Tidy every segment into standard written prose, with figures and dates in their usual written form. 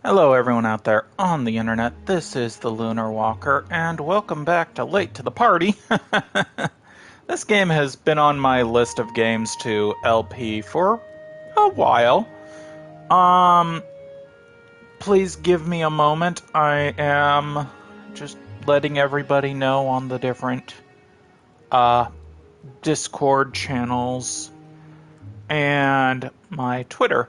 Hello everyone out there on the internet, this is the Lunar Walker, and welcome back to Late to the Party. This game has been on my list of games to LP for a while. Please give me a moment. I am just letting everybody know on the different Discord channels and my Twitter.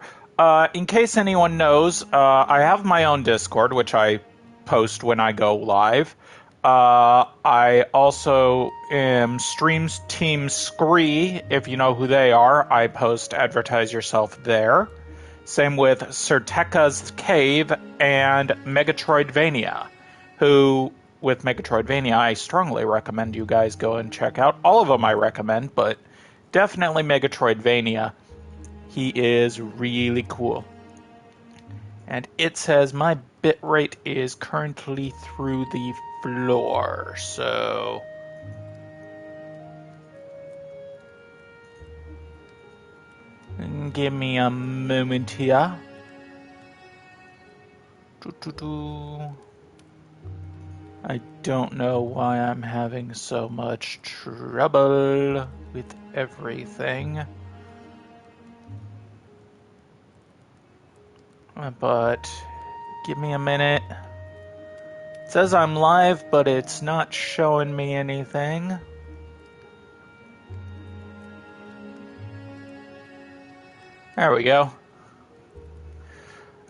In case anyone knows, I have my own Discord, which I post when I go live. I also am Streams Team Scree, if you know who they are. I post Advertise Yourself there. Same with Certeka's Cave and Megatroidvania, who, with Megatroidvania, I strongly recommend you guys go and check out. All of them I recommend, but definitely Megatroidvania. He is really cool. And it says my bitrate is currently through the floor, so... Give me a moment here. I don't know why I'm having so much trouble with everything. But give me a minute. It says I'm live, but it's not showing me anything. There we go.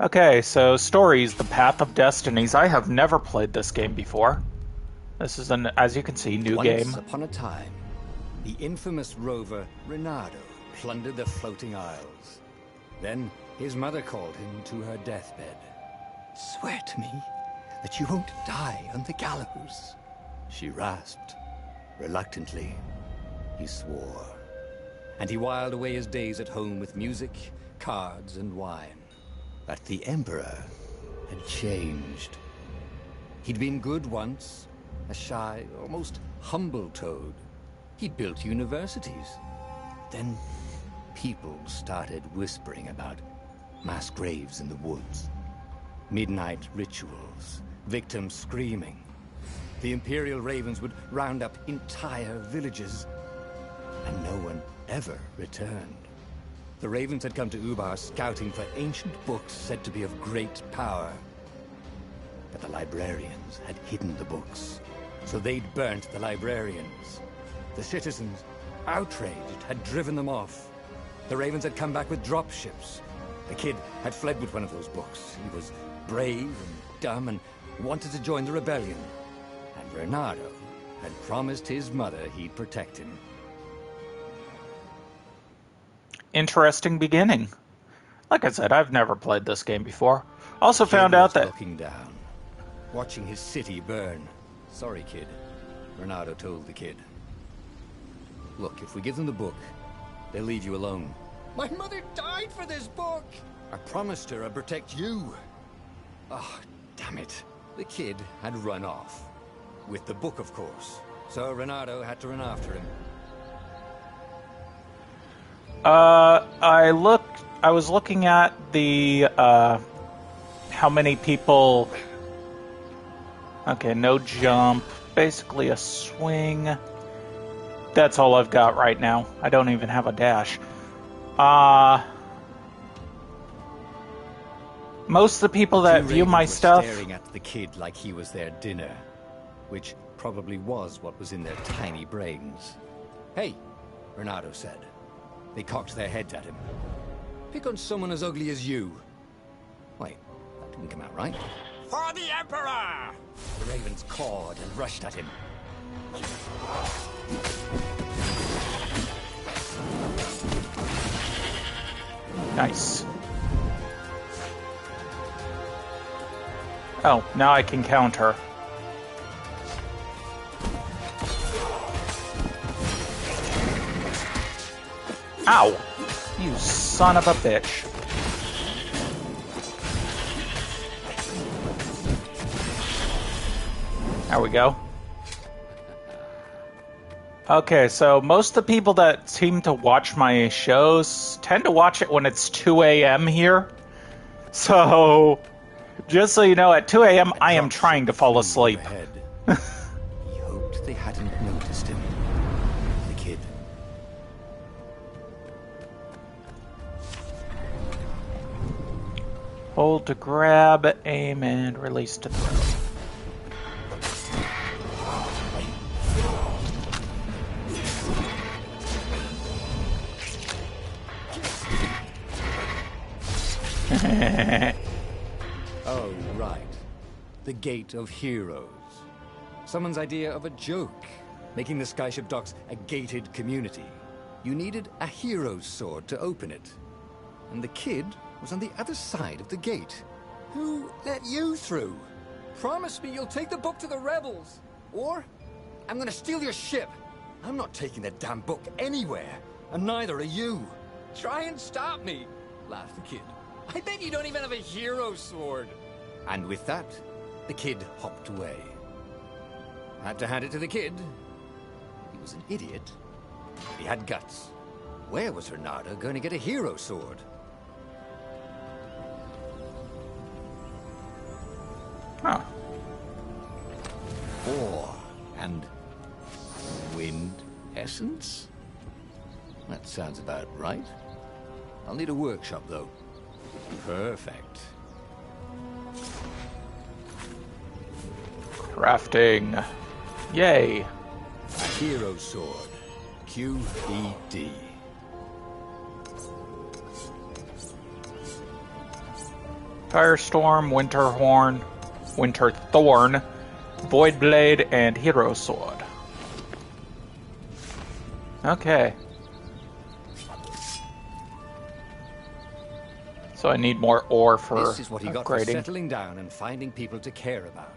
Okay, so stories, The Path of Destinies. I have never played this game before. This is an, as you can see, new game. Once upon a time, the infamous rover Reynardo plundered the floating isles. Then his mother called him to her deathbed. "Swear to me that you won't die on the gallows," she rasped. Reluctantly, he swore. And he whiled away his days at home with music, cards, and wine. But the Emperor had changed. He'd been good once, a shy, almost humble toad. He'd built universities. Then people started whispering about mass graves in the woods, midnight rituals, victims screaming. The Imperial Ravens would round up entire villages, and no one ever returned. The Ravens had come to Ubar scouting for ancient books said to be of great power. But the librarians had hidden the books, so they'd burnt the librarians. The citizens, outraged, had driven them off. The Ravens had come back with dropships. The kid had fled with one of those books. He was brave and dumb and wanted to join the rebellion. And Reynardo had promised his mother he'd protect him. Interesting beginning. Like I said, I've never played this game before. Also found out that... looking down, watching his city burn. "Sorry, kid," Reynardo told the kid. "Look, if we give them the book, they'll leave you alone." "My mother died for this book!" "I promised her I'd protect you." "Oh, damn it." The kid had run off. With the book, of course. So Reynardo had to run after him. I was looking at the, how many people... Okay, no jump. Basically a swing. That's all I've got right now. I don't even have a dash. Most of the people that view my stuff... staring at the kid like he was their dinner. Which probably was what was in their tiny brains. "Hey," Reynardo said. They cocked their heads at him. "Pick on someone as ugly as you." Wait, that didn't come out right. "For the Emperor!" The Ravens cawed and rushed at him. Nice. Oh, now I can counter. Ow! You son of a bitch. There we go. Okay, so most of the people that seem to watch my shows tend to watch it when it's 2 a.m. here. So Just so you know, at 2 a.m. I am drop trying to fall asleep. overhead. He hoped they hadn't noticed him. The kid. Hold to grab, aim, and release to throw. Oh, right. The Gate of Heroes. Someone's idea of a joke, making the Skyship docks a gated community. You needed a hero's sword to open it. And the kid was on the other side of the gate. Who let you through? Promise me you'll take the book to the rebels. Or I'm gonna steal your ship. I'm not taking that damn book anywhere. And neither are you. Try and stop me, laughed the kid. I bet you don't even have a hero sword. And with that, the kid hopped away. Had to hand it to the kid. He was an idiot. He had guts. Where was Renata going to get a hero sword? Huh. Ore and wind essence? That sounds about right. I'll need a workshop, though. Perfect. Crafting. Yay. A hero sword. QED. Firestorm, Winterhorn, Winterthorn, Voidblade, and Hero Sword. Okay. So I need more ore for This is what he got for upgrading. settling down and finding people to care about.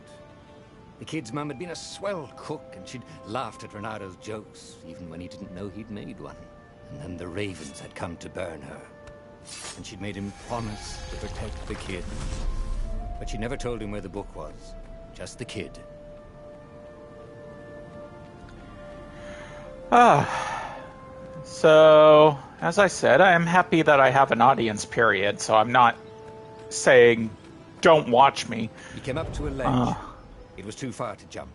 The kid's mum had been a swell cook, and she'd laughed at Renato's jokes, even when he didn't know he'd made one. And then the ravens had come to burn her. And she'd made him promise to protect the kid. But she never told him where the book was. Just the kid. So, as I said, I am happy that I have an audience, period, so I'm not saying, don't watch me. He came up to a ledge. It was too far to jump.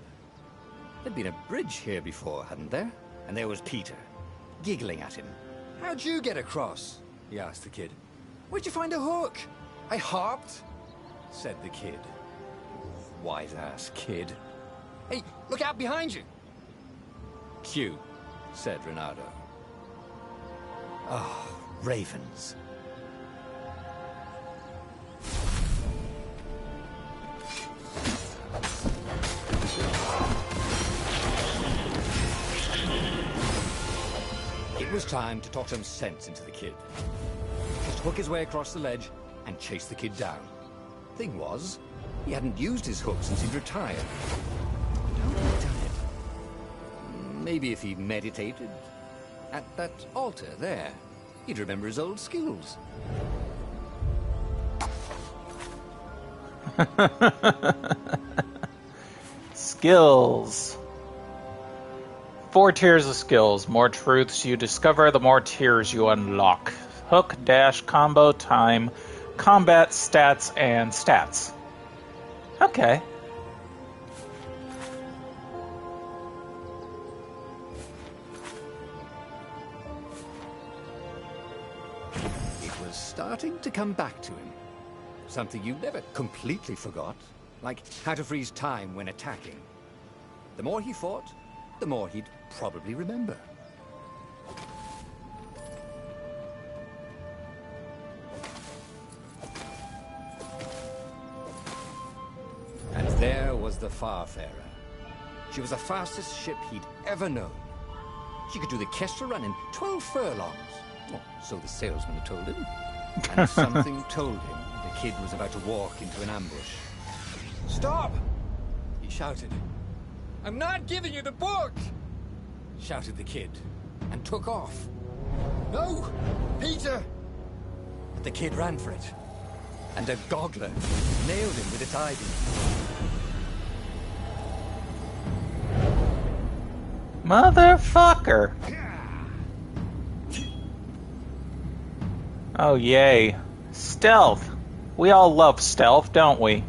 There'd been a bridge here before, hadn't there? And there was Peter, giggling at him. How'd you get across? He asked the kid. Where'd you find a hook? I hopped, said the kid. Wise-ass kid. Hey, look out behind you! Q, said Renato. Oh, ravens. It was time to talk some sense into the kid. Just hook his way across the ledge and chase the kid down. Thing was, he hadn't used his hook since he'd retired. How had he done it? Maybe if he meditated at that altar there, he'd remember his old skills. Skills. 4 tiers of skills. More truths you discover, the more tiers you unlock. Hook, dash, combo, time, combat, stats, and stats. Okay. It was starting to come back to him. Something you never completely forgot, like how to freeze time when attacking. The more he fought, the more he'd probably remember. And there was the Farfarer. She was the fastest ship he'd ever known. She could do the Kestra run in 12 furlongs. Oh, so the salesman had told him. And something told him the kid was about to walk into an ambush. Stop! He shouted. I'm not giving you the book! Shouted the kid, and took off. No! Peter! But the kid ran for it. And a goggler nailed him with its ivy. Motherfucker! Oh, yay. Stealth. We all love stealth, don't we?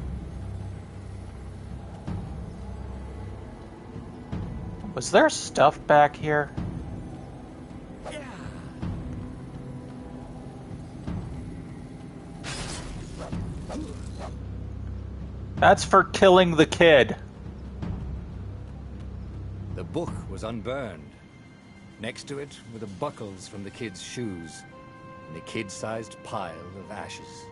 Was there stuff back here? That's for killing the kid. The book was unburned. Next to it were the buckles from the kid's shoes, and a kid-sized pile of ashes.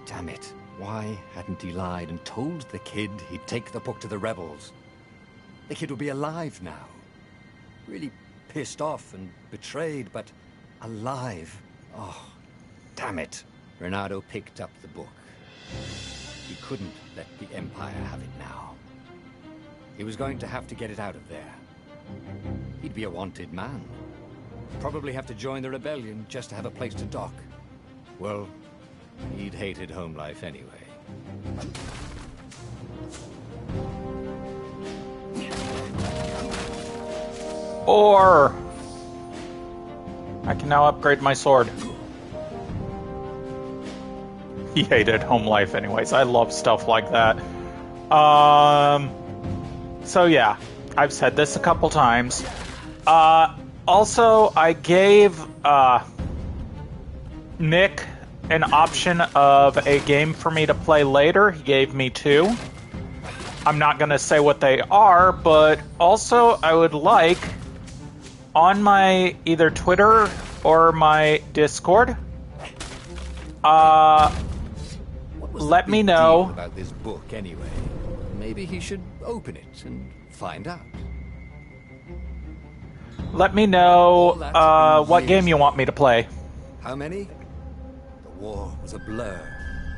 Damn it. Why hadn't he lied and told the kid he'd take the book to the rebels? The kid would be alive now. Really pissed off and betrayed, but alive. Oh, damn it. Renato picked up the book. He couldn't let the Empire have it now. He was going to have to get it out of there. He'd be a wanted man. Probably have to join the rebellion just to have a place to dock. Well, he'd hated home life anyway. Or I can now upgrade my sword. He hated home life anyways. I love stuff like that. So yeah, I've said this a couple times. Also, I gave Nick an option of a game for me to play later. He gave me 2. I'm not going to say what they are, but also I would like on my either Twitter or my Discord, let me know about this book anyway. Maybe he should open it and find out. Let me know what game you want me to play. How many? The war was a blur,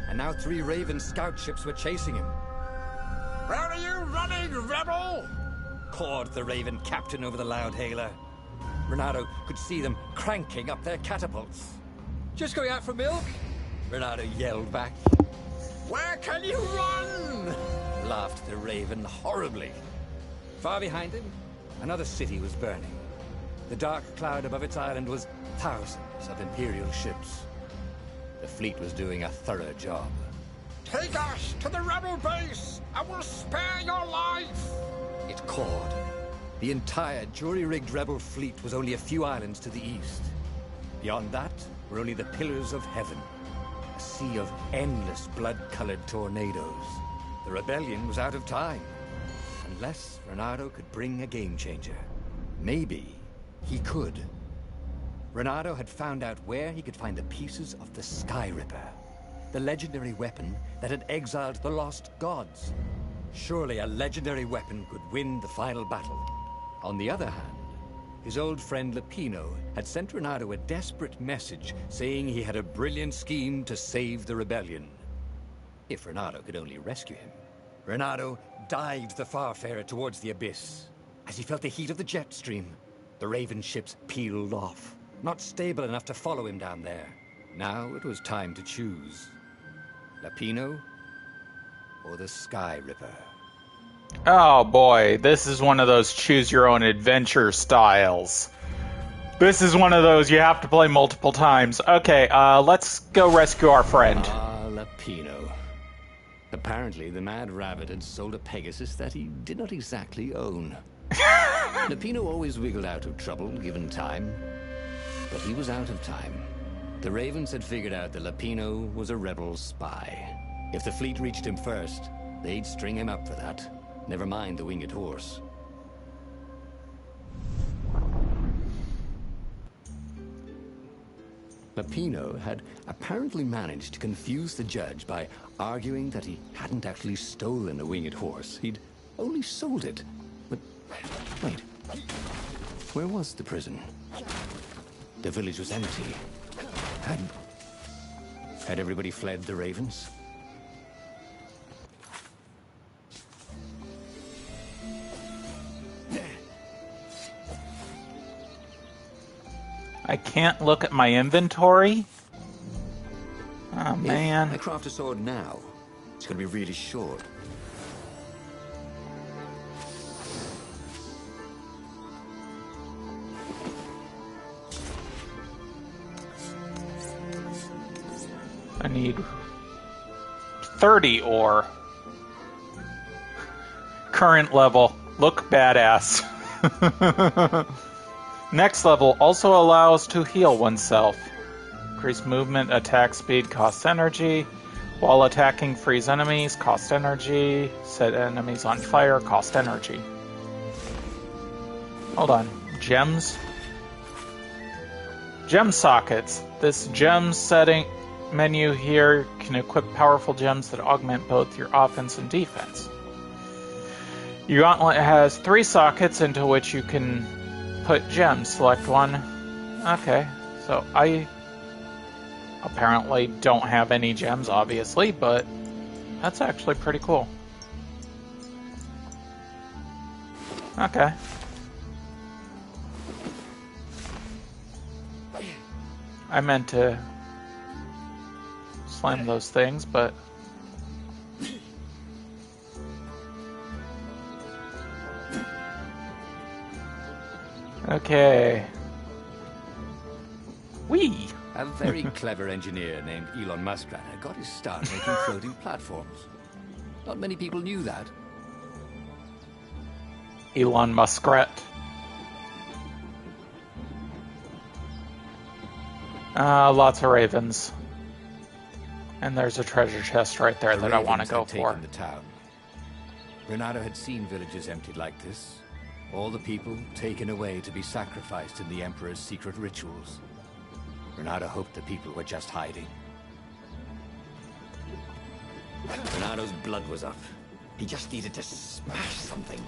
and now 3 Raven scout ships were chasing him. Where are you running, rebel? Cawed the Raven captain over the loudhailer. Renato could see them cranking up their catapults. Just going out for milk? Renato yelled back. Where can you run? Laughed the Raven horribly. Far behind him, another city was burning. The dark cloud above its island was thousands of Imperial ships. The fleet was doing a thorough job. Take us to the rebel base! I will spare your life! It cawed. The entire jury-rigged rebel fleet was only a few islands to the east. Beyond that were only the pillars of heaven. A sea of endless blood-colored tornadoes. The rebellion was out of time. Unless Renato could bring a game-changer. Maybe he could. Renato had found out where he could find the pieces of the Sky Ripper. The legendary weapon that had exiled the lost gods. Surely a legendary weapon could win the final battle. On the other hand, his old friend Lapino had sent Renato a desperate message saying he had a brilliant scheme to save the rebellion. If Renato could only rescue him. Renato dived the Farfarer towards the abyss. As he felt the heat of the jet stream, the Raven ships peeled off, not stable enough to follow him down there. Now it was time to choose. Lapino or the Sky Ripper. Oh boy, this is one of those choose-your-own-adventure styles. This is one of those you have to play multiple times. Okay, let's go rescue our friend. Ah, Lapino. Apparently, the Mad Rabbit had sold a Pegasus that he did not exactly own. Lapino always wiggled out of trouble, given time. But he was out of time. The Ravens had figured out that Lapino was a rebel spy. If the fleet reached him first, they'd string him up for that. Never mind the winged horse. Lapino had apparently managed to confuse the judge by arguing that he hadn't actually stolen a winged horse. He'd only sold it. But wait, where was the prison? The village was empty. Had everybody fled the Ravens? I can't look at my inventory? Oh, man. If I craft a sword now, it's going to be really short. I need 30 ore. Current level. Look badass. Next level also allows to heal oneself. Increase movement, attack speed, cost energy. While attacking, freeze enemies, cost energy. Set enemies on fire, cost energy. Hold on. Gems? Gem sockets. This gem setting menu here can equip powerful gems that augment both your offense and defense. Your gauntlet has 3 sockets into which you can put gems. Select one. Okay, so I apparently don't have any gems, obviously, but that's actually pretty cool. Okay. I meant to slam those things, but... Okay. Whee! A very clever engineer named Elon Muskrat got his start making floating platforms. Not many people knew that. Elon Muskrat. Lots of ravens. And there's a treasure chest right there that I want to go for. The town. Renato had seen villages emptied like this. All the people taken away to be sacrificed in the Emperor's secret rituals. Renato hoped the people were just hiding. Renato's blood was up. He just needed to smash something.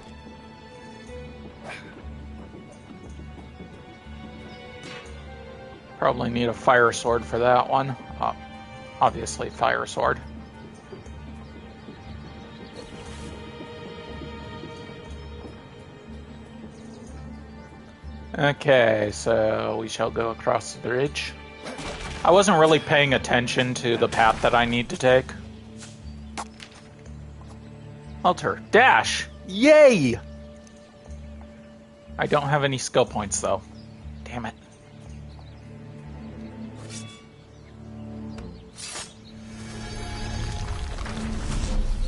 Probably need a fire sword for that one. Obviously, fire sword. Okay, so we shall go across the bridge. I wasn't really paying attention to the path that I need to take. Alter. Dash! Yay! I don't have any skill points, though. Damn it.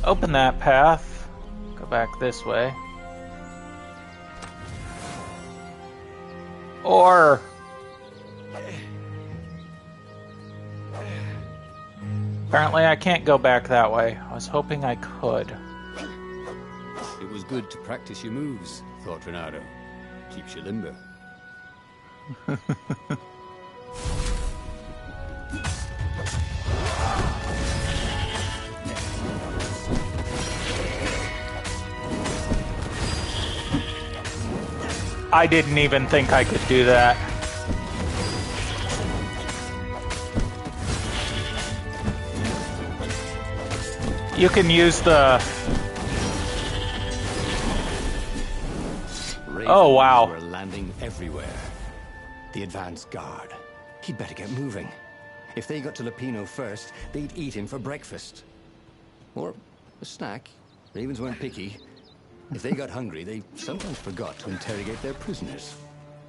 Open that path. Go back this way. Or... apparently I can't go back that way. I was hoping I could. It was good to practice your moves, thought Renato. Keeps you limber. I didn't even think I could do that. You can use the... oh, wow. Were landing everywhere. The advance guard. He'd better get moving. If they got to Lupino first, they'd eat him for breakfast. Or a snack. Ravens weren't picky. If they got hungry, they sometimes forgot to interrogate their prisoners.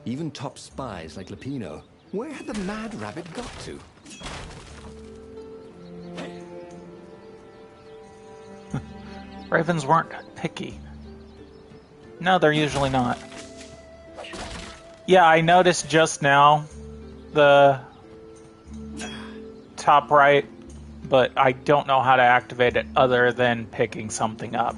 Even top spies like Lupino. Where had the mad rabbit got to? Ravens weren't picky. No, they're usually not. Yeah, I noticed just now the top right, but I don't know how to activate it other than picking something up.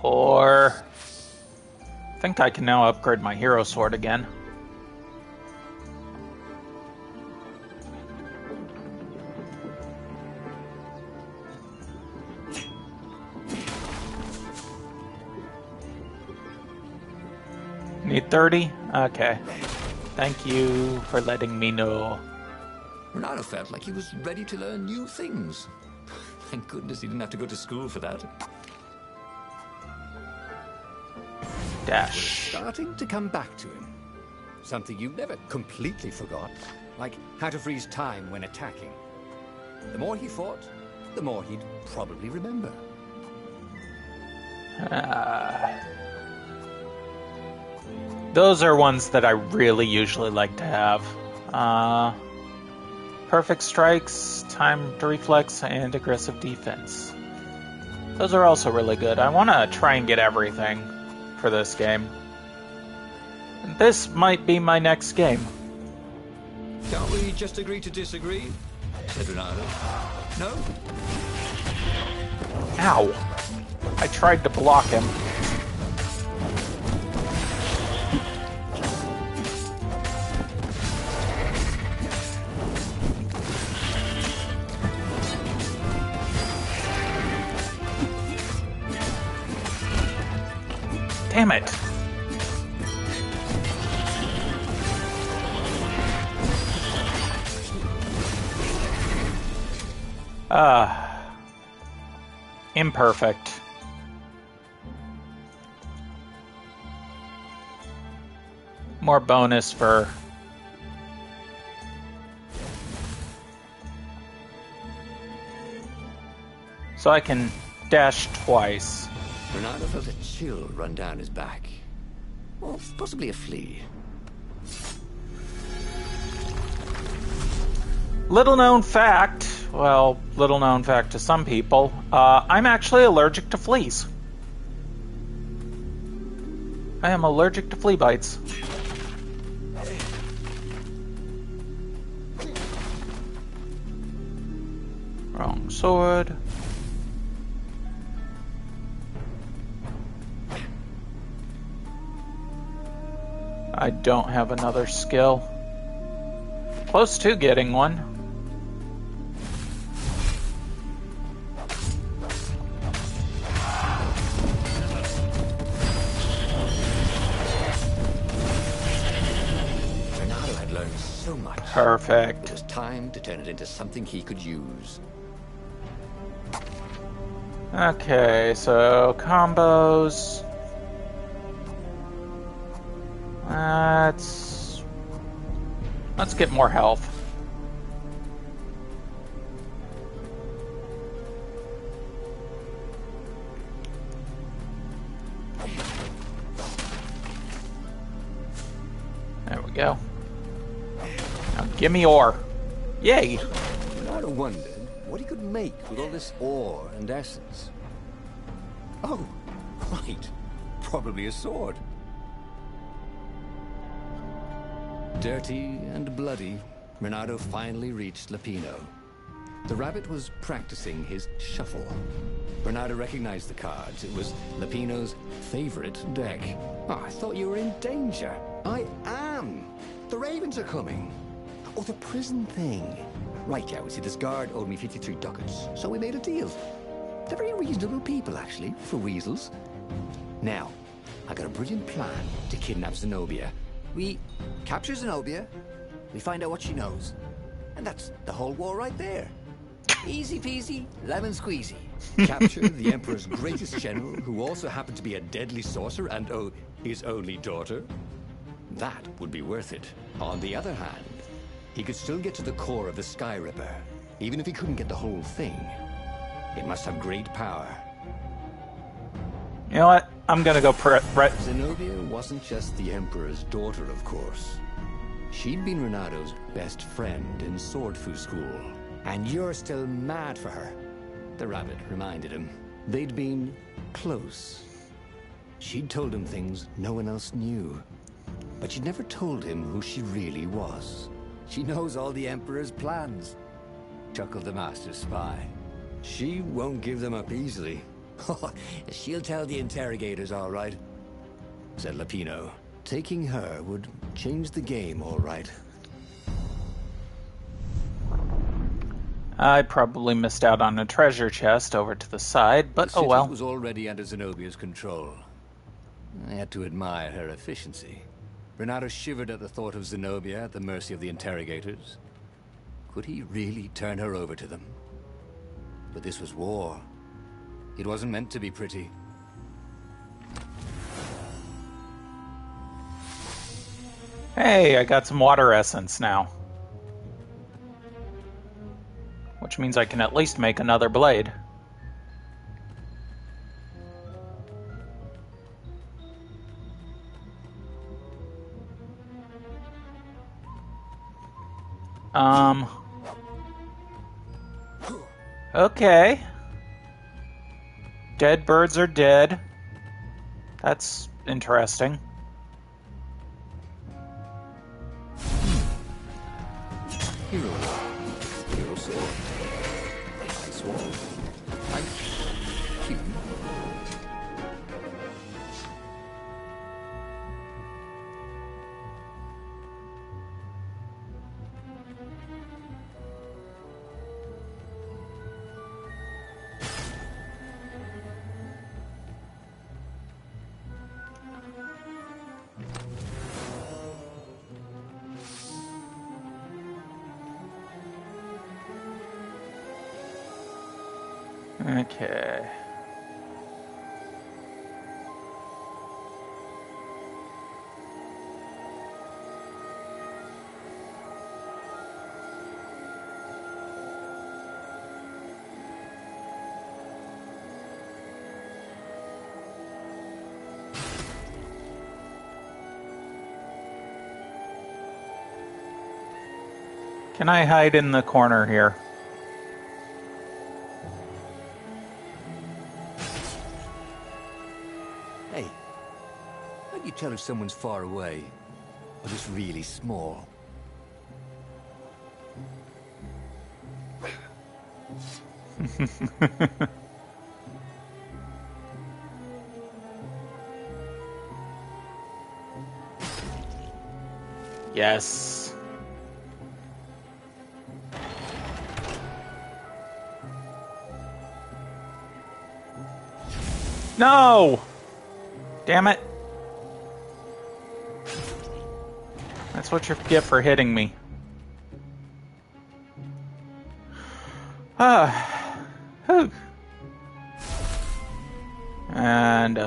Or... I think I can now upgrade my hero sword again. Need 30? Okay. Thank you for letting me know. Renato felt like he was ready to learn new things. Thank goodness he didn't have to go to school for that. Dash. Starting to come back to him. Something you never completely forgot, like how to freeze time when attacking. The more he fought, the more he'd probably remember. Those are ones that I really usually like to have. Perfect strikes, timed reflex, and aggressive defense. Those are also really good. I want to try and get everything for this game. This might be my next game. Can't we just agree to disagree? Said Renato. No? Ow. I tried to block him. Damn it. Imperfect. More bonus for... So I can dash twice. Renato felt a chill run down his back. Or possibly a flea. Little known fact, well, little known fact to some people, I'm actually allergic to fleas. I am allergic to flea bites. Wrong sword. I don't have another skill. Close to getting one. Renato had learned so much. Perfect. It was time to turn it into something he could use. Okay, so combos. Let's get more health. There we go. Now give me ore. Yay! Renato wondered what he could make with all this ore and essence. Oh, right. Probably a sword. Dirty and bloody, Renato finally reached Lapino. The rabbit was practicing his shuffle. Renato recognized the cards. It was Lapino's favorite deck. Oh, I thought you were in danger. I am. The ravens are coming. Oh, the prison thing. Right, yeah, we see this guard owed me 53 ducats, so we made a deal. They're very reasonable people, actually, for weasels. Now, I got a brilliant plan to kidnap Zenobia. We capture Zenobia, we find out what she knows, and that's the whole war right there. Easy peasy, lemon squeezy. Capture the Emperor's greatest general, who also happened to be a deadly sorcerer and, oh, his only daughter. That would be worth it. On the other hand, he could still get to the core of the Sky Ripper, even if he couldn't get the whole thing. It must have great power. You know what? I'm gonna go Zenobia wasn't just the Emperor's daughter, of course. She'd been Renato's best friend in sword fu school. And you're still mad for her, the rabbit reminded him. They'd been close. She'd told him things no one else knew. But she'd never told him who she really was. She knows all the Emperor's plans, chuckled the master spy. She won't give them up easily. She'll tell the interrogators, all right, said Lapino. Taking her would change the game, all right. I probably missed out on a treasure chest over to the side, but The oh well. city was already under Zenobia's control. I had to admire her efficiency. Renato shivered at the thought of Zenobia at the mercy of the interrogators. Could he really turn her over to them? But this was war. It wasn't meant to be pretty. Hey, I got some water essence now. which means I can at least make another blade. Okay. Dead birds are dead. That's interesting. Hero. Hero sword. Ice wall. Ice cube. Okay. Can I hide in the corner here? Hey, how do you tell if someone's far away or just really small? Yes. No! Damn it. That's what you get for hitting me. Whew. And,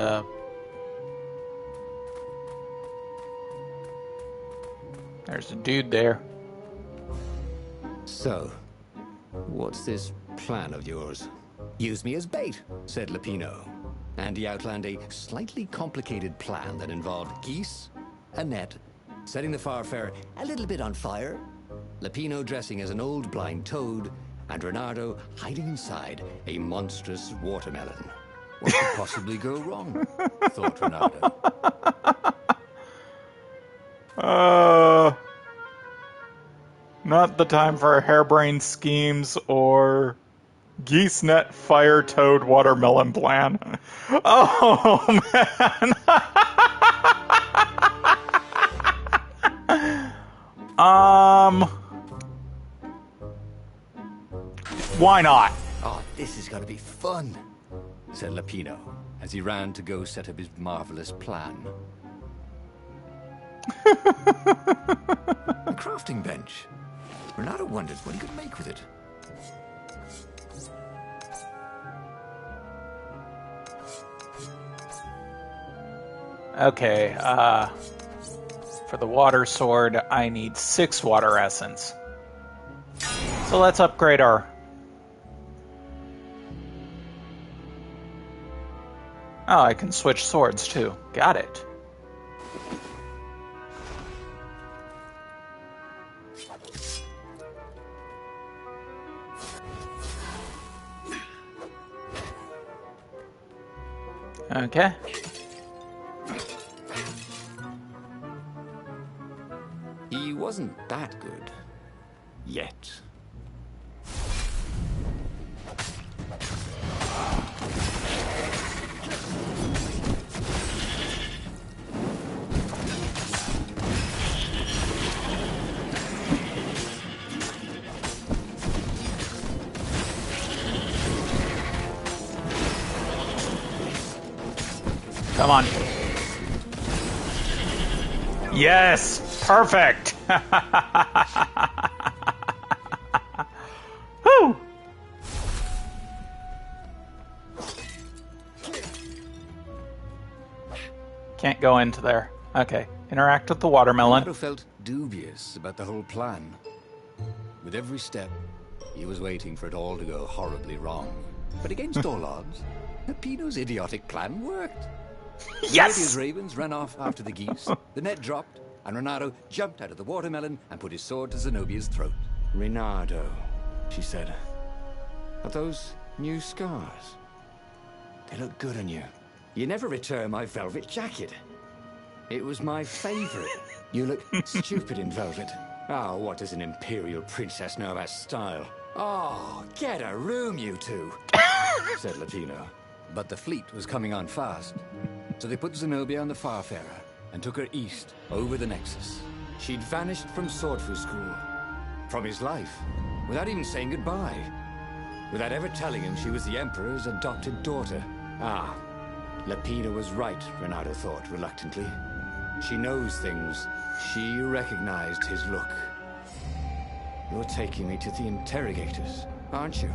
there's a dude there. So, what's this plan of yours? Use me as bait, said Lupino. And he outlined a slightly complicated plan that involved geese, a net, setting the Farfarer a little bit on fire, Lupino dressing as an old blind toad, and Renardo hiding inside a monstrous watermelon. What could possibly go wrong? Thought Renardo. Not the time for harebrained schemes or geese net fire toad watermelon plan. Oh man. Why not? Oh, this is gonna be fun, said Lupino as he ran to go set up his marvelous plan. A crafting bench. Renato wondered what he could make with it. Okay, for the water sword, I need 6 water essence. So let's upgrade our... Oh, I can switch swords too. Got it. Okay. He wasn't that good. Yet. Come on. Yes! Perfect! Whew! Can't go into there. Okay. Interact with the watermelon. Renato felt dubious about the whole plan. With every step, He was waiting for it all to go horribly wrong. But against all odds, Peppino's idiotic plan worked. Yes! His ravens ran off after the geese, the net dropped, and Renato jumped out of the watermelon and put his sword to Zenobia's throat. Renato, she said. Are those new scars? They look good on you. You never return my velvet jacket. It was my favorite. You look stupid in velvet. Oh, what does an imperial princess know about style? Oh, get a room, you two, said Latino. But the fleet was coming on fast. So they put Zenobia on the Farfarer and took her east, over the Nexus. She'd vanished from Swordfu School, from his life, without even saying goodbye. Without ever telling him she was the Emperor's adopted daughter. Ah, Lapina was right, Renato thought reluctantly. She knows things. She recognized his look. You're taking me to the interrogators, aren't you?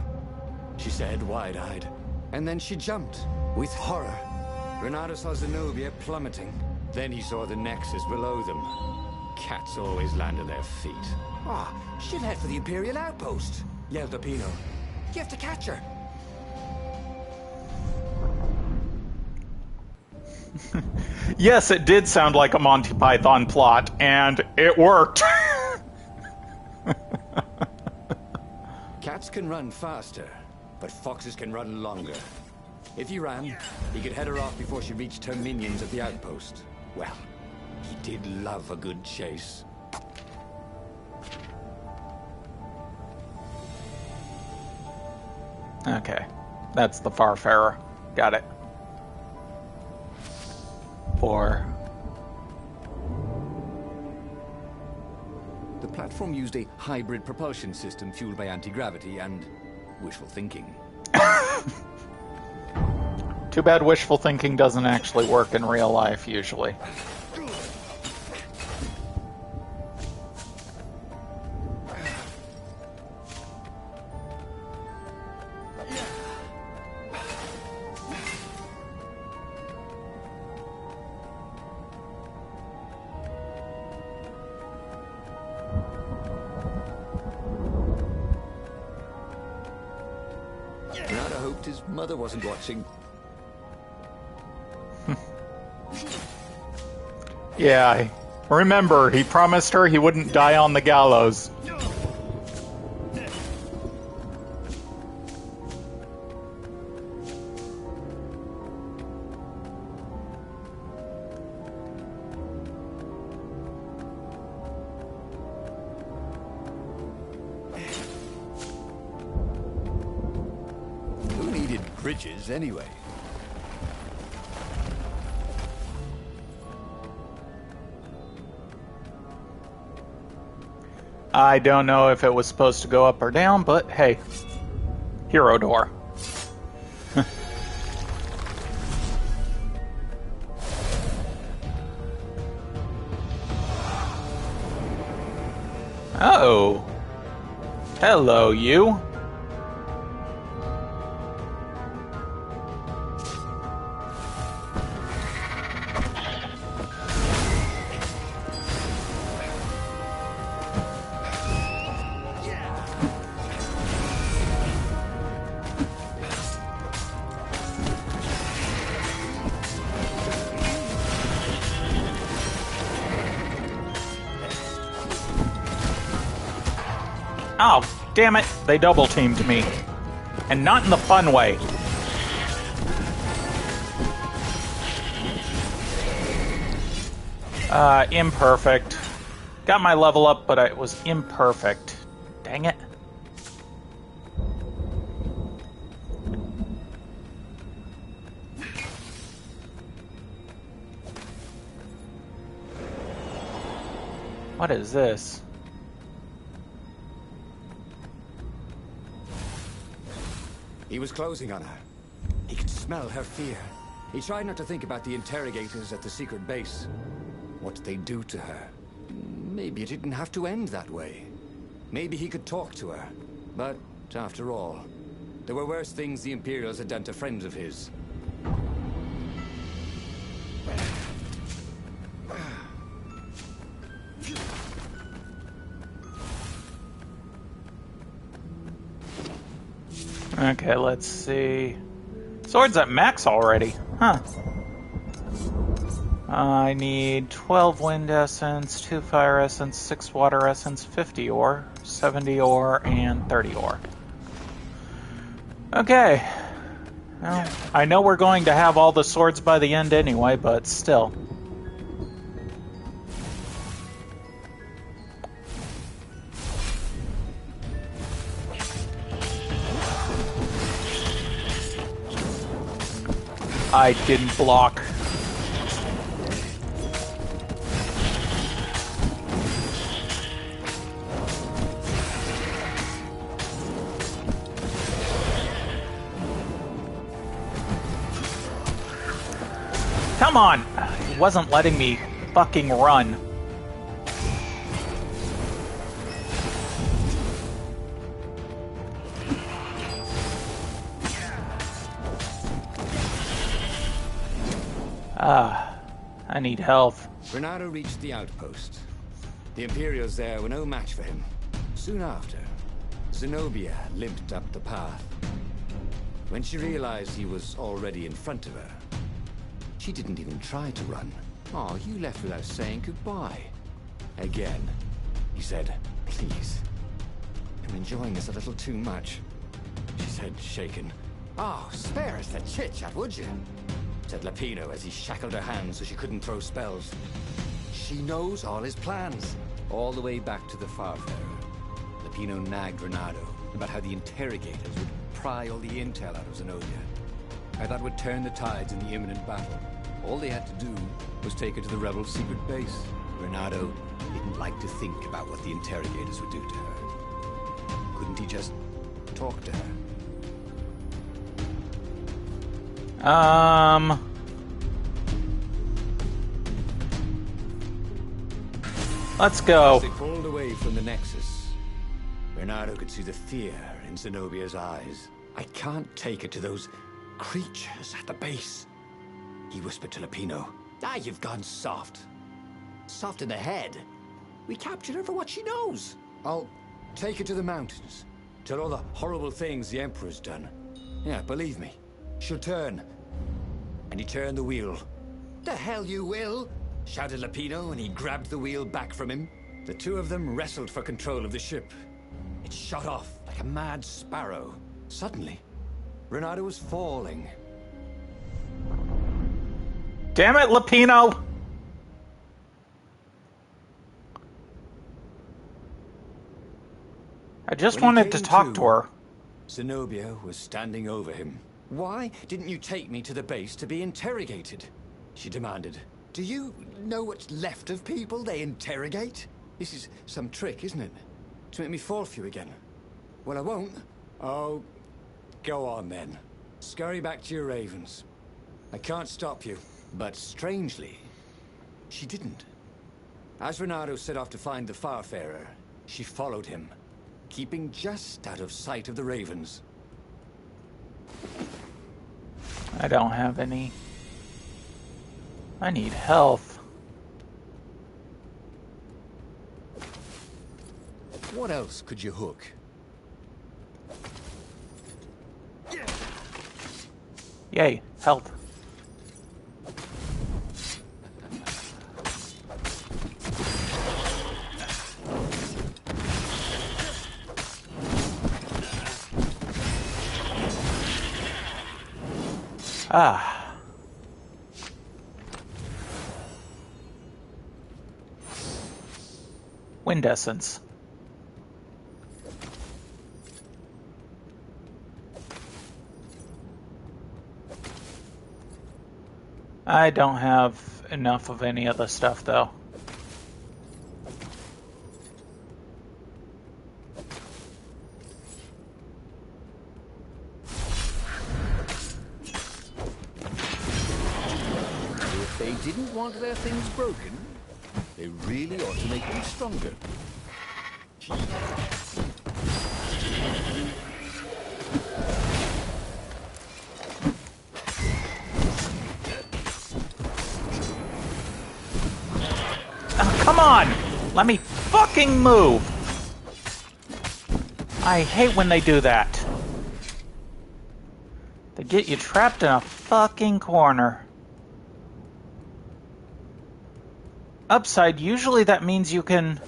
She said, wide-eyed. And then she jumped, with horror. Renato saw Zenobia plummeting. Then he saw the Nexus below them. Cats always land on their feet. Ah, she'll head for the Imperial outpost, yelled Lapino. You have to catch her. Yes, it did sound like a Monty Python plot, and it worked. Cats can run faster, but foxes can run longer. If he ran, he could head her off before she reached her minions at the outpost. Well, he did love a good chase. Okay, that's the Farfarer. Got it. The platform used a hybrid propulsion system fueled by anti-gravity and wishful thinking. Too bad wishful thinking doesn't actually work in real life, usually. Renato hoped his mother wasn't watching. Yeah, remember, he promised her he wouldn't die on the gallows. Who needed bridges anyway? I don't know if it was supposed to go up or down, but hey, hero door. Oh, hello, you. Oh, damn it, they double-teamed me. And not in the fun way. Imperfect. Got my level up, but it was imperfect. Dang it. What is this? He was closing on her. He could smell her fear. He tried not to think about the interrogators at the secret base. What did they do to her? Maybe it didn't have to end that way. Maybe he could talk to her. But, after all, there were worse things the Imperials had done to friends of his. Okay, let's see. Sword's at max already. Huh. I need 12 wind essence, 2 fire essence, 6 water essence, 50 ore, 70 ore, and 30 ore. Okay. Well, I know we're going to have all the swords by the end anyway, but still. I didn't block. Come on! It wasn't letting me fucking run. I need health. Renato reached the outpost. The Imperials there were no match for him. Soon after, Zenobia limped up the path. When she realized he was already in front of her, she didn't even try to run. Oh, you left without saying goodbye. Again, he said, please. I'm enjoying this a little too much. She said, shaken. Oh, spare us the chit-chat, would you? Said Lapino as he shackled her hands so she couldn't throw spells. She knows all his plans. All the way back to the Farfarer, Lapino nagged Renato about how the interrogators would pry all the intel out of Zenobia. How that would turn the tides in the imminent battle. All they had to do was take her to the rebels' secret base. Renato didn't like to think about what the interrogators would do to her. Couldn't he just talk to her? Let's go. As they pulled away from the Nexus, Renato could see the fear in Zenobia's eyes. I can't take her to those creatures at the base, he whispered to Lapino. Ah, you've gone soft. Soft in the head. We captured her for what she knows. I'll take her to the mountains. Tell all the horrible things the Emperor's done. Yeah, believe me. She'll turn. And he turned the wheel. The hell you will! Shouted Lapino, and he grabbed the wheel back from him. The two of them wrestled for control of the ship. It shot off like a mad sparrow. Suddenly, Renato was falling. Damn it, Lapino! I just wanted to talk to her. Zenobia was standing over him. Why didn't you take me to the base to be interrogated? She demanded. Do you know what's left of people they interrogate? This is some trick, isn't it? To make me fall for you again. Well, I won't. Oh, go on then. Scurry back to your ravens. I can't stop you. But strangely, she didn't. As Renato set off to find the Farfarer, she followed him, keeping just out of sight of the ravens. I don't have any. I need health. What else could you hook? Yay, health. Ah. Wind essence. I don't have enough of any of the stuff, though. If they didn't want their things broken, they really ought to make them stronger. Oh, come on! Let me fucking move! I hate when they do that. They get you trapped in a fucking corner. Upside, usually that means you can...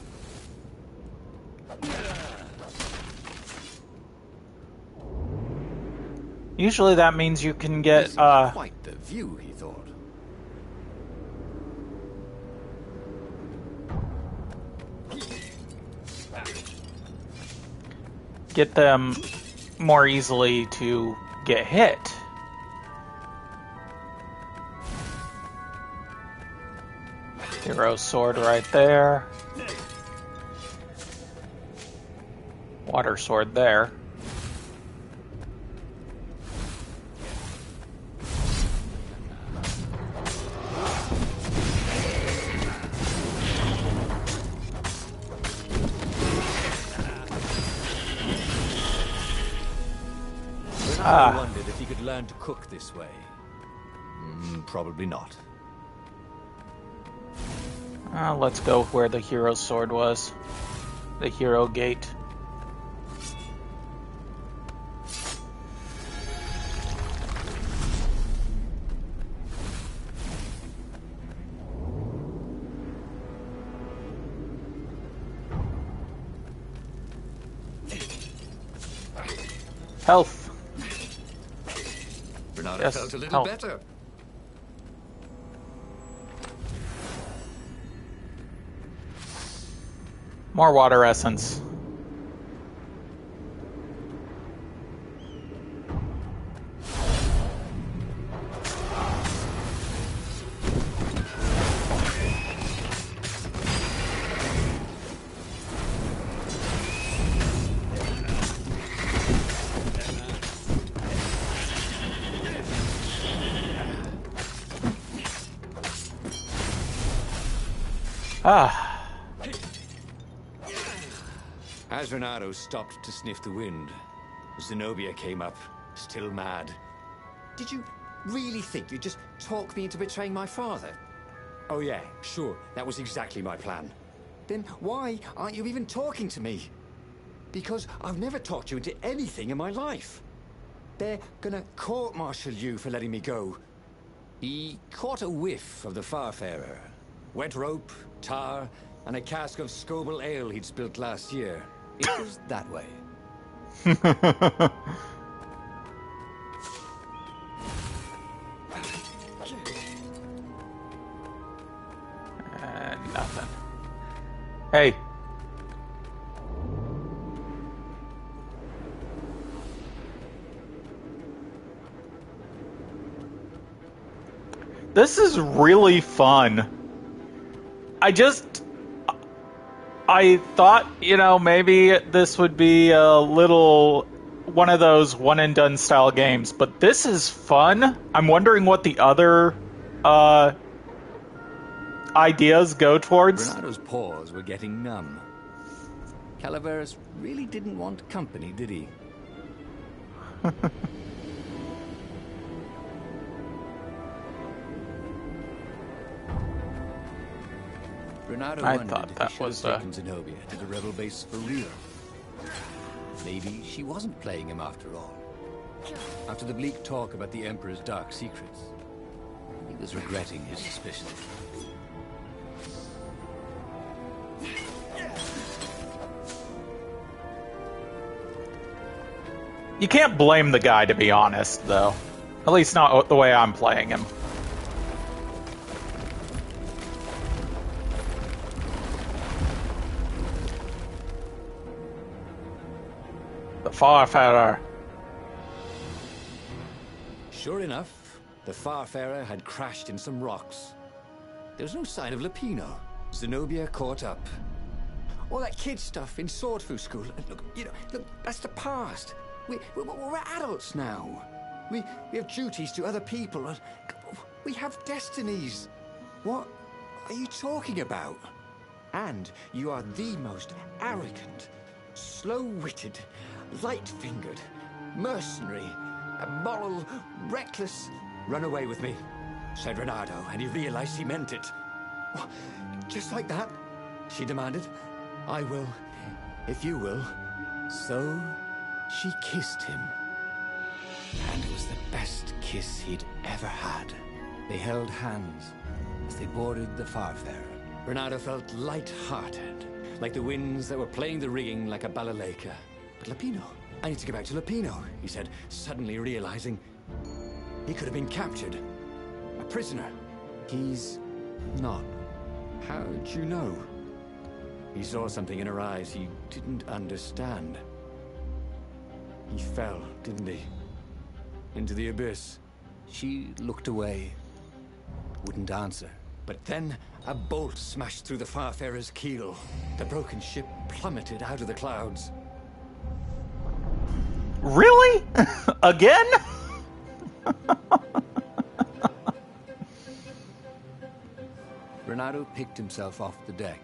Usually that means you can get, quite the view, he thought. get them more easily to get hit. Hero sword right there. Water sword there. I wondered if he could learn to cook this way. Probably not. Let's go where the hero sword was. The hero gate. Health. Bernardo Yes, felt a little health. better. More water essence. As Renato stopped to sniff the wind, Zenobia came up, still mad. Did you really think you'd just talk me into betraying my father? Oh yeah, sure, that was exactly my plan. Then why aren't you even talking to me? Because I've never talked you into anything in my life. They're gonna court-martial you for letting me go. He caught a whiff of the Farfarer. Wet rope, tar, and a cask of Scobel ale he'd spilt last year. It was that way. Nothing. Hey. This is really fun. I thought, maybe this would be a little one of those one and done style games, but this is fun. I'm wondering what the other ideas go towards. Renato's paws were getting numb. Calaveras really didn't want company, did he? Renato wondered if he should have taken Zenobia to the rebel base for real. Maybe she wasn't playing him after all. After the bleak talk about the Emperor's dark secrets, he was regretting his suspicions. You can't blame the guy, to be honest, though. At least not the way I'm playing him. The Farfarer. Sure enough, the Farfarer had crashed in some rocks. There's no sign of Lupino. Zenobia caught up. All that kid stuff in Swordfu school. Look, that's the past. We're adults now. We have duties to other people. We have destinies. What are you talking about? And you are the most arrogant, slow-witted, light-fingered, mercenary, immoral, reckless... Run away with me, said Renato, and he realized he meant it. What? Just like that? She demanded. I will, if you will. So... she kissed him. And it was the best kiss he'd ever had. They held hands as they boarded the Farfarer. Bernardo felt light-hearted, like the winds that were playing the rigging like a balalaika. But Lapino, I need to get back to Lapino, he said, suddenly realizing he could have been captured. A prisoner. He's not. How'd you know? He saw something in her eyes he didn't understand. He fell, didn't he? Into the abyss. She looked away. Wouldn't answer. But then, a bolt smashed through the Farfarer's keel. The broken ship plummeted out of the clouds. Really? Again? Renato picked himself off the deck.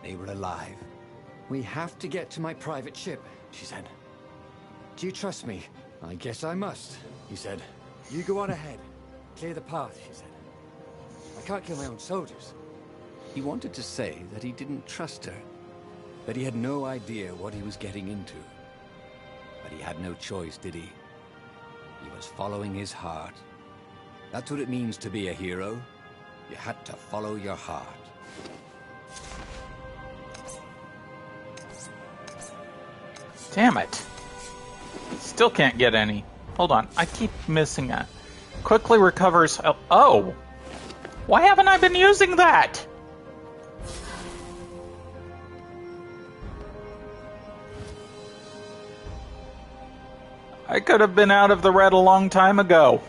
They were alive. We have to get to my private ship, she said. Do you trust me? I guess I must, he said. You go on ahead. Clear the path, she said. I can't kill my own soldiers. He wanted to say that he didn't trust her, that he had no idea what he was getting into. But he had no choice, did he? He was following his heart. That's what it means to be a hero. You had to follow your heart. Damn it. Still can't get any. Hold on, I keep missing that. Quickly recovers... Oh! Why haven't I been using that? I could have been out of the red a long time ago.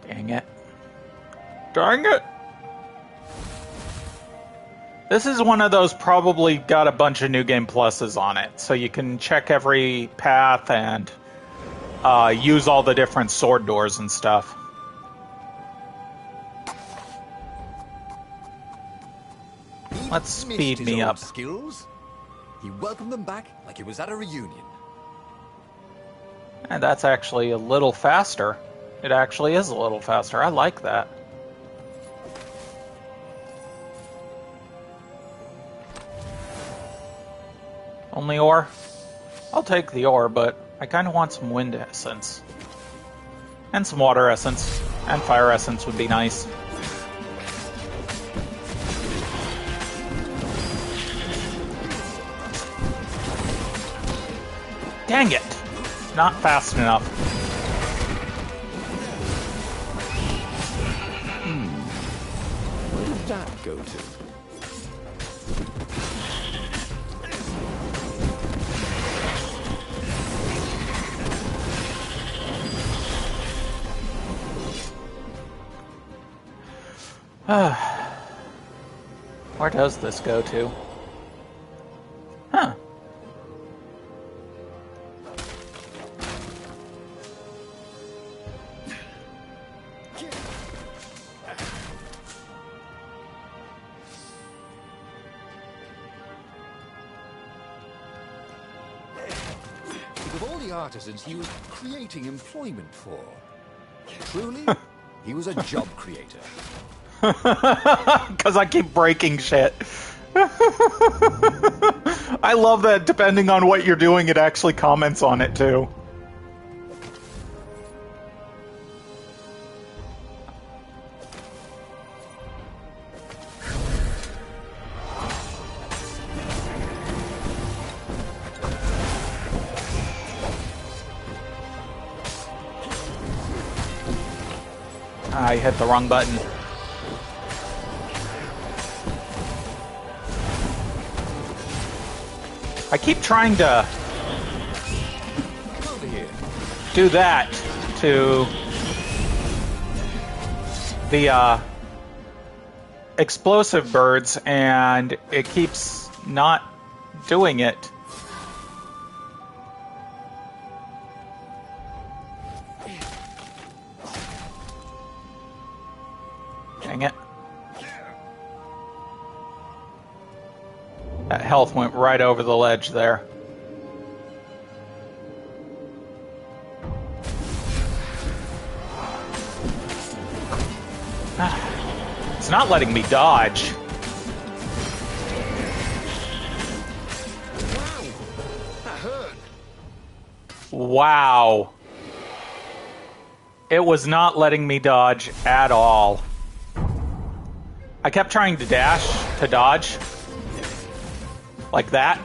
Dang it. Dang it! This is one of those probably got a bunch of New Game Pluses on it, so you can check every path and use all the different sword doors and stuff. Let's speed me up. Skills. He welcomed them back like it was at a reunion. And that's actually a little faster. It actually is a little faster. I like that. Only ore? I'll take the ore, but I kind of want some wind essence. And some water essence. And fire essence would be nice. Dang it! Not fast enough. Where did that go to? Where does this go to? Huh. Think of all the artisans he was creating employment for. Truly, he was a job creator. Because I keep breaking shit. I love that depending on what you're doing, it actually comments on it too. I hit the wrong button. I keep trying to do that to the explosive birds, and it keeps not doing it. Dang it. That health went right over the ledge there. not letting me dodge. Wow, that hurt. Wow. It was not letting me dodge at all. I kept trying to dash, to dodge. Like that.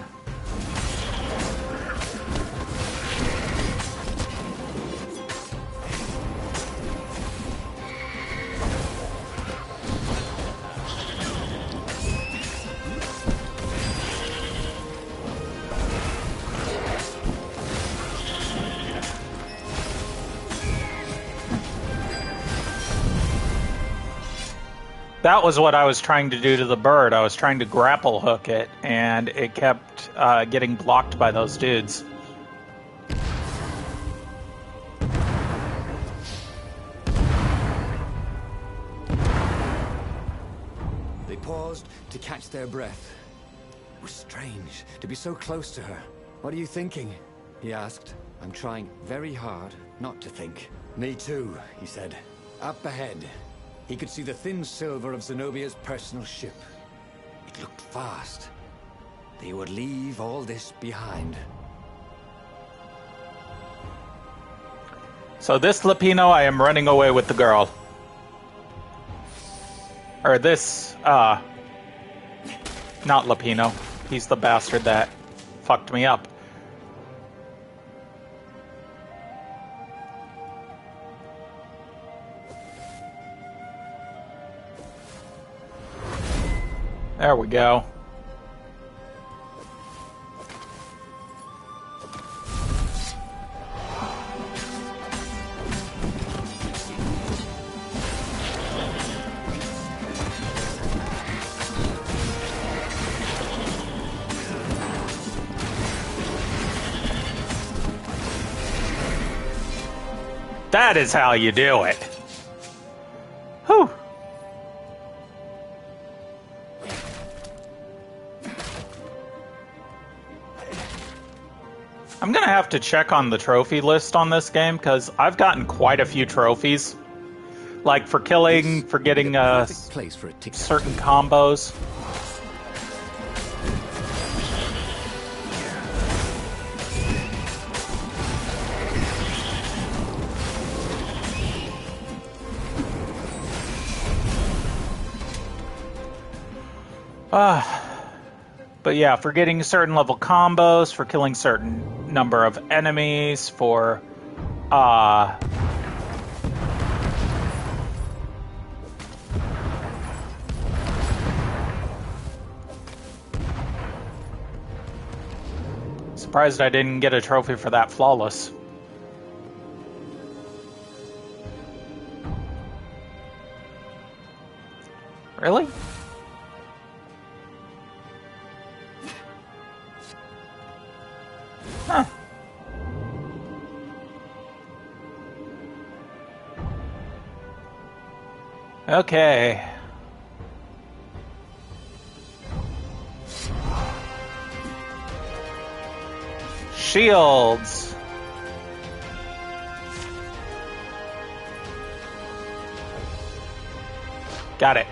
That was what I was trying to do to the bird. I was trying to grapple hook it, and it kept getting blocked by those dudes. They paused to catch their breath. It was strange to be so close to her. What are you thinking? He asked. I'm trying very hard not to think. Me too, he said. Up ahead, he could see the thin silver of Zenobia's personal ship. It looked fast. They would leave all this behind. So this Lupino, I am running away with the girl. Or this, not Lupino. He's the bastard that fucked me up. There we go. That is how you do it. Whew. I'm gonna have to check on the trophy list on this game, because I've gotten quite a few trophies. Like for killing, for getting certain combos. But yeah, for getting certain level combos, for killing certain number of enemies, for surprised I didn't get a trophy for that flawless. Really? Huh. Okay. Shields. Got it.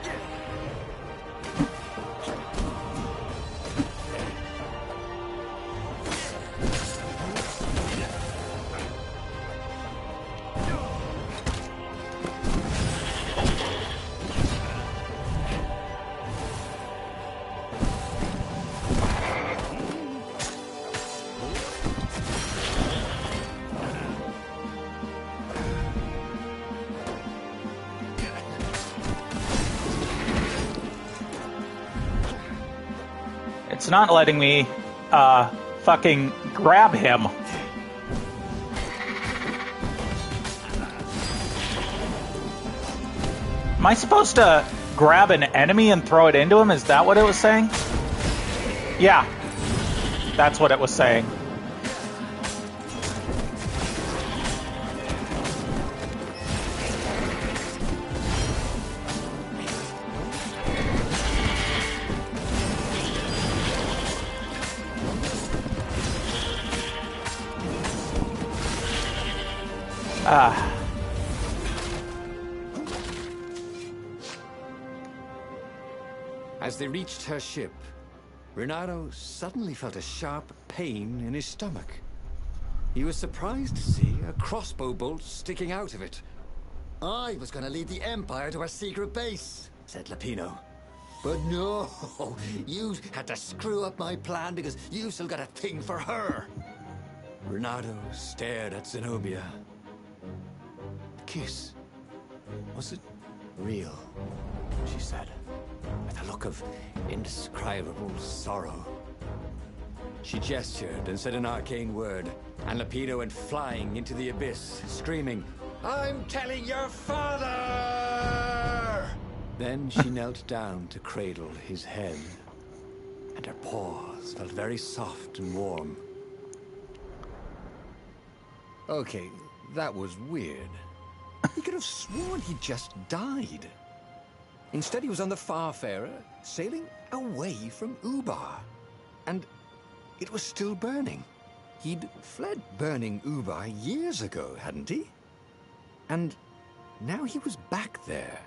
It's not letting me, fucking grab him. Am I supposed to grab an enemy and throw it into him? Is that what it was saying? Yeah. That's what it was saying. As they reached her ship, Renato suddenly felt a sharp pain in his stomach. He was surprised to see a crossbow bolt sticking out of it. I was gonna lead the Empire to our secret base, said Lapino. But no, you had to screw up my plan because you still got a thing for her. Renato stared at Zenobia. The kiss. Was it real? She said, with a look of indescribable sorrow. She gestured and said an arcane word, and Lapino went flying into the abyss, screaming, "I'm telling your father!" Then she knelt down to cradle his head, and her paws felt very soft and warm. Okay, that was weird. He could have sworn he just died. Instead, he was on the Farfarer, sailing away from Ubar. And it was still burning. He'd fled burning Ubar years ago, hadn't he? And now he was back there.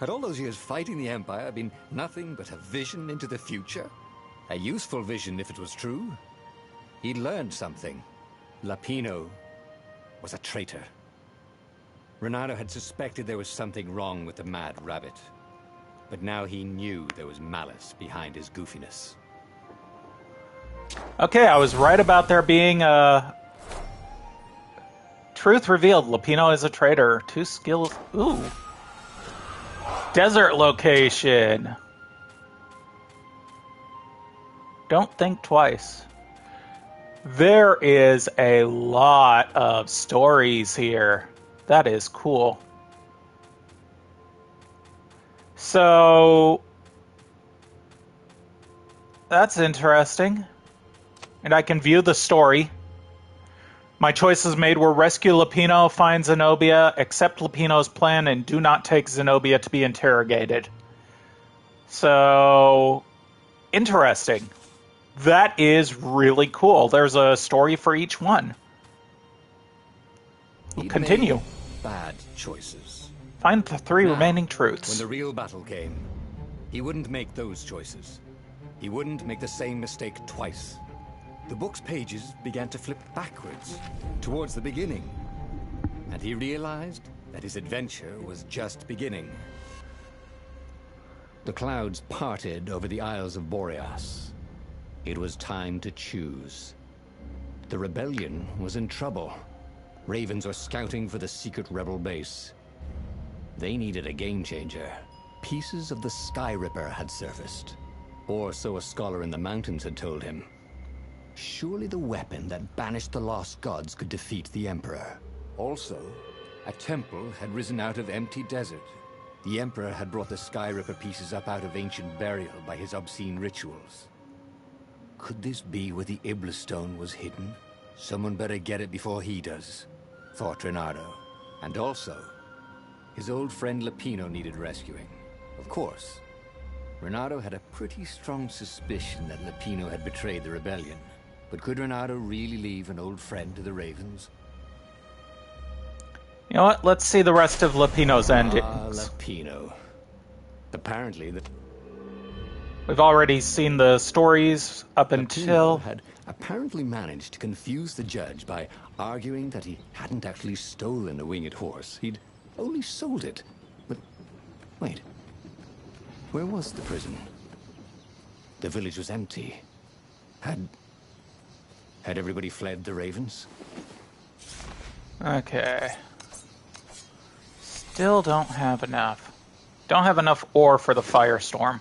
Had all those years fighting the Empire been nothing but a vision into the future? A useful vision if it was true. He'd learned something. Lapino was a traitor. Renato had suspected there was something wrong with the Mad Rabbit. But now he knew there was malice behind his goofiness. Okay, I was right about there being a... Truth revealed, Lapino is a traitor. 2 skills... Ooh. Desert location. Don't think twice. There is a lot of stories here. That is cool. So... That's interesting. And I can view the story. My choices made were rescue Lapino, find Zenobia, accept Lapino's plan, and do not take Zenobia to be interrogated. So, interesting. That is really cool. There's a story for each one. We'll continue. Bad choices. Find the 3 remaining truths. When the real battle came, he wouldn't make those choices. He wouldn't make the same mistake twice. The book's pages began to flip backwards, towards the beginning. And he realized that his adventure was just beginning. The clouds parted over the Isles of Boreas. It was time to choose. The rebellion was in trouble. Ravens were scouting for the secret rebel base. They needed a game changer. Pieces of the Sky Ripper had surfaced. Or so a scholar in the mountains had told him. Surely the weapon that banished the lost gods could defeat the Emperor. Also, a temple had risen out of empty desert. The Emperor had brought the Sky Ripper pieces up out of ancient burial by his obscene rituals. Could this be where the Iblis stone was hidden? Someone better get it before he does, thought Renato. And also, his old friend Lapino needed rescuing. Of course, Renato had a pretty strong suspicion that Lapino had betrayed the rebellion. But could Renato really leave an old friend to the Ravens? You know what? Let's see the rest of Lapino's endings. Lapino. Apparently, We've already seen the stories up until... Lapino had apparently managed to confuse the judge by arguing that he hadn't actually stolen a winged horse. He'd only sold it. But, wait. Where was the prison? The village was empty. Had everybody fled the Ravens? Okay. Still don't have enough. Don't have enough ore for the firestorm.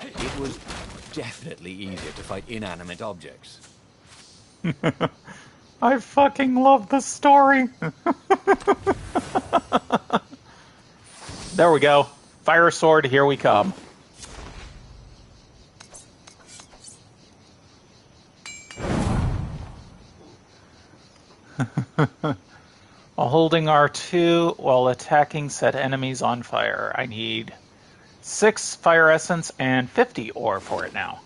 It was definitely easier to fight inanimate objects. I fucking love the story. There we go. Fire sword, here we come. While holding R2 while attacking set enemies on fire. I need 6 fire essence and 50 ore for it now.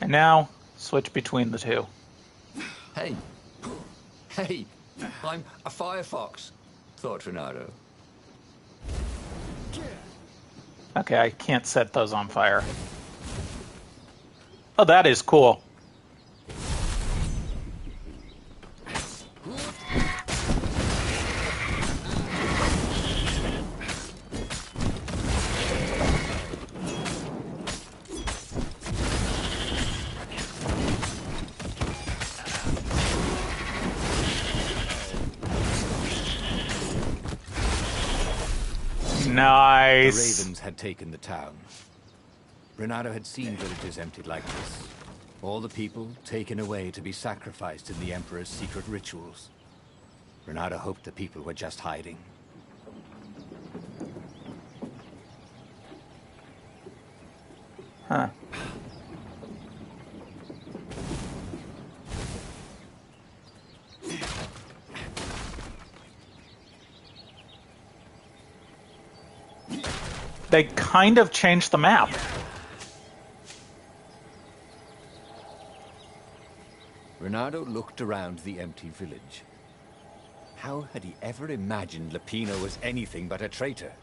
And now, switch between the two. Hey. Hey. I'm a firefox, thought Renato. Okay, I can't set those on fire. Oh, that is cool. Nice. The ravens had taken the town. Renato had seen villages emptied like this. All the people taken away to be sacrificed in the Emperor's secret rituals. Renato hoped the people were just hiding. Huh. They kind of changed the map. Renato looked around the empty village. How had he ever imagined Lupino was anything but a traitor?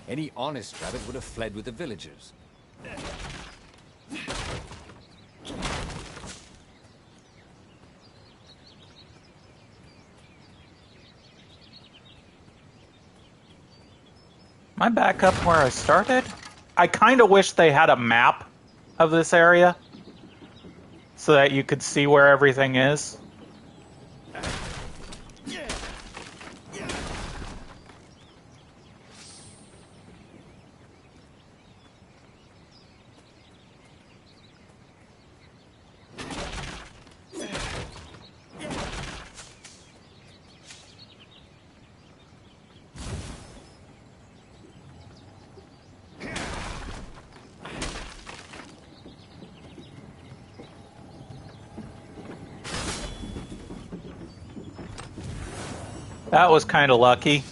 Any honest rabbit would have fled with the villagers. Am I back up where I started? I kind of wish they had a map of this area so that you could see where everything is. That was kind of lucky.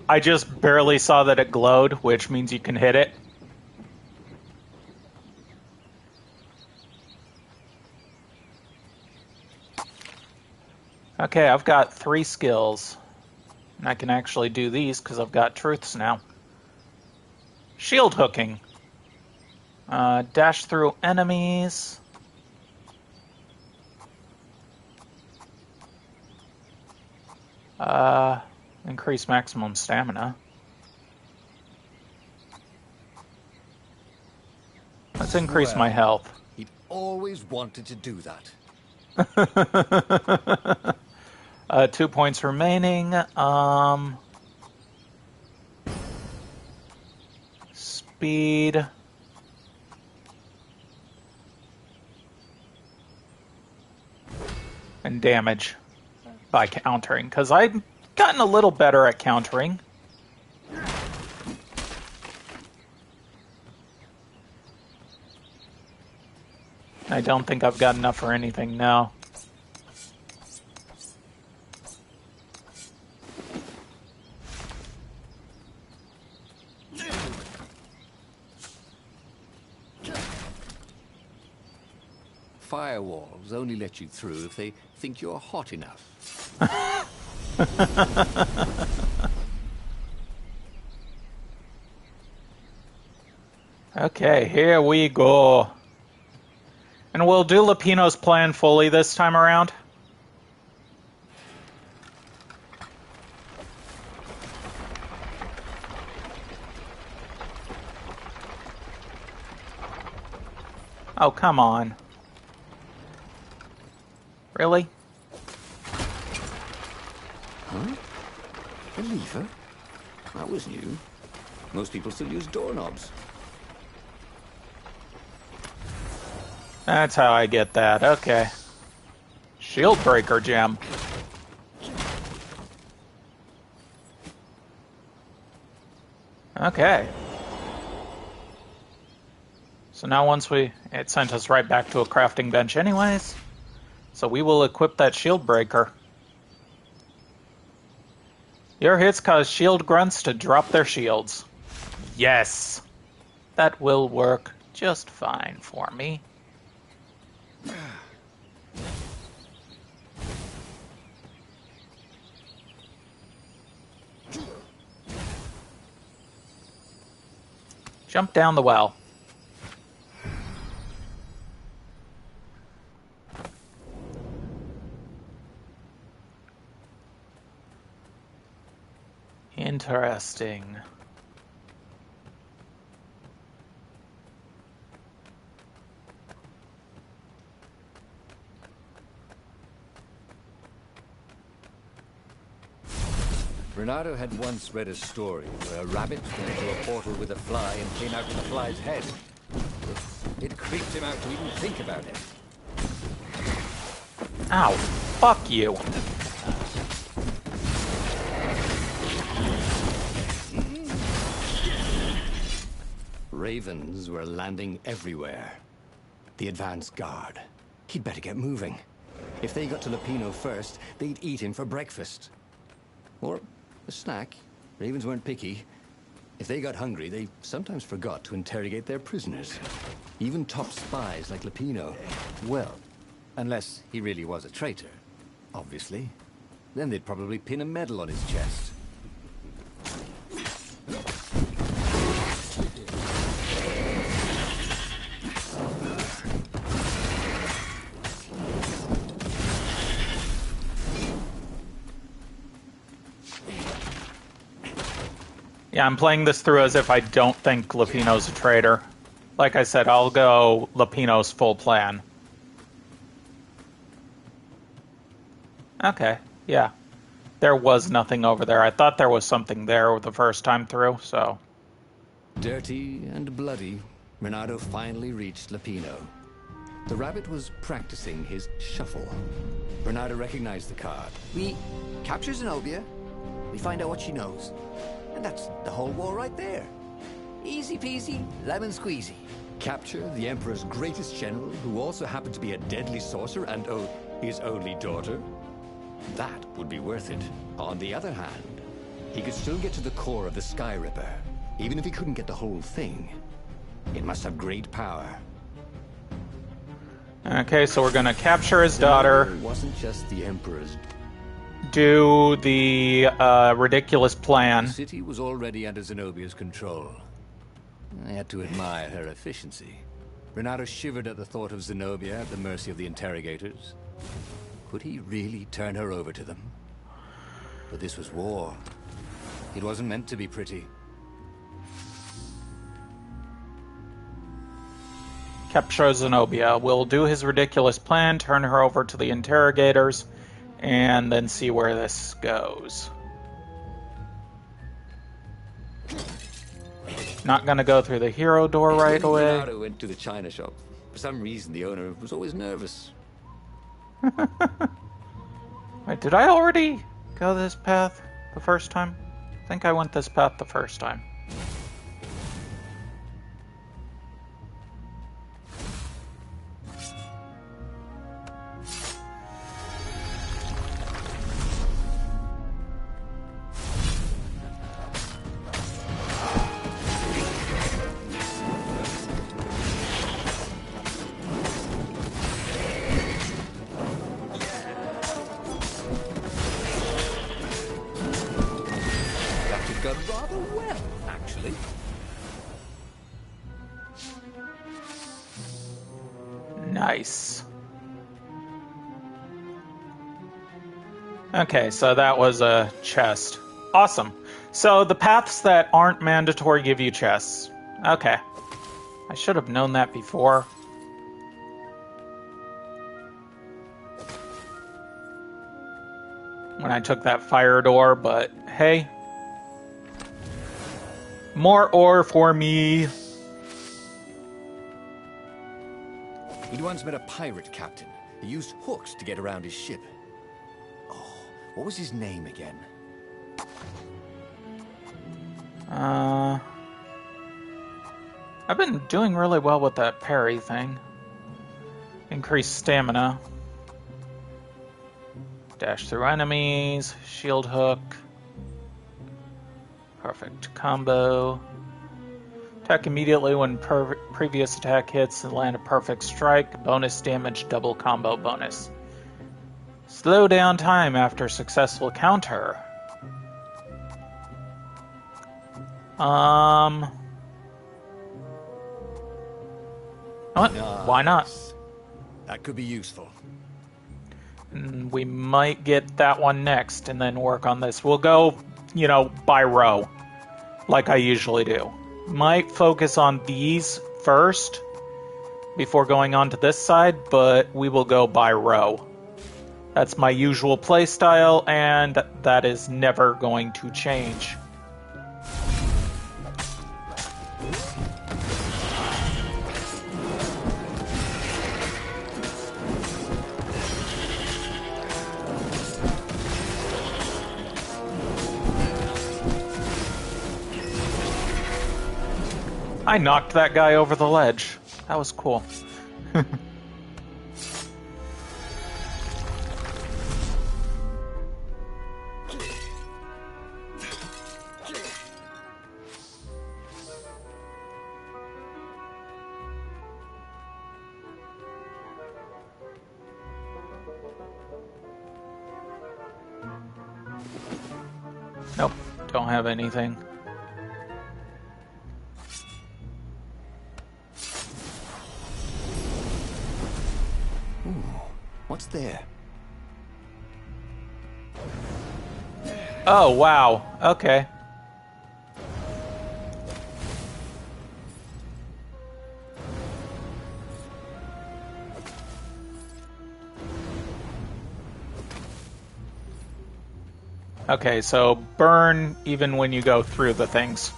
I just barely saw that it glowed, which means you can hit it. Okay, I've got 3 skills. And I can actually do these because I've got truths now. Shield hooking. Dash through enemies. Increase maximum stamina. Let's increase my health. He'd always wanted to do that. 2 points remaining. Speed. And damage by countering, because I've gotten a little better at countering. I don't think I've got enough for anything now. Firewalls only let you through if they think you're hot enough. Okay, here we go. And we'll do Lupino's plan fully this time around. Oh, come on. Really? Huh? A lever? That was new. Most people still use doorknobs. That's how I get that. Okay. Shield breaker gem. Okay. So now it sent us right back to a crafting bench anyways. So we will equip that shield breaker. Your hits cause shield grunts to drop their shields. Yes. That will work. just fine for me. Jump down the well. Interesting. Renato had once read a story where a rabbit went into a portal with a fly and came out with a fly's head. It creeped him out to even think about it. Ow. Fuck you. Ravens were landing everywhere. The advance guard. He'd better get moving. If they got to Lupino first, they'd eat him for breakfast. Or a snack. Ravens weren't picky. If they got hungry, they sometimes forgot to interrogate their prisoners. Even top spies like Lupino. Well, unless he really was a traitor, obviously. Then they'd probably pin a medal on his chest. Yeah, I'm playing this through as if I don't think Lupino's a traitor. Like I said, I'll go Lupino's full plan. Okay, yeah. There was nothing over there. I thought there was something there the first time through, so... Dirty and bloody, Renato finally reached Lupino. The rabbit was practicing his shuffle. Renato recognized the card. We capture Zenobia, we find out what she knows, and that's the whole war right there. Easy peasy, lemon squeezy. Capture the Emperor's greatest general, who also happened to be a deadly sorcerer and his only daughter? That would be worth it. On the other hand, he could still get to the core of the Sky Ripper, even if he couldn't get the whole thing. It must have great power. Okay, so we're gonna capture his daughter. It wasn't just the Emperor's. Do the ridiculous plan. The city was already under Zenobia's control. I had to admire her efficiency. Renato shivered at the thought of Zenobia at the mercy of the interrogators. Could he really turn her over to them? But this was war. It wasn't meant to be pretty. Capture Zenobia. We'll do his ridiculous plan, turn her over to the interrogators, and then see where this goes. Not gonna go through the hero door right away. Renato went to the china shop. For some reason, the owner was always nervous. Wait, did I already go this path the first time? I think I went this path the first time. Rather well, actually. Nice. Okay, so that was a chest. Awesome. So the paths that aren't mandatory give you chests. Okay. I should have known that before. When I took that fire door, but hey. More ore for me. He'd once met a pirate captain who used hooks to get around his ship. Oh, what was his name again? I've been doing really well with that parry thing. Increased stamina. Dash through enemies. Shield hook. Perfect combo. Attack immediately when previous attack hits and land a perfect strike. Bonus damage, double combo bonus. Slow down time after successful counter. What? Nice. Why not? That could be useful. We might get that one next and then work on this. We'll go, by row, like I usually do. Might focus on these first before going on to this side, but we will go by row. That's my usual play style, and that is never going to change. I knocked that guy over the ledge. That was cool. Nope, don't have anything. What's there? Oh, wow. Okay. Okay, so burn even when you go through the things.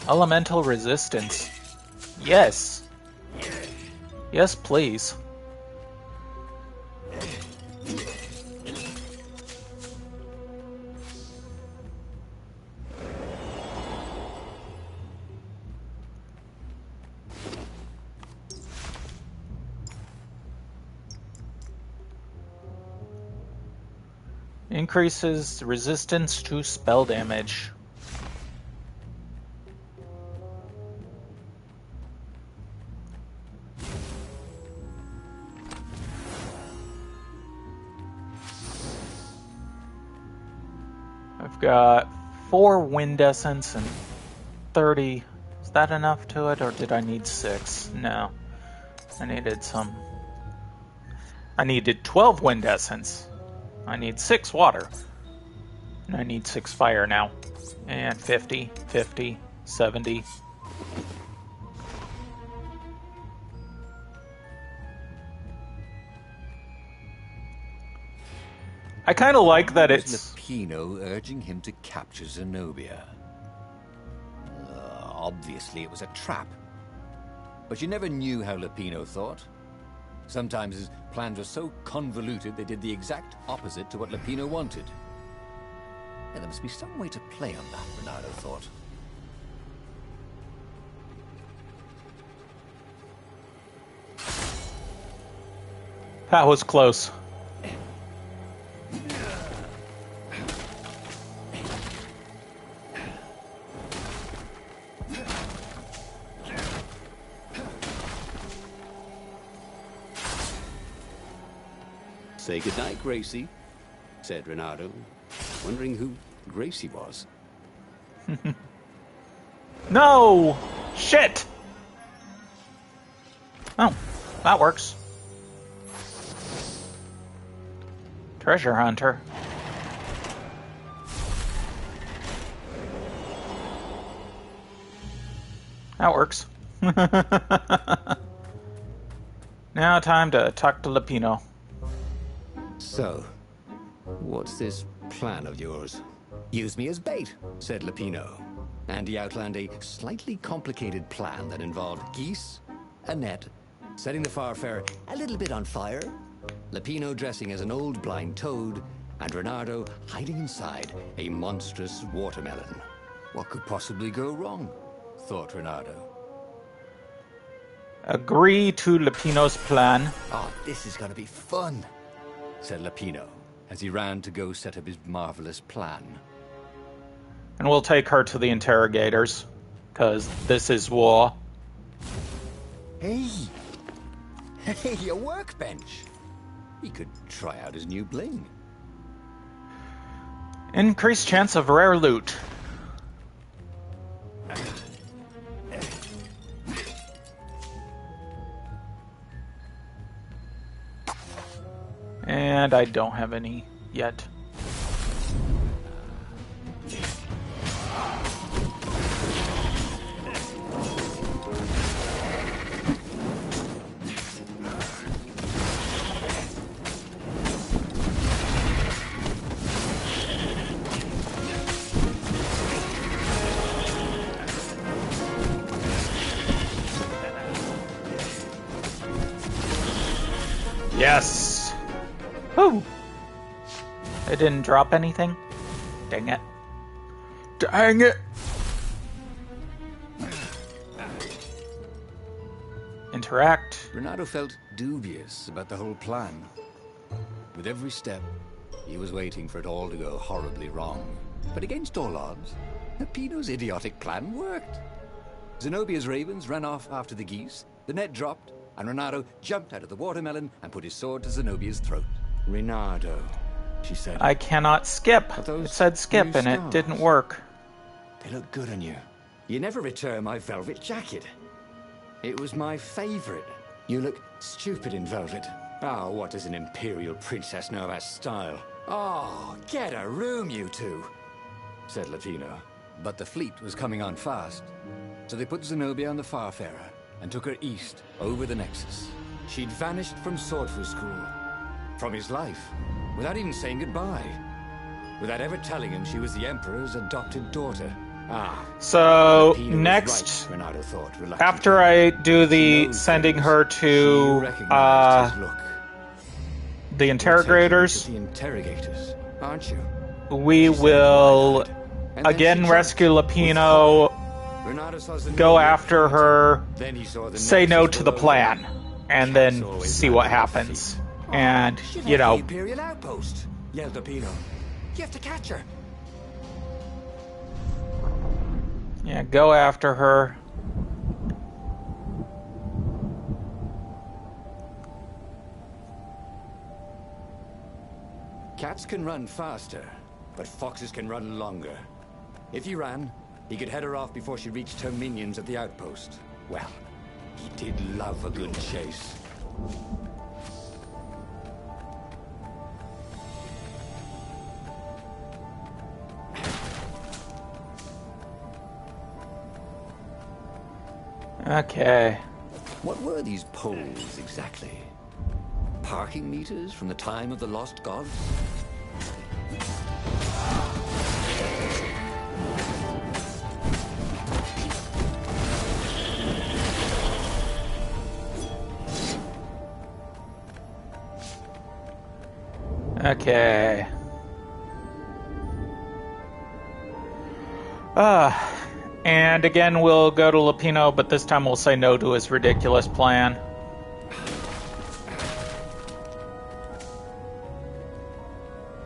Elemental resistance. Yes. Yes, please. Increases resistance to spell damage. I've got 4 wind essence and 30. Is that enough to it, or did I need 6? No. I needed some. I needed 12 wind essence. I need 6 water. And I need 6 fire now. And 50, 50, 70. I kind of like that it's... Lupino urging him to capture Zenobia. Obviously it was a trap. But you never knew how Lupino thought. Sometimes his plans were so convoluted they did the exact opposite to what Lupino wanted. And there must be some way to play on that, Bernardo thought. That was close. Say goodnight, Gracie, said Renato, wondering who Gracie was. No! Shit! Oh, that works. Treasure hunter. That works. Now time to talk to Lupino. So, what's this plan of yours? Use me as bait, said Lupino. And he outlined a slightly complicated plan that involved geese, a net, setting the Farfarer a little bit on fire, Lupino dressing as an old blind toad, and Renato hiding inside a monstrous watermelon. What could possibly go wrong? Thought Renato. Agree to Lupino's plan. Oh, this is gonna be fun, said Lupino, as he ran to go set up his marvelous plan. And we'll take her to the interrogators, because this is war. Hey! Hey, a workbench! He could try out his new bling. Increased chance of rare loot. And I don't have any yet. Yes! Whew! It didn't drop anything? Dang it. Dang it! Interact. Renato felt dubious about the whole plan. With every step, he was waiting for it all to go horribly wrong. But against all odds, Pino's idiotic plan worked. Zenobia's ravens ran off after the geese, the net dropped, and Renato jumped out of the watermelon and put his sword to Zenobia's throat. Renato, she said. I cannot skip. It said skip and it didn't work. They look good on you. You never return my velvet jacket. It was my favorite. You look stupid in velvet. Oh, what does an imperial princess know about style? Oh, get a room, you two, said Lapino. But the fleet was coming on fast, so they put Zenobia on the Farfarer and took her east, over the Nexus. She'd vanished from Swordfu School, from his life, without even saying goodbye, without ever telling him she was the Emperor's adopted daughter. So, Lapino was next, right, Renato thought, reluctantly. after I do the sending her to, recognized his look. the interrogators, The interrogators, aren't you? we will And then again she rescue jumped with Lapino, Renato saw Zenobia go after her, Then he saw the say no Nexus to the below plan, him. and then see what happens. And, She's you at the know, Imperial outpost, yelled Lapino. You have to catch her. yeah, go after her. Cats can run faster, but foxes can run longer. If he ran, he could head her off before she reached her minions at the outpost. Well, he did love a good chase. Okay. What were these poles exactly? Parking meters from the time of the lost gods? Okay. And again, we'll go to Lapino, but this time we'll say no to his ridiculous plan.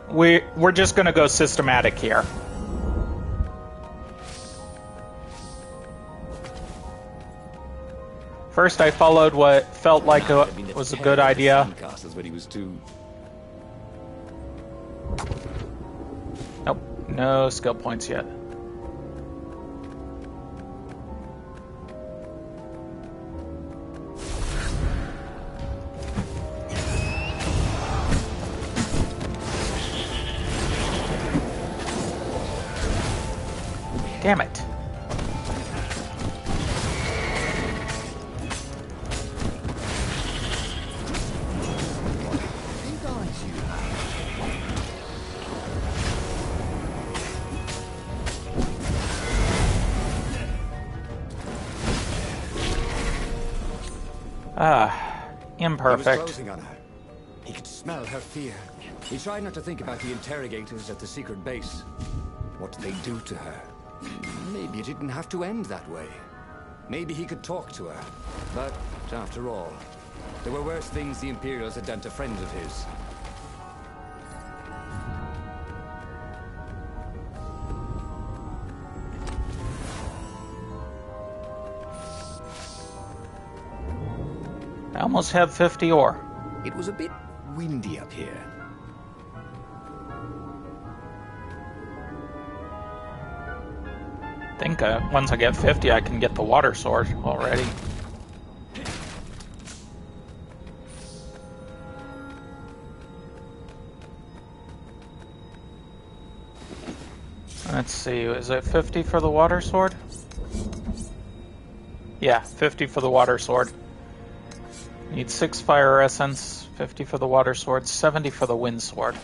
We're just gonna go systematic here. First, I followed what felt like was a good idea. When he was too... Nope, no skill points yet. Damn it. Imperfect. He was closing on her. He could smell her fear. He tried not to think about the interrogators at the secret base. What did they do to her? Maybe it didn't have to end that way. Maybe he could talk to her. But, after all, there were worse things the Imperials had done to friends of his. I almost have 50 ore. It was a bit windy up here. I think once I get 50, I can get the water sword already. Let's see, is it 50 for the water sword? Yeah, 50 for the water sword. Need 6 fire essence, 50 for the water sword, 70 for the wind sword.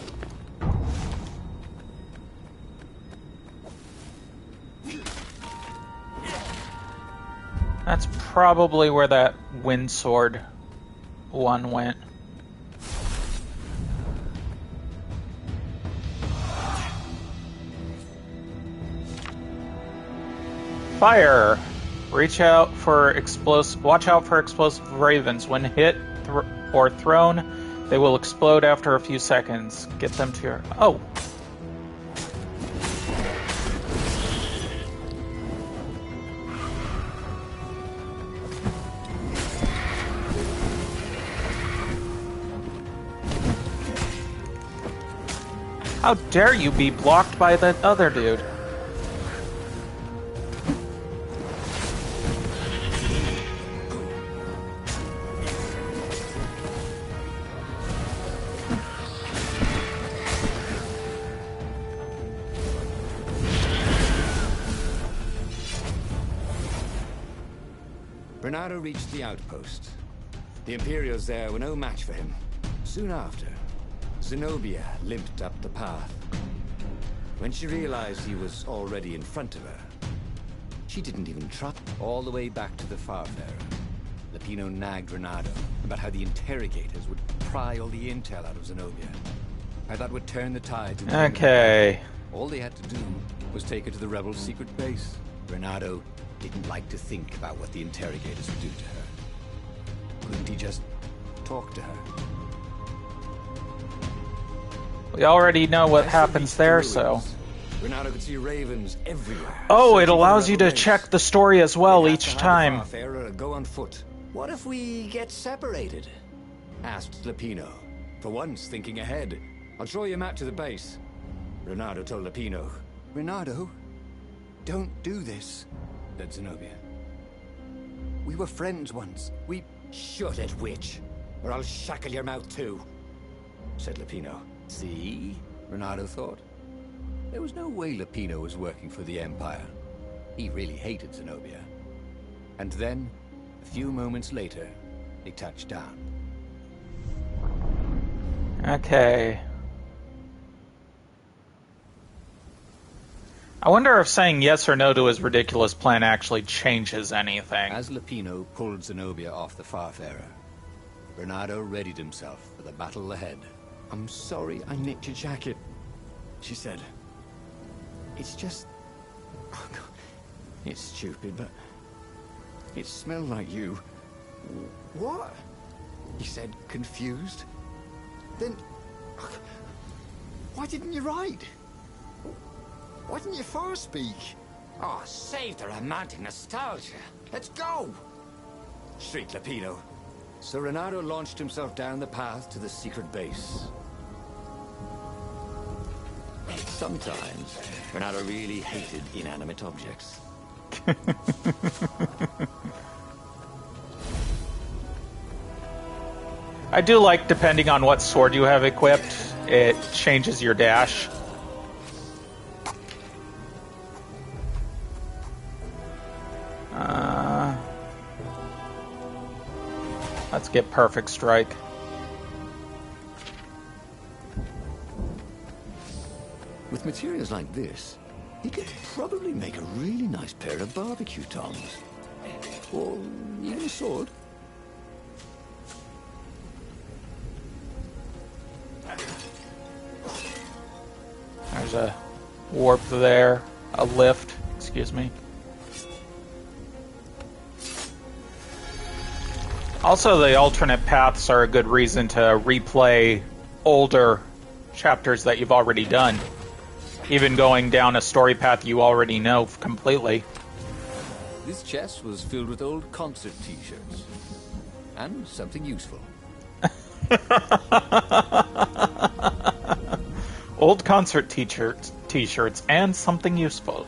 That's probably where that wind sword one went. Fire! Watch out for explosive ravens. When hit or thrown, they will explode after a few seconds. Get them to your... Oh! How dare you be blocked by that other dude? Bernardo reached the outpost. The Imperials there were no match for him. Soon after, Zenobia limped up the path. When she realized he was already in front of her, she didn't even try. All the way back to the Farfarer, Lapino nagged Renato about how the interrogators would pry all the intel out of Zenobia. How that would turn the tides. Okay. All they had to do was take her to the rebels' secret base. Renato didn't like to think about what the interrogators would do to her. Couldn't he just talk to her? We already know what happens there, so... Renato could see ravens everywhere. Oh, it allows you to check the story as well each time. Go on foot. What if we get separated? Asked Lapino. For once, thinking ahead. I'll show you a map to the base. Renato told Lapino. Renato, don't do this, said Zenobia. We were friends once. We... Shut it, witch, or I'll shackle your mouth too, said Lapino. See? Renato thought. There was no way Lapino was working for the Empire. He really hated Zenobia. And then, a few moments later, they touched down. Okay. I wonder if saying yes or no to his ridiculous plan actually changes anything. As Lapino pulled Zenobia off the Farfarer, Bernardo readied himself for the battle ahead. I'm sorry I nicked your jacket, she said. It's just... Oh God. It's stupid, but... It smelled like you. What? He said, confused. Then... Why didn't you write? Why didn't you first speak? Oh, save the romantic nostalgia. Let's go! Shrieked Lapino. So Renato launched himself down the path to the secret base. Sometimes, Renato really hated inanimate objects. I do like, depending on what sword you have equipped, it changes your dash. Let's get perfect strike. With materials like this, he could probably make a really nice pair of barbecue tongs. Or even a sword. There's a warp there, a lift, excuse me. Also, the alternate paths are a good reason to replay older chapters that you've already done. Even going down a story path you already know completely. This chest was filled with old concert t-shirts. and something useful. Old concert t-shirts, and something useful.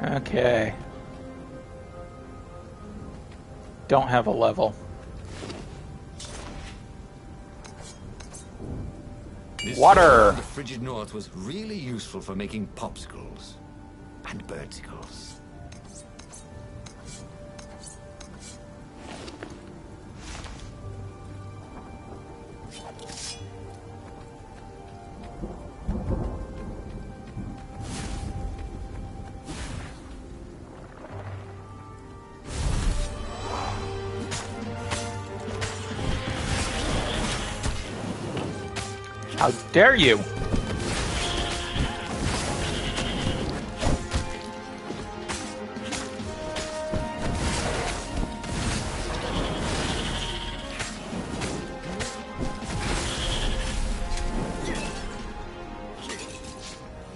Okay. Don't have a level. Water! The frigid north was really useful for making popsicles and birdsicles. How dare you!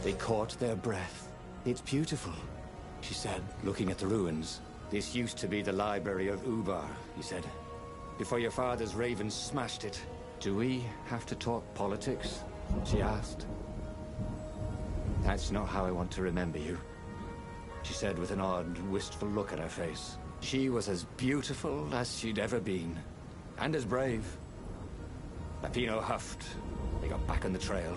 They caught their breath. It's beautiful, she said, looking at the ruins. This used to be the library of Ubar, he said. Before your father's ravens smashed it. Do we have to talk politics? She asked. That's not how I want to remember you, she said with an odd, wistful look at her face. She was as beautiful as she'd ever been, and as brave. Lapino huffed. They got back on the trail.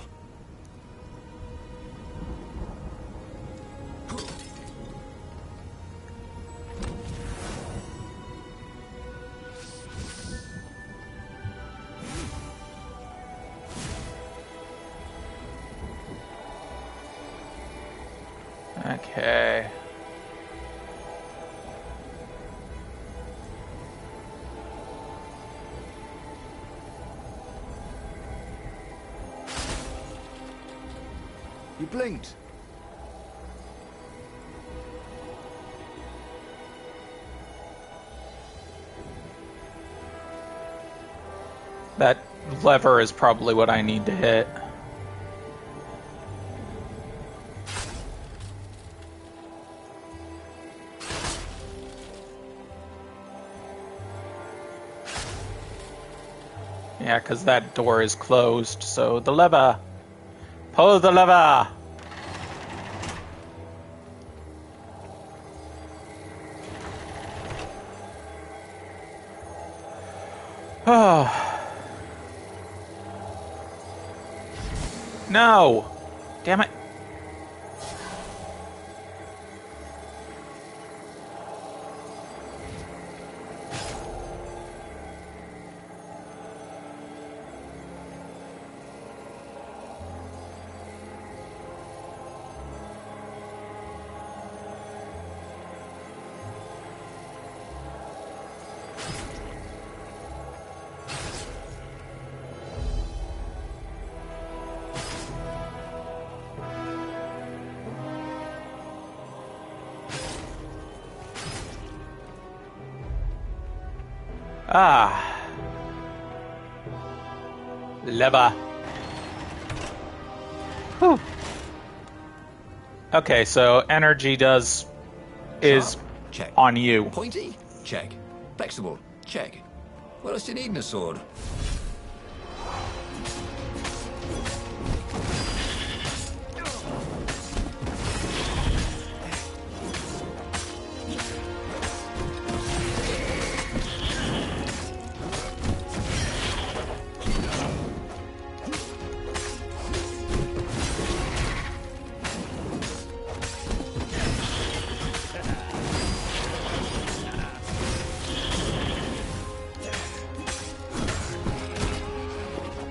Okay. You blinked. That lever is probably what I need to hit. Yeah, because that door is closed, so the lever. Pull the lever! Oh. No! Damn it. Ah. Lever. Whew. Okay, so energy is Sharp? Check. on you. Pointy? Check. Flexible? Check. What else do you need in a sword?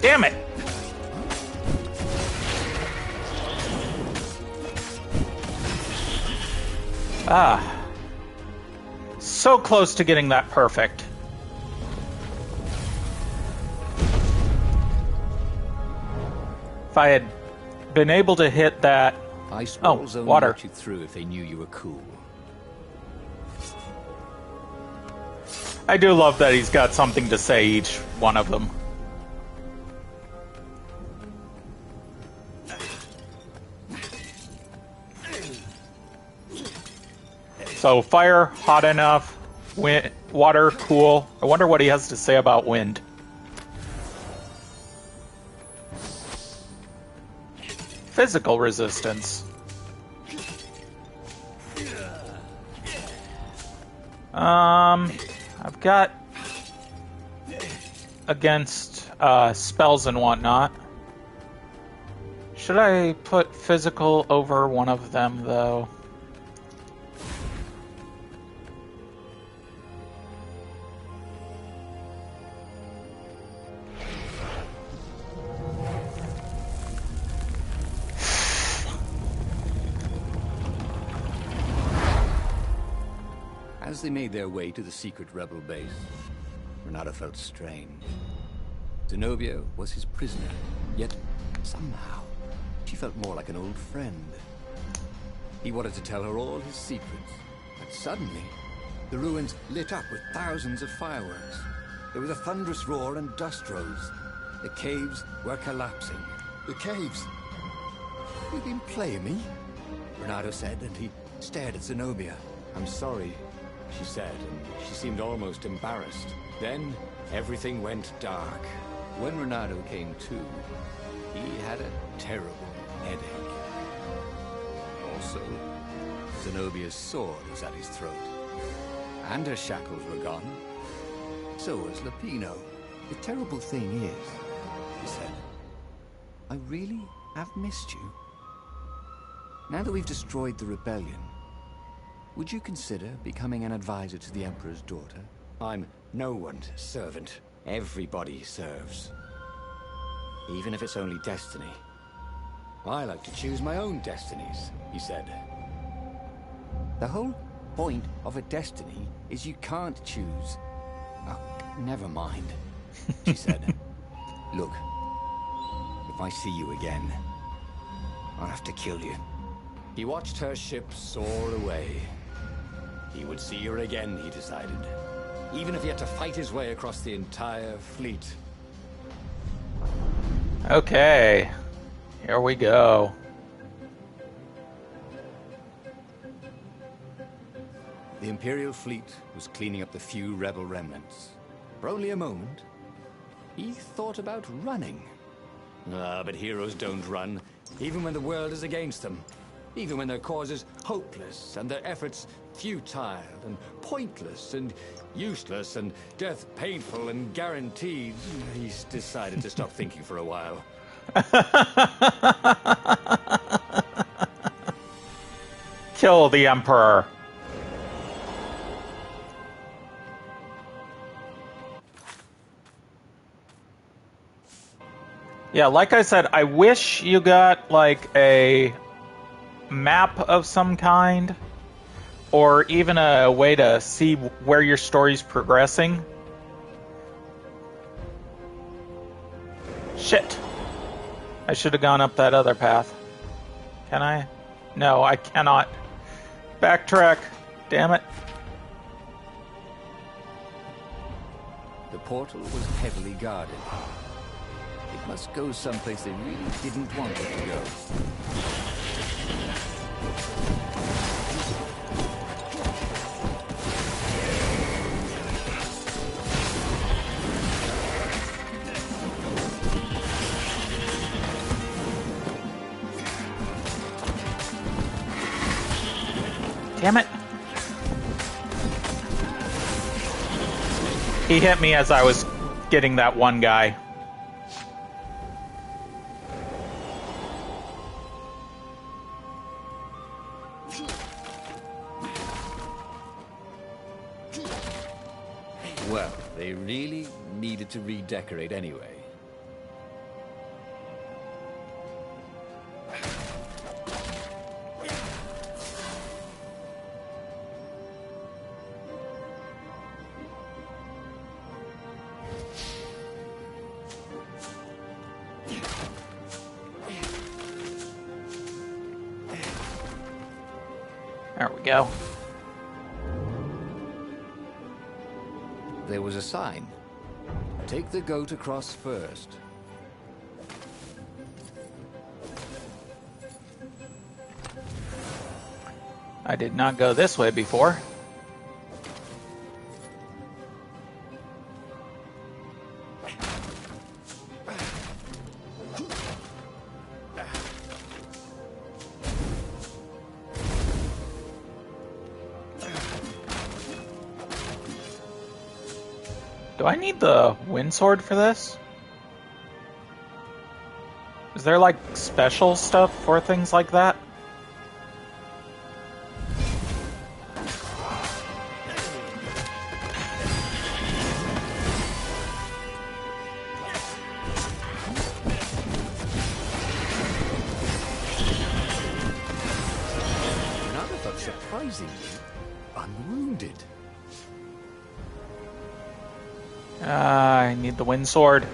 Damn it! Ah. So close to getting that perfect. If I had been able to hit that... Ice walls only water. let you through if they knew you were cool. I do love that he's got something to say, each one of them. So fire, hot enough. Wind, water, cool. I wonder what he has to say about wind. Physical resistance. I've got against spells and whatnot. Should I put physical over one of them, though? As they made their way to the secret rebel base, Renato felt strange. Zenobia was his prisoner, yet somehow she felt more like an old friend. He wanted to tell her all his secrets, but suddenly the ruins lit up with thousands of fireworks. There was a thunderous roar and dust rose. The caves were collapsing. The caves! "You've been playing me?" Renato said, and he stared at Zenobia. "I'm sorry," she said, and she seemed almost embarrassed. Then everything went dark. When Renato came to, he had a terrible headache. Also, Zenobia's sword was at his throat, and her shackles were gone. So was Lapino. "The terrible thing is," he said, "I really have missed you. Now that we've destroyed the rebellion, would you consider becoming an advisor to the Emperor's daughter?" "I'm no one's servant. Everybody serves. Even if it's only destiny. I like to choose my own destinies," he said. "The whole point of a destiny is you can't choose." "Oh, never mind," she said. "Look, if I see you again, I'll have to kill you." He watched her ship soar away. He would see her again, he decided, even if he had to fight his way across the entire fleet. Okay, here we go. The Imperial fleet was cleaning up the few rebel remnants. For only a moment, he thought about running. But heroes don't run, even when the world is against them. Even when their cause is hopeless, and their efforts futile, and pointless, and useless, and death painful and guaranteed. He's decided to stop thinking for a while. Kill the Emperor. Yeah, like I said, I wish you got, like, a map of some kind, or even a way to see where your story's progressing. Shit. I should have gone up that other path. Can I? No, I cannot. Backtrack. Damn it. The portal was heavily guarded. It must go someplace they really didn't want it to go. Damn it. He hit me as I was getting that one guy. Well, they really needed to redecorate anyway. There we go. there was a sign. Take the goat across first. I did not go this way before. Do I need the wind sword for this? Is there like special stuff for things like that? Surprisingly unwounded. I need the wind sword.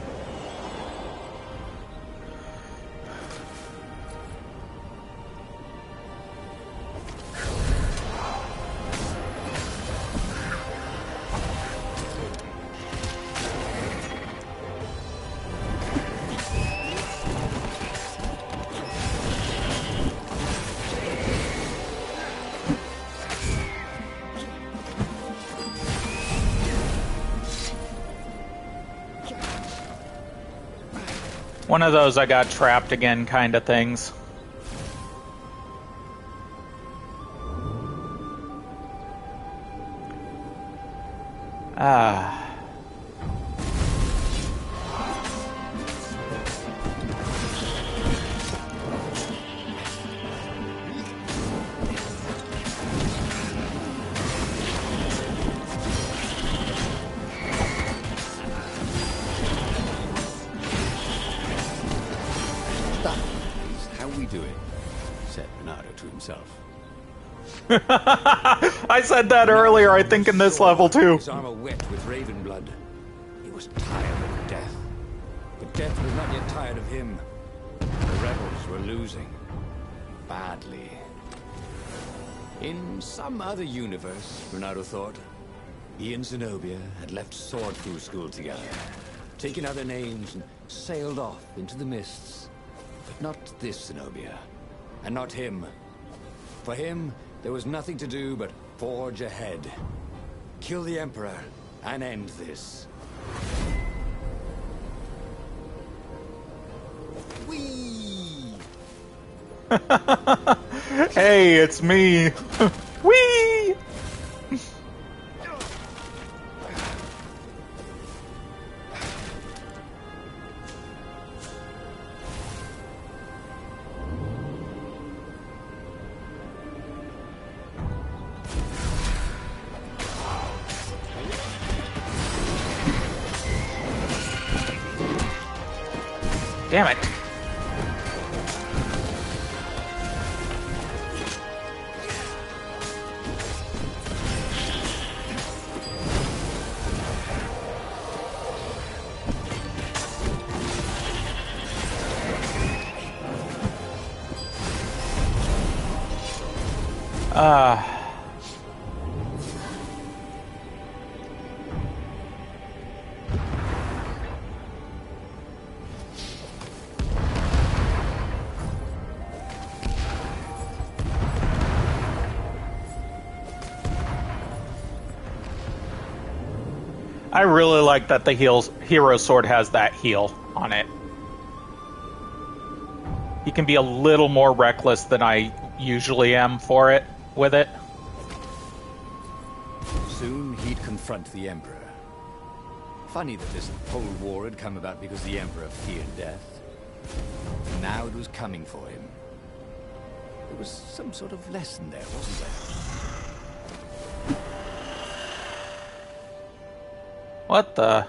One of those I got trapped again kind of things. I said that earlier, I think, in this level, too. His armor wet with raven blood. He was tired of death. But death was not yet tired of him. The rebels were losing. Badly. In some other universe, Renato thought, he and Zenobia had left sword crew school together, taken other names and sailed off into the mists. But not this Zenobia. And not him. For him, there was nothing to do but forge ahead. Kill the Emperor and end this. Whee! Hey, it's me. Whee! Damn it. I really like that the hero sword has that heal on it. You can be a little more reckless than I usually am for it with it. Soon he'd confront the Emperor. Funny that this whole war had come about because the Emperor feared death. Now it was coming for him. There was some sort of lesson there, wasn't there? What the?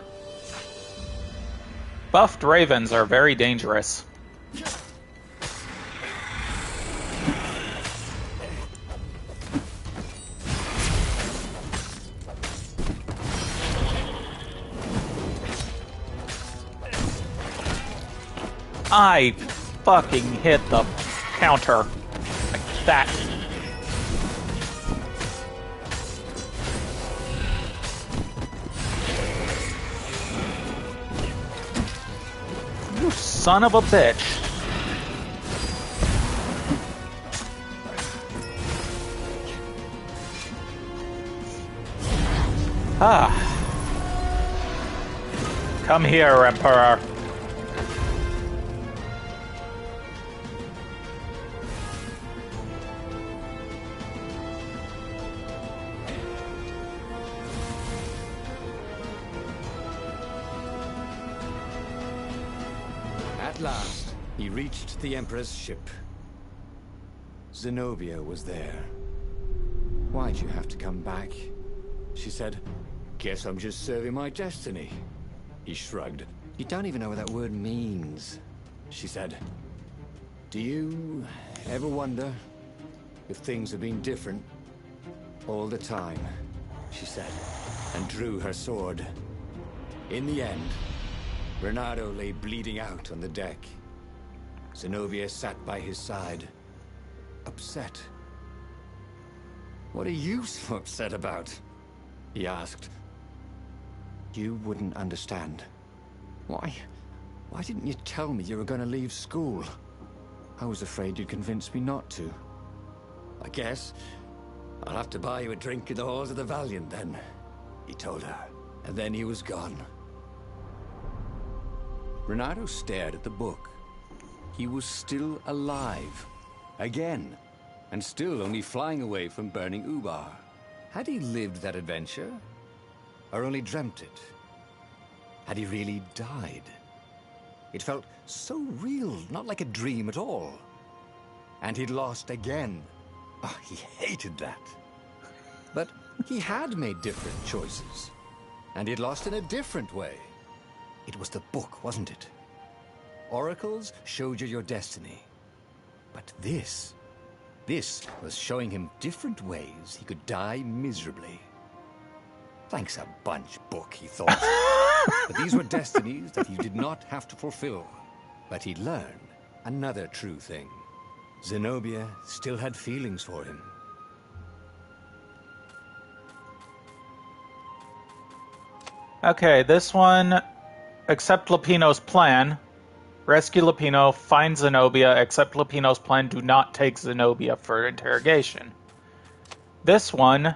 Buffed ravens are very dangerous. I fucking hit the counter like that. son of a bitch. Ah. Come here, Emperor. At last, he reached the Emperor's ship. Zenobia was there. Why'd you have to come back? She said, guess I'm just serving my destiny. He shrugged. You don't even know what that word means. She said, do you ever wonder if things have been different all the time? She said, and drew her sword. In the end, Renato lay bleeding out on the deck. Zenobia sat by his side, upset. What are you so upset about? He asked. You wouldn't understand. Why? Why didn't you tell me you were going to leave school? I was afraid you'd convince me not to. I guess I'll have to buy you a drink in the halls of the Valiant then, he told her. And then he was gone. Renato stared at the book. He was still alive. Again. And still only flying away from burning Ubar. Had he lived that adventure? Or only dreamt it? Had he really died? It felt so real, not like a dream at all. And he'd lost again. Oh, he hated that. But he had made different choices. And he'd lost in a different way. It was the book, wasn't it? Oracles showed you your destiny. But this was showing him different ways he could die miserably. Thanks a bunch, book, he thought. But these were destinies that he did not have to fulfill. But he'd learned another true thing. Zenobia still had feelings for him. Okay, this one, accept Lupino's plan. Rescue Lupino, find Zenobia, accept Lupino's plan, do not take Zenobia for interrogation. This one,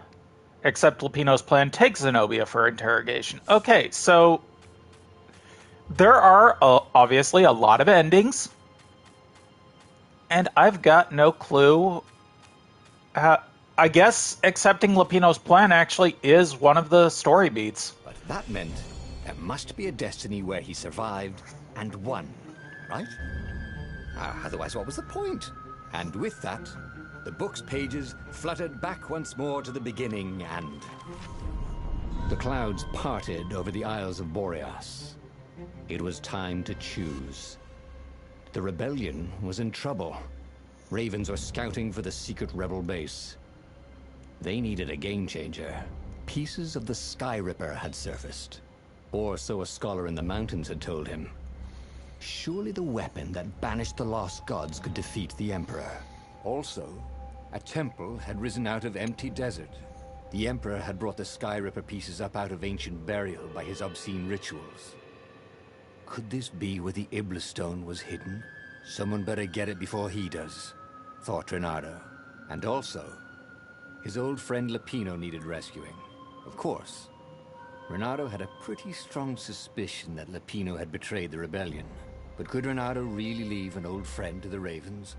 accept Lupino's plan, take Zenobia for interrogation. Okay, so there are obviously a lot of endings, and I've got no clue. I guess accepting Lupino's plan actually is one of the story beats. But that meant there must be a destiny where he survived and won. Right? Otherwise, what was the point? And with that, the book's pages fluttered back once more to the beginning, and the clouds parted over the Isles of Boreas. It was time to choose. The rebellion was in trouble. Ravens were scouting for the secret rebel base. They needed a game changer. Pieces of the Sky Ripper had surfaced. Or so a scholar in the mountains had told him. Surely the weapon that banished the lost gods could defeat the Emperor. Also, a temple had risen out of empty desert. The Emperor had brought the Sky Ripper pieces up out of ancient burial by his obscene rituals. Could this be where the Iblis stone was hidden? Someone better get it before he does, thought Renato. And also, his old friend Lupino needed rescuing. Of course, Renato had a pretty strong suspicion that Lupino had betrayed the rebellion. But could Renato really leave an old friend to the Ravens?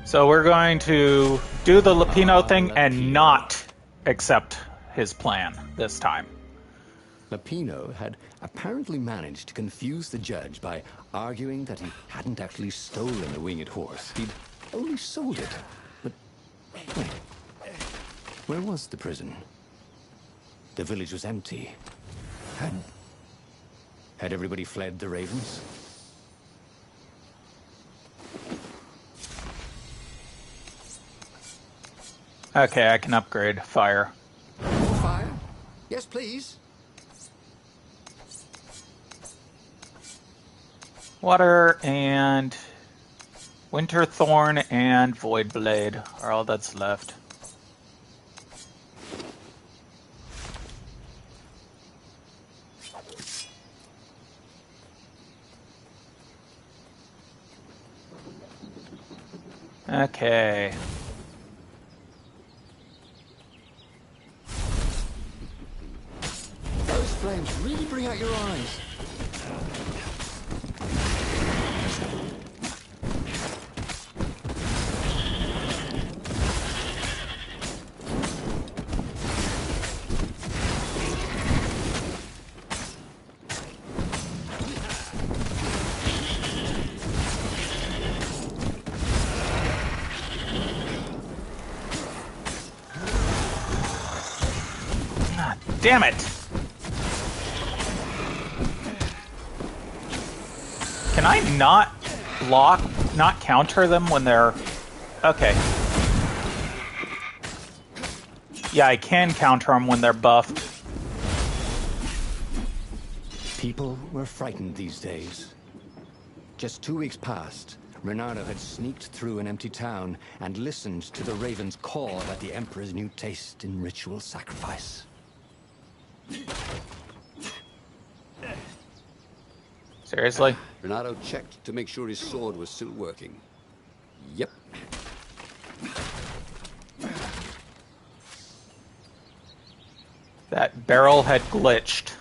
So we're going to do the Lupino thing and not accept his plan this time. Lupino had apparently managed to confuse the judge by arguing that he hadn't actually stolen the winged horse. He'd only sold it. But wait, where was the prison? The village was empty. Had everybody fled the Ravens? Okay, I can upgrade fire. Fire? Yes, please. Water and Winterthorn and Void Blade are all that's left. Okay. Those flames really bring out your eyes. Damn it! Can I not not counter them when they're... Okay. Yeah, I can counter them when they're buffed. People were frightened these days. Just 2 weeks past, Reynardo had sneaked through an empty town and listened to the ravens caw at the Emperor's new taste in ritual sacrifice. Seriously? Reynardo checked to make sure his sword was still working. Yep. That barrel had glitched.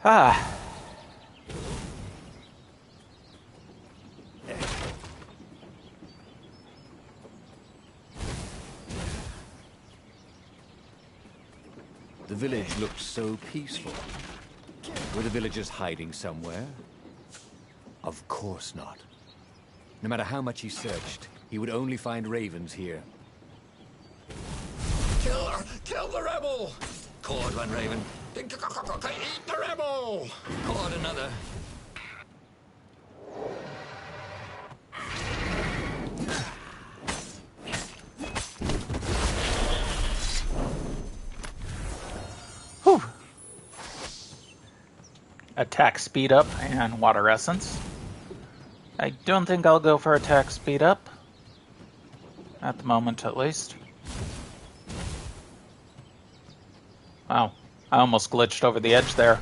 Ah. The village looked so peaceful. Were the villagers hiding somewhere? Of course not. No matter how much he searched, he would only find ravens here. Kill her! Kill the rebel! Caught one, Raven. Eat the rebel! Caught another. Whew. Attack speed up and water essence. I don't think I'll go for attack speed up. At the moment, at least. Wow. I almost glitched over the edge there.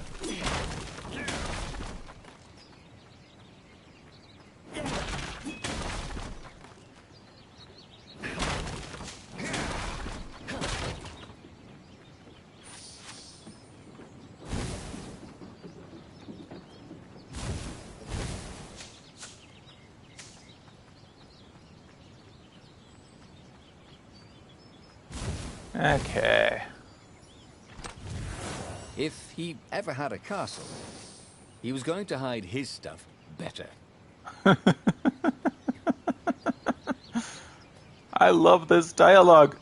Okay. If he ever had a castle, he was going to hide his stuff better. I love this dialogue.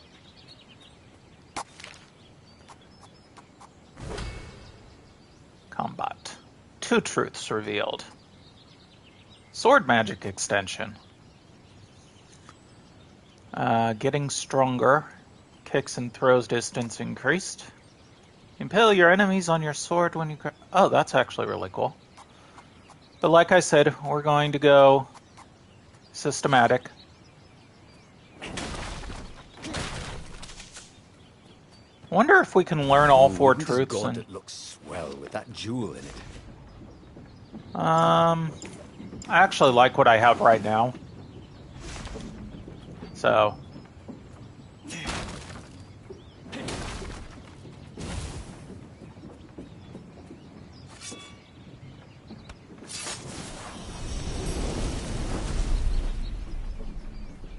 Combat. 2 truths revealed. Sword magic extension. Getting stronger. Kicks and throws distance increased. Impale your enemies on your sword when you... Oh, that's actually really cool. But like I said, we're going to go systematic. Wonder if we can learn all 4 truths. God, it looks swell with that jewel in it. I actually like what I have right now. So...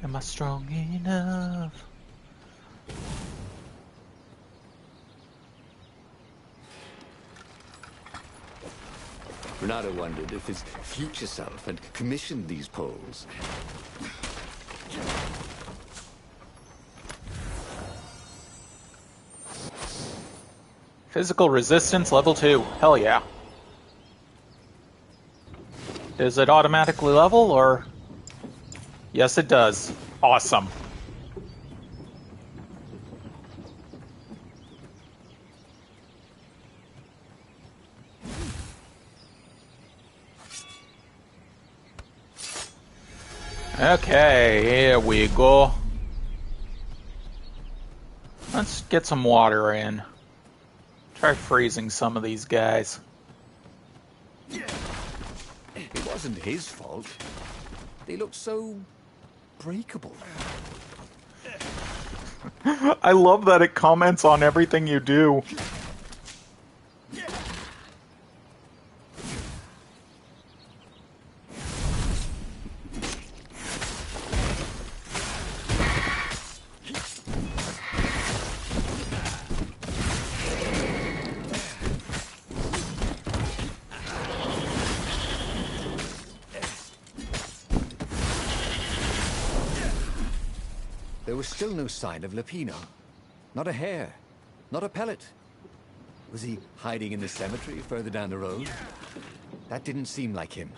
Am I strong enough? Reynardo wondered if his future self had commissioned these poles. Physical resistance level 2. Hell yeah. Does it automatically level or... Yes, it does. Awesome. Okay, here we go. Let's get some water in. Try freezing some of these guys. It wasn't his fault. They looked so breakable. I love that it comments on everything you do. There was still no sign of Lapino. Not a hair. Not a pellet. Was he hiding in the cemetery further down the road? That didn't seem like him.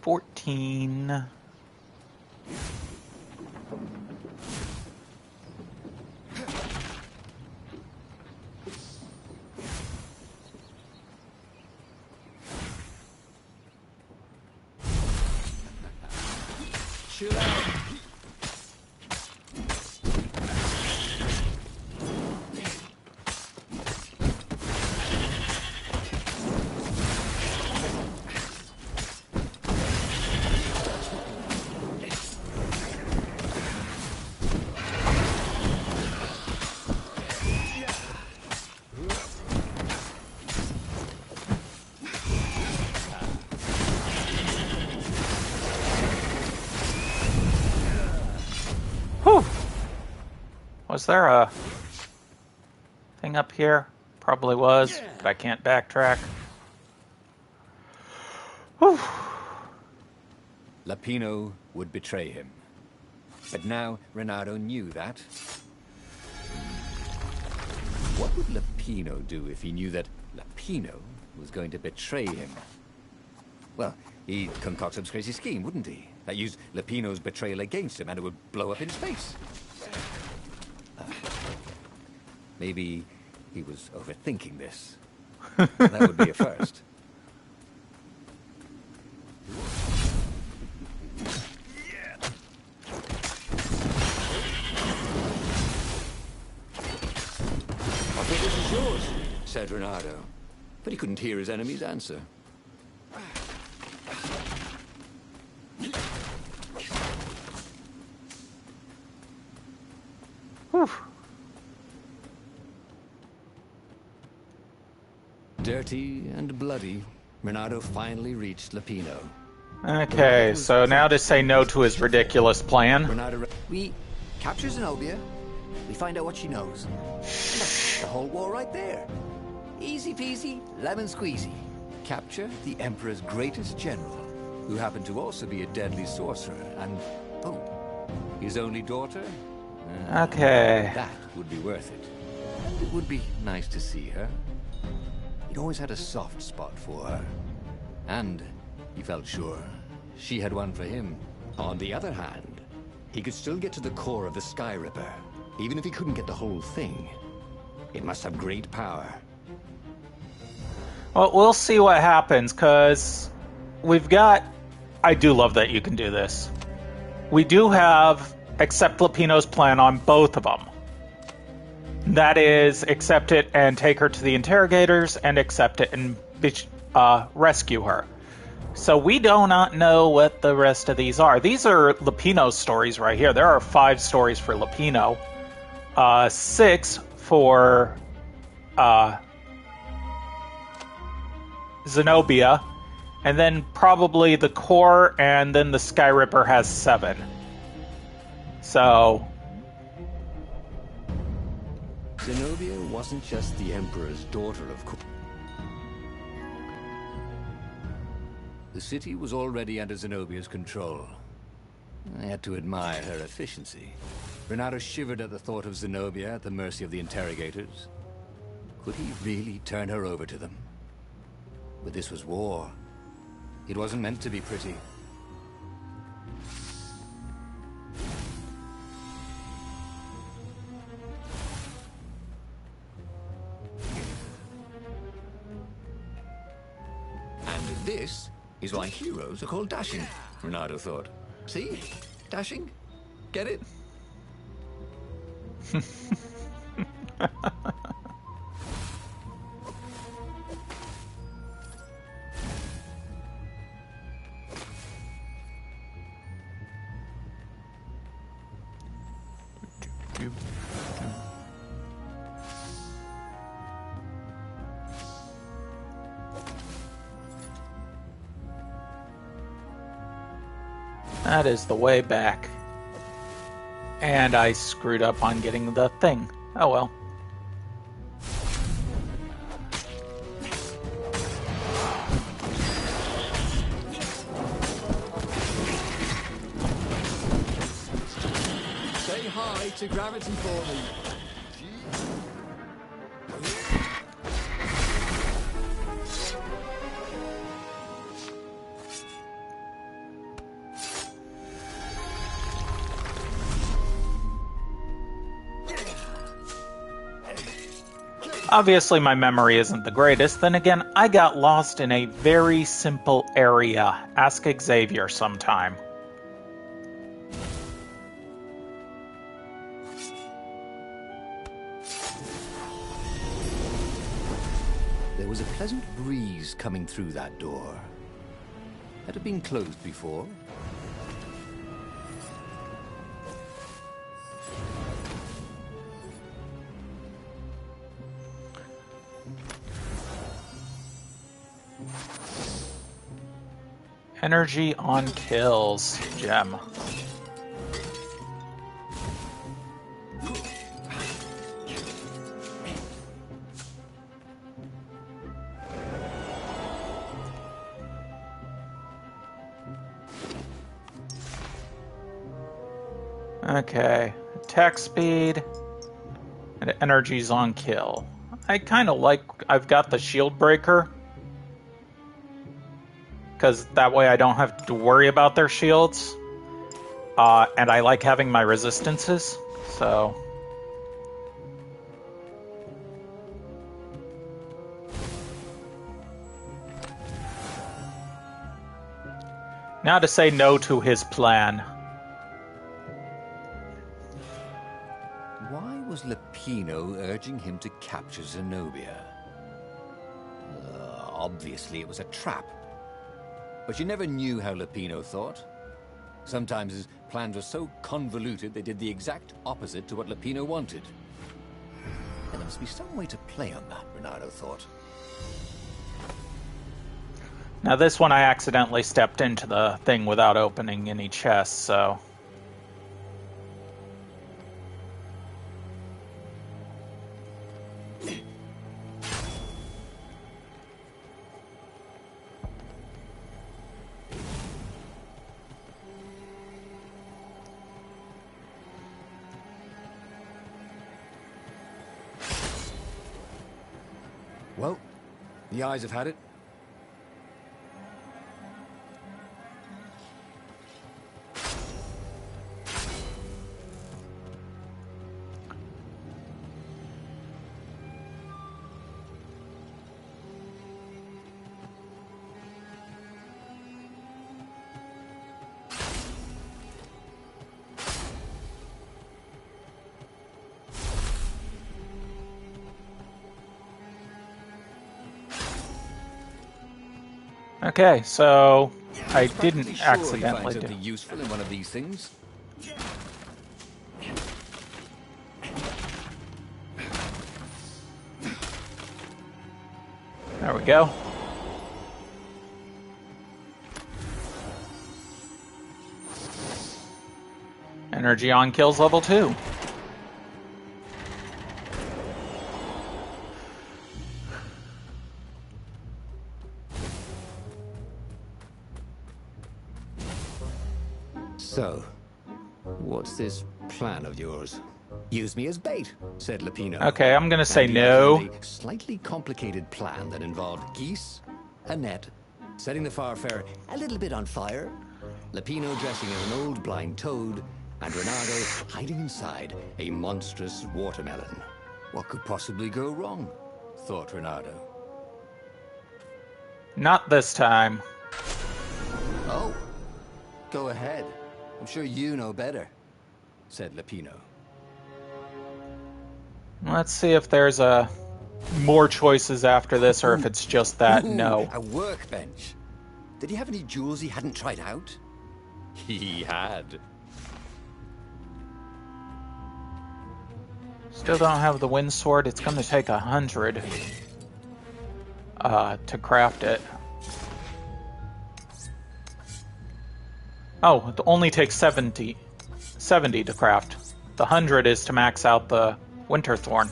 $14. Chill out. Whew. Was there a thing up here? Probably was, but I can't backtrack. Whew. Lapino would betray him. But now Renato knew that. What would Lapino do if he knew that Lapino was going to betray him? Well, he'd concoct some crazy scheme, wouldn't he? That used Lapino's betrayal against him, and it would blow up in his face. Maybe he was overthinking this. That would be a first. I think this is yours, said Renato. But he couldn't hear his enemy's answer. Whew. Dirty and bloody, Renato finally reached Lapino. Okay, so now to say no to his ridiculous plan. Renato, we capture Zenobia, we find out what she knows. And that's the whole war right there. Easy peasy, lemon squeezy. Capture the Emperor's greatest general, who happened to also be a deadly sorcerer, and, oh, his only daughter? Okay. That would be worth it. And it would be nice to see her. He'd always had a soft spot for her. And he felt sure she had one for him. On the other hand, he could still get to the core of the Sky Ripper, even if he couldn't get the whole thing. It must have great power. Well, we'll see what happens, because we've got... I do love that you can do this. We do have accept Lapino's plan on both of them. That is, accept it and take her to the interrogators, and accept it and rescue her. So we do not know what the rest of these are. These are Lapino's stories right here. There are 5 stories for Lapino. 6 for Zenobia. And then probably the core, and then the Sky Ripper has 7. So... Zenobia wasn't just the Emperor's daughter, of course. The city was already under Zenobia's control. I had to admire her efficiency. Renato shivered at the thought of Zenobia at the mercy of the interrogators. Could he really turn her over to them? But this was war. It wasn't meant to be pretty. And this is why heroes are called dashing, Renato thought. See? Dashing? Get it? That is the way back. And I screwed up on getting the thing. Oh well. Say hi to gravity for me. Obviously my memory isn't the greatest, then again, I got lost in a very simple area. Ask Xavier sometime. There was a pleasant breeze coming through that door. Had it been closed before? Energy on kills. Gem. Okay. Attack speed. And energy's on kill. I kind of like... I've got the shield breaker. Because that way I don't have to worry about their shields. And I like having my resistances, so... Now to say no to his plan. Why was Lupino urging him to capture Zenobia? Obviously it was a trap. But you never knew how Lupino thought. Sometimes his plans were so convoluted they did the exact opposite to what Lupino wanted. And there must be some way to play on that, Renato thought. Now this one I accidentally stepped into the thing without opening any chests, so... Well, the eyes have had it. Okay, so I Practically didn't sure he accidentally finds do. something useful in one of these things. There we go. Energy on kills level 2. So, what's this plan of yours? Use me as bait, said Lupino. Okay, I'm gonna say And he no. outlined a slightly complicated plan that involved geese, a net, setting the Farfarer a little bit on fire, Lupino dressing as an old blind toad, and Renato hiding inside a monstrous watermelon. What could possibly go wrong? Thought Renato. Not this time. Oh, go ahead. I'm sure you know better, said Lapino. Let's see if there's more choices after this, or if it's just that. No. A workbench. Did he have any jewels he hadn't tried out? He had. Still don't have the wind sword. It's going to take 100 to craft it. Oh, it only takes 70 to craft. The 100 is to max out the Winter Thorn.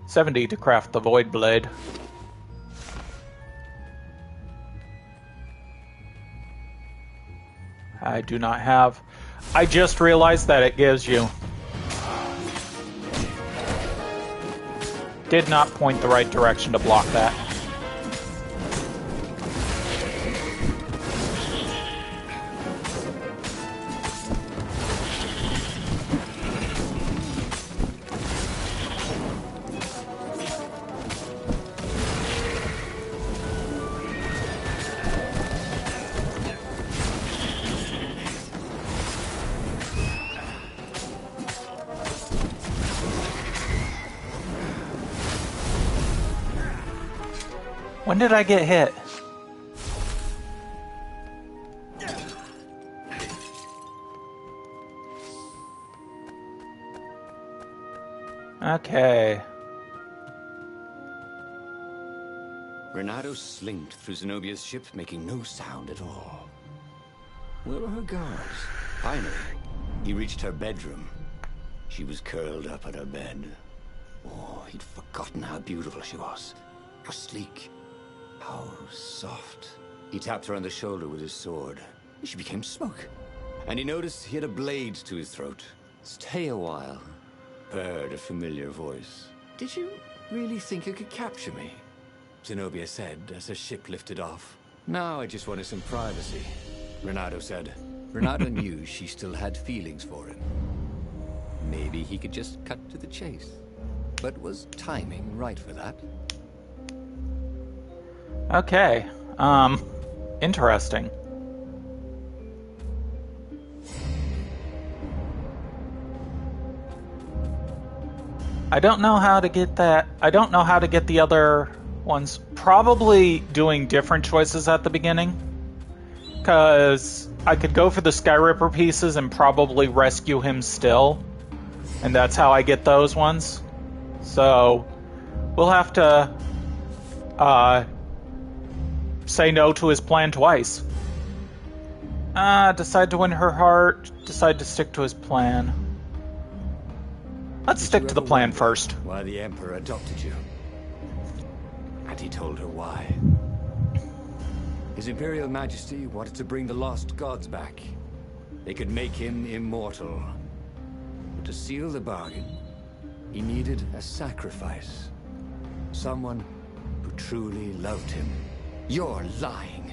70 to craft the Void Blade. I do not have. I just realized that it gives you. Did not point the right direction to block that. When did I get hit? Okay. Renato slinked through Zenobia's ship, making no sound at all. Where were her guards? Finally, he reached her bedroom. She was curled up on her bed. Oh, he'd forgotten how beautiful she was. How sleek. How soft. He tapped her on the shoulder with his sword. She became smoke. And he noticed he had a blade to his throat. Stay a while, purred a familiar voice. Did you really think you could capture me? Zenobia said as her ship lifted off. Now I just wanted some privacy, Renato said. Renato knew she still had feelings for him. Maybe he could just cut to the chase. But was timing right for that? Okay. Interesting. I don't know how to get that. I don't know how to get the other ones. Probably doing different choices at the beginning. Because I could go for the Skyripper pieces and probably rescue him still. And that's how I get those ones. So, we'll have to say no to his plan twice. Decide to win her heart. Decide to stick to his plan. Let's stick to the plan first. Why the Emperor adopted you? And he told her why. His Imperial Majesty wanted to bring the lost gods back. They could make him immortal. But to seal the bargain, he needed a sacrifice. Someone who truly loved him. You're lying.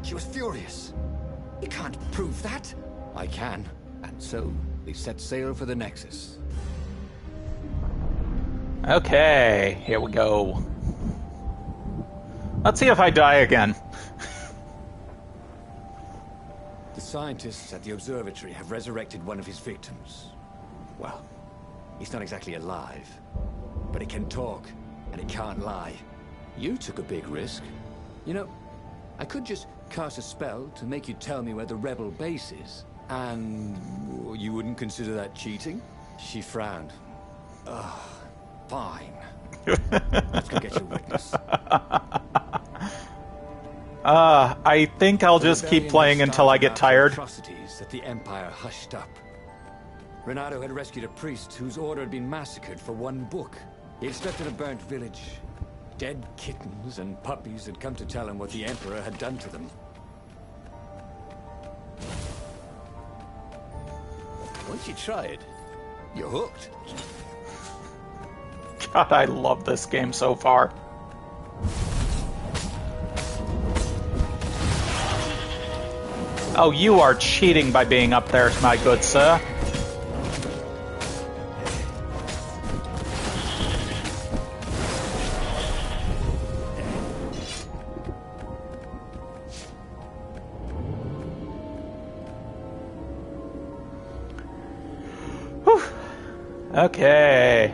She was furious. You can't prove that. I can. And so, they set sail for the Nexus. Okay, here we go. Let's see if I die again. The scientists at the observatory have resurrected one of his victims. Well, he's not exactly alive, but it can talk, and it can't lie. You took a big risk. You know, I could just cast a spell to make you tell me where the rebel base is, and you wouldn't consider that cheating? She frowned. Ugh, fine. Let's go get your witness. I think I'll just keep playing until I get tired. Atrocities that the Empire hushed up. Renato had rescued a priest whose order had been massacred for one book. He had slept in a burnt village. Dead kittens and puppies had come to tell him what the Emperor had done to them. Once you try it, you're hooked. God, I love this game so far. Oh, you are cheating by being up there, my good sir. Okay.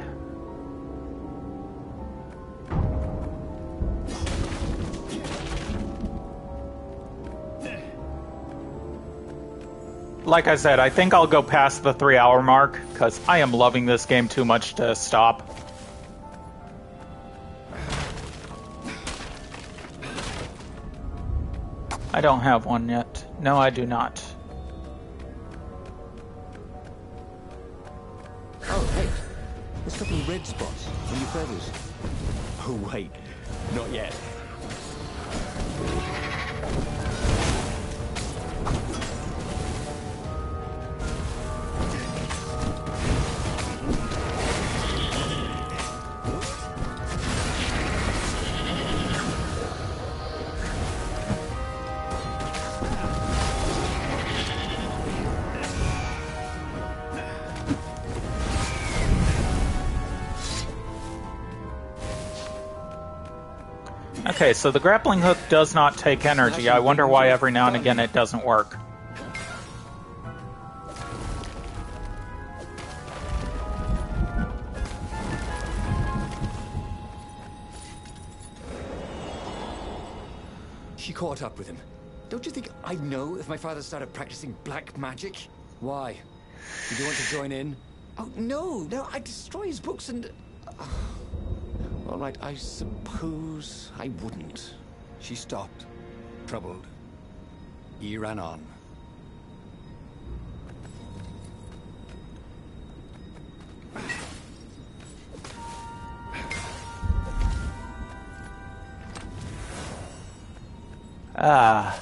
Like I said, I think I'll go past the 3-hour mark, because I am loving this game too much to stop. I don't have one yet. No, I do not. Oh, hey. There's a couple of red spots on your feathers. Oh, wait. Not yet. Okay, so the grappling hook does not take energy. I wonder why every now and again it doesn't work. She caught up with him. Don't you think I'd know if my father started practicing black magic? Why? Did you want to join in? Oh, no, I'd destroy his books and... All right, I suppose I wouldn't. She stopped, troubled. He ran on. Ah.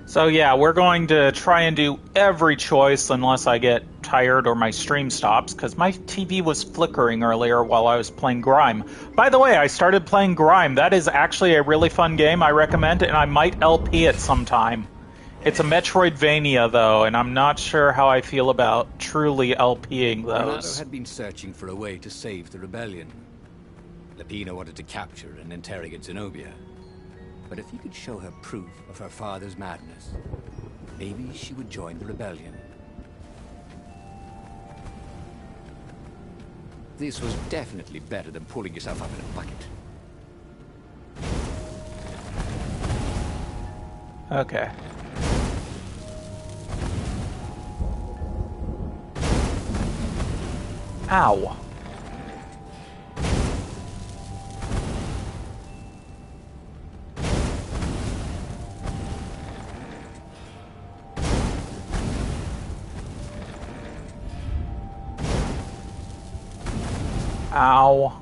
So yeah, we're going to try and do every choice unless I get tired or my stream stops, because my TV was flickering earlier while I was playing Grime. By the way, I started playing Grime. That is actually a really fun game. I recommend it, and I might LP it sometime. It's a Metroidvania, though, and I'm not sure how I feel about truly LPing those. Renato had been searching for a way to save the rebellion. Lapina wanted to capture and interrogate Zenobia. But if he could show her proof of her father's madness, maybe she would join the rebellion. This was definitely better than pulling yourself up in a bucket. Okay. Ow. Ow.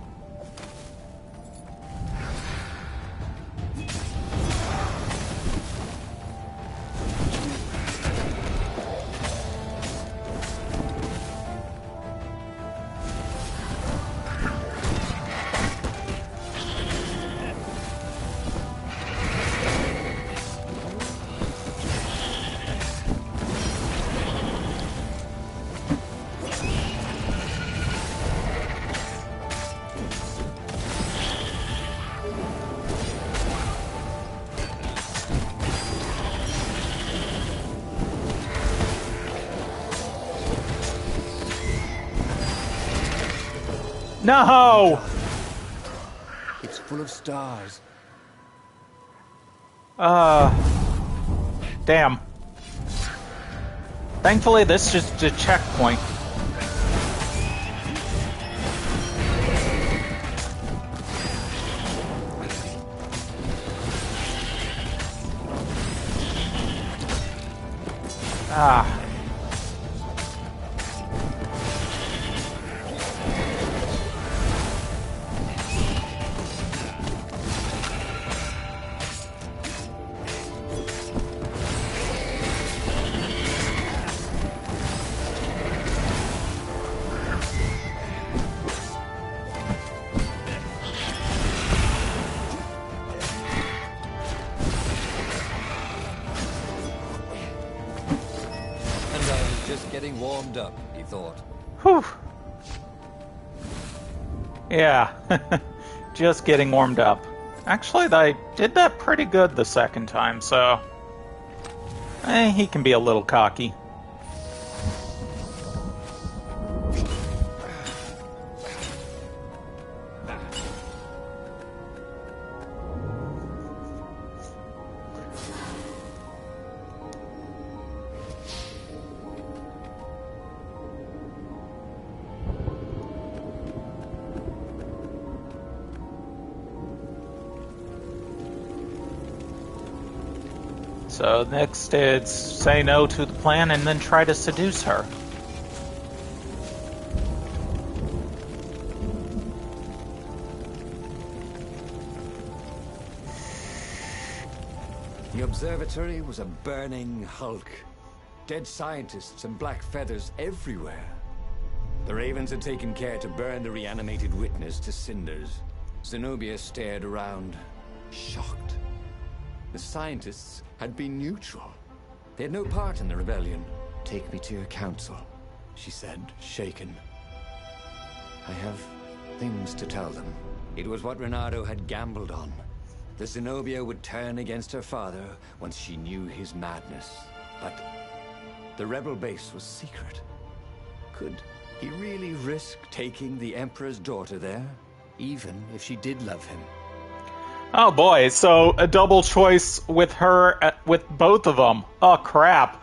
No! It's full of stars. Damn. Thankfully, this is just a checkpoint. Ah. Getting warmed up, he thought. Whew. Yeah, just getting warmed up. Actually, I did that pretty good the second time, so... he can be a little cocky. So next it's say no to the plan and then try to seduce her. The observatory was a burning hulk. Dead scientists and black feathers everywhere. The Ravens had taken care to burn the reanimated witness to cinders. Zenobia stared around, shocked. The scientists had been neutral. They had no part in the rebellion. "Take me to your council," she said, shaken. "I have things to tell them." It was what Renato had gambled on. The Zenobia would turn against her father once she knew his madness. But the rebel base was secret. Could he really risk taking the Emperor's daughter there, even if she did love him? Oh boy, so a double choice with her, with both of them. Oh crap.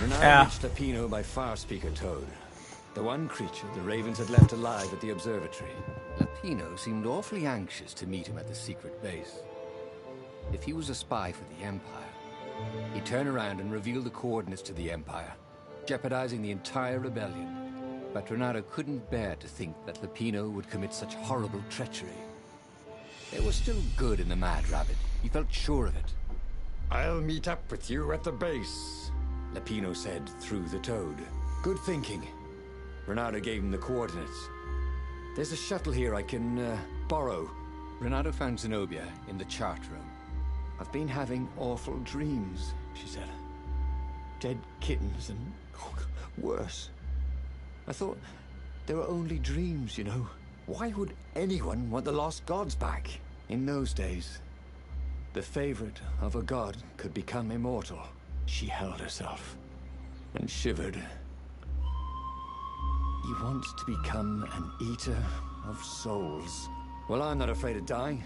Renato reached Lapino by far speaker Toad. The one creature the Ravens had left alive at the observatory. Lapino seemed awfully anxious to meet him at the secret base. If he was a spy for the Empire, he'd turn around and reveal the coordinates to the Empire, jeopardizing the entire rebellion. But Renato couldn't bear to think that Lapino would commit such horrible treachery. There was still good in the Mad Rabbit. He felt sure of it. "I'll meet up with you at the base," Lapino said through the Toad. "Good thinking." Renato gave him the coordinates. "There's a shuttle here I can, borrow." Renato found Zenobia in the chart room. "I've been having awful dreams," she said. "Dead kittens and worse. I thought they were only dreams, you know. Why would anyone want the lost gods back? In those days, the favorite of a god could become immortal." She held herself and shivered. "He wants to become an eater of souls. Well, I'm not afraid of dying.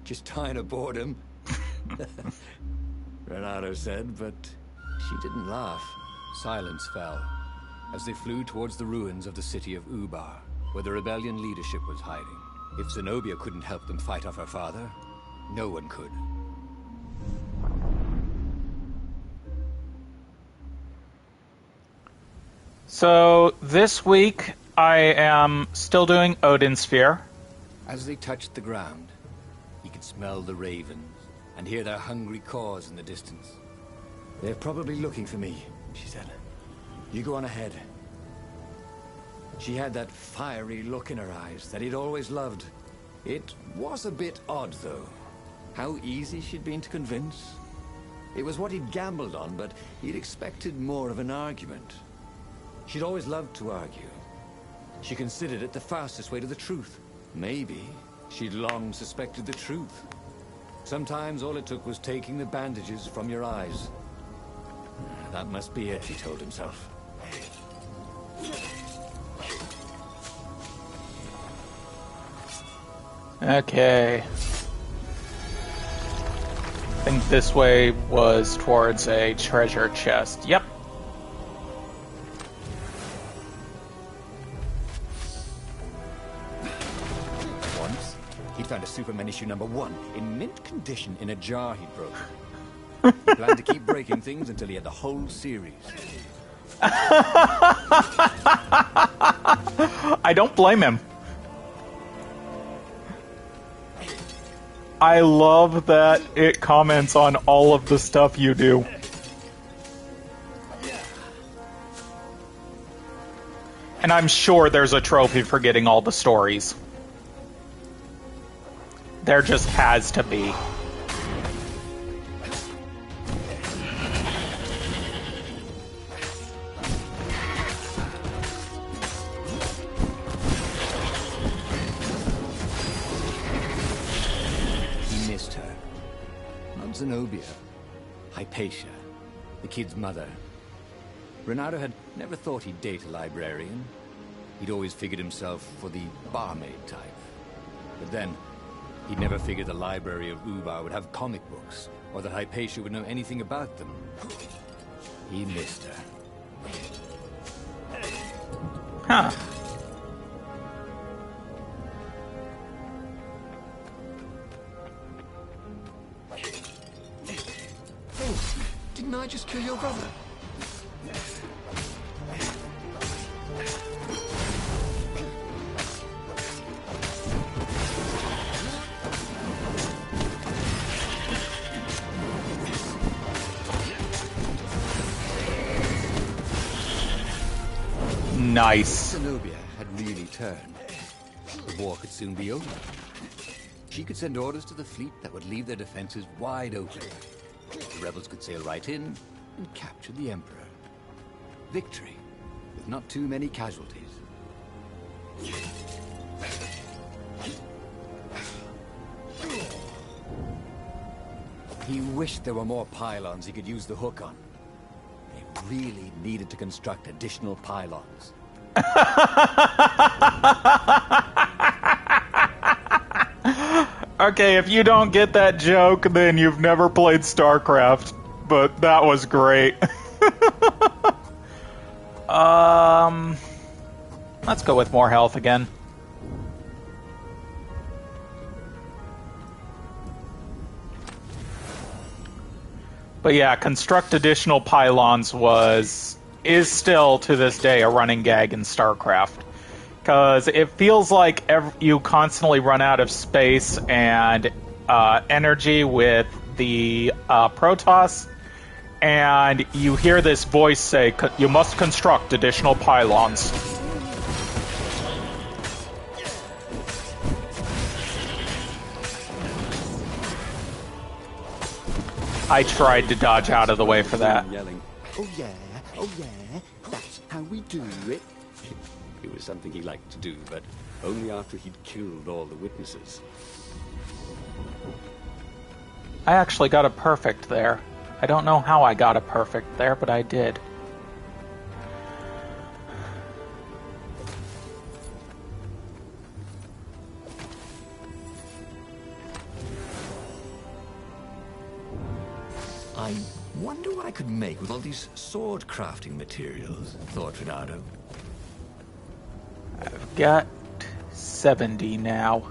Just dying of boredom." Renato said, but she didn't laugh. Silence fell as they flew towards the ruins of the city of Ubar, where the rebellion leadership was hiding. If Zenobia couldn't help them fight off her father, no one could. So this week I am still doing Odin Sphere. As they touched the ground, he could smell the ravens and hear their hungry caws in the distance. "They're probably looking for me," she said. "You go on ahead." She had that fiery look in her eyes that he'd always loved. It was a bit odd, though. How easy she'd been to convince. It was what he'd gambled on, but he'd expected more of an argument. She'd always loved to argue. She considered it the fastest way to the truth. Maybe she'd long suspected the truth. Sometimes all it took was taking the bandages from your eyes. That must be it, he told himself. Okay. I think this way was towards a treasure chest. Yep. Once, he'd found a Superman issue #1 in mint condition in a jar he'd broken. He planned to keep breaking things until he had the whole series. I don't blame him. I love that it comments on all of the stuff you do. And I'm sure there's a trophy for getting all the stories. There just has to be. He missed her. Not Zenobia. Hypatia, the kid's mother. Renato had never thought he'd date a librarian. He'd always figured himself for the barmaid type. But then, he'd never figured the library of Ubar would have comic books, or that Hypatia would know anything about them. He missed her. Huh. Didn't I just kill your brother? Nice. Zenobia had really turned. The war could soon be over. She could send orders to the fleet that would leave their defenses wide open. The rebels could sail right in and capture the Emperor. Victory, with not too many casualties. He wished there were more pylons he could use the hook on. They really needed to construct additional pylons. Okay, if you don't get that joke, then you've never played StarCraft. But that was great. Let's go with more health again. But yeah, construct additional pylons is still to this day a running gag in StarCraft. Because it feels like you constantly run out of space and energy with the Protoss, and you hear this voice say, you must construct additional pylons. I tried to dodge out of the way for that. Yelling. Oh yeah, that's how we do it. It was something he liked to do, but only after he'd killed all the witnesses. I actually got a perfect there. I don't know how I got a perfect there, but I did. I wonder what I could make with all these sword crafting materials, thought Renato. I've got 70 now.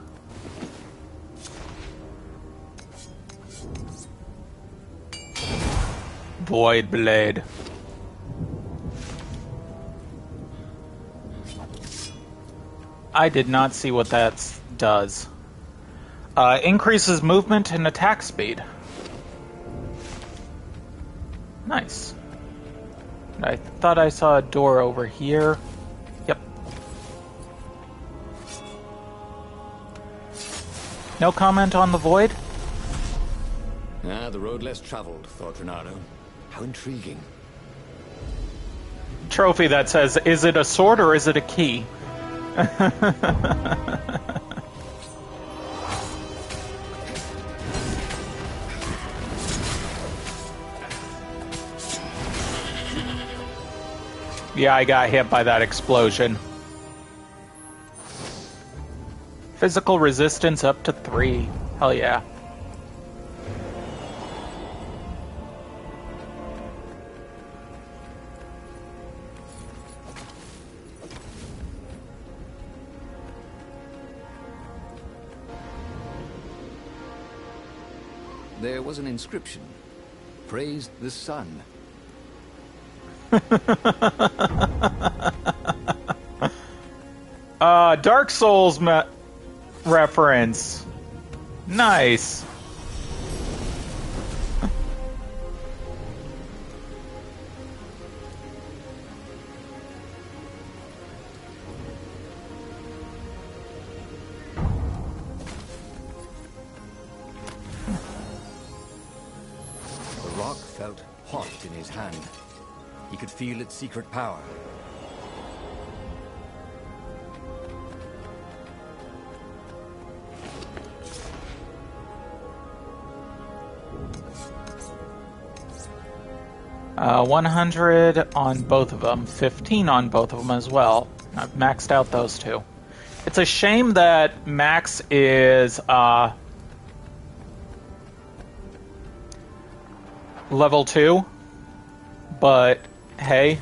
Void Blade. I did not see what that does. Increases movement and attack speed. Nice. I thought I saw a door over here. Yep. No comment on the void? Ah, the road less traveled, thought Renato. How intriguing. Trophy that says, is it a sword or is it a key? Yeah, I got hit by that explosion. Physical resistance up to 3. Hell yeah. There was an inscription. Praise the sun. Dark Souls reference. Nice. felt hot in his hand. He could feel its secret power. 100 on both of them, 15 on both of them as well. I've maxed out those two. It's a shame that Max is level 2, but hey.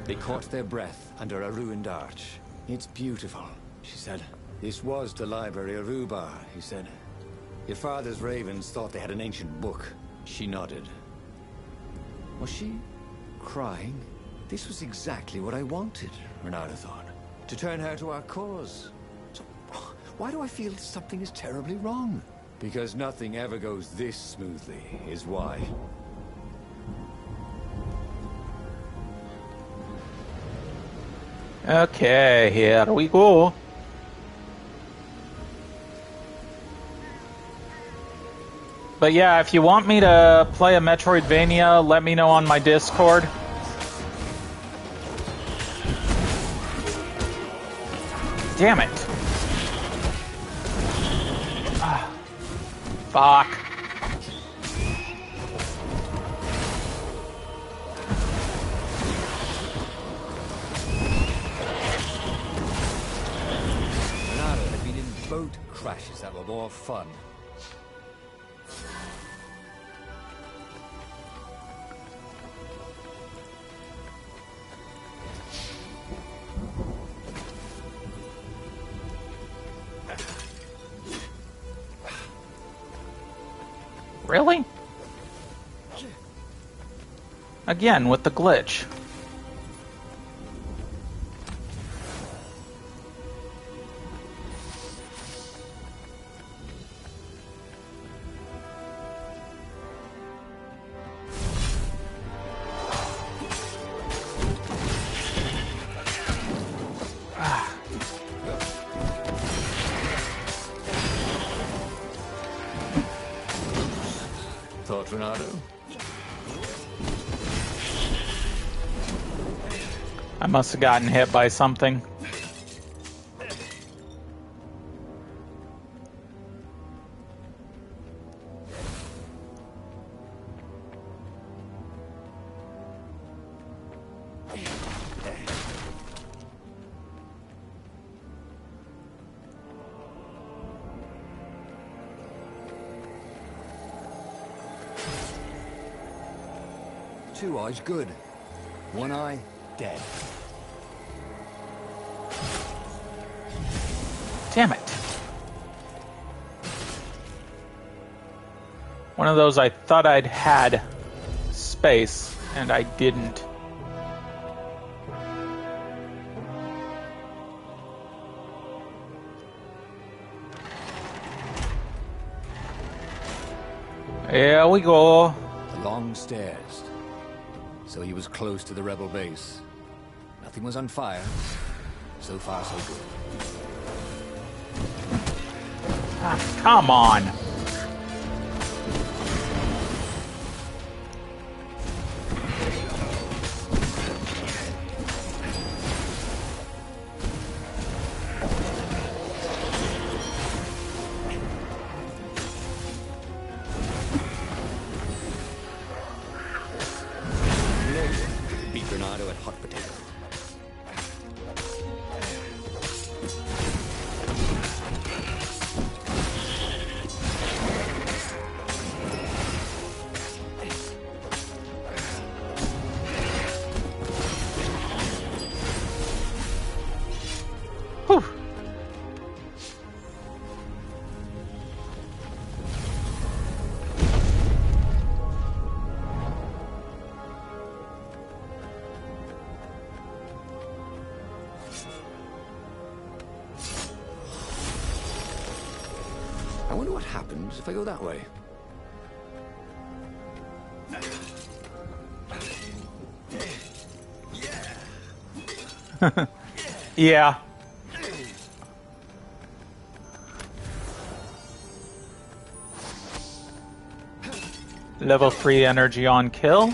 They caught their breath under a ruined arch. It's beautiful, she said. This was the library of Ubar, he said. Your father's ravens thought they had an ancient book. She nodded. Was she crying? This was exactly what I wanted, Renata thought. To turn her to our cause. So, why do I feel something is terribly wrong? Because nothing ever goes this smoothly, is why. Okay, here we go. But yeah, if you want me to play a Metroidvania, let me know on my Discord. Damn it. Ah, fuck. Renata had been in boat crashes that were more fun. Really? Again, with the glitch. Thought, Renato? I must have gotten hit by something. Two eyes good. One eye dead. Damn it. One of those I thought I'd had space, and I didn't. Here we go. The long stairs. So he was close to the rebel base. Nothing was on fire. So far, so good. Ah, come on. Beat Bernardo at hot potato. Whew. I wonder what happens if I go that way. Yeah. Level 3 energy on kill.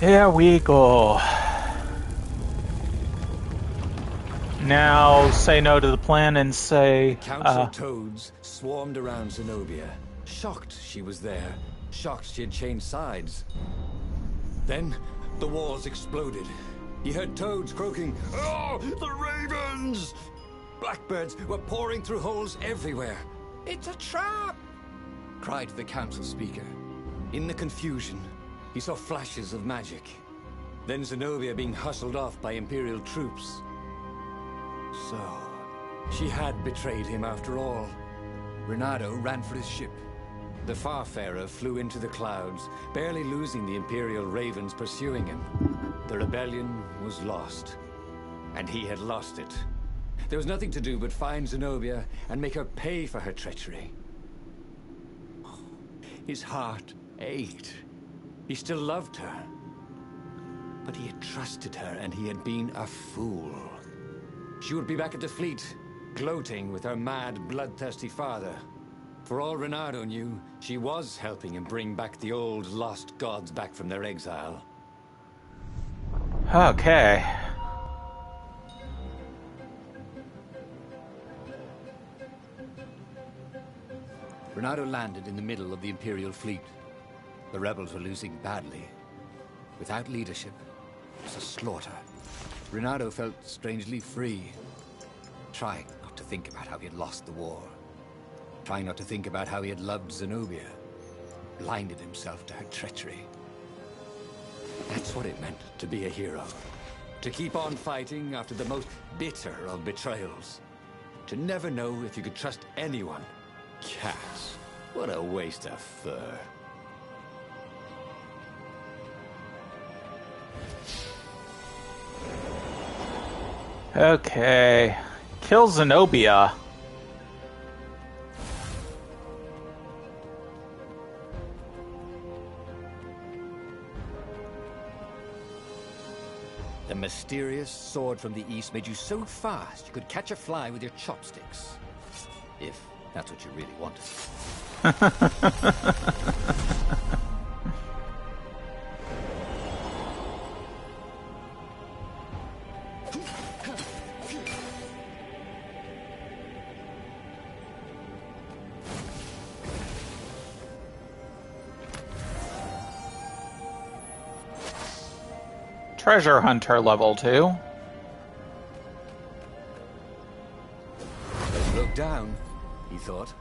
Here we go. Now say no to the plan and say... Council toads swarmed around Zenobia, shocked she was there, shocked she had changed sides. Then, the walls exploded. He heard toads croaking, "Oh, the ravens!" Blackbirds were pouring through holes everywhere. "It's a trap!" cried the council speaker. In the confusion, he saw flashes of magic. Then Zenobia being hustled off by Imperial troops. So, she had betrayed him after all. Renato ran for his ship. The Farfarer flew into the clouds, barely losing the Imperial ravens pursuing him. The rebellion was lost, and he had lost it. There was nothing to do but find Zenobia and make her pay for her treachery. His heart ached. He still loved her. But he had trusted her, and he had been a fool. She would be back at the fleet, gloating with her mad, bloodthirsty father. For all Renato knew, she was helping him bring back the old, lost gods back from their exile. Okay. Renato landed in the middle of the Imperial fleet. The rebels were losing badly. Without leadership, it was a slaughter. Renato felt strangely free, trying not to think about how he had lost the war. Trying not to think about how he had loved Zenobia, blinded himself to her treachery. That's what it meant to be a hero. To keep on fighting after the most bitter of betrayals. To never know if you could trust anyone. Cass, what a waste of fur. Okay. Kill Zenobia. The mysterious sword from the east made you so fast you could catch a fly with your chopsticks. If that's what you really wanted. Treasure Hunter level 2. Don't look down, he thought.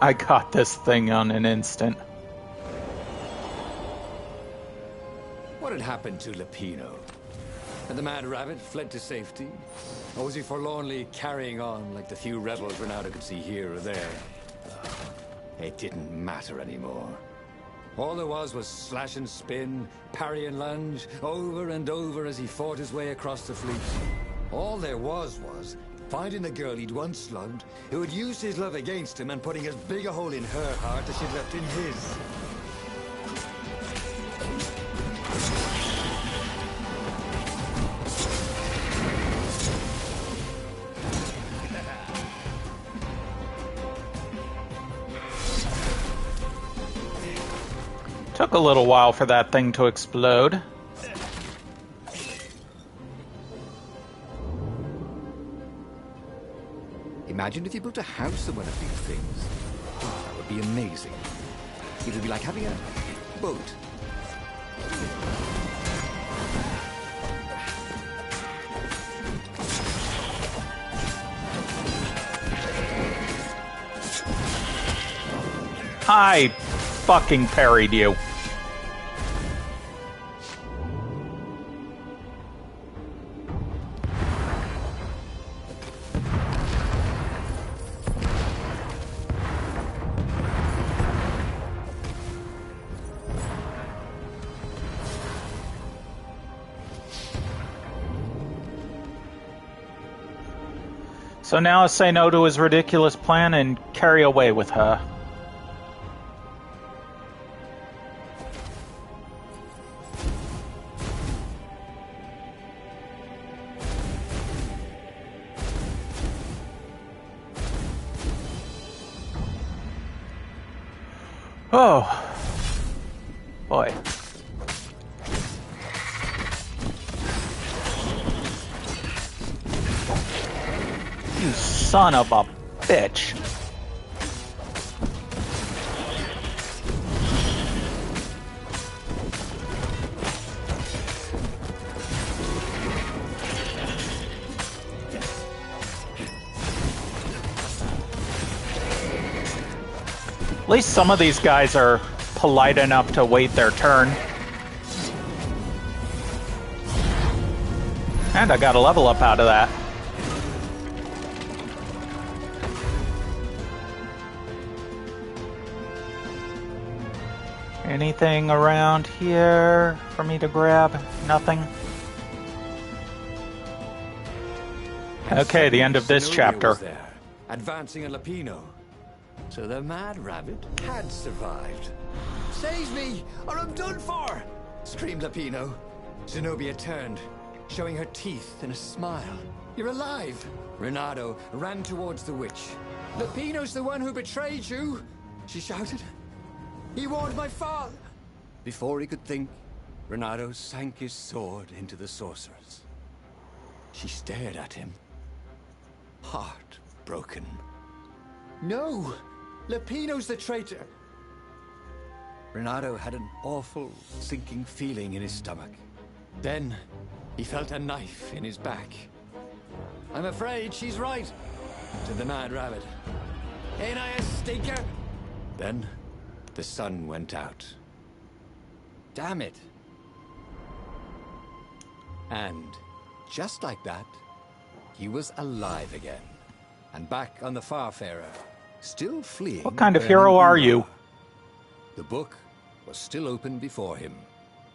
I got this thing on an instant. What had happened to Lupino? Had the Mad Rabbit fled to safety? Or was he forlornly carrying on like the few rebels Renato could see here or there? It didn't matter anymore. All there was slash and spin, parry and lunge, over and over as he fought his way across the fleet. All there was finding the girl he'd once slugged, who had used his love against him and putting as big a hole in her heart as she'd left in his. Took a little while for that thing to explode. Imagine if you built a house of one of these things. That would be amazing. It would be like having a boat. I fucking parried you. So now say no to his ridiculous plan and carry away with her. Oh, boy. You son of a bitch. At least some of these guys are polite enough to wait their turn. And I got a level up out of that. Anything around here for me to grab? Nothing? Okay, the end of this chapter. Was there, advancing a Lapino. So the Mad Rabbit had survived. Save me, or I'm done for! Screamed Lapino. Zenobia turned, showing her teeth in a smile. You're alive! Renato ran towards the witch. Lapino's the one who betrayed you, she shouted. He warned my father. Before he could think, Renato sank his sword into the sorceress. She stared at him, heartbroken. No! Lapino's the traitor! Renato had an awful, sinking feeling in his stomach. Then, he felt a knife in his back. I'm afraid she's right, said the Mad Rabbit. Ain't I a stinker? Then, the sun went out. Damn it. And, just like that, he was alive again. And back on the Farfarer, still fleeing. What kind of hero are you? The book was still open before him.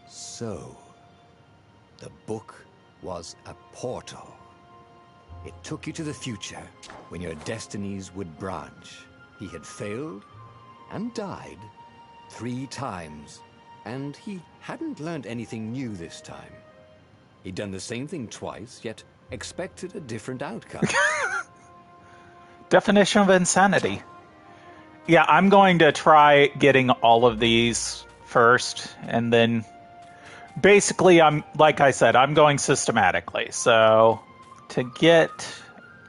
So, the book was a portal. It took you to the future, when your destinies would branch. He had failed and died 3 times, and he hadn't learned anything new this time. He'd done the same thing twice, yet expected a different outcome. Definition of insanity. Yeah, I'm going to try getting all of these first, and then basically, like I said, I'm going systematically. So to get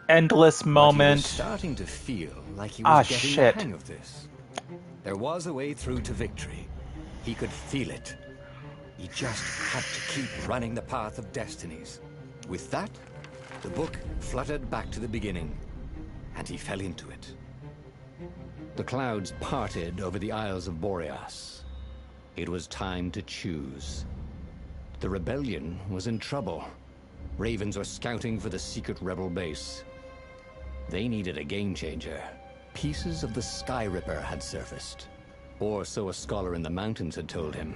endless moment. He was starting to feel like he was getting the hang of this. There was a way through to victory. He could feel it. He just had to keep running the path of destinies. With that, the book fluttered back to the beginning, and he fell into it. The clouds parted over the Isles of Boreas. It was time to choose. The rebellion was in trouble. Ravens were scouting for the secret rebel base. They needed a game changer. Pieces of the Sky Ripper had surfaced, or so a scholar in the mountains had told him.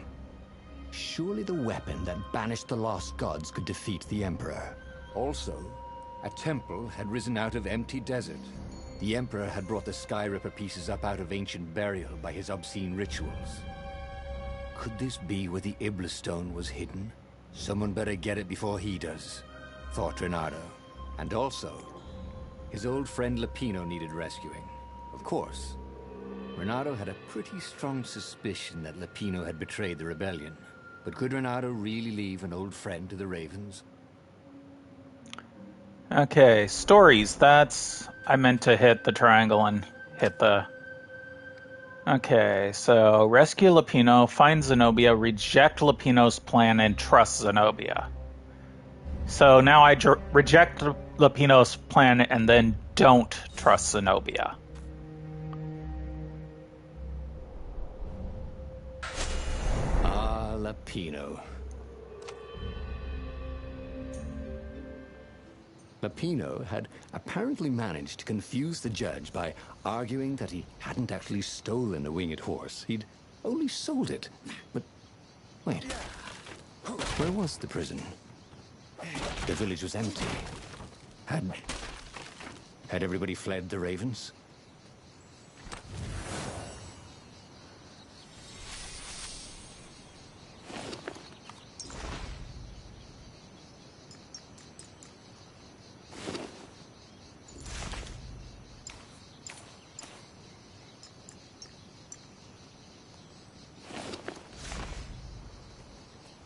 Surely the weapon that banished the lost gods could defeat the Emperor. Also, a temple had risen out of empty desert. The Emperor had brought the Sky Ripper pieces up out of ancient burial by his obscene rituals. Could this be where the Iblis stone was hidden? Someone better get it before he does, thought Renato. And also, his old friend Lapino needed rescuing. Of course, Renato had a pretty strong suspicion that Lapino had betrayed the rebellion. But could Renato really leave an old friend to the Ravens? Okay, stories. I meant to hit the triangle and hit the... Okay, so rescue Lapino, find Zenobia, reject Lapino's plan, and trust Zenobia. So now I reject Lapino's plan and then don't trust Zenobia. Lapino. Lapino had apparently managed to confuse the judge by arguing that he hadn't actually stolen a winged horse. He'd only sold it. But wait, where was the prison? The village was empty. Had Had everybody fled the ravens?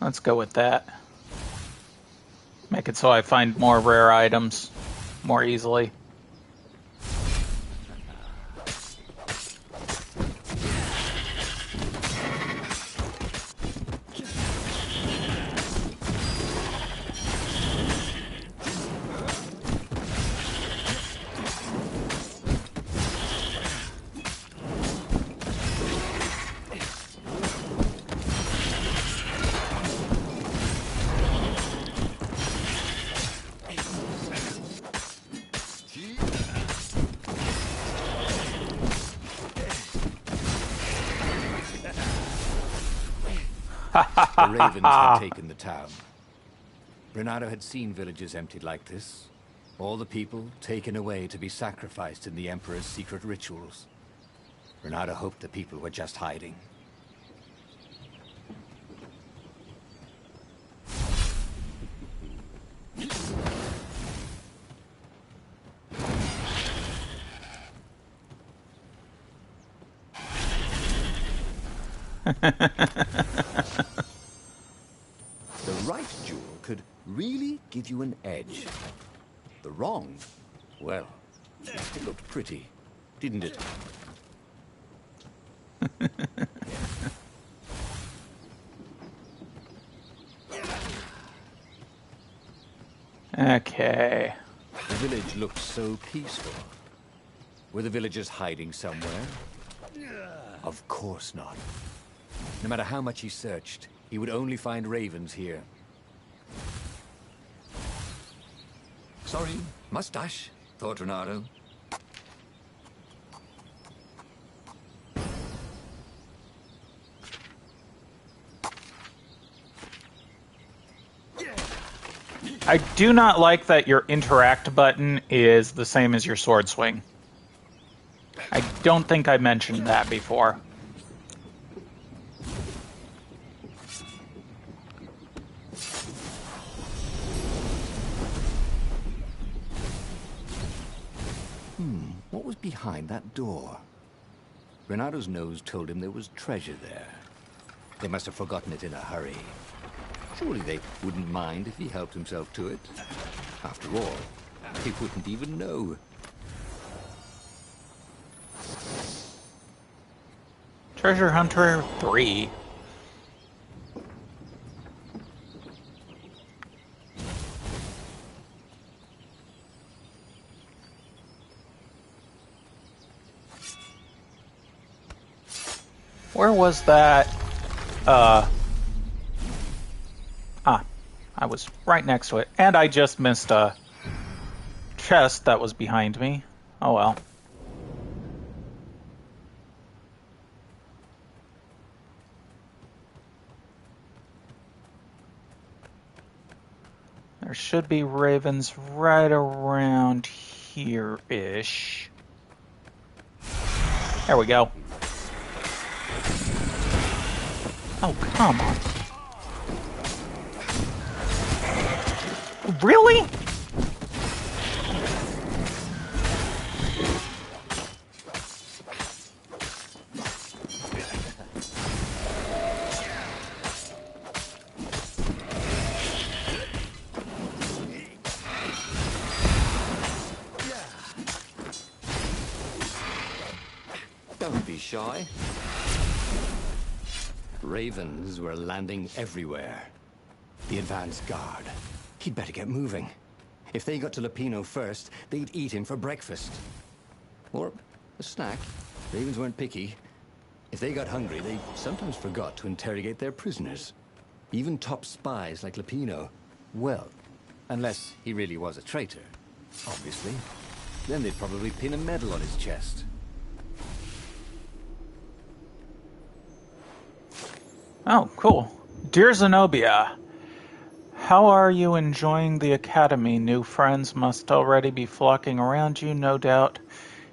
Let's go with that. Make it so I find more rare items more easily. The ravens had taken the town. Renato had seen villages emptied like this. All the people taken away to be sacrificed in the Emperor's secret rituals. Renato hoped the people were just hiding. The right jewel could really give you an edge. The wrong, well, it looked pretty, didn't it? Okay. The village looked so peaceful. Were the villagers hiding somewhere? Of course not. No matter how much he searched, he would only find ravens here. Sorry, mustache, thought Renato. I do not like that your interact button is the same as your sword swing. I don't think I mentioned that before. What was behind that door? Renato's nose told him there was treasure there. They must have forgotten it in a hurry. Surely they wouldn't mind if he helped himself to it. After all, they wouldn't even know. Treasure Hunter 3. Where was that? I was right next to it. And I just missed a chest that was behind me. Oh well. There should be ravens right around here-ish. There we go. Oh, come on. Really? Don't be shy. Ravens were landing everywhere. The advance guard. He'd better get moving. If they got to Lupino first, they'd eat him for breakfast. Or a snack. Ravens weren't picky. If they got hungry, they sometimes forgot to interrogate their prisoners. Even top spies like Lupino. Well, unless he really was a traitor, obviously. Then they'd probably pin a medal on his chest. Oh, cool. Dear Zenobia, How are you enjoying the academy? New friends must already be flocking around you, no doubt.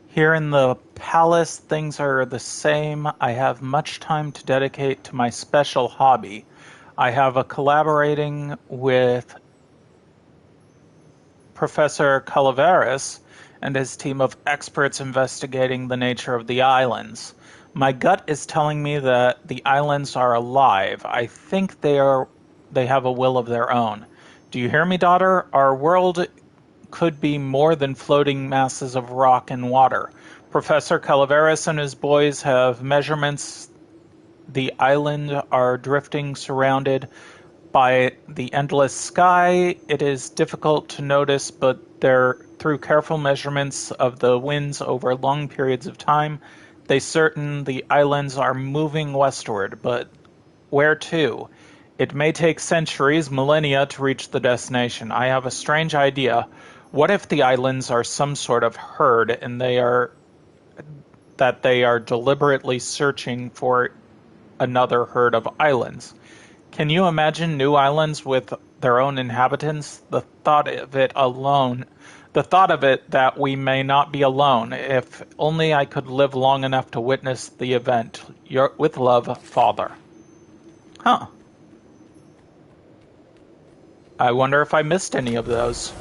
Here in the palace, things are the same. I have much time to dedicate to my special hobby. I have a collaborating with Professor Calaveras and his team of experts investigating the nature of the islands. My gut is telling me that the islands are alive. I think they have a will of their own. Do you hear me, daughter? Our world could be more than floating masses of rock and water. Professor Calaveras and his boys have measurements. The island are drifting, surrounded by the endless sky. It is difficult to notice, but through careful measurements of the winds over long periods of time, they certain the islands are moving westward, but where to? It may take centuries, millennia, to reach the destination. I have a strange idea. What if the islands are some sort of herd and they are deliberately searching for another herd of islands? Can you imagine new islands with their own inhabitants? The thought of it that we may not be alone. If only I could live long enough to witness the event. With love, Father. Huh. I wonder if I missed any of those.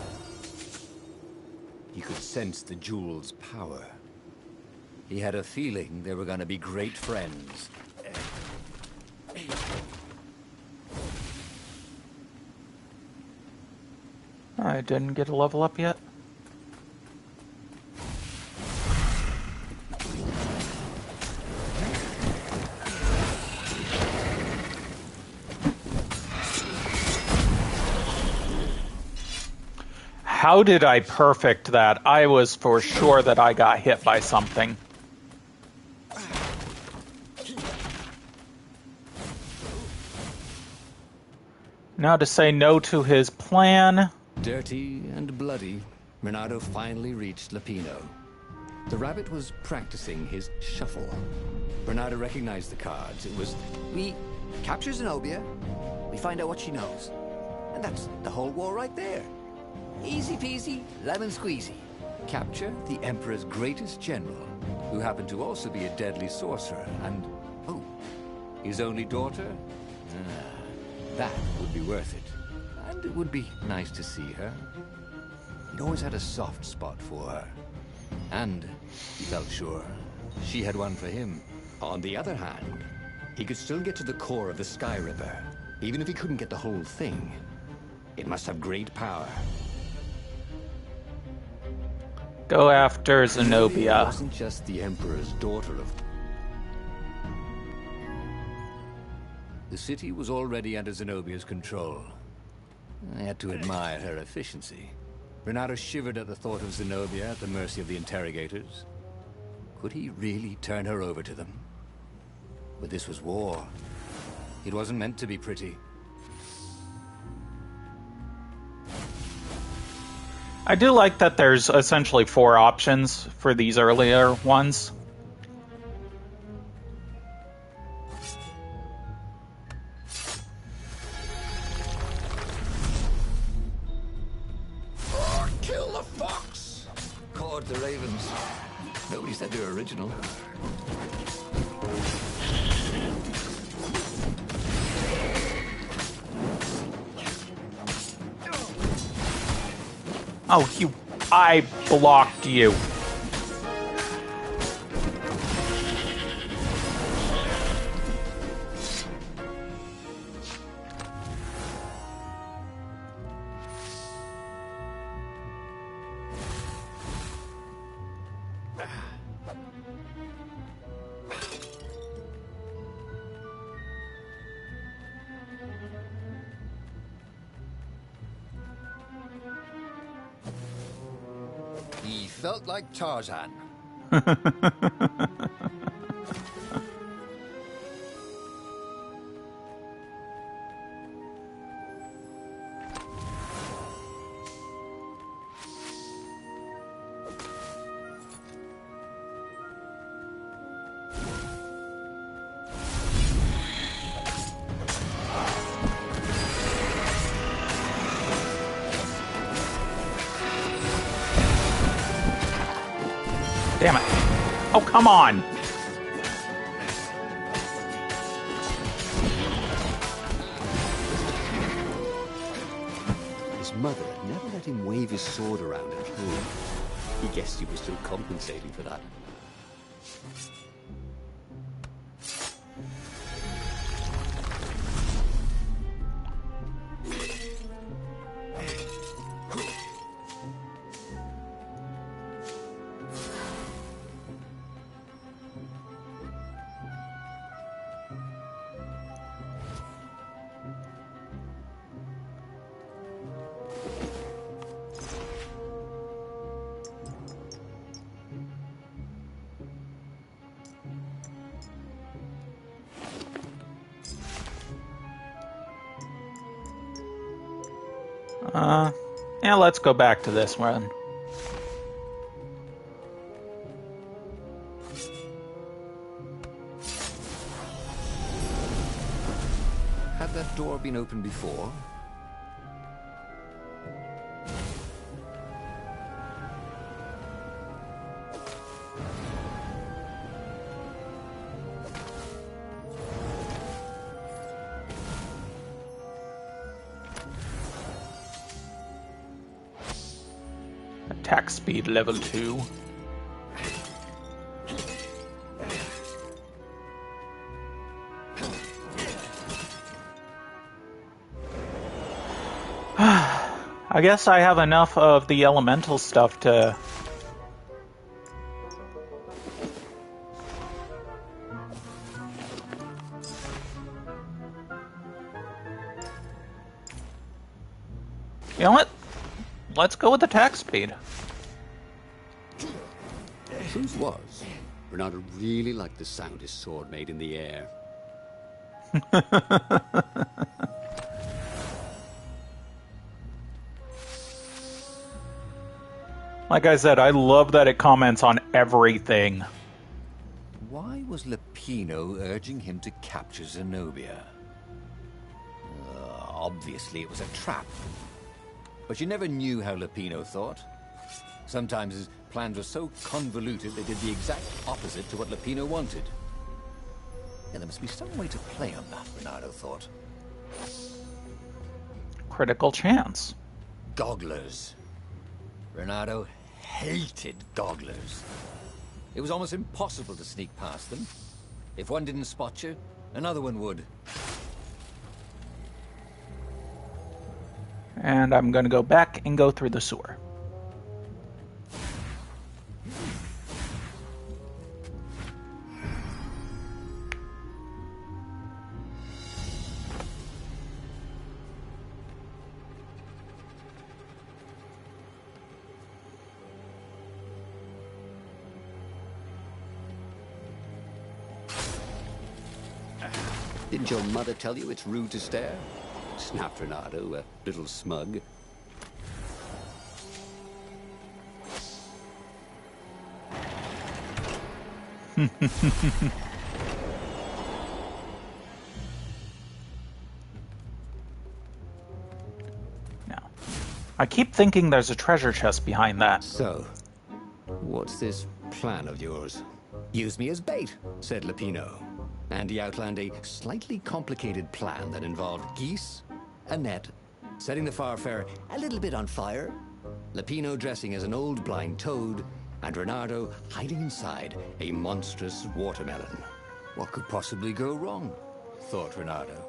He could sense the jewel's power. He had a feeling they were going to be great friends. I didn't get a level up yet. How did I perfect that? I was for sure that I got hit by something. Now to say no to his plan. Dirty and bloody, Renato finally reached Lapino. The rabbit was practicing his shuffle. Renato recognized the cards. It was... We capture Zenobia, we find out what she knows. And that's the whole war right there. Easy peasy, lemon squeezy. Capture the Emperor's greatest general, who happened to also be a deadly sorcerer, and... oh, his only daughter? That would be worth it. And it would be nice to see her. He'd always had a soft spot for her. And he felt sure she had one for him. On the other hand, he could still get to the core of the Sky Ripper, even if he couldn't get the whole thing. It must have great power. Go after It Zenobia. wasn't just the Emperor's daughter of... The city was already under Zenobia's control. I had to admire her efficiency. Renato shivered at the thought of Zenobia at the mercy of the interrogators. Could he really turn her over to them? But this was war. It wasn't meant to be pretty. I do like that there's essentially 4 options for these earlier ones. Kill the fox! Cord the ravens. Nobody said they were original. Oh, I blocked you. He felt like Tarzan. Damn it. Oh, come on! His mother had never let him wave his sword around at home. He guessed he was still compensating for that. Yeah, let's go back to this one. Had that door been opened before? Attack speed level 2. I guess I have enough of the elemental stuff to... You know what? Let's go with attack speed. Truth was, Renato really liked the sound his sword made in the air. Like I said, I love that it comments on everything. Why was Lupino urging him to capture Zenobia? Obviously it was a trap. But you never knew how Lupino thought. Sometimes his plans were so convoluted they did the exact opposite to what Lupino wanted. Yeah, there must be some way to play on that, Renato thought. Critical chance. Gogglers. Renato hated gogglers. It was almost impossible to sneak past them. If one didn't spot you, another one would. And I'm going to go back and go through the sewer. Didn't your mother tell you it's rude to stare? Snapped Renato, a little smug. Now, I keep thinking there's a treasure chest behind that. So, what's this plan of yours? Use me as bait, said Lupino. And he outlined a slightly complicated plan that involved geese, a net, setting the Farfarer a little bit on fire, Lupino dressing as an old blind toad, and Renato hiding inside a monstrous watermelon. What could possibly go wrong? Thought Renato.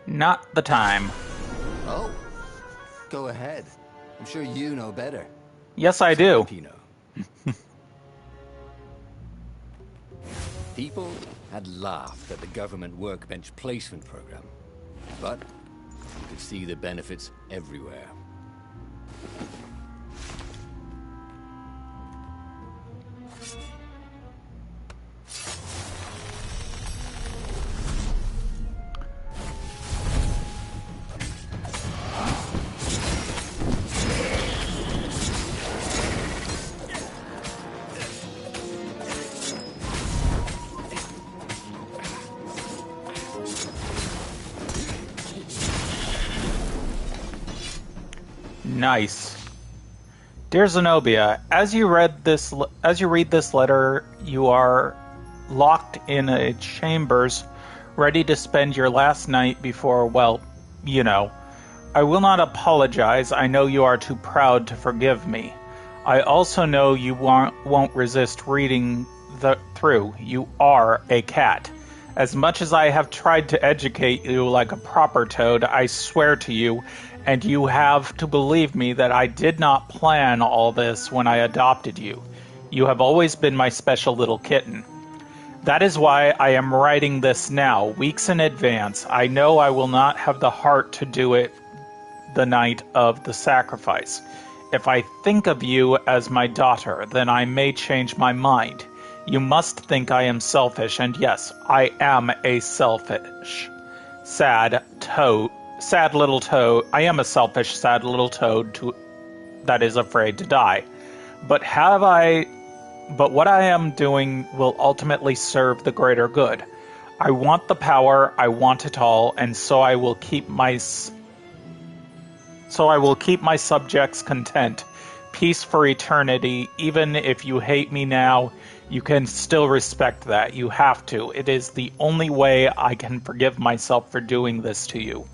Not the time. Oh, go ahead. I'm sure you know better. Yes, I do. Lupino. People had laughed at the government workbench placement program, but you could see the benefits everywhere. Nice. Dear Zenobia, as you read this letter, you are locked in a chambers, ready to spend your last night before, well, you know. I will not apologize. I know you are too proud to forgive me. I also know you won't resist reading through. You are a cat. As much as I have tried to educate you like a proper toad, I swear to you, and you have to believe me, that I did not plan all this when I adopted you. You have always been my special little kitten. That is why I am writing this now, weeks in advance. I know I will not have the heart to do it the night of the sacrifice. If I think of you as my daughter, then I may change my mind. You must think I am selfish, and yes, I am a selfish, sad little toad. I am a selfish, sad little toad that is afraid to die. But what I am doing will ultimately serve the greater good. I want the power, I want it all, and so I will keep my subjects content. Peace for eternity. Even if you hate me now, you can still respect that. You have to. It is the only way I can forgive myself for doing this to you.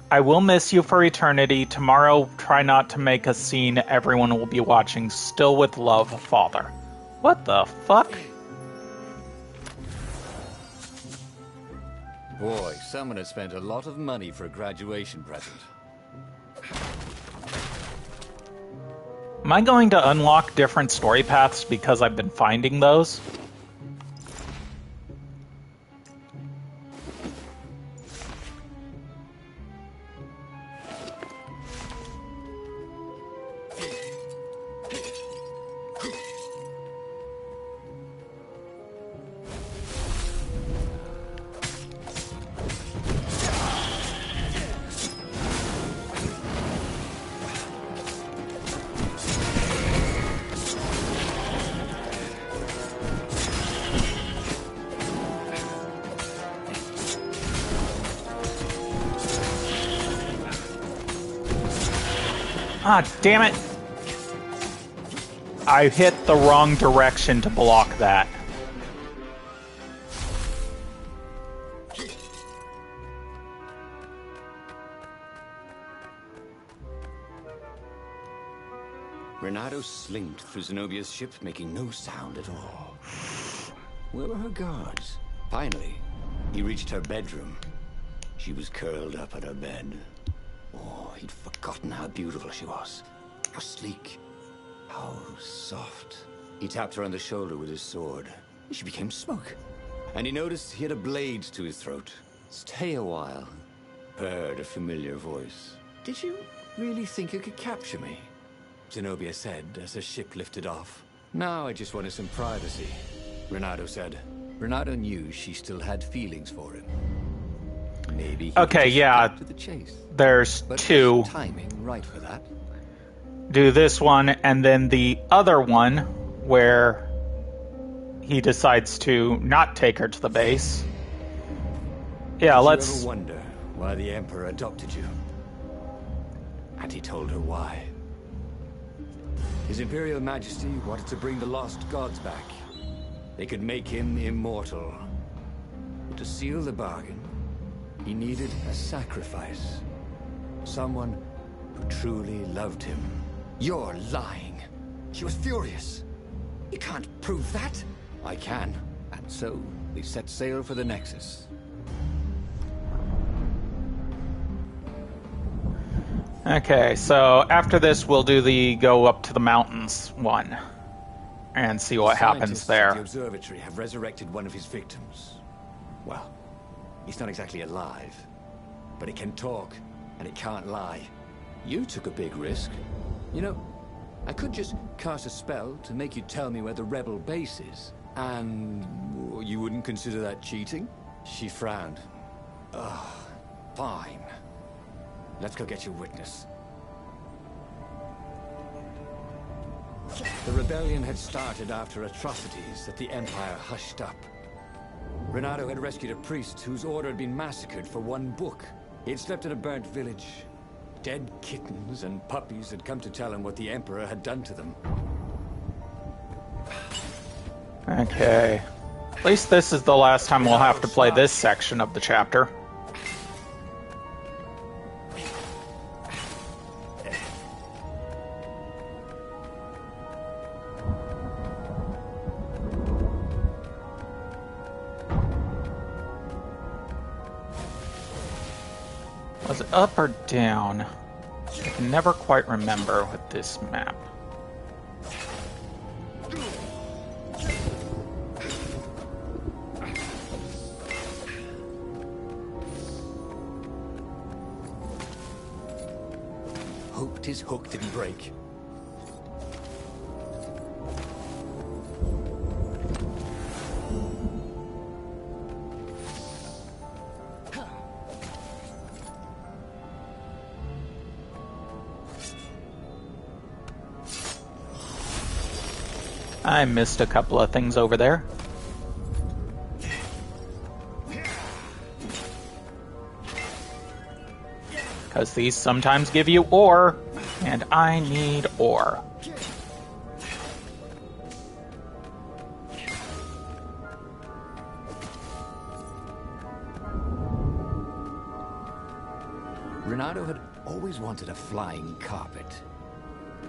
I will miss you for eternity. Tomorrow, try not to make a scene. Everyone will be watching. Still with love, Father. What the fuck? Boy, someone has spent a lot of money for a graduation present. Am I going to unlock different story paths because I've been finding those? Ah, damn it! I hit the wrong direction to block that. Renato slinked through Zenobia's ship, making no sound at all. Where were her guards? Finally, he reached her bedroom. She was curled up at her bed. Oh, he'd forgotten how beautiful she was. How sleek. How soft. He tapped her on the shoulder with his sword. She became smoke. And he noticed he had a blade to his throat. Stay a while. Heard a familiar voice. Did you really think you could capture me? Zenobia said as her ship lifted off. Now I just wanted some privacy, Renato said. Renato knew she still had feelings for him. Maybe he okay, yeah. To the chase. There's But two. Timing right for that. Do this one, and then the other one where he decides to not take her to the base. Yeah, let's. Did you ever wonder why the Emperor adopted you? And he told her why. His Imperial Majesty wanted to bring the lost gods back. They could make him immortal. But to seal the bargain, he needed a sacrifice. Someone who truly loved him. You're lying. She was furious. You can't prove that. I can. And so, they set sail for the Nexus. Okay, so after this, we'll do the go up to the mountains one and see what happens Scientists at there. the observatory have resurrected one of his victims. Well, he's not exactly alive, but it can talk and it can't lie. You took a big risk. You know, I could just cast a spell to make you tell me where the rebel base is, and you wouldn't consider that cheating? She frowned. Ugh, fine. Let's go get your witness. The rebellion had started after atrocities that the Empire hushed up. Renato had rescued a priest whose order had been massacred for one book. He had slept in a burnt village, dead kittens and puppies had come to tell him what the Emperor had done to them. Okay. At least this is the last time we'll have to play this section of the chapter. Was it up or down? I can never quite remember with this map. Hoped his hook didn't break. I missed a couple of things over there. Because these sometimes give you ore, and I need ore. Reynardo had always wanted a flying carpet.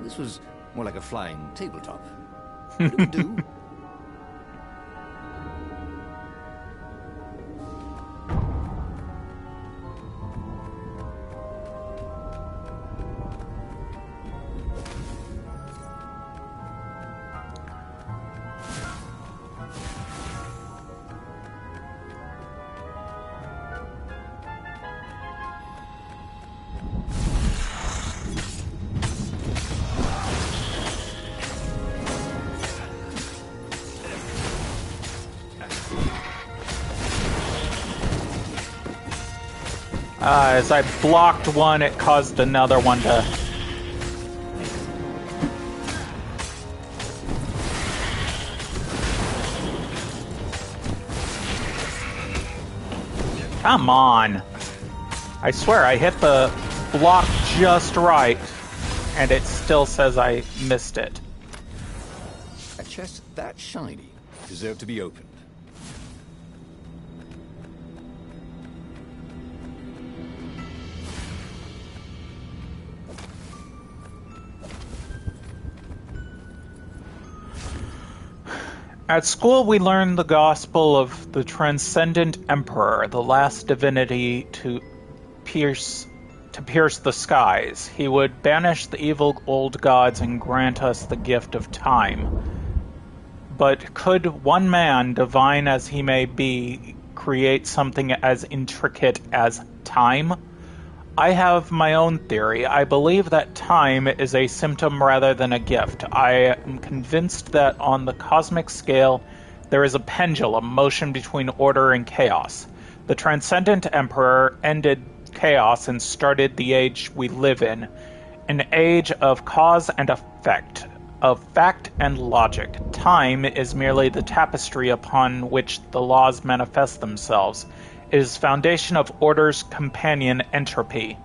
This was more like a flying tabletop. But it would do. As I blocked one, it caused another one to... Come on! I swear I hit the block just right, and it still says I missed it. A chest that shiny deserved to be opened. At school, we learned the gospel of the transcendent emperor, the last divinity to pierce the skies. He would banish the evil old gods and grant us the gift of time. But could one man, divine as he may be, create something as intricate as time? I have my own theory. I believe that time is a symptom rather than a gift. I am convinced that on the cosmic scale, there is a pendulum motion between order and chaos. The Transcendent Emperor ended chaos and started the age we live in, an age of cause and effect, of fact and logic. Time is merely the tapestry upon which the laws manifest themselves. It is foundation of order's companion entropy.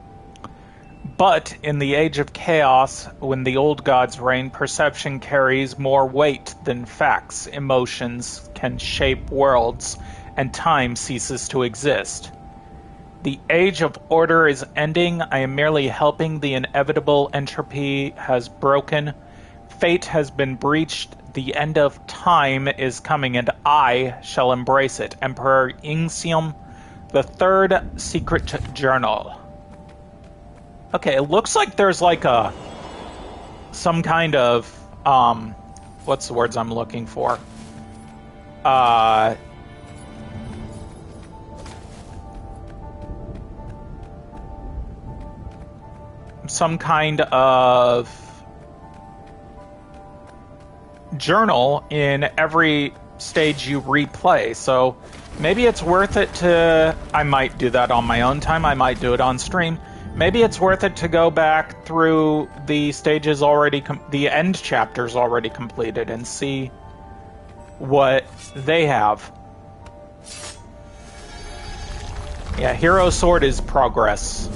But in the age of chaos, when the old gods reign, perception carries more weight than facts. Emotions can shape worlds, and time ceases to exist. The age of order is ending. I am merely helping. The inevitable entropy has broken. Fate has been breached. The end of time is coming, and I shall embrace it. Emperor Ingsium, the third secret journal. Okay, it looks like there's like some kind of, what's the words I'm looking for? Some kind of journal in every stage you replay, so maybe it's worth it to... I might do that on my own time, I might do it on stream. Maybe it's worth it to go back through the stages already, the end chapters already completed, and see what they have. Yeah, Hero Sword is progress.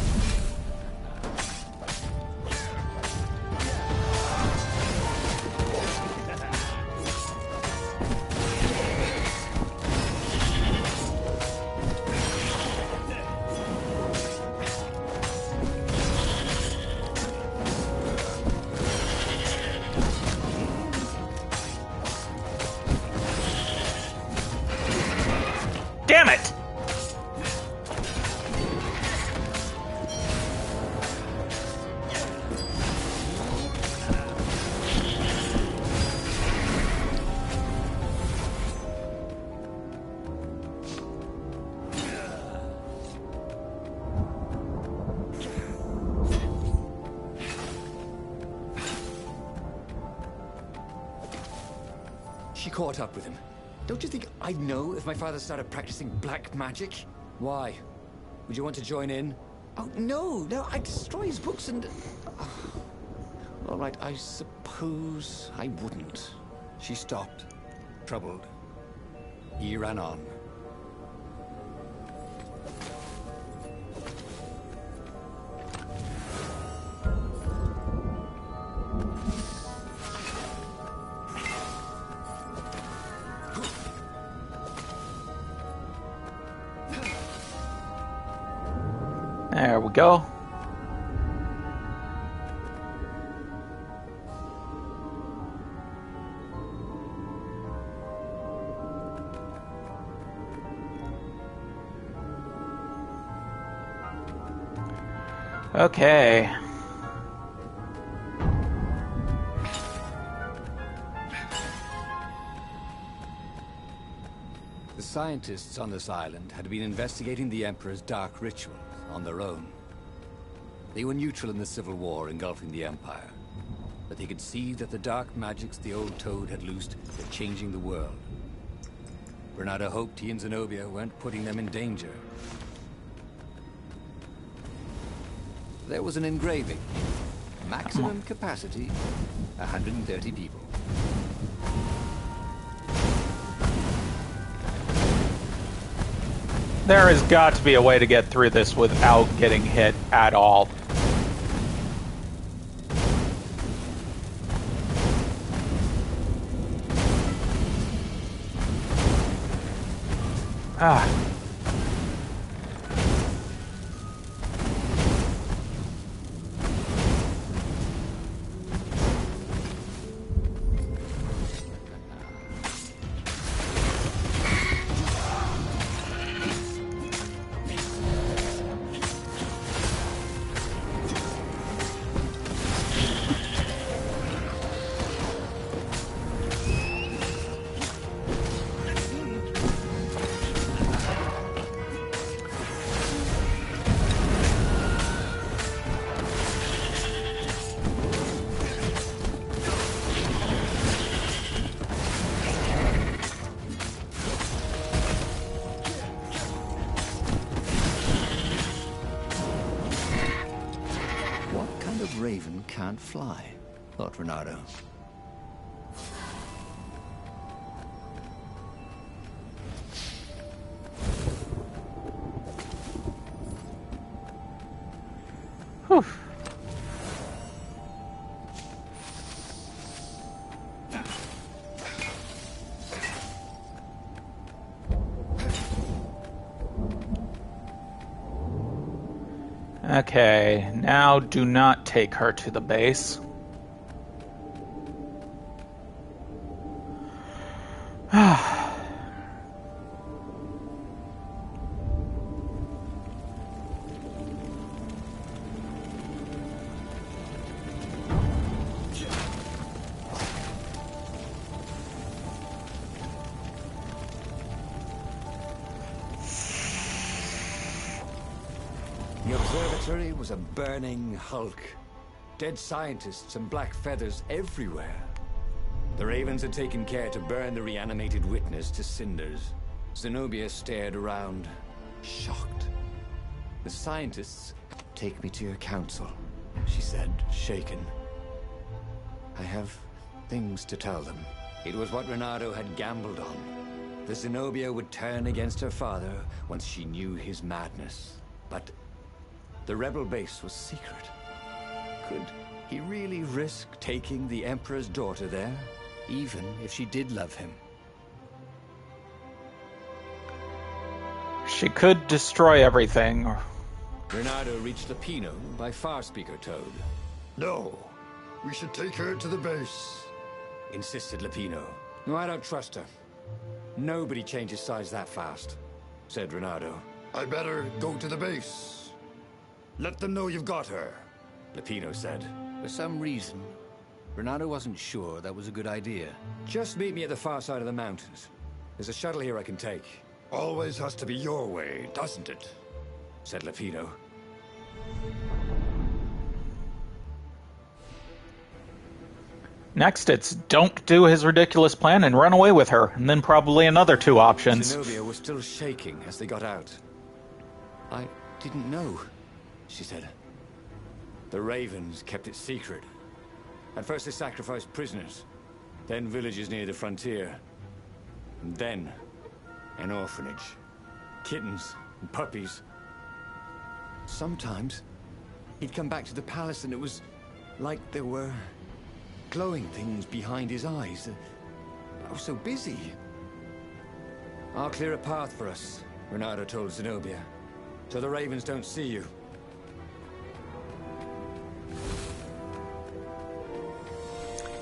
Damn it! She caught up with him. Don't you think I'd know if my father started practicing black magic? Why? Would you want to join in? Oh, no, I'd destroy his books and... All right, I suppose I wouldn't. She stopped, troubled. He ran on. There we go. Okay. The scientists on this island had been investigating the Emperor's dark rituals on their own. They were neutral in the civil war engulfing the Empire, but they could see that the dark magics the old Toad had loosed were changing the world. Bernardo hoped he and Zenobia weren't putting them in danger. There was an engraving. Maximum capacity, 130 people. There has got to be a way to get through this without getting hit at all. Ah. Raven can't fly, thought Renato. Whew. Okay, now do not take her to the base. The observatory was a burning hulk. Dead scientists and black feathers everywhere. The Ravens had taken care to burn the reanimated witness to cinders. Zenobia stared around, shocked. The scientists... Take me to your council, she said, shaken. I have things to tell them. It was what Renato had gambled on. The Zenobia would turn against her father once she knew his madness. But the rebel base was secret. Could he really risk taking the Emperor's daughter there, even if she did love him? She could destroy everything. Renato reached Lapino by Farspeaker Toad. No, we should take her to the base. Insisted Lapino. No, I don't trust her. Nobody changes sides that fast. said Renato. I better go to the base. Let them know you've got her. Lupino said. For some reason, Renato wasn't sure that was a good idea. Just meet me at the far side of the mountains. There's a shuttle here I can take, Always has to be your way, doesn't it? said Lupino. Next, it's don't do his ridiculous plan and run away with her, and then probably another 2 options. Zenobia was still shaking as they got out. I didn't know, she said. The Ravens kept it secret. At first they sacrificed prisoners, then villages near the frontier, and then an orphanage. Kittens and puppies. Sometimes he'd come back to the palace and it was like there were glowing things behind his eyes. I was so busy. I'll clear a path for us, Renato told Zenobia, so the Ravens don't see you.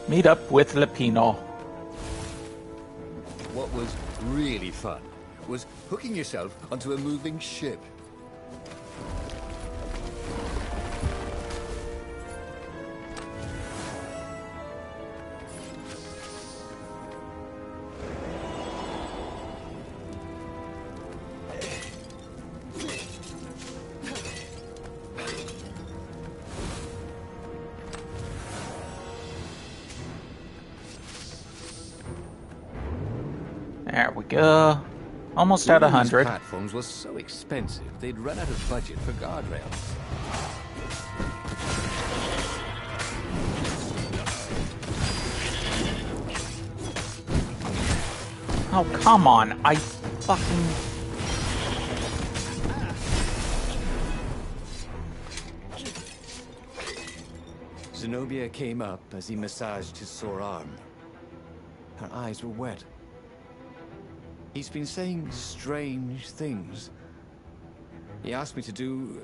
Meet up with Lupino. What was really fun was hooking yourself onto a moving ship. There we go. Almost at One of these 100. platforms was so expensive, they'd run out of budget for guardrails. Oh, come on. I fucking... Zenobia came up as he massaged his sore arm. Her eyes were wet. He's been saying strange things. He asked me to do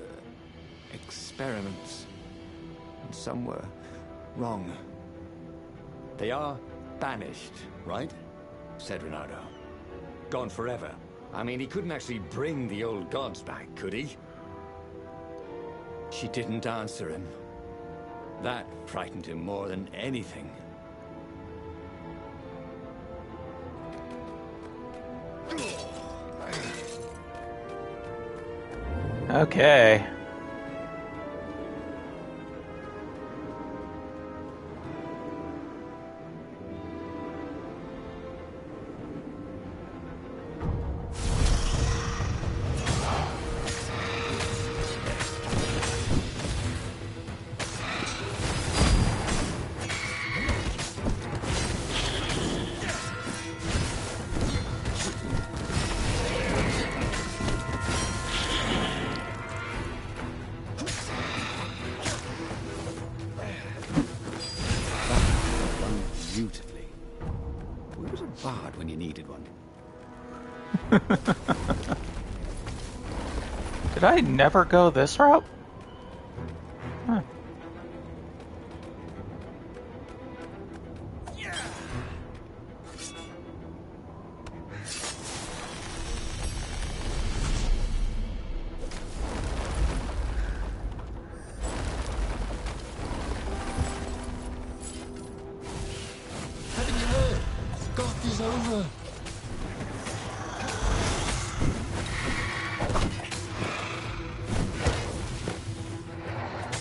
experiments. And some were wrong. They are banished, right? Said Renato. Gone forever. I mean, he couldn't actually bring the old gods back, could he? She didn't answer him. That frightened him more than anything. Okay. Beautifully. Where was a bard when you needed one? Did I never go this route? Huh. Heading ahead. Goth is over.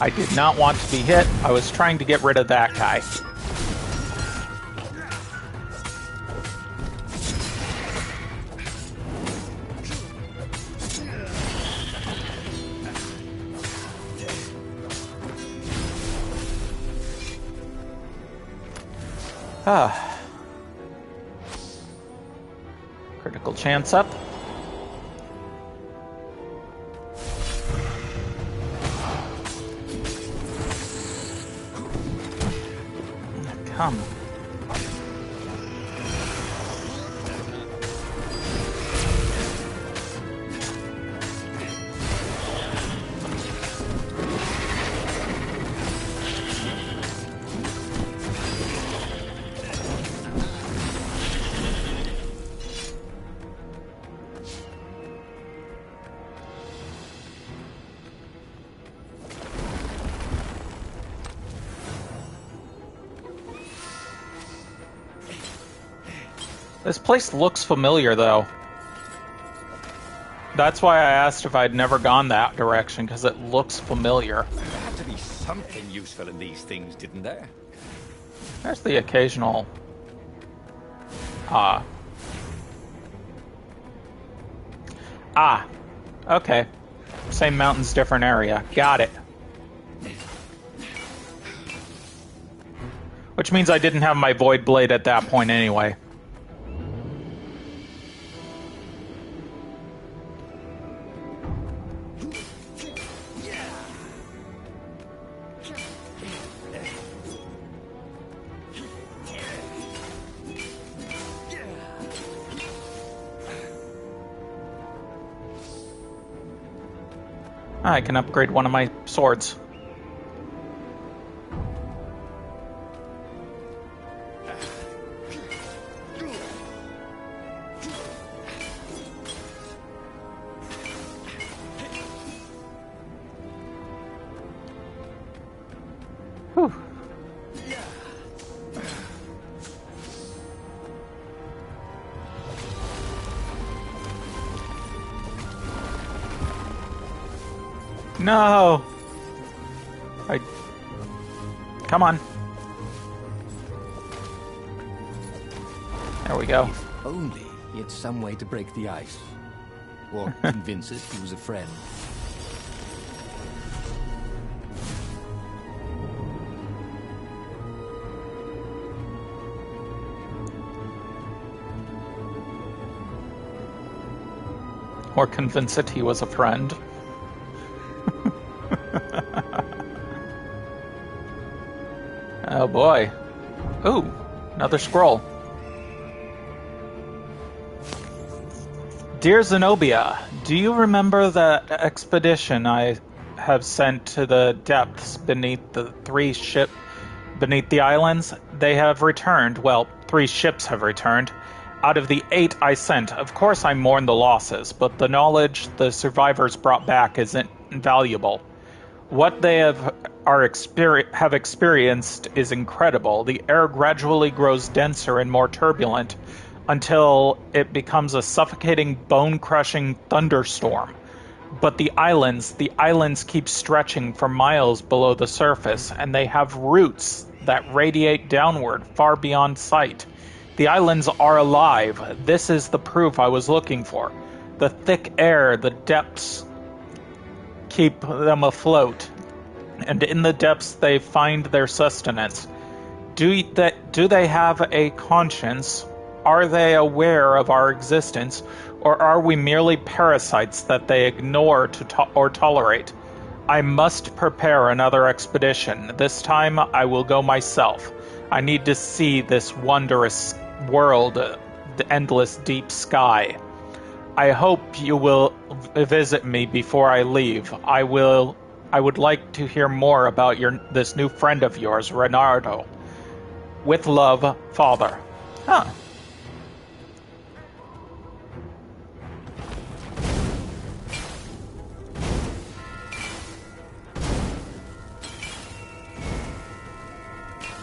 I did not want to be hit. I was trying to get rid of that guy. Ah. Critical chance up. Come. This place looks familiar, though. That's why I asked if I'd never gone that direction, because it looks familiar. There had to be something useful in these things, didn't there? There's the occasional... okay. Same mountains, different area. Got it. Which means I didn't have my Void Blade at that point anyway. I can upgrade one of my swords. Whew. No! Come on. There we go. If only he had some way to break the ice. Or convince us he was a friend. Or convince it he was a friend. Oh boy. Ooh, another scroll. Dear Zenobia, do you remember that expedition I have sent to the depths beneath the beneath the islands? They have returned. Well, 3 ships have returned. Out of the 8 I sent, of course I mourn the losses, but the knowledge the survivors brought back is invaluable. What they have experienced is incredible. The air gradually grows denser and more turbulent until it becomes a suffocating, bone-crushing thunderstorm. But the islands keep stretching for miles below the surface, and they have roots that radiate downward far beyond sight. The islands are alive. This is the proof I was looking for. The thick air, the depths keep them afloat, and in the depths they find their sustenance. Do they have a conscience? Are they aware of our existence, or are we merely parasites that they ignore or tolerate? I must prepare another expedition. This time I will go myself. I need to see this wondrous world, the endless deep sky. I hope you will visit me before I leave. I would like to hear more about this new friend of yours, Renardo. With love, Father. Huh.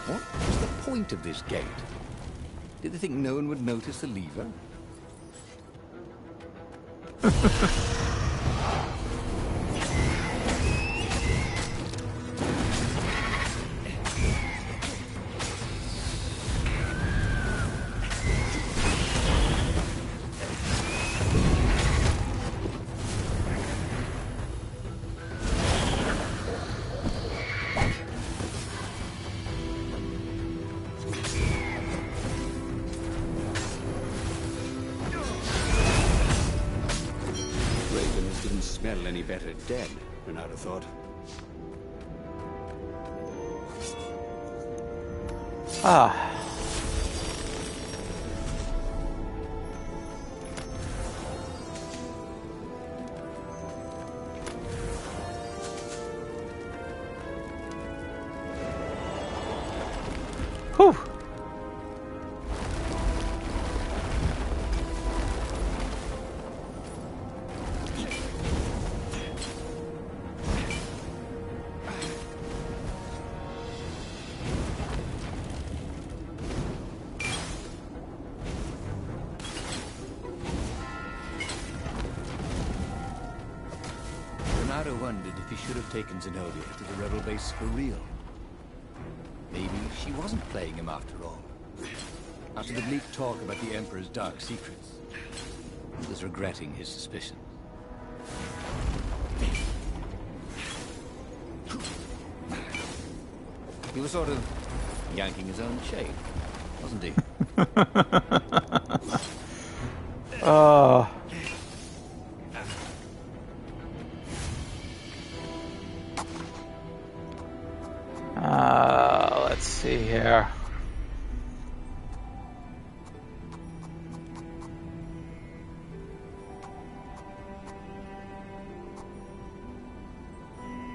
What was the point of this gate? Did they think no one would notice the lever? Smell any better dead, Renato thought. Ah. Whew. Renato wondered if he should have taken Zenobia to the rebel base for real. Maybe she wasn't playing him after all. After the bleak talk about the Emperor's dark secrets, he was regretting his suspicions. He was sort of yanking his own chain, wasn't he? Let's see here.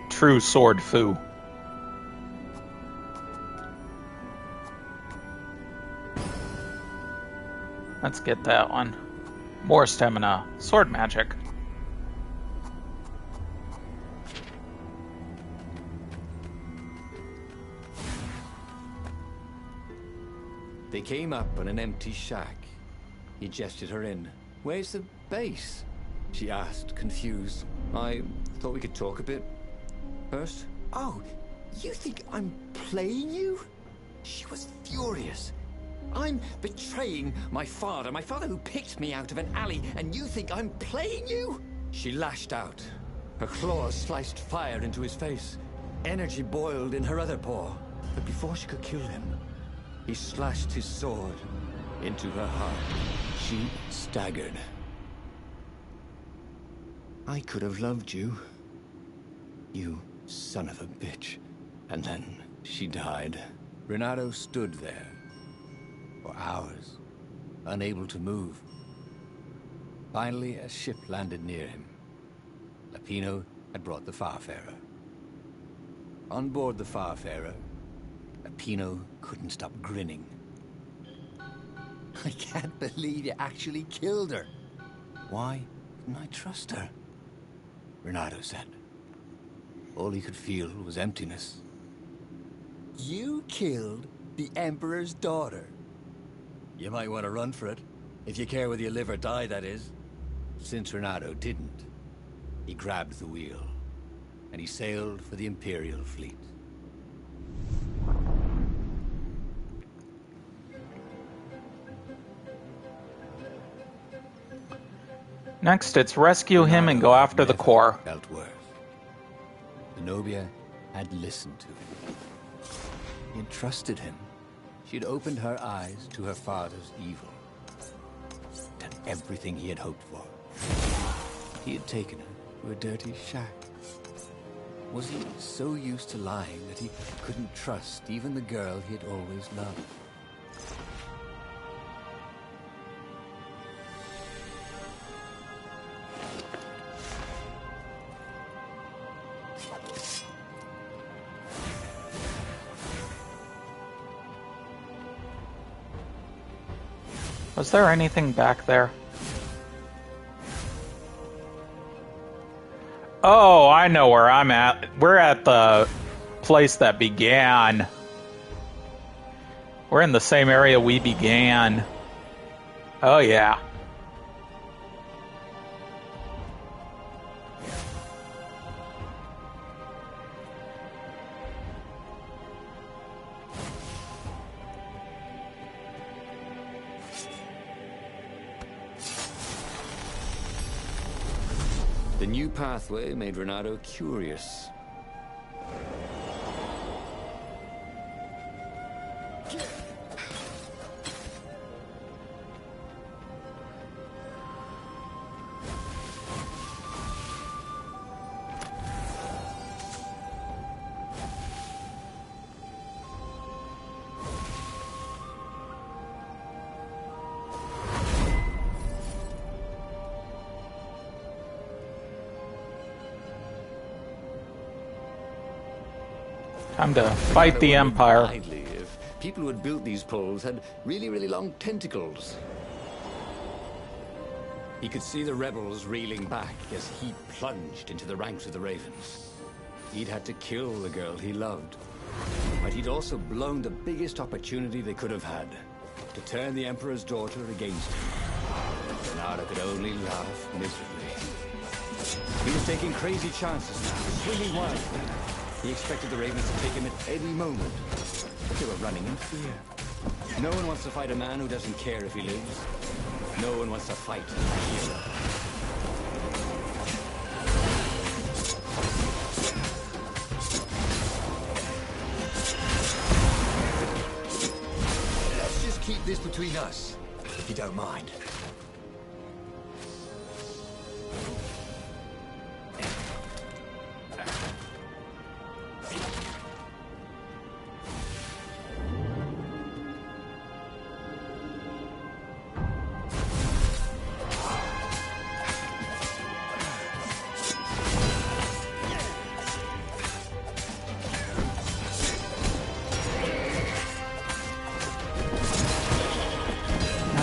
True sword foo. Let's get that one. More stamina. Sword magic. They came up on an empty shack. He gestured her in. "Where's the base?" she asked, confused. "I thought we could talk a bit first." Oh, you think I'm playing you? She was furious. I'm betraying my father who picked me out of an alley, and you think I'm playing you? She lashed out. Her claws sliced fire into his face. Energy boiled in her other paw. But before she could kill him, he slashed his sword into her heart. She staggered. "I could have loved you, you son of a bitch." And then she died. Renato stood there for hours, unable to move. Finally, a ship landed near him. Lapino had brought the Farfarer. On board the Farfarer, Lapino couldn't stop grinning. I can't believe you actually killed her. Why couldn't I trust her? Renato said. All he could feel was emptiness. You killed the Emperor's daughter. You might want to run for it, if you care whether you live or die, that is. Since Renato didn't, he grabbed the wheel, and he sailed for the Imperial fleet. Next, it's rescue him and go after the core. Felt worse. Zenobia had listened to him. He had trusted him. She had opened her eyes to her father's evil. Done everything he had hoped for. He had taken her to a dirty shack. Was he so used to lying that he couldn't trust even the girl he had always loved? Was there anything back there? Oh, I know where I'm at. We're at the place that began. We're in the same area we began. Oh, yeah. The new pathway made Renato curious. Time to fight the Empire. Idly if people who had built these poles had really, really long tentacles. He could see the rebels reeling back as he plunged into the ranks of the Ravens. He'd had to kill the girl he loved, but he'd also blown the biggest opportunity they could have had to turn the Emperor's daughter against him. Renato could only laugh miserably. He was taking crazy chances now, swinging wildly. He expected the Ravens to take him at any moment, but they were running in fear. No one wants to fight a man who doesn't care if he lives. No one wants to fight a hero. Let's just keep this between us, if you don't mind.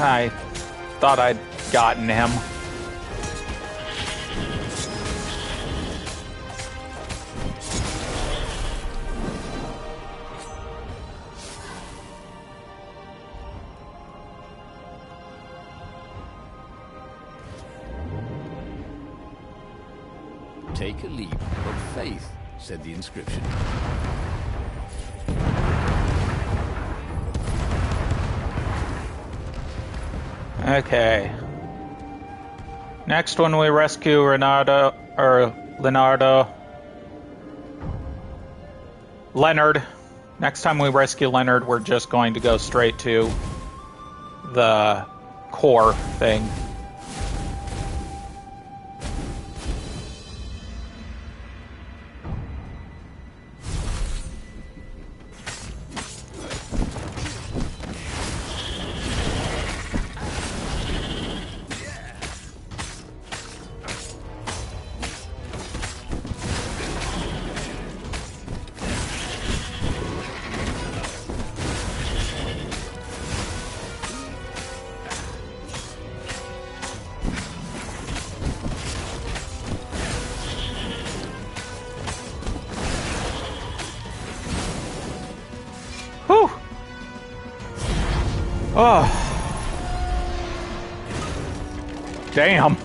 I thought I'd gotten him. Take a leap of faith, said the inscription. Okay. Next one we rescue Leonardo. Leonard. Next time we rescue Leonard, we're just going to go straight to the core thing. Whew. Oh. Damn.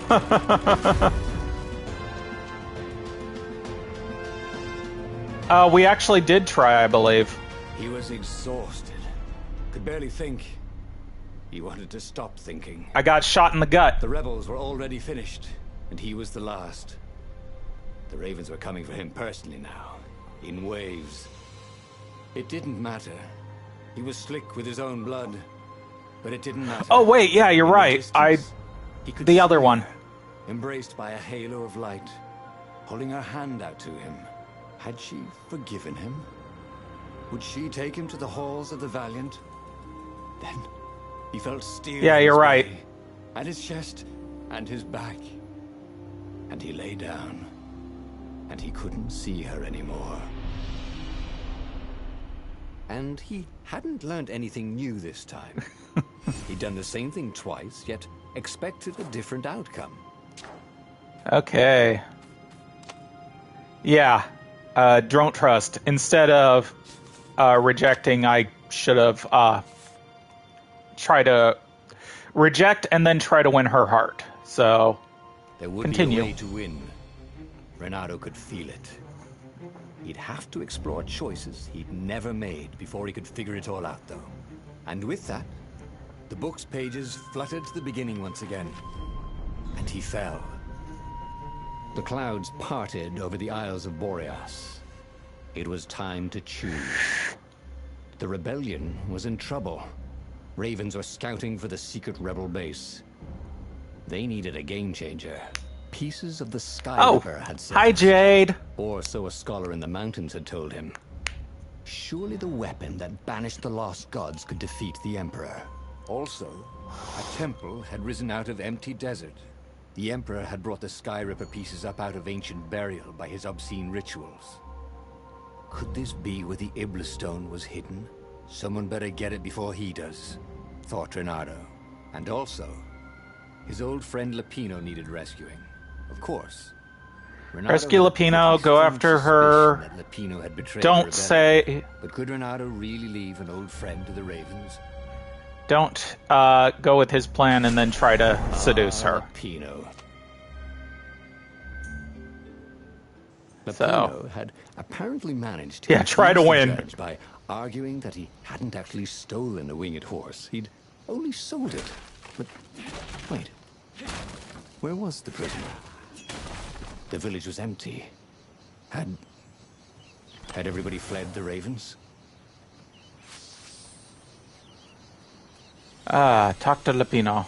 We actually did try, I believe. He was exhausted. Could barely think. He wanted to stop thinking. I got shot in the gut. The rebels were already finished, and he was the last. The Ravens were coming for him personally now, in waves. It didn't matter. He was slick with his own blood, but it didn't matter. Oh wait, yeah, you're In the right. distance, he could The other see one. her, embraced by a halo of light, holding her hand out to him. Had she forgiven him? Would she take him to the halls of the Valiant? Then he felt steel. Yeah, in you're his right. belly, and his chest, and his back. And he lay down, and he couldn't see her anymore. And he hadn't learned anything new this time. He'd done the same thing twice, yet expected a different outcome. Okay. Yeah. Don't trust. Instead of rejecting, I should have tried to reject and then try to win her heart. So, There would continue. be a way to win. Renato could feel it. He'd have to explore choices he'd never made before he could figure it all out, though. And with that, the book's pages fluttered to the beginning once again. And he fell. The clouds parted over the Isles of Boreas. It was time to choose. The rebellion was in trouble. Ravens were scouting for the secret rebel base. They needed a game changer. Pieces of the Sky Oh, Ripper had said. hi Jade. Or so a scholar in the mountains had told him. Surely the weapon that banished the lost gods could defeat the Emperor. Also, a temple had risen out of empty desert. The Emperor had brought the Sky Ripper pieces up out of ancient burial by his obscene rituals. Could this be where the Iblis stone was hidden? Someone better get it before he does, thought Renato. And also, his old friend Lapino needed rescuing. Of course. Renato Rescue had Lapino, pretty go strong after her. suspicion that Lapino had betrayed the Don't rebellion. say... But could Renato really leave an old friend to the Ravens? Don't go with his plan and then try to seduce her. Lapino. So. Lapino had apparently managed to try to appease the win. judge by arguing that he hadn't actually stolen a winged horse. He'd only sold it. But wait, where was the prisoner? The village was empty. Had everybody fled the ravens? Talk to Lapino.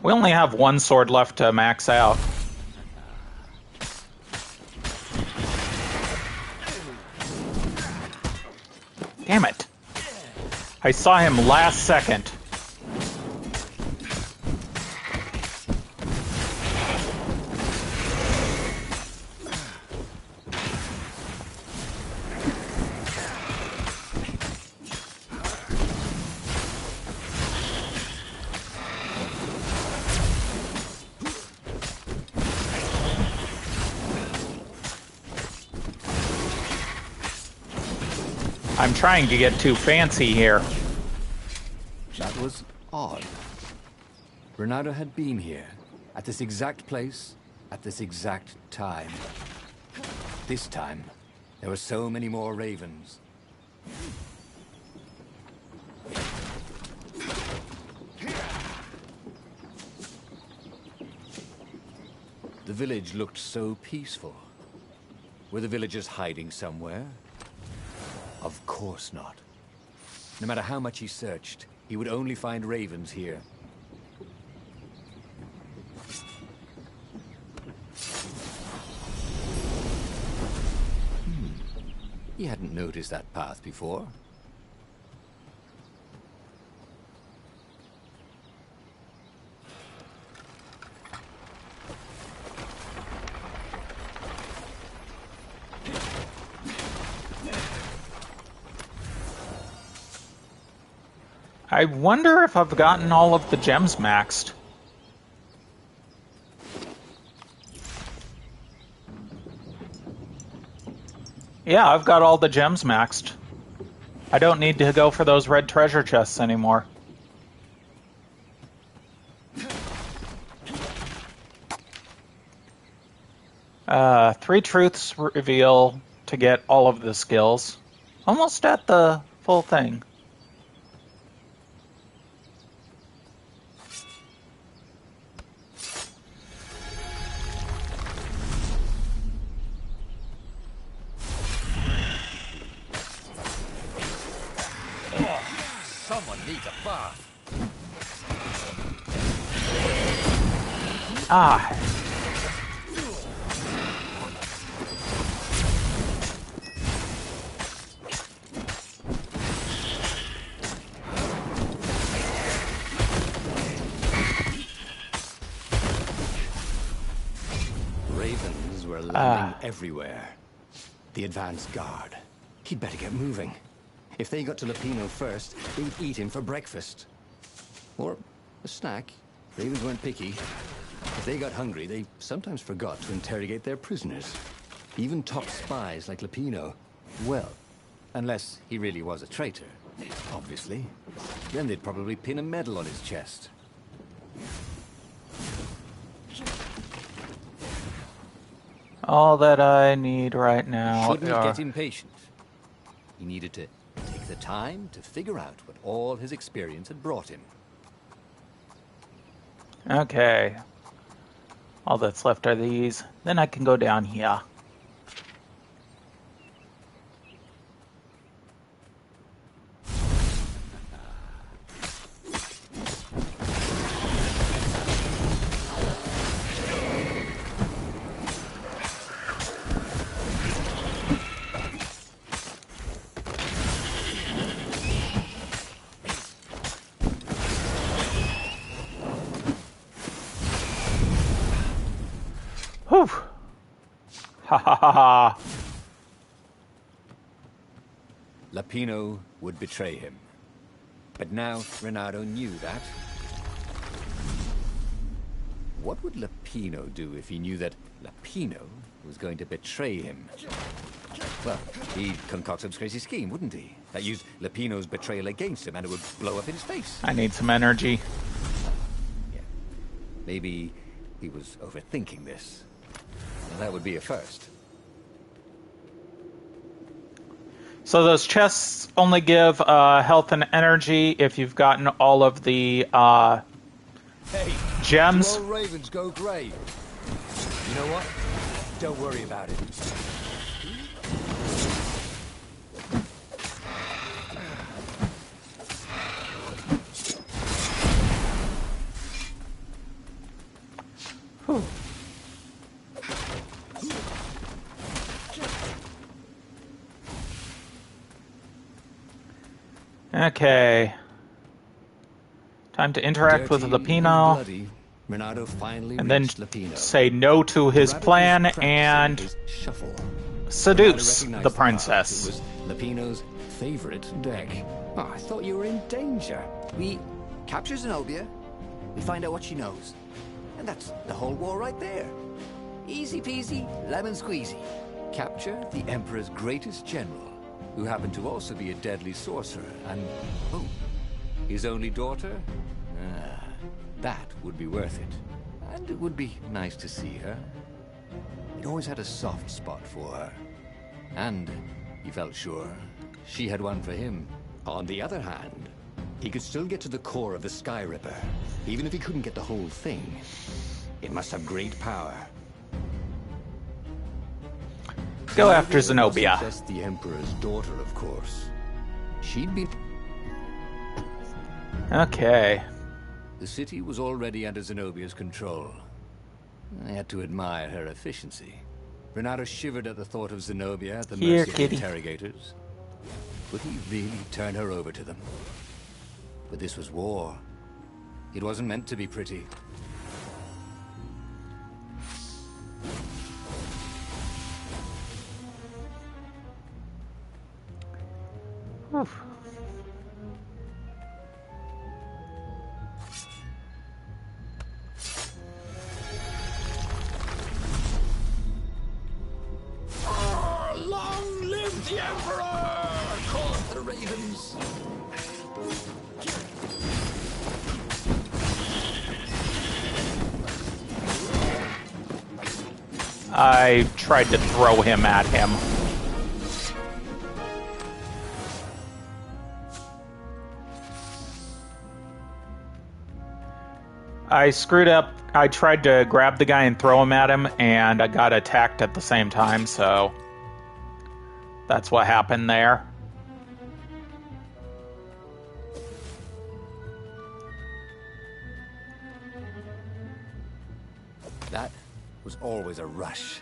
We only have one sword left to max out. Damn it. I saw him last second. I'm trying to get too fancy here. That was odd. Renato had been here, at this exact place, at this exact time. This time, there were so many more ravens. The village looked so peaceful. Were the villagers hiding somewhere? Of course not. No matter how much he searched, he would only find ravens here. He hadn't noticed that path before. I wonder if I've gotten all of the gems maxed. Yeah, I've got all the gems maxed. I don't need to go for those red treasure chests anymore. Three truths reveal to get all of the skills. Almost at the full thing. Someone needs a bath. Ah. Ravens were landing everywhere. The advance guard. He'd better get moving. If they got to Lapino first, they'd eat him for breakfast. Or a snack. Ravens weren't picky. If they got hungry, they sometimes forgot to interrogate their prisoners. Even top spies like Lapino. Well, unless he really was a traitor, obviously. Then they'd probably pin a medal on his chest. All that I need right now Shouldn't are... get impatient. He needed to take the time to figure out what all his experience had brought him. Okay. All that's left are these. Then I can go down here. Whew. Ha ha ha ha. Lapino would betray him. But now Renato knew that. What would Lapino do if he knew that Lapino was going to betray him? Well, he'd concoct some crazy scheme, wouldn't he? That used Lupino's betrayal against him, and it would blow up in his face. I need some energy. Yeah. Maybe he was overthinking this. Well, that would be a first. So those chests only give health and energy if you've gotten all of the Hey, gems. do old ravens go grey? You know what? Don't worry about it. Whew. Okay. Time to interact with Lupino, and then say no to his plan and seduce the princess. It was Lupino's favorite deck. Oh, I thought you were in danger. We capture Zenobia, we find out what she knows. And that's the whole war right there. Easy peasy, lemon squeezy. Capture the Emperor's greatest general, who happened to also be a deadly sorcerer, and oh, his only daughter? That would be worth it. And it would be nice to see her. He'd always had a soft spot for her. And he felt sure she had one for him. On the other hand, he could still get to the core of the Sky Ripper, even if he couldn't get the whole thing. It must have great power. Go after Zenobia. Just the Emperor's daughter, of course. She'd be... Okay. The city was already under Zenobia's control. I had to admire her efficiency. Renato shivered at the thought of Zenobia at the Here, mercy of kitty. the interrogators. Would he really turn her over to them? But this was war. It wasn't meant to be pretty. Whew. Long live the Emperor! Called the ravens. I tried to throw him at him. I screwed up. I tried to grab the guy and throw him at him, and I got attacked at the same time, so that's what happened there. That was always a rush.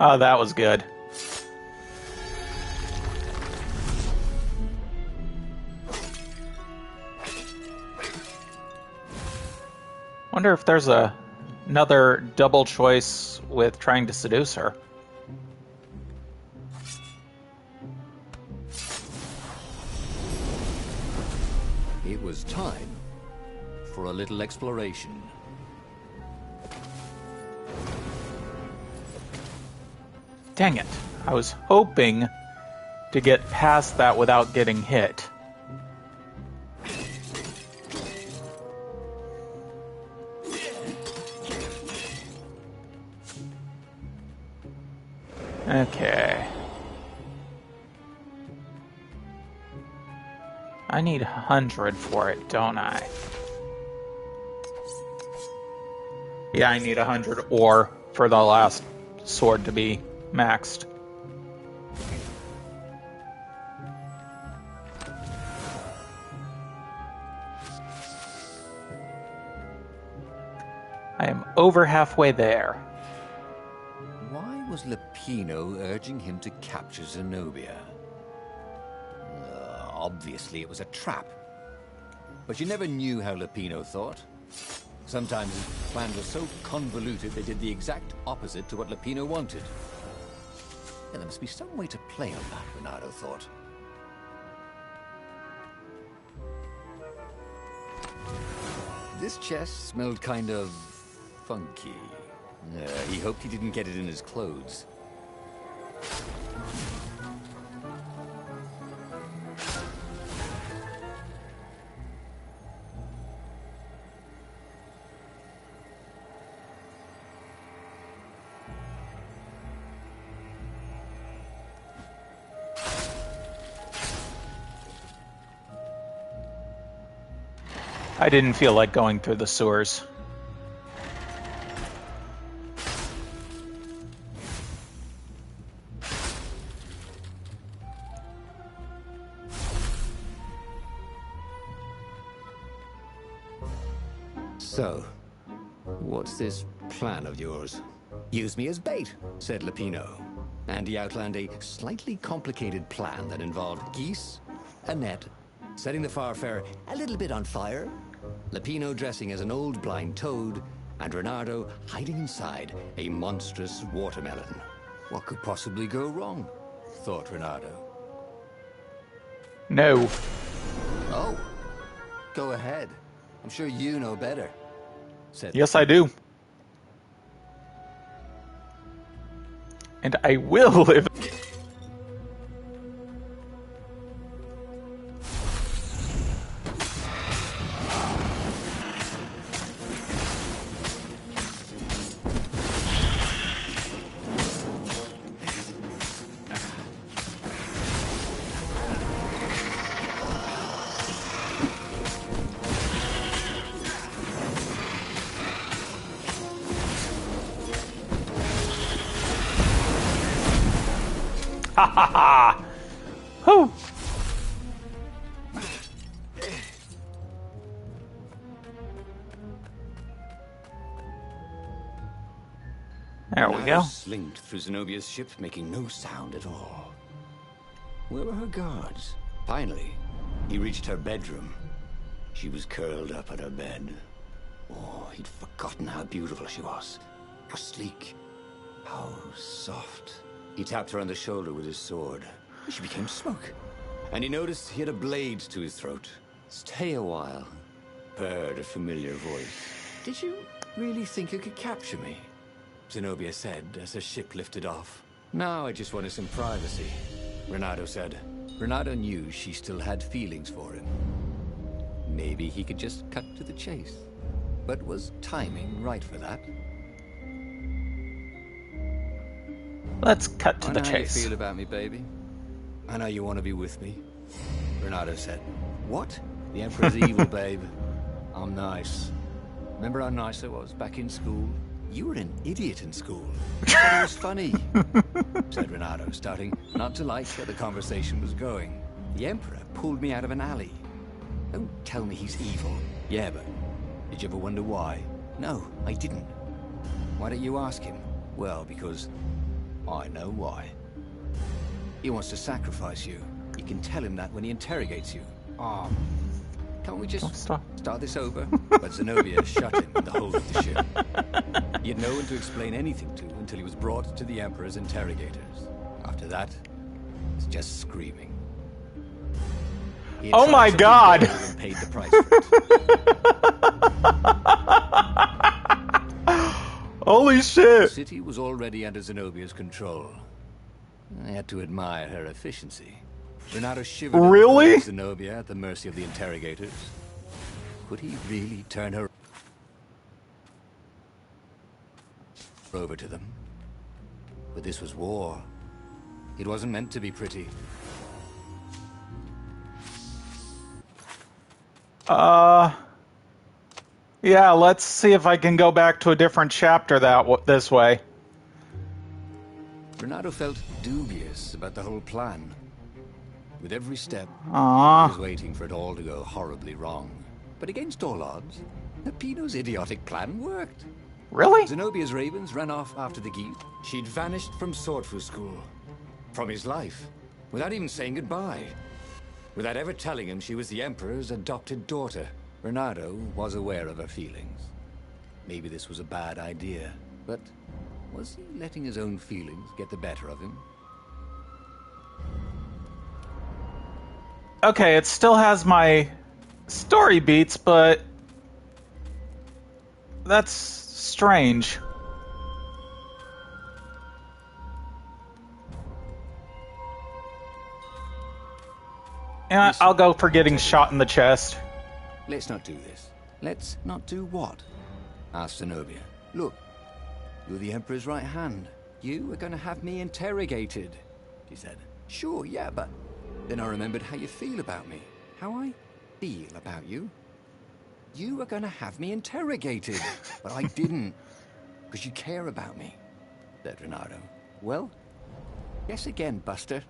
Oh, that was good. Wonder if there's another double choice with trying to seduce her. It was time for a little exploration. Dang it. I was hoping to get past that without getting hit. Okay. I need 100 for it, don't I? Yeah, I need 100 ore for the last sword to be maxed. I am over halfway there. Why was Lupino urging him to capture Zenobia? Obviously it was a trap. But you never knew how Lupino thought. Sometimes his plans were so convoluted they did the exact opposite to what Lupino wanted. And there must be some way to play on that, Renato thought. This chest smelled kind of funky. He hoped he didn't get it in his clothes. I didn't feel like going through the sewers. So, what's this plan of yours? Use me as bait, said Lupino. And he outlined a slightly complicated plan that involved geese, a net, setting the Farfarer a little bit on fire, Lupino dressing as an old blind toad, and Renato hiding inside a monstrous watermelon. What could possibly go wrong? Thought Renato. No. Oh, go ahead. I'm sure you know better, said Yes, I do. And I will live. Ha ha ha! Whew! There we go. Slinked through Zenobia's ship, making no sound at all. Where were her guards? Finally, he reached her bedroom. She was curled up on her bed. Oh, he'd forgotten how beautiful she was. How sleek. How soft. He tapped her on the shoulder with his sword. She became smoke. And he noticed he had a blade to his throat. Stay a while, purred a familiar voice. Did you really think you could capture me? Zenobia said as her ship lifted off. Now I just wanted some privacy, Renato said. Renato knew she still had feelings for him. Maybe he could just cut to the chase. But was timing right for that? Let's cut to the I know how you chase. feel about me, baby. I know you want to be with me, Renato said. What? The Emperor's evil, babe. I'm nice. Remember how nice I was back in school? You were an idiot in school. I thought it was funny, said Renato, starting not to like where the conversation was going. The Emperor pulled me out of an alley. Don't tell me he's evil. Yeah, but did you ever wonder why? No, I didn't. Why don't you ask him? Well, because I know why. He wants to sacrifice you. You can tell him that when he interrogates you. Can't we just start this over? But Zenobia shut him in the hold of the ship. He had no one to explain anything to until he was brought to the Emperor's interrogators. After that, it's just screaming. Oh my God! And paid the price for it. Holy The shit! city was already under Zenobia's control. I had to admire her efficiency. Renato shivered. Really? Zenobia at the mercy of the interrogators. Could he really turn her over to them? But this was war. It wasn't meant to be pretty. Yeah, let's see if I can go back to a different chapter this way. Renato felt dubious about the whole plan. With every step, he Aww. was waiting for it all to go horribly wrong. But against all odds, Lupino's idiotic plan worked. Really? Zenobia's ravens ran off after the geese. She'd vanished from Swordfu school. From his life. Without even saying goodbye. Without ever telling him she was the Emperor's adopted daughter. Renato was aware of her feelings. Maybe this was a bad idea, but was he letting his own feelings get the better of him? Okay, it still has my story beats, but that's strange. Yeah, I'll go for getting shot in the chest. Let's not do this. Let's not do what? Asked Zenobia. Look, you're the Emperor's right hand. You are going to have me interrogated, she said. Sure, yeah, but... Then I remembered how you feel about me. How I feel about you. You are going to have me interrogated. But I didn't. Because you care about me, said Renato. Well, guess again, Buster,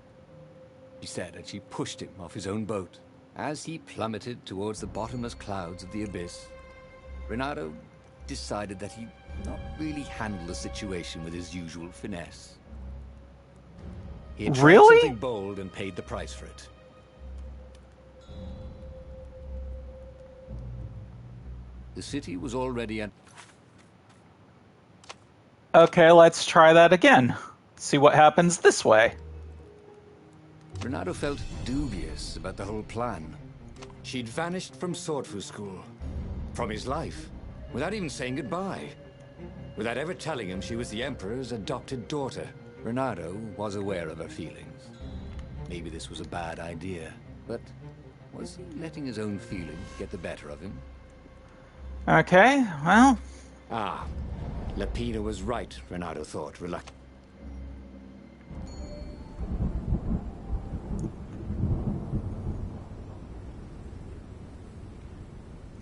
she said, and she pushed him off his own boat. As he plummeted towards the bottomless clouds of the abyss, Renato decided that he'd not really handle the situation with his usual finesse. He had tried something bold and paid the price for it. The city was already at... Okay, let's try that again. See what happens this way. Renato felt dubious about the whole plan. She'd vanished from Swordfu school. From his life. Without even saying goodbye. Without ever telling him she was the Emperor's adopted daughter. Renato was aware of her feelings. Maybe this was a bad idea, but was he letting his own feelings get the better of him? Okay, well... Ah, Lapina was right, Renato thought, reluctant.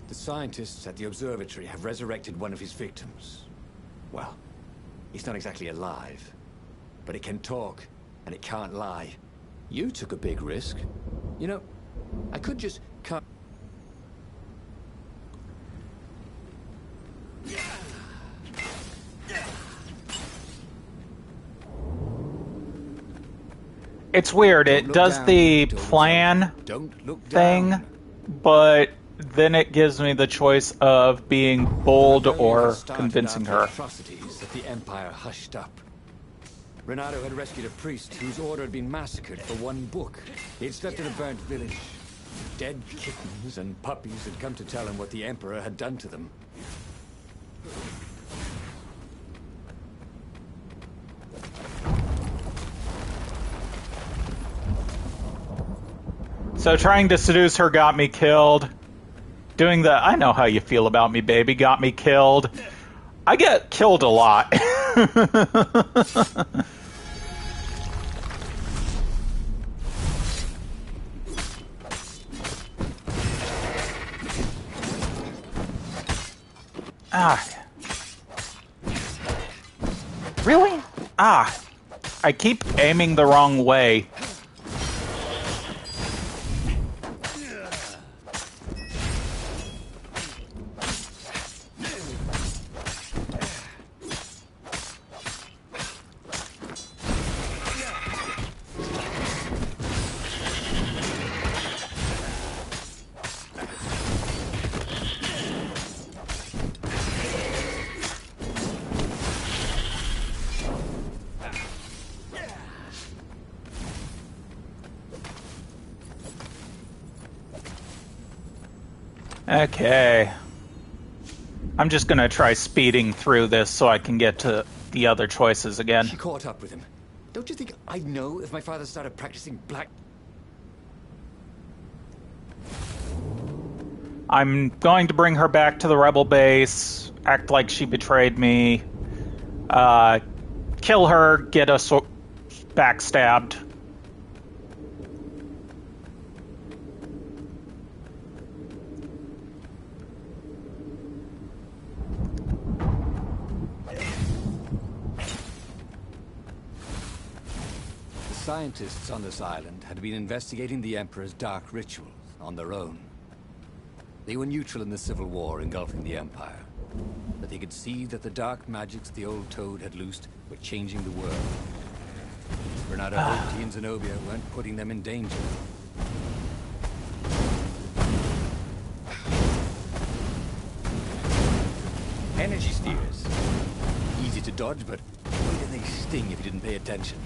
The scientists at the observatory have resurrected one of his victims. Well, he's not exactly alive. But it can talk, and it can't lie. You took a big risk. You know, I could just cut... It's weird, it does the plan thing, but then it gives me the choice of being bold or convincing her. Atrocities that the Empire hushed up. Renato had rescued a priest whose order had been massacred for one book. He had slept in a burnt village. Dead kittens and puppies had come to tell him what the Emperor had done to them. So trying to seduce her got me killed. Doing the, I know how you feel about me, baby, got me killed. I get killed a lot. Ah. Really? Ah. I keep aiming the wrong way. Okay. I'm just gonna try speeding through this so I can get to the other choices again. She caught up with him. Don't you think I'd know if my father started practicing black... I'm going to bring her back to the rebel base, act like she betrayed me, kill her, get us backstabbed. Scientists on this island had been investigating the Emperor's dark rituals on their own. They were neutral in the civil war engulfing the Empire. The but they could see that the dark magics the old toad had loosed were changing the world. Renato hoped he and Zenobia weren't putting them in danger. Energy spheres. Easy to dodge, but boy, did they sting if you didn't pay attention.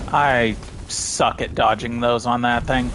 I suck at dodging those on that thing.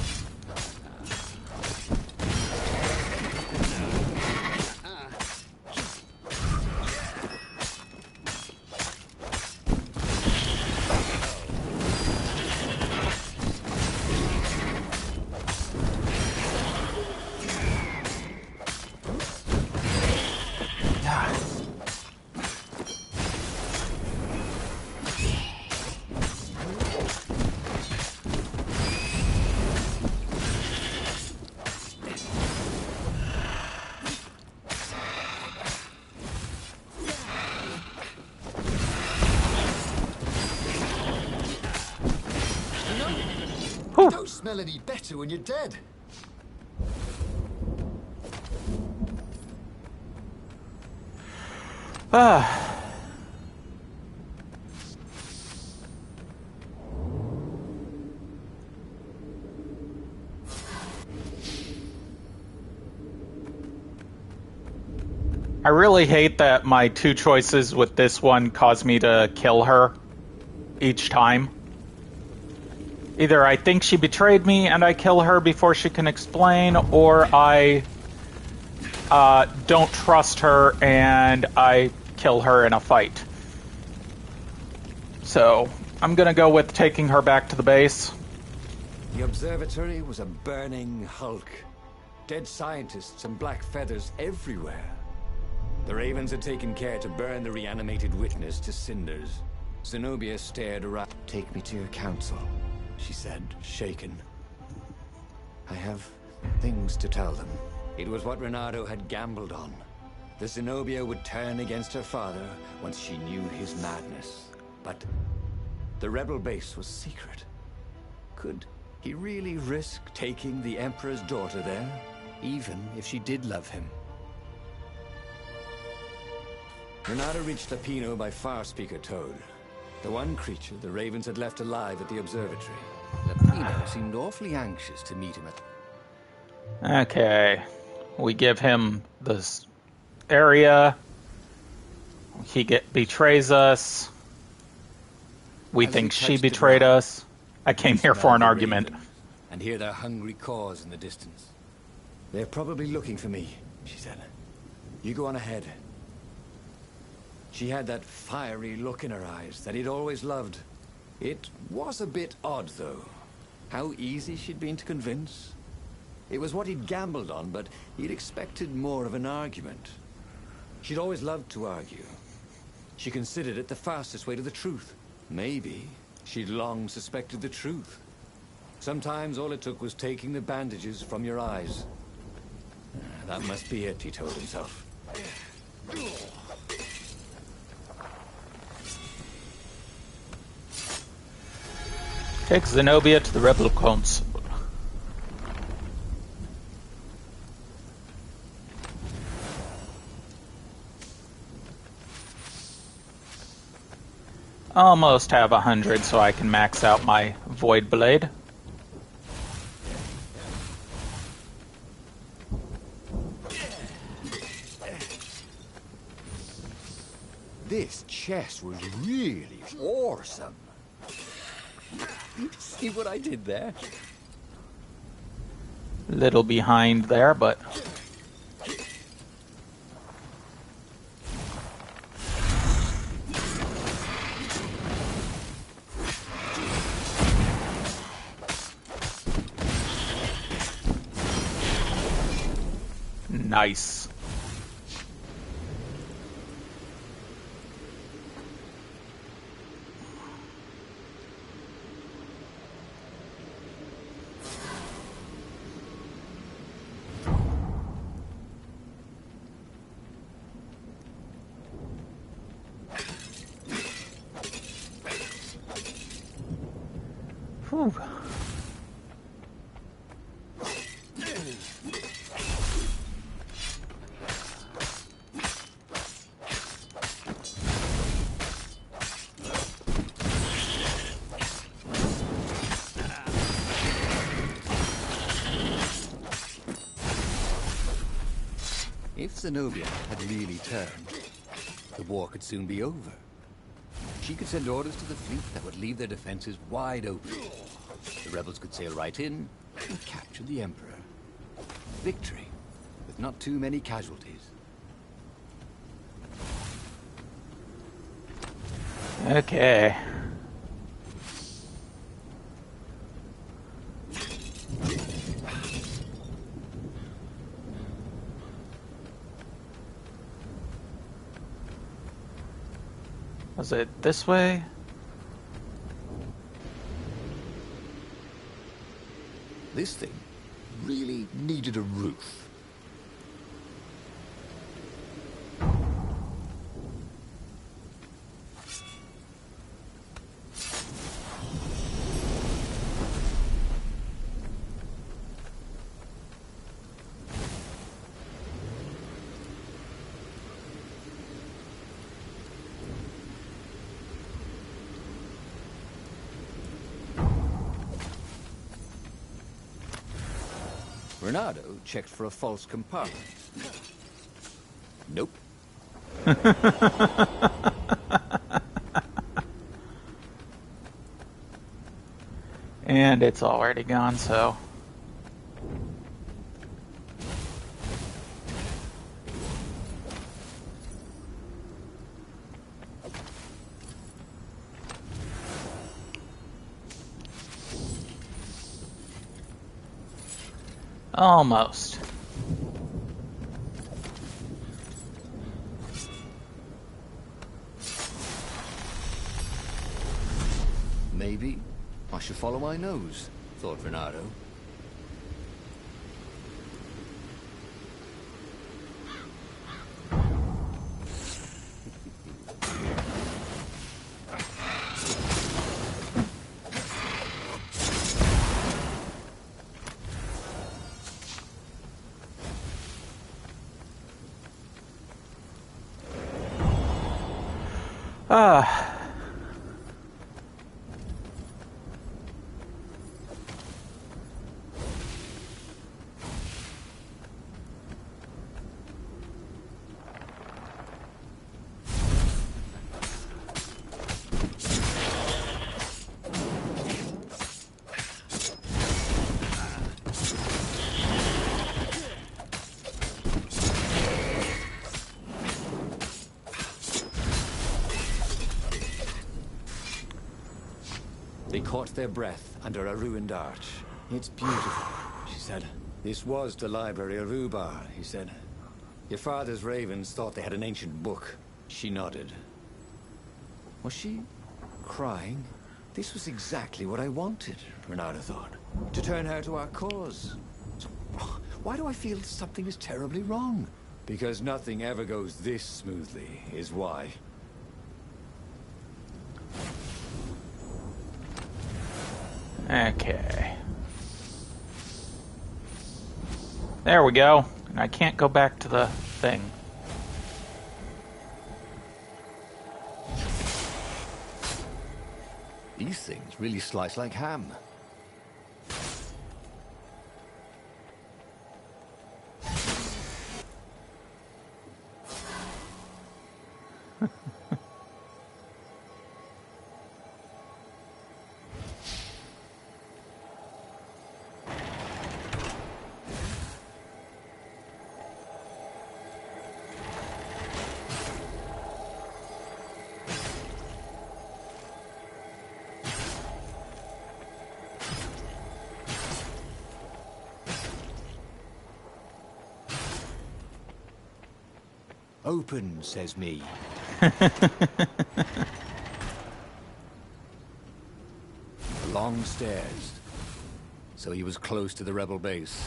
You don't smell any better when you're dead. I really hate that my two choices with this one cause me to kill her each time. Either I think she betrayed me and I kill her before she can explain, or I don't trust her and I kill her in a fight. So, I'm gonna go with taking her back to the base. The observatory was a burning hulk. Dead scientists and black feathers everywhere. The Ravens had taken care to burn the reanimated witness to cinders. Zenobia stared around. Take me to your council, she said, shaken. I have things to tell them. It was what Renato had gambled on. The Zenobia would turn against her father once she knew his madness. But the rebel base was secret. Could he really risk taking the Emperor's daughter there, even if she did love him? Renato reached Lapino by Farspeaker Toad, the one creature the Ravens had left alive at the observatory. Lapino seemed awfully anxious to meet him at... Okay. We give him this area. He betrays us. We think she betrayed us. I came here for an argument. And hear their hungry caws in the distance. They're probably looking for me, she said. You go on ahead. She had that fiery look in her eyes that he'd always loved. It was a bit odd, though. How easy she'd been to convince. It was what he'd gambled on, but he'd expected more of an argument. She'd always loved to argue. She considered it the fastest way to the truth. Maybe she'd long suspected the truth. Sometimes all it took was taking the bandages from your eyes. That must be it, he told himself. Take Zenobia to the Rebel Council. Almost have 100 so I can max out my Void Blade. This chest was really awesome. See what I did there? Little behind there, but... Nice. If Zenobia had really turned, the war could soon be over. She could send orders to the fleet that would leave their defenses wide open. The rebels could sail right in and capture the Emperor. Victory, with not too many casualties. Okay. Was it this way? This thing really needed a roof. Renato checked for a false compartment. Nope. And it's already gone, so... Almost. Maybe I should follow my nose, thought Renato. Ah. They caught their breath under a ruined arch. It's beautiful, she said. This was the library of Ubar, he said. Your father's ravens thought they had an ancient book. She nodded. Was she crying? This was exactly what I wanted, Renato thought. To turn her to our cause. So, why do I feel something is terribly wrong? Because nothing ever goes this smoothly, is why. Okay. There we go. And I can't go back to the thing. These things really slice like ham. Open, says me. Long stairs. So he was close to the rebel base.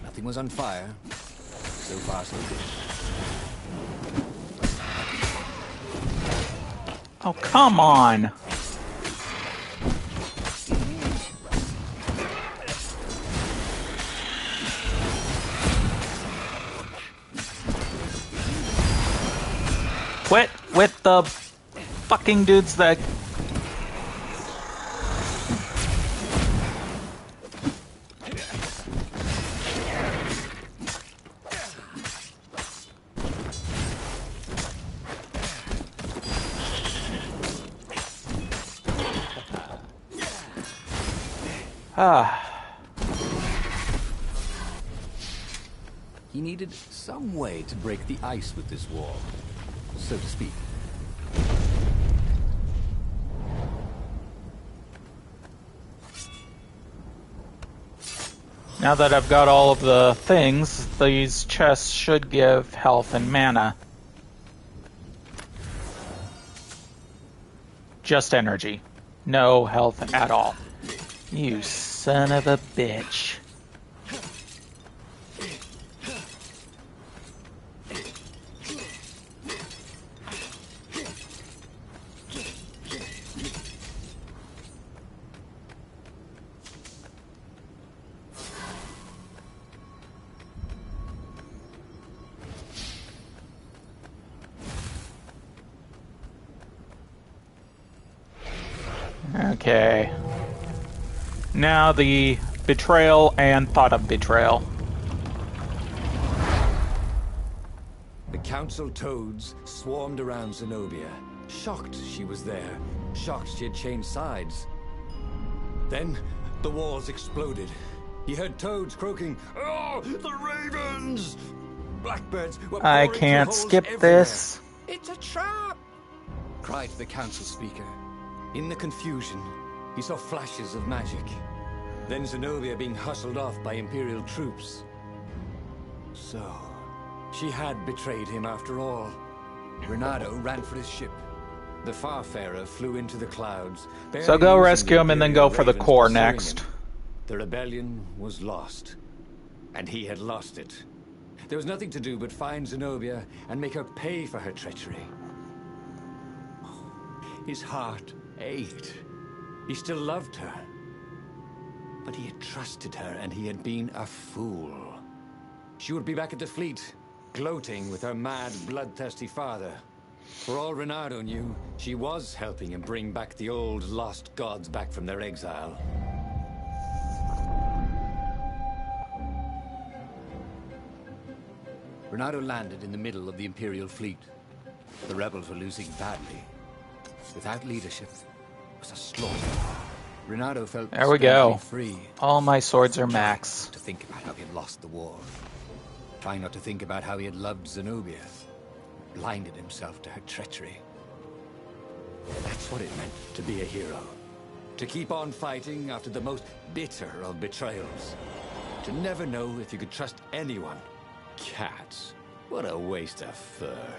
Nothing was on fire. So far, so good. Oh, come on! Quit with the fucking dudes that... Ah. He needed some way to break the ice with this wall, so to speak. Now that I've got all of the things, these chests should give health and mana. Just energy. No health at all. You son of a bitch. Okay. Now the betrayal and thought of betrayal. The council toads swarmed around Zenobia, shocked she was there, shocked she had changed sides. Then the walls exploded. He heard toads croaking, "Oh, the ravens!" Blackbirds were I pouring can't through holes skip everywhere. this. "It's a trap!" cried the council speaker. In the confusion, he saw flashes of magic. Then Zenobia being hustled off by Imperial troops. So, she had betrayed him after all. Renato ran for his ship. The Farfarer flew into the clouds. So go barely rescue using him and then go Imperial for the ravens core pursuing next. him. The rebellion was lost. And he had lost it. There was nothing to do but find Zenobia and make her pay for her treachery. His heart ached. He still loved her. But he had trusted her, and he had been a fool. She would be back at the fleet, gloating with her mad, bloodthirsty father. For all Renato knew, she was helping him bring back the old, lost gods back from their exile. Renato landed in the middle of the Imperial fleet. The rebels were losing badly. Without leadership, it was a slaughter. Renato felt There we go. free. All my swords are max. To think about how he had lost the war. Trying not to think about how he had loved Zenobia. Blinded himself to her treachery. That's what it meant to be a hero. To keep on fighting after the most bitter of betrayals. To never know if you could trust anyone. Cats. What a waste of fur.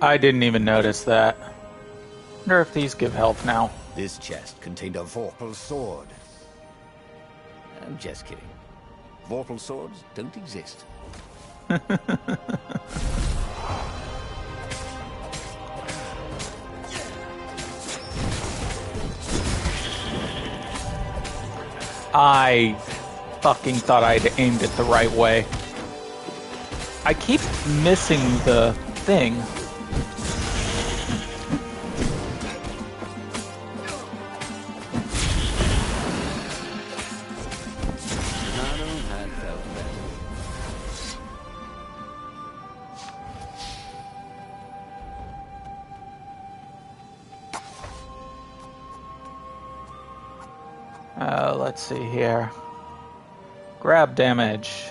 I didn't even notice that. Wonder if these give health now. This chest contained a Vorpal sword. I'm just kidding. Vorpal swords don't exist. I fucking thought I'd aimed it the right way. I keep missing the thing. Renato had felt better. Let's see here. Grab damage.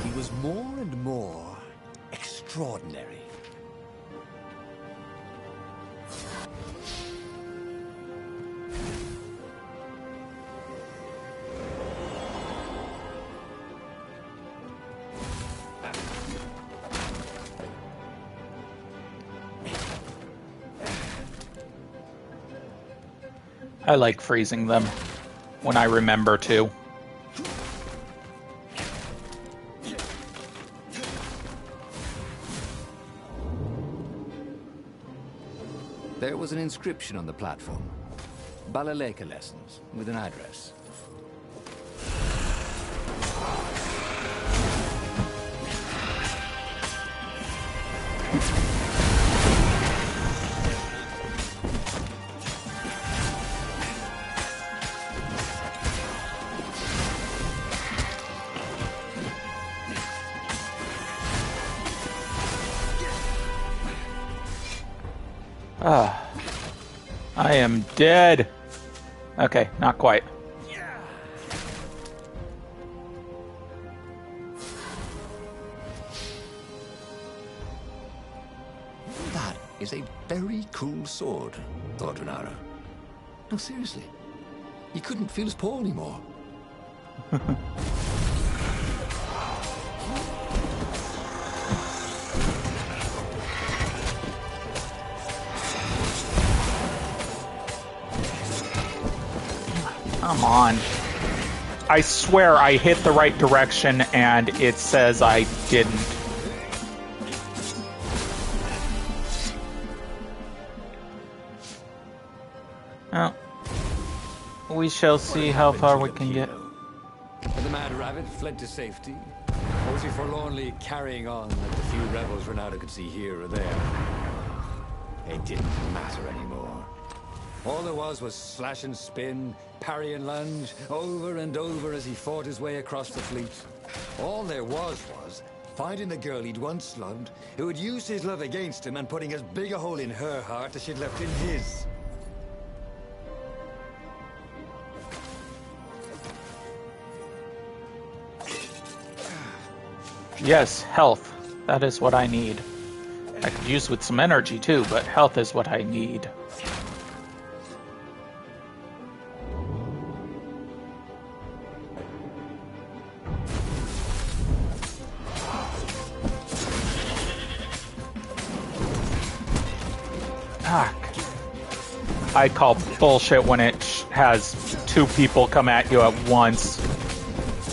He was more and more extraordinary. I like freezing them when I remember to. There was an inscription on the platform. Balaleka lessons, with an address. I am dead. Okay, not quite. That is a very cool sword, thought Renato. No, seriously. He couldn't feel his paw anymore. Come on. I swear I hit the right direction and it says I didn't. Well, we shall see how far we can get. The Mad Rabbit fled to safety, or was he forlornly carrying on like the few rebels Renato could see here or there? It didn't matter anymore. All there was slash and spin, parry and lunge, over and over as he fought his way across the fleet. All there was finding the girl he'd once loved, who had used his love against him and putting as big a hole in her heart as she'd left in his. Yes, health. That is what I need. I could use with some energy too, but health is what I need. I call bullshit when it has two people come at you at once.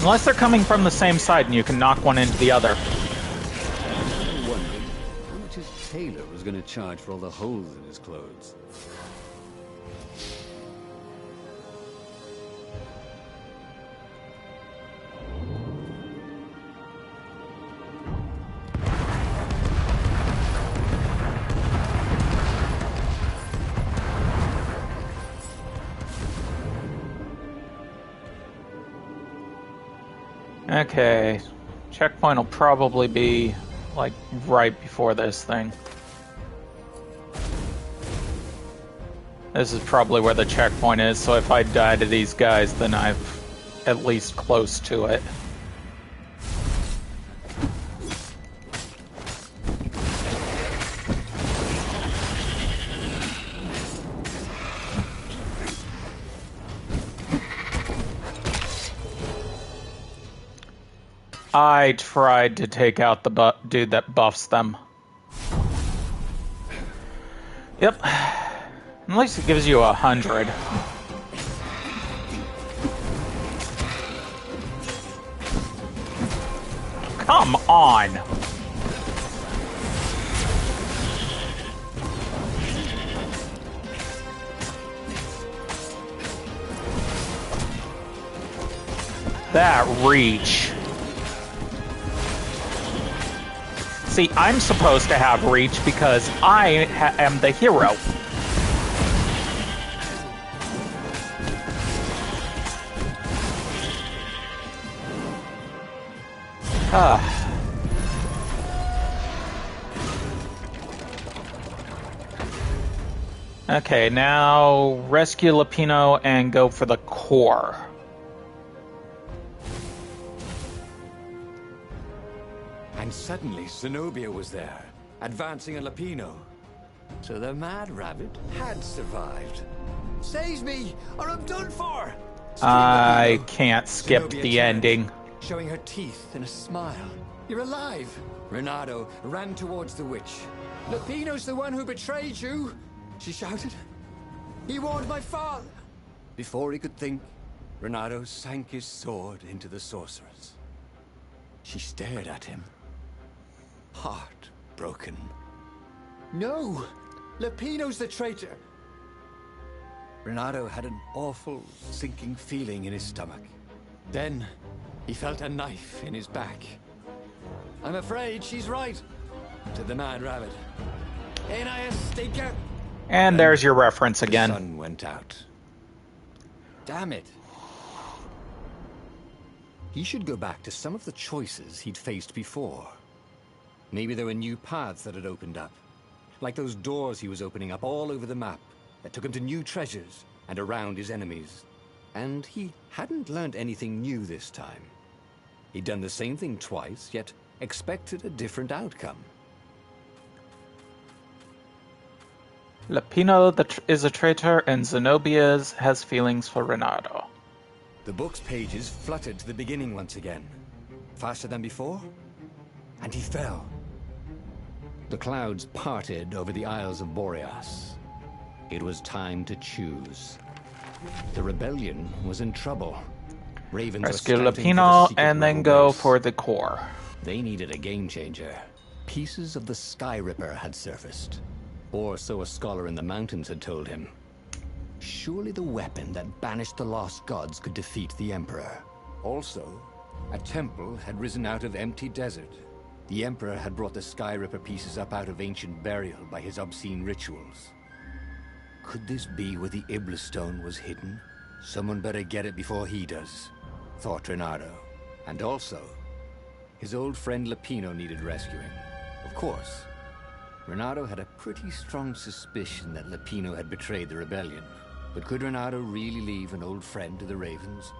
Unless they're coming from the same side and you can knock one into the other. I wondered how much his tailor was going to charge for all the holes in his clothes. Okay, checkpoint will probably be, like, right before this thing. This is probably where the checkpoint is, so if I die to these guys, then I'm at least close to it. I tried to take out the dude that buffs them. Yep. At least it gives you 100. Come on! That reach. See, I'm supposed to have reach because I am the hero. Okay, now rescue Lapino and go for the core. And suddenly, Zenobia was there, advancing a Lapino. So the Mad Rabbit had survived. Save me, or I'm done for! I can't skip Zenobia the turned, ending. showing her teeth in a smile. You're alive! Renato ran towards the witch. Lapino's the one who betrayed you! She shouted. He warned my father! Before he could think, Renato sank his sword into the sorceress. She stared at him, heart broken. No! Lupino's the traitor. Renato had an awful, sinking feeling in his stomach. Then, he felt a knife in his back. I'm afraid she's right, said the Mad Rabbit. Ain't I a stinker? And then there's your reference again. The sun went out. Damn it. He should go back to some of the choices he'd faced before. Maybe there were new paths that had opened up. Like those doors he was opening up all over the map that took him to new treasures and around his enemies. And he hadn't learned anything new this time. He'd done the same thing twice, yet expected a different outcome. Lupino is a traitor, and Zenobia has feelings for Renato. The book's pages fluttered to the beginning once again. Faster than before? And he fell. The clouds parted over the Isles of Boreas. It was time to choose. The rebellion was in trouble. Ravens Rescue were scouting for the Lupino secret and then rebel go base. for the core. They needed a game changer. Pieces of the Sky Ripper had surfaced. Or so a scholar in the mountains had told him. Surely the weapon that banished the lost gods could defeat the Emperor. Also, a temple had risen out of empty desert. The Emperor had brought the Sky Ripper pieces up out of ancient burial by his obscene rituals. Could this be where the Iblis stone was hidden? Someone better get it before he does, thought Renato. And also, his old friend Lupino needed rescuing. Of course, Renato had a pretty strong suspicion that Lupino had betrayed the rebellion. But could Renato really leave an old friend to the Ravens?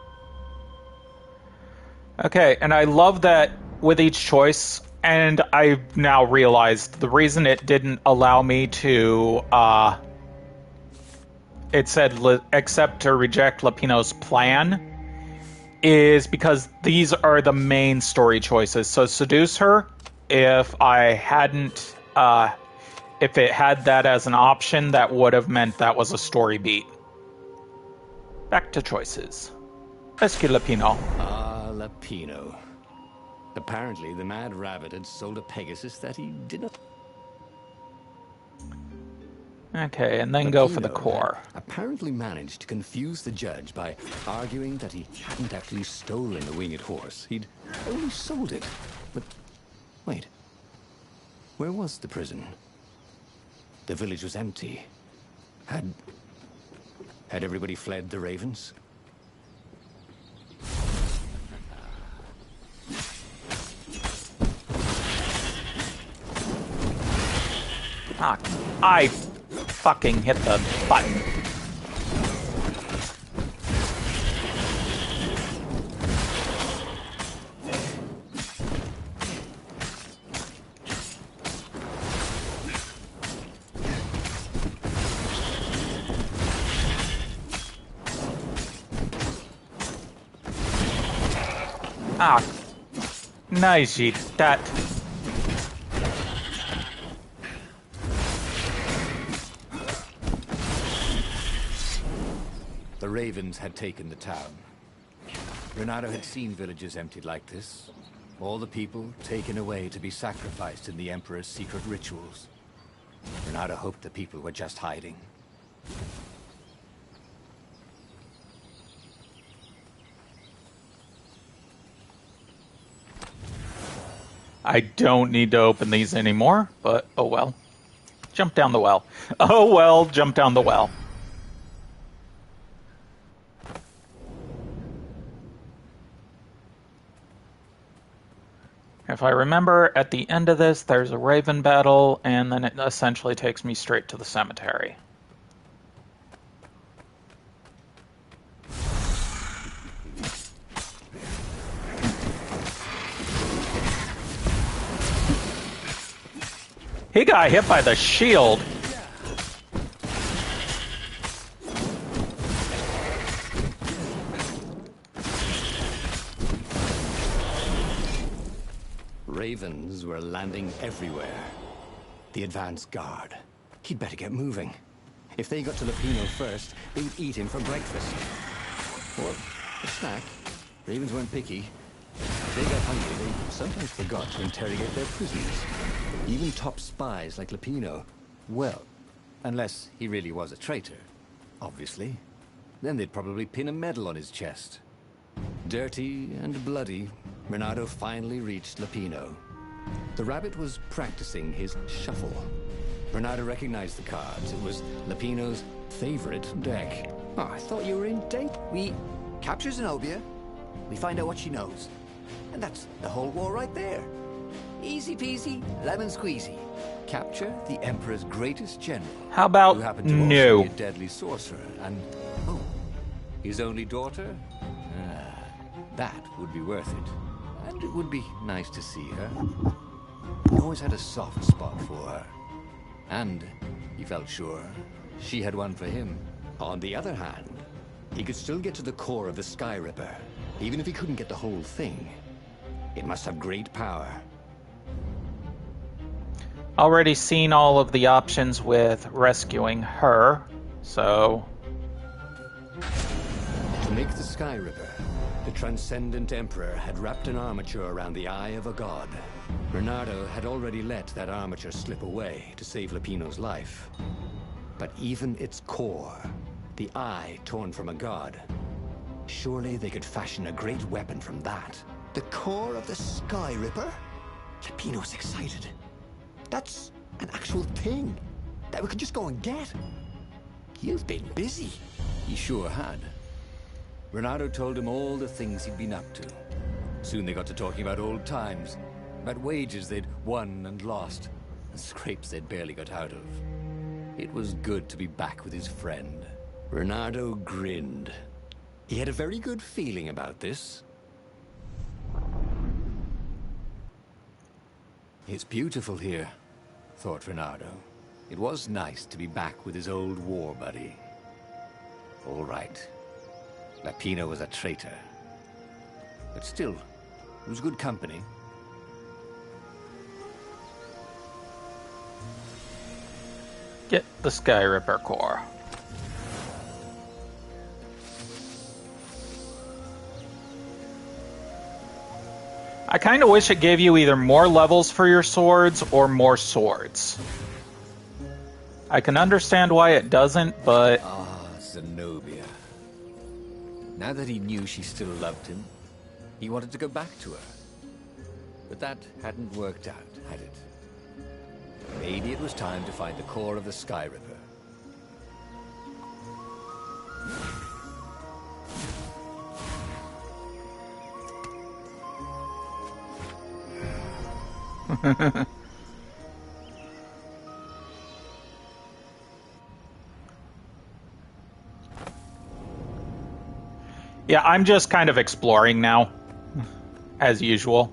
Okay, and I love that with each choice, and I now realized the reason it didn't allow me to, it said accept to reject Lupino's plan, is because these are the main story choices. So seduce her, if I hadn't, if it had that as an option, that would have meant that was a story beat. Back to choices. Rescue Lupino. Ah, Lupino. Apparently, the Mad Rabbit had sold a Pegasus that he did not... Okay, and then go for the Lupino core. had apparently managed to confuse the judge by arguing that he hadn't actually stolen the winged horse. He'd only sold it. But, wait. Where was the prison? The village was empty. Had everybody fled the Ravens? Ah, I fucking hit the button. Ah, nice, that. The Ravens had taken the town. Renato had seen villages emptied like this. All the people taken away to be sacrificed in the Emperor's secret rituals. Renato hoped the people were just hiding. I don't need to open these anymore, but oh well. Jump down the well. Oh well, jump down the well. If I remember, at the end of this, there's a Raven battle, and then it essentially takes me straight to the cemetery. He got hit by the shield. Ravens were landing everywhere. The advance guard. He'd better get moving. If they got to Lupino first, they'd eat him for breakfast. Or a snack. Ravens weren't picky. If they got hungry, they sometimes forgot to interrogate their prisoners. Even top spies like Lupino. Well, Unless he really was a traitor, obviously. Then they'd probably pin a medal on his chest. Dirty and bloody, Renato finally reached Lapino. The rabbit was practicing his shuffle. Renato recognized the cards. It was Lapino's favorite deck. Oh, I thought you were in date. We capture Zenobia, we find out what she knows. And that's the whole war right there. Easy peasy, lemon squeezy. Capture the Emperor's greatest general. How about who happened to no? also be a deadly sorcerer, and oh, his only daughter? That would be worth it. And it would be nice to see her. He always had a soft spot for her. And he felt sure she had one for him. On the other hand, he could still get to the core of the Sky Ripper, even if he couldn't get the whole thing. It must have great power. Already seen all of the options with rescuing her, so... To make the Sky Ripper, the Transcendent Emperor had wrapped an armature around the eye of a god. Bernardo had already let that armature slip away to save Lapino's life. But even its core, the eye torn from a god, surely they could fashion a great weapon from that. The core of the Sky Ripper? Lapino's excited. That's an actual thing that we could just go and get. You've been busy. He sure had. Renato told him all the things he'd been up to. Soon they got to talking about old times, about wages they'd won and lost, and scrapes they'd barely got out of. It was good to be back with his friend. Renato grinned. He had a very good feeling about this. It's beautiful here, thought Renato. It was nice to be back with his old war buddy. All right. Lapino was a traitor. But still, it was good company. Get the Sky Ripper core. I kind of wish it gave you either more levels for your swords or more swords. I can understand why it doesn't, but... Ah, Zenobia. Now that he knew she still loved him, he wanted to go back to her. But that hadn't worked out, had it? Maybe it was time to find the core of the Sky Ripper. Yeah, I'm just kind of exploring now, as usual.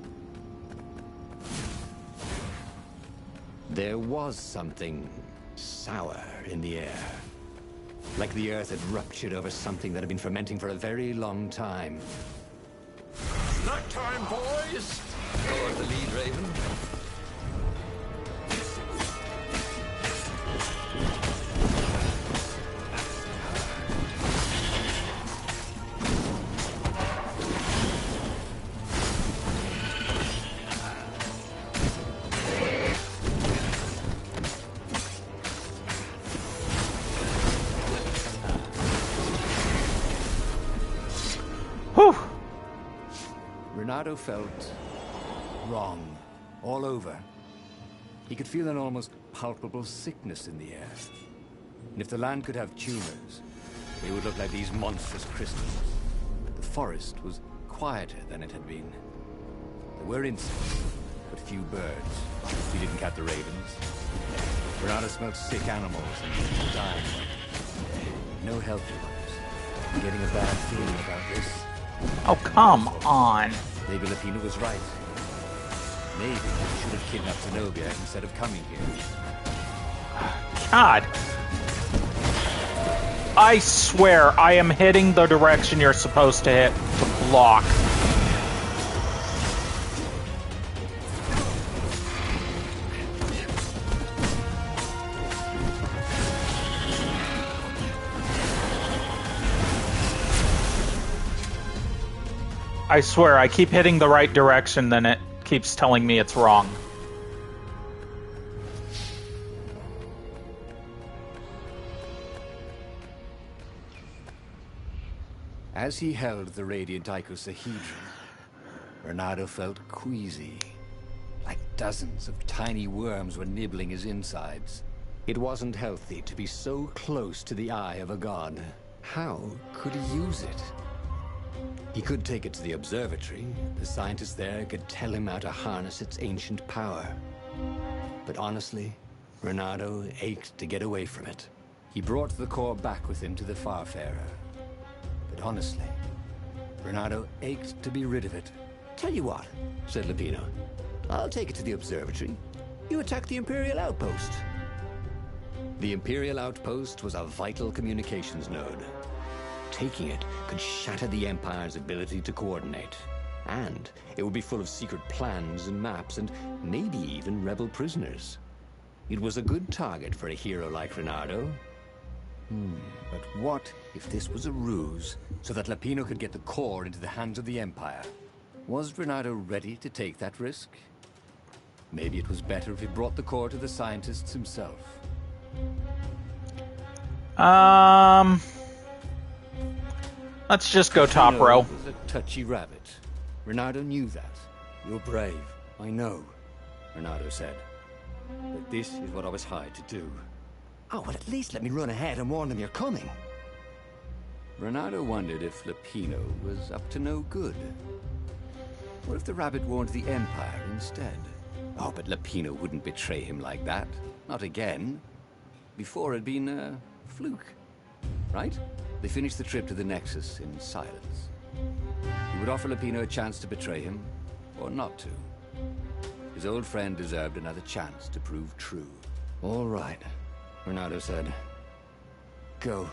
There was something sour in the air. Like the earth had ruptured over something that had been fermenting for a very long time. Snack time, boys! Or the lead raven. Whew. Renato felt wrong all over. He could feel an almost palpable sickness in the air. And if the land could have tumors, they would look like these monstrous crystals. The forest was quieter than it had been. There were insects, but few birds. He didn't count the ravens. Renato smelled sick animals and dying ones. No healthy ones. I'm getting a bad feeling about this. Oh, come on. Maybe Lapino was right. Maybe he should have kidnapped Zenobia instead of coming here. God. I swear I am hitting the direction you're supposed to hit to block. I swear, I keep hitting the right direction, then it keeps telling me it's wrong. As he held the radiant icosahedron, Renato felt queasy, like dozens of tiny worms were nibbling his insides. It wasn't healthy to be so close to the eye of a god. How could he use it? He could take it to the observatory. The scientists there could tell him how to harness its ancient power. But honestly, Renato ached to get away from it. He brought the core back with him to the Farfarer. But honestly, Renato ached to be rid of it. Tell you what, said Lapino. I'll take it to the observatory. You attack the Imperial outpost. The Imperial outpost was a vital communications node. Taking it could shatter the Empire's ability to coordinate. And it would be full of secret plans and maps and maybe even rebel prisoners. It was a good target for a hero like Renato. But what if this was a ruse so that Lapino could get the core into the hands of the Empire? Was Renato ready to take that risk? Maybe it was better if he brought the core to the scientists himself. Let's just go top row. Lapino was a touchy rabbit. Renato knew that. You're brave, I know, Renato said. But this is what I was hired to do. Oh, well, at least let me run ahead and warn them you're coming. Renato wondered if Lapino was up to no good. What if the rabbit warned the Empire instead? Oh, but Lapino wouldn't betray him like that. Not again. Before it'd been a fluke, right? They finished the trip to the Nexus in silence. He would offer Lapino a chance to betray him, or not to. His old friend deserved another chance to prove true. All right, Renato said. Go.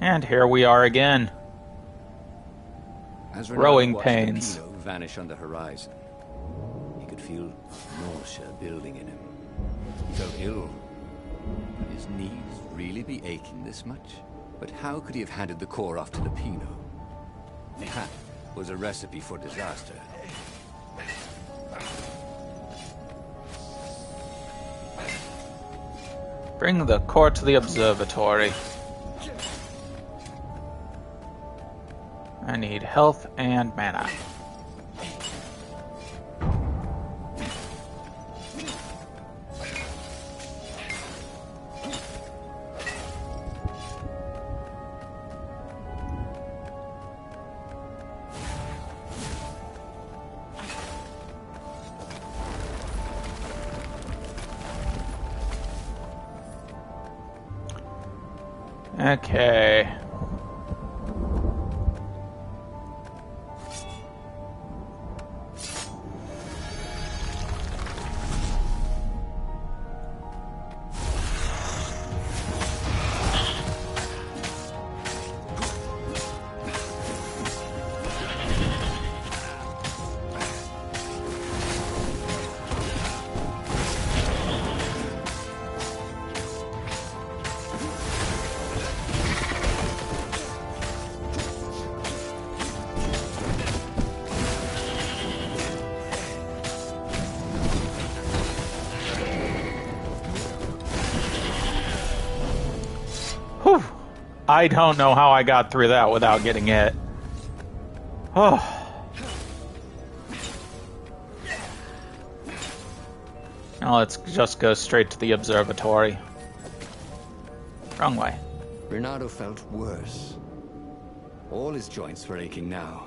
And here we are again. As Growing watched pains. Lapino vanish on the horizon, he could feel nausea building in him. He felt ill. Could his knees really be aching this much? But how could he have handed the core off to Lapino? That was a recipe for disaster. Bring the core to the observatory. I need health and mana. Okay. Whew. I don't know how I got through that without getting hit. Oh. Now let's just go straight to the observatory. Wrong way. Renato felt worse. All his joints were aching now.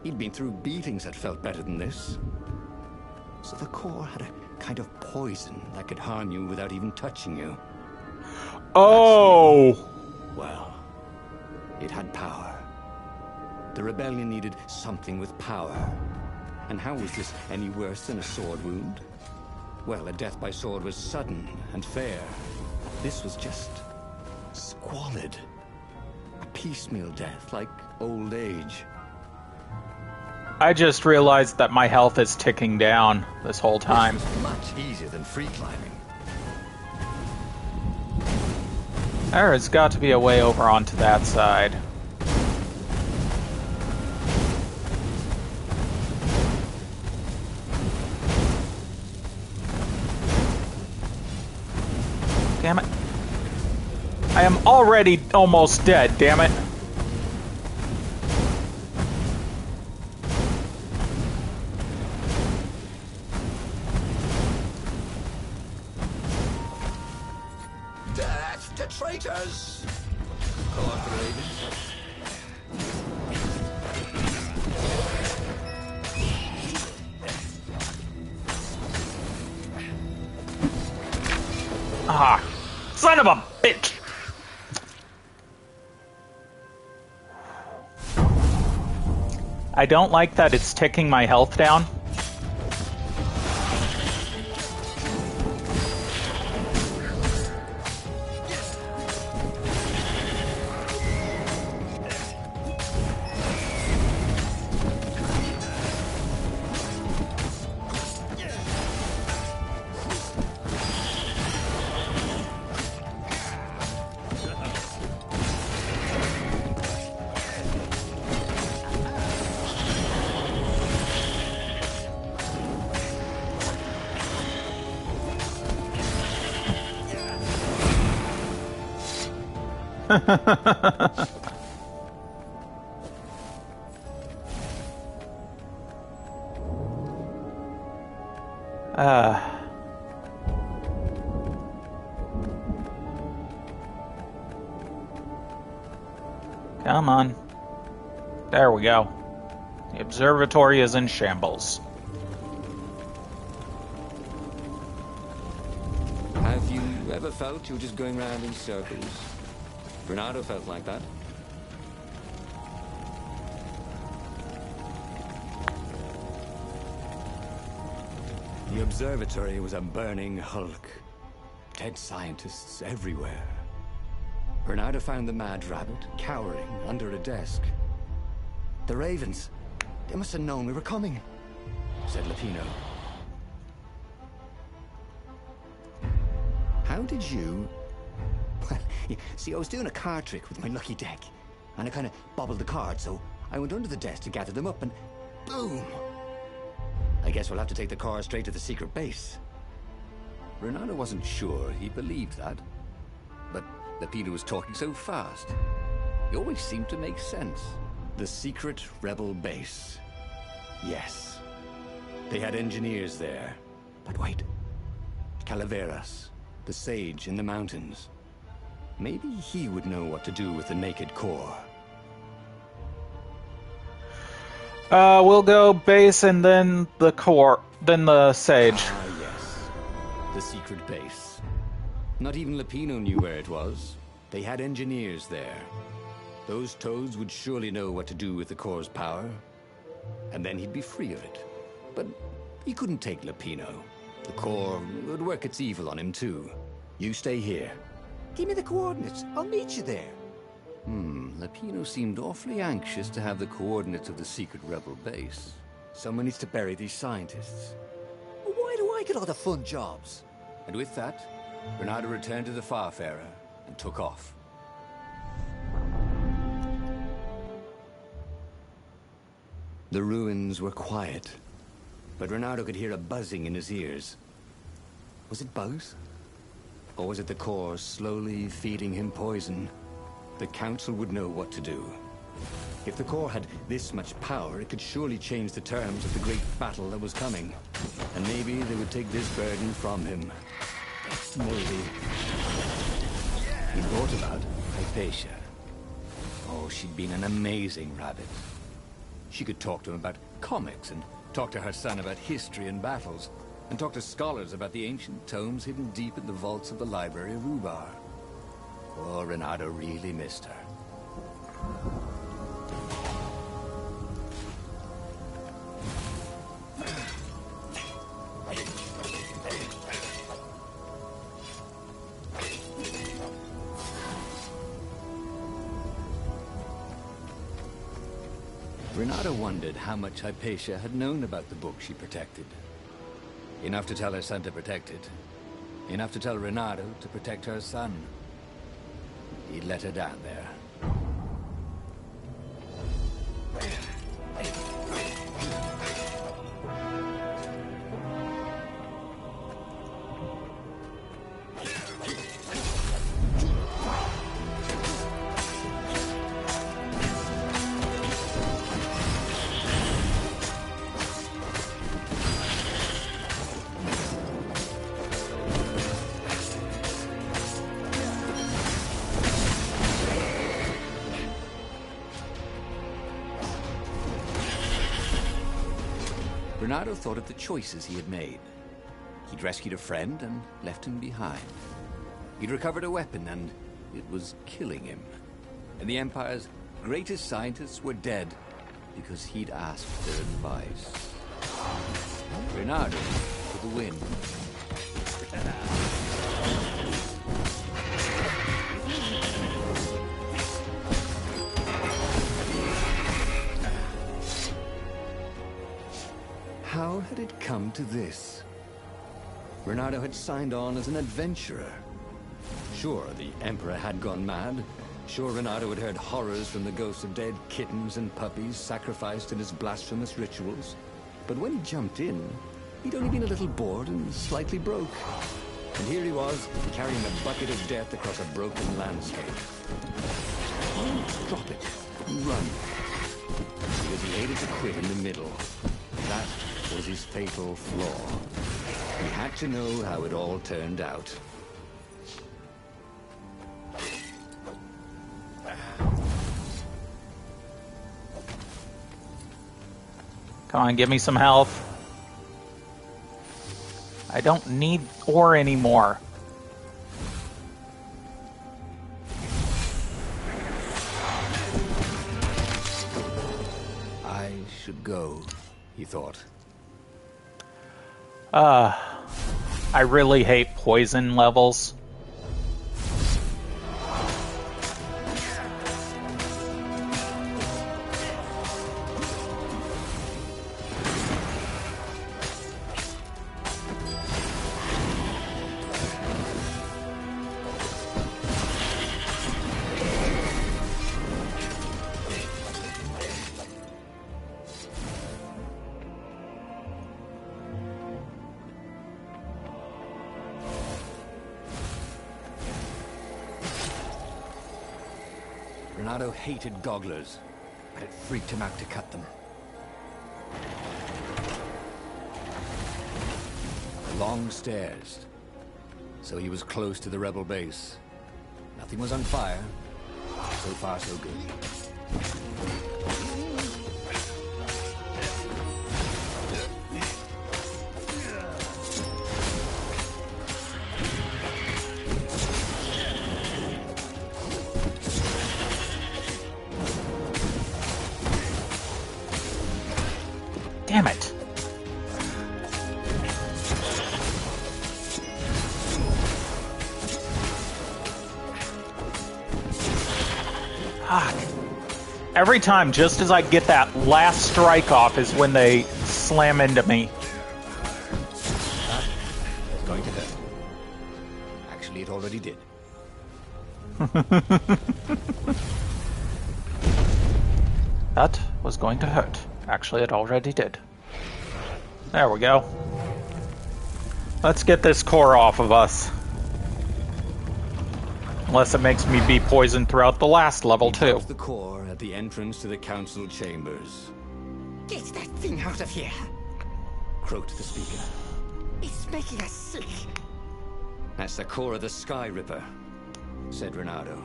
He'd been through beatings that felt better than this. So the core had a kind of poison that could harm you without even touching you. Oh! Well, it had power. The rebellion needed something with power. And how was this any worse than a sword wound? Well, a death by sword was sudden and fair. This was just squalid. A piecemeal death, like old age. I just realized that my health is ticking down this whole time. This was much easier than free climbing. There has got to be a way over onto that side. Damn it. I am already almost dead, damn it. Death to traitors! Go on, the Ravens. Ah, son of a bitch! I don't like that it's ticking my health down. Come on. There we go. The observatory is in shambles. Have you ever felt you were just going round in circles? Bernardo felt like that. The observatory was a burning hulk. Dead scientists everywhere. Bernardo found the mad rabbit cowering under a desk. The Ravens, they must have known we were coming, said Lapino. How did you... Well, see, I was doing a card trick with my lucky deck, and I kind of bobbled the cards, so I went under the desk to gather them up, and boom! I guess we'll have to take the car straight to the secret base. Renato wasn't sure he believed that, but Lapino was talking so fast. It always seemed to make sense. The secret rebel base. Yes. They had engineers there. But wait. Calaveras, the sage in the mountains. Maybe he would know what to do with the naked core. We'll go base and then the core, then the sage. Ah, yes. The secret base. Not even Lapino knew where it was. They had engineers there. Those toads would surely know what to do with the core's power. And then he'd be free of it. But he couldn't take Lapino. The core would work its evil on him too. You stay here. Give me the coordinates. I'll meet you there. Lapino seemed awfully anxious to have the coordinates of the secret rebel base. Someone needs to bury these scientists. Why do I get all the fun jobs? And with that, Bernardo returned to the Farfarer and took off. The ruins were quiet, but Renato could hear a buzzing in his ears. Was it bugs? Or was it the core slowly feeding him poison? The Council would know what to do. If the core had this much power, it could surely change the terms of the great battle that was coming. And maybe they would take this burden from him. Maybe. He thought about Hypatia. Oh, she'd been an amazing rabbit. She could talk to him about comics, and talk to her son about history and battles, and talk to scholars about the ancient tomes hidden deep in the vaults of the Library of Ubar. Oh, Renato really missed her. Renato wondered how much Hypatia had known about the book she protected. Enough to tell her son to protect it. Enough to tell Renato to protect her son. He'd let her down there. Renato thought of the choices he had made. He'd rescued a friend and left him behind. He'd recovered a weapon and it was killing him. And the Empire's greatest scientists were dead because he'd asked their advice. Renato for the win. How had it come to this? Renato had signed on as an adventurer. Sure, the Emperor had gone mad. Sure, Renato had heard horrors from the ghosts of dead kittens and puppies sacrificed in his blasphemous rituals. But when he jumped in, he'd only been a little bored and slightly broke. And here he was, carrying a bucket of death across a broken landscape. Drop it and run. Because he hated to quit in the middle. That was his fatal flaw. He had to know how it all turned out. Come on, give me some health. I don't need ore anymore. I should go, he thought. I really hate poison levels. Renato hated gogglers, but it freaked him out to cut them. Long stairs. So he was close to the rebel base. Nothing was on fire. So far, so good. Damn it. Fuck. Every time, just as I get that last strike off is when they slam into me. That's going to hurt. Actually, it already did. That was going to hurt. Actually, it already did. There we go. Let's get this core off of us. Unless it makes me be poisoned throughout the last level, too. He the core at the entrance to the council chambers. Get that thing out of here! Croaked the speaker. It's making us sick. That's the core of the Sky Ripper, said Renato.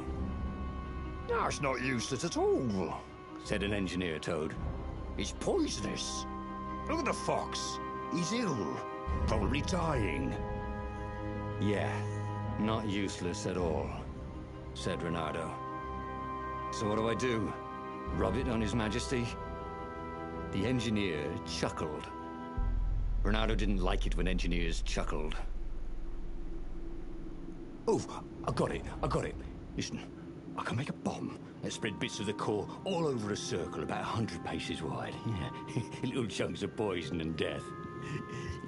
No, it's not useless at all, said an engineer toad. It's poisonous. Look at the fox. He's ill. Probably dying. Yeah, not useless at all, said Renato. So what do I do? Rub it on His Majesty? The engineer chuckled. Renato didn't like it when engineers chuckled. Oh, I got it. Listen, I can make a bomb that spread bits of the core all over a circle about 100 paces wide. Yeah, little chunks of poison and death.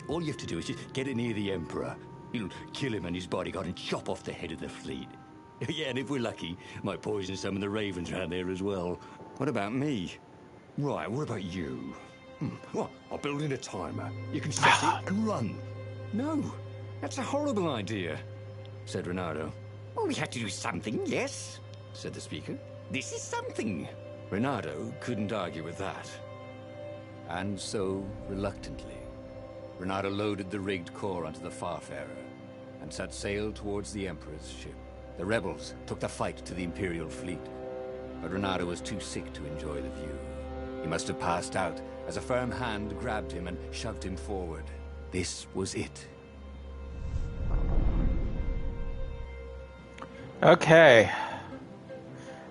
All you have to do is just get it near the Emperor. It'll kill him and his bodyguard and chop off the head of the fleet. Yeah, and if we're lucky, might poison some of the ravens around there as well. What about me? Right, what about you? Well, I'll build in a timer. You can set it and run. No, that's a horrible idea, said Renato. Well, we have to do something, yes, said the speaker. This is something. Renato couldn't argue with that. And so, reluctantly, Renato loaded the rigged core onto the Farfarer and set sail towards the Emperor's ship. The rebels took the fight to the Imperial fleet, but Renato was too sick to enjoy the view. He must have passed out as a firm hand grabbed him and shoved him forward. This was it. Okay.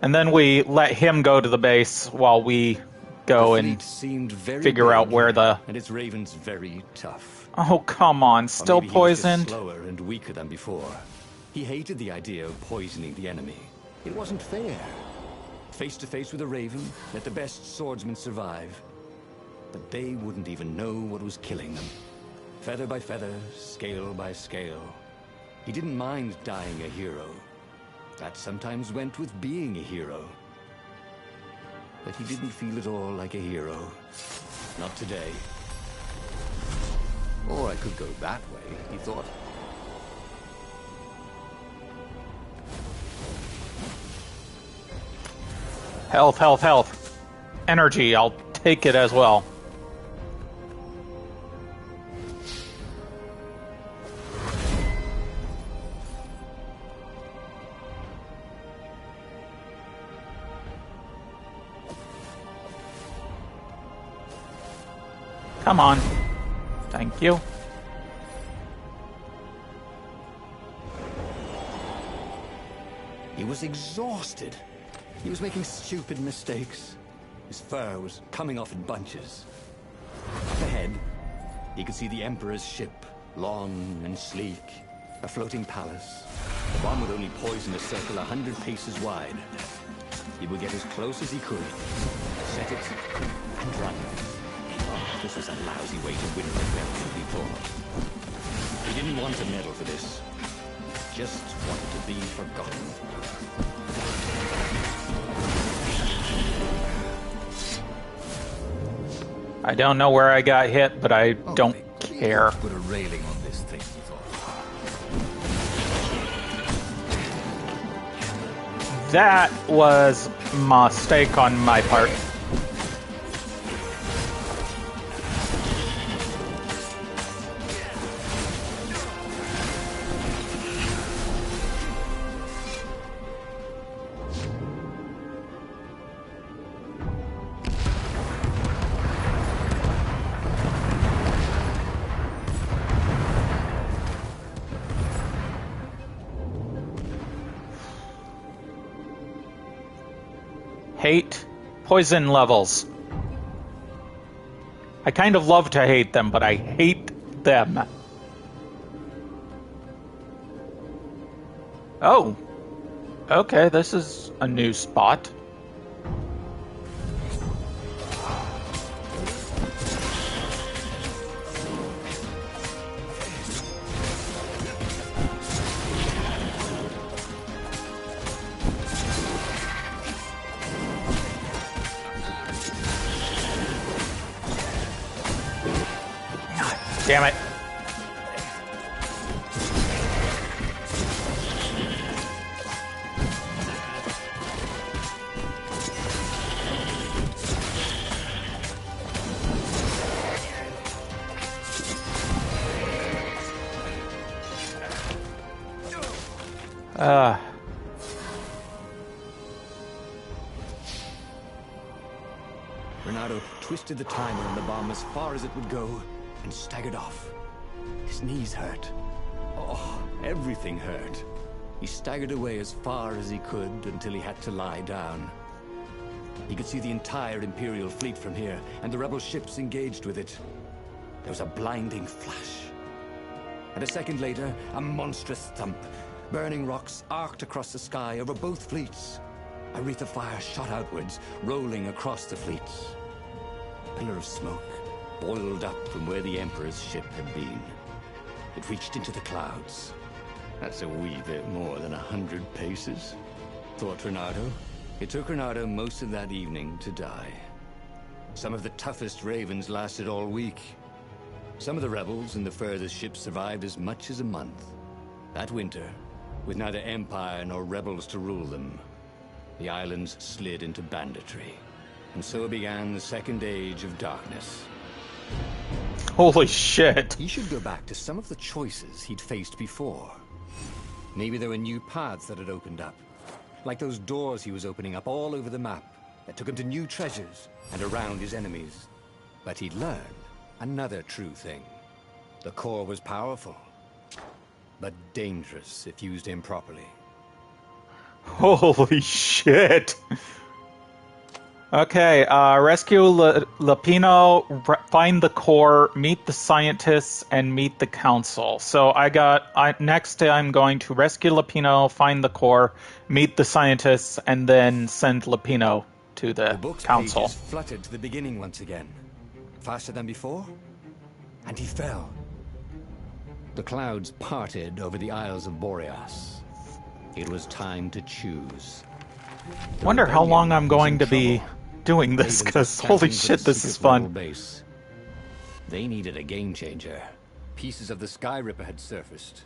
And then we let him go to the base while we go and seemed very figure out where the... And its ravens very tough. Oh, come on. Still Maybe he was just poisoned? slower and weaker than before. He hated the idea of poisoning the enemy. It wasn't fair. Face to face with a raven, let the best swordsman survive. But they wouldn't even know what was killing them. Feather by feather, scale by scale. He didn't mind dying a hero. That sometimes went with being a hero. But he didn't feel at all like a hero. Not today. Or I could go that way, he thought. Health, health, health. Energy, I'll take it as well. Come on. Thank you. He was exhausted. He was making stupid mistakes. His fur was coming off in bunches. Up ahead, he could see the Emperor's ship, long and sleek, a floating palace. The bomb would only poison a circle 100 paces wide. He would get as close as he could, set it, and run. This was a lousy way to win the battle, he thought. He didn't want a medal for this. Just wanted to be forgotten. I don't know where I got hit, but I don't care. Put a railing on this thing, he thought. That was a mistake on my part. Hate poison levels. I kind of love to hate them, but I hate them. Oh. Okay, this is a new spot. Damn it. Renato twisted the timer on the bomb as far as it would go and staggered off. His knees hurt. Oh, everything hurt. He staggered away as far as he could until he had to lie down. He could see the entire Imperial fleet from here, and the rebel ships engaged with it. There was a blinding flash. And a second later, a monstrous thump. Burning rocks arced across the sky over both fleets. A wreath of fire shot outwards, rolling across the fleets. A pillar of smoke boiled up from where the Emperor's ship had been. It reached into the clouds. That's a wee bit more than 100 paces, thought Renato. It took Renato most of that evening to die. Some of the toughest ravens lasted all week. Some of the rebels in the furthest ships survived as much as a month. That winter, with neither Empire nor rebels to rule them, the islands slid into banditry. And so began the Second Age of Darkness. Holy shit. He should go back to some of the choices he'd faced before. Maybe there were new paths that had opened up. Like those doors he was opening up all over the map that took him to new treasures and around his enemies. But he'd learned another true thing. The core was powerful, but dangerous if used improperly. Holy shit. Okay, rescue Lapino, find the core, meet the scientists, and meet the council. So next I'm going to rescue Lapino, find the core, meet the scientists, and then send Lapino to the book's council. pages fluttered to the beginning once again. Faster than before? And he fell. The clouds parted over the Isles of Boreas. It was time to choose. Wonder how long I'm going to be doing this, Ravens were because scouting holy for shit, the this is secret rebel fun. base. They needed a game changer. Pieces of the Sky Ripper had surfaced.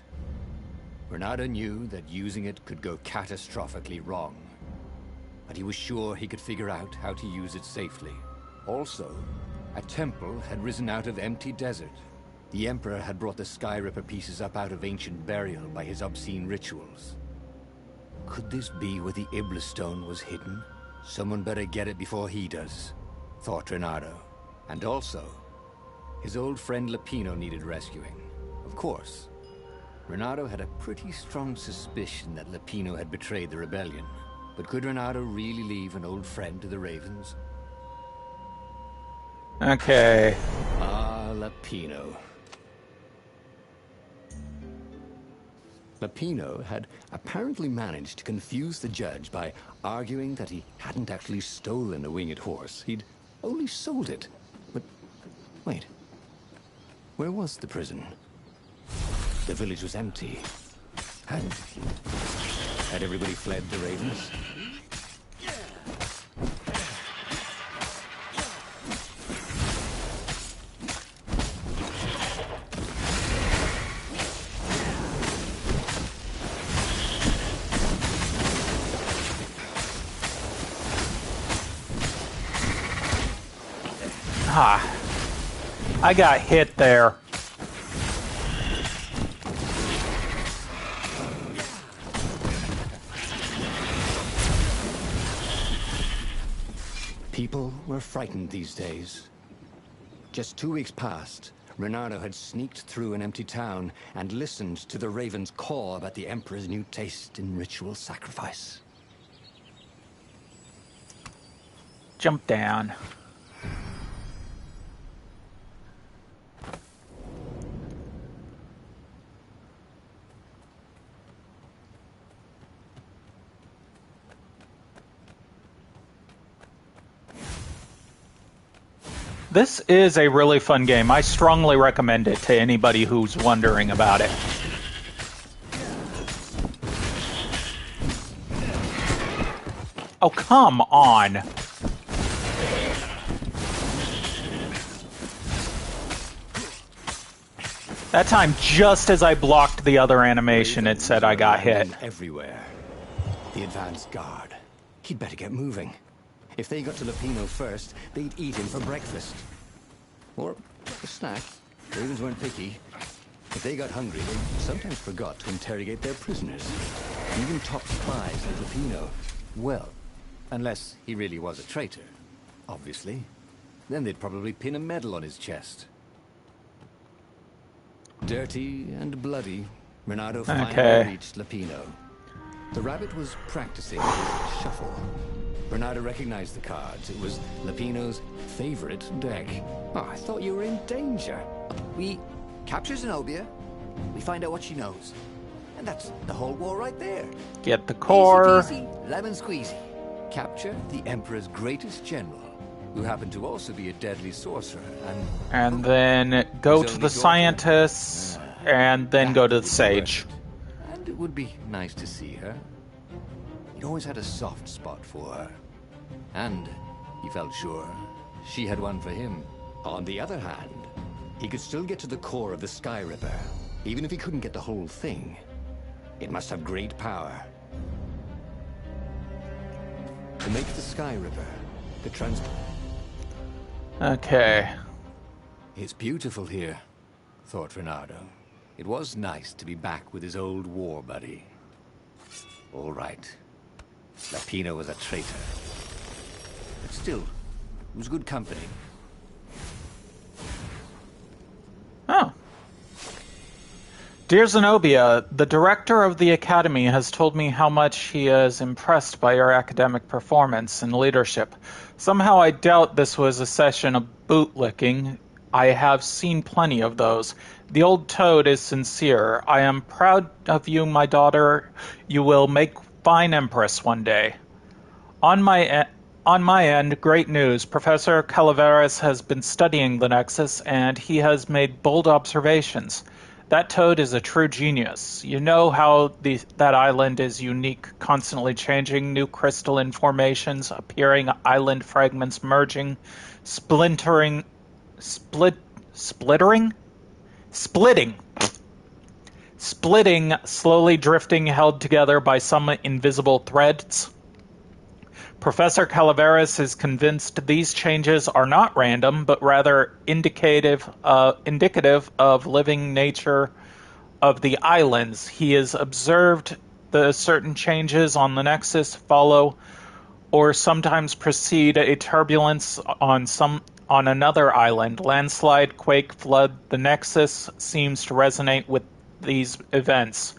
Renato knew that using it could go catastrophically wrong. But he was sure he could figure out how to use it safely. Also, a temple had risen out of empty desert. The Emperor had brought the Sky Ripper pieces up out of ancient burial by his obscene rituals. Could this be where the Iblis Stone was hidden? Someone better get it before he does, thought Renato. And also, his old friend Lapino needed rescuing. Of course, Renato had a pretty strong suspicion that Lapino had betrayed the rebellion. But could Renato really leave an old friend to the Ravens? Okay. Ah, Lapino. Lapino had apparently managed to confuse the judge by arguing that he hadn't actually stolen a winged horse. He'd only sold it. But wait, where was the prison? The village was empty. Had everybody fled the Ravens? I got hit there. People were frightened these days. Just 2 weeks past, Renato had sneaked through an empty town and listened to the Ravens call about the Emperor's new taste in ritual sacrifice. Jump down. This is a really fun game. I strongly recommend it to anybody who's wondering about it. Oh, come on. That time, just as I blocked the other animation, it said I got hit. Everywhere. The advanced guard. He'd better get moving. If they got to Lapino first, they'd eat him for breakfast. Or a snack. Ravens weren't picky. If they got hungry, they sometimes forgot to interrogate their prisoners. Even top spies like Lapino. Well, unless he really was a traitor, obviously. Then they'd probably pin a medal on his chest. Dirty and bloody, Renato finally reached Lapino. The rabbit was practicing his shuffle. Renato recognized the cards. It was Lapino's favorite deck. Oh, I thought you were in danger. We capture Zenobia, we find out what she knows. And that's the whole war right there. Get the core. Easy peasy, lemon squeezy. Capture the Emperor's greatest general, who happened to also be a deadly sorcerer, And then go to the scientists, and then go to the sage. And it would be nice to see her. He'd always had a soft spot for her. And he felt sure she had one for him. On the other hand, he could still get to the core of the Sky Ripper, even if he couldn't get the whole thing. It must have great power. To make the Sky Ripper, the Okay. It's beautiful here, thought Renato. It was nice to be back with his old war buddy. All right. Lapino was a traitor. But still, it was good company. Dear Zenobia, the director of the Academy has told me how much he is impressed by your academic performance and leadership. Somehow I doubt this was a session of bootlicking. I have seen plenty of those. The old toad is sincere. I am proud of you, my daughter. You will make fine empress one day. On my end, great news. Professor Calaveras has been studying the Nexus, and he has made bold observations. That toad is a true genius. You know how that island is unique, constantly changing, new crystalline formations, appearing, island fragments merging, splintering, splittering? Splitting. Splitting, slowly drifting, held together by some invisible threads. Professor Calaveras is convinced these changes are not random, but rather indicative of living nature of the islands. He has observed the certain changes on the Nexus follow or sometimes precede a turbulence on another island. Landslide, quake, flood. The Nexus seems to resonate with these events.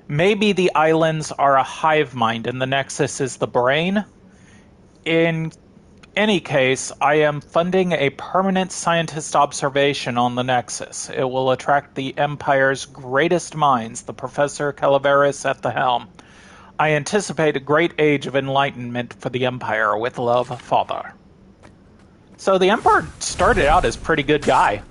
Maybe the islands are a hive mind and the Nexus is the brain? In any case, I am funding a permanent scientist observation on the Nexus. It will attract the Empire's greatest minds, the Professor Calaveras at the helm. I anticipate a great age of enlightenment for the Empire. With love, Father. So the Emperor started out as a pretty good guy.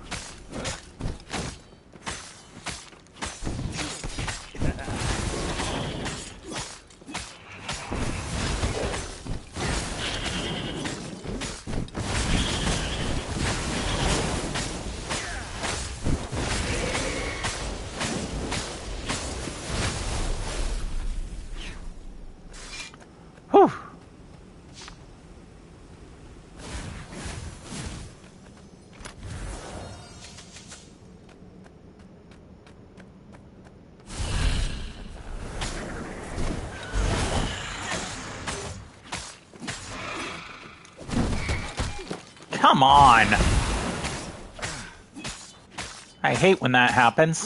Whew. Come on! I hate when that happens.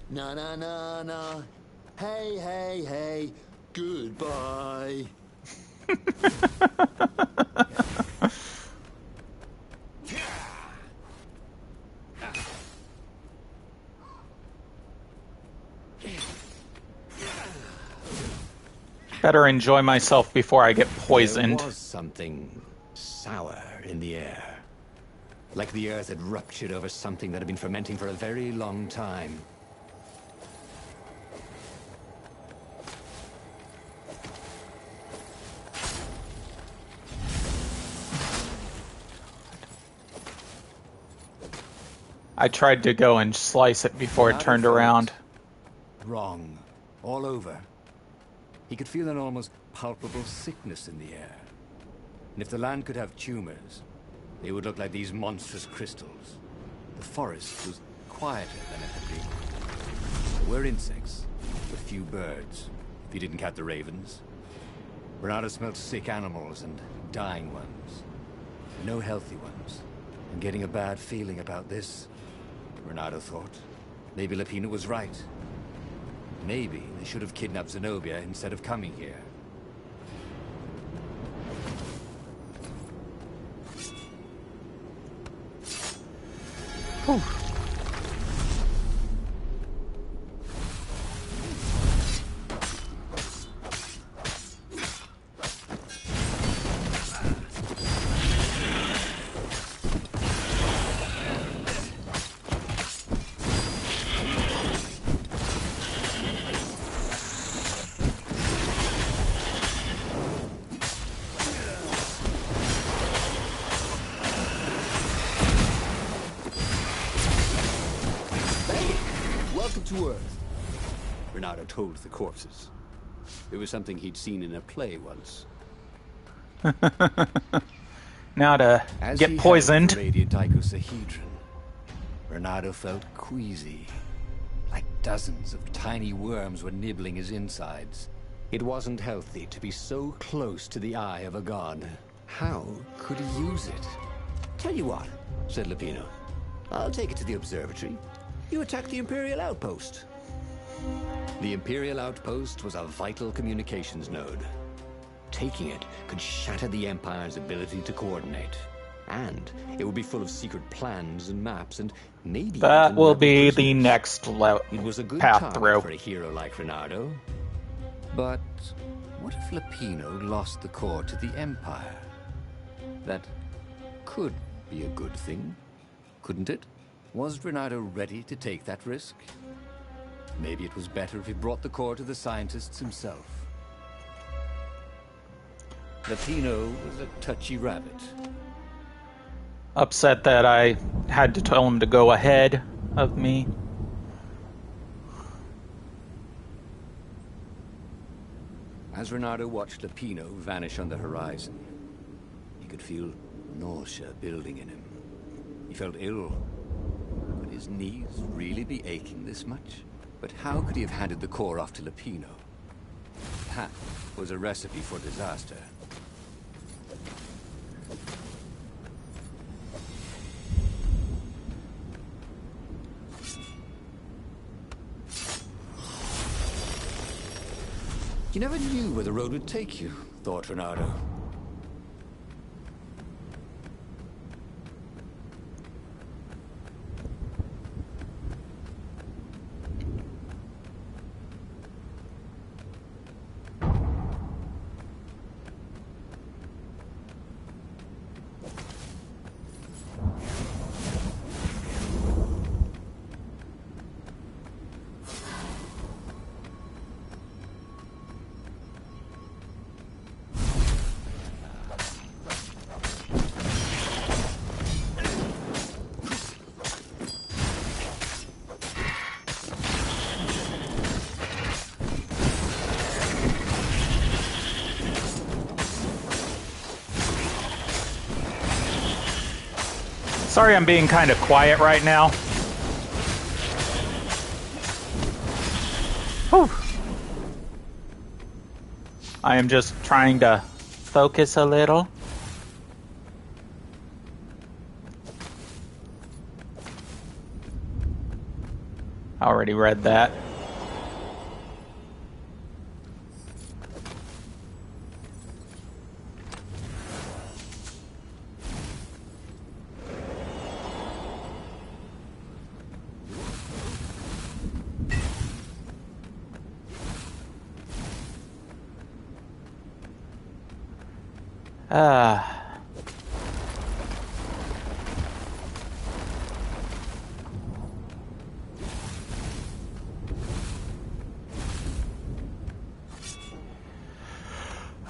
Na na na na. Hey, hey, hey. Goodbye. Better enjoy myself before I get poisoned. There was something sour in the air. Like the earth had ruptured over something that had been fermenting for a very long time. I tried to go and slice it before it turned around. Wrong. All over. He could feel an almost palpable sickness in the air. And if the land could have tumors, they would look like these monstrous crystals. The forest was quieter than it had been. There were insects, a few birds, if you didn't count the ravens. Bernardo smelled sick animals and dying ones. No healthy ones. And getting a bad feeling about this, Bernardo thought. Maybe Lapina was right. Maybe they should have kidnapped Zenobia instead of coming here. Whew. To Earth. Bernardo told the corpses. It was something he'd seen in a play once. Now to As get he poisoned. held the radiant icosahedron, Renato felt queasy, like dozens of tiny worms were nibbling his insides. It wasn't healthy to be so close to the eye of a god. How could he use it? Tell you what, said Lupino. I'll take it to the observatory. You attack the Imperial outpost. The Imperial outpost was a vital communications node. Taking it could shatter the Empire's ability to coordinate. And it would be full of secret plans and maps and maybe That even will rebel be the prisoners. next It was a good path target through. for a hero like Renato. But what if Lupino lost the core to the Empire? That could be a good thing, couldn't it? Was Renato ready to take that risk? Maybe it was better if he brought the core to the scientists himself. Lupino was a touchy rabbit. Upset that I had to tell him to go ahead of me. As Renato watched Lupino vanish on the horizon, he could feel nausea building in him. He felt ill. Could his knees really be aching this much? But how could he have handed the core off to Lupino? That was a recipe for disaster. You never knew where the road would take you, thought Renato. Sorry I'm being kind of quiet right now. Whew. I am just trying to focus a little. I already read that.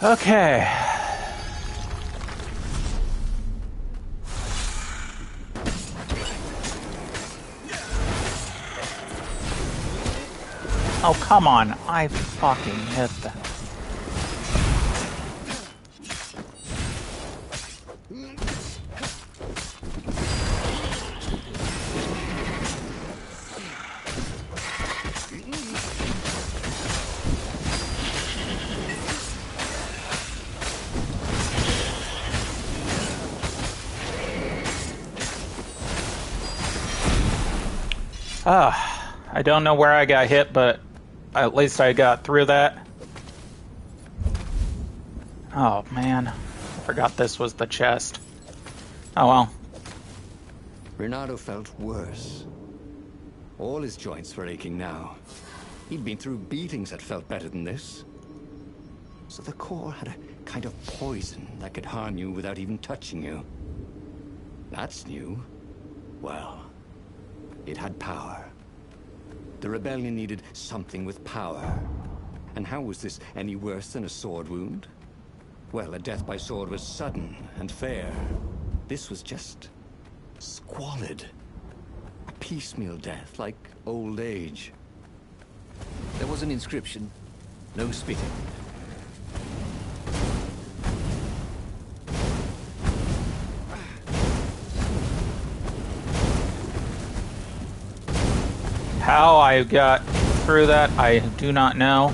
Okay. Oh, come on. I fucking hit that. I don't know where I got hit, but at least I got through that. Oh, man. I forgot this was the chest. Oh, well. Renato felt worse. All his joints were aching now. He'd been through beatings that felt better than this. So the core had a kind of poison that could harm you without even touching you. That's new. Well, it had power. The rebellion needed something with power. And how was this any worse than a sword wound? Well, a death by sword was sudden and fair. This was just squalid. A piecemeal death, like old age. There was an inscription. No spitting. How I got through that, I do not know.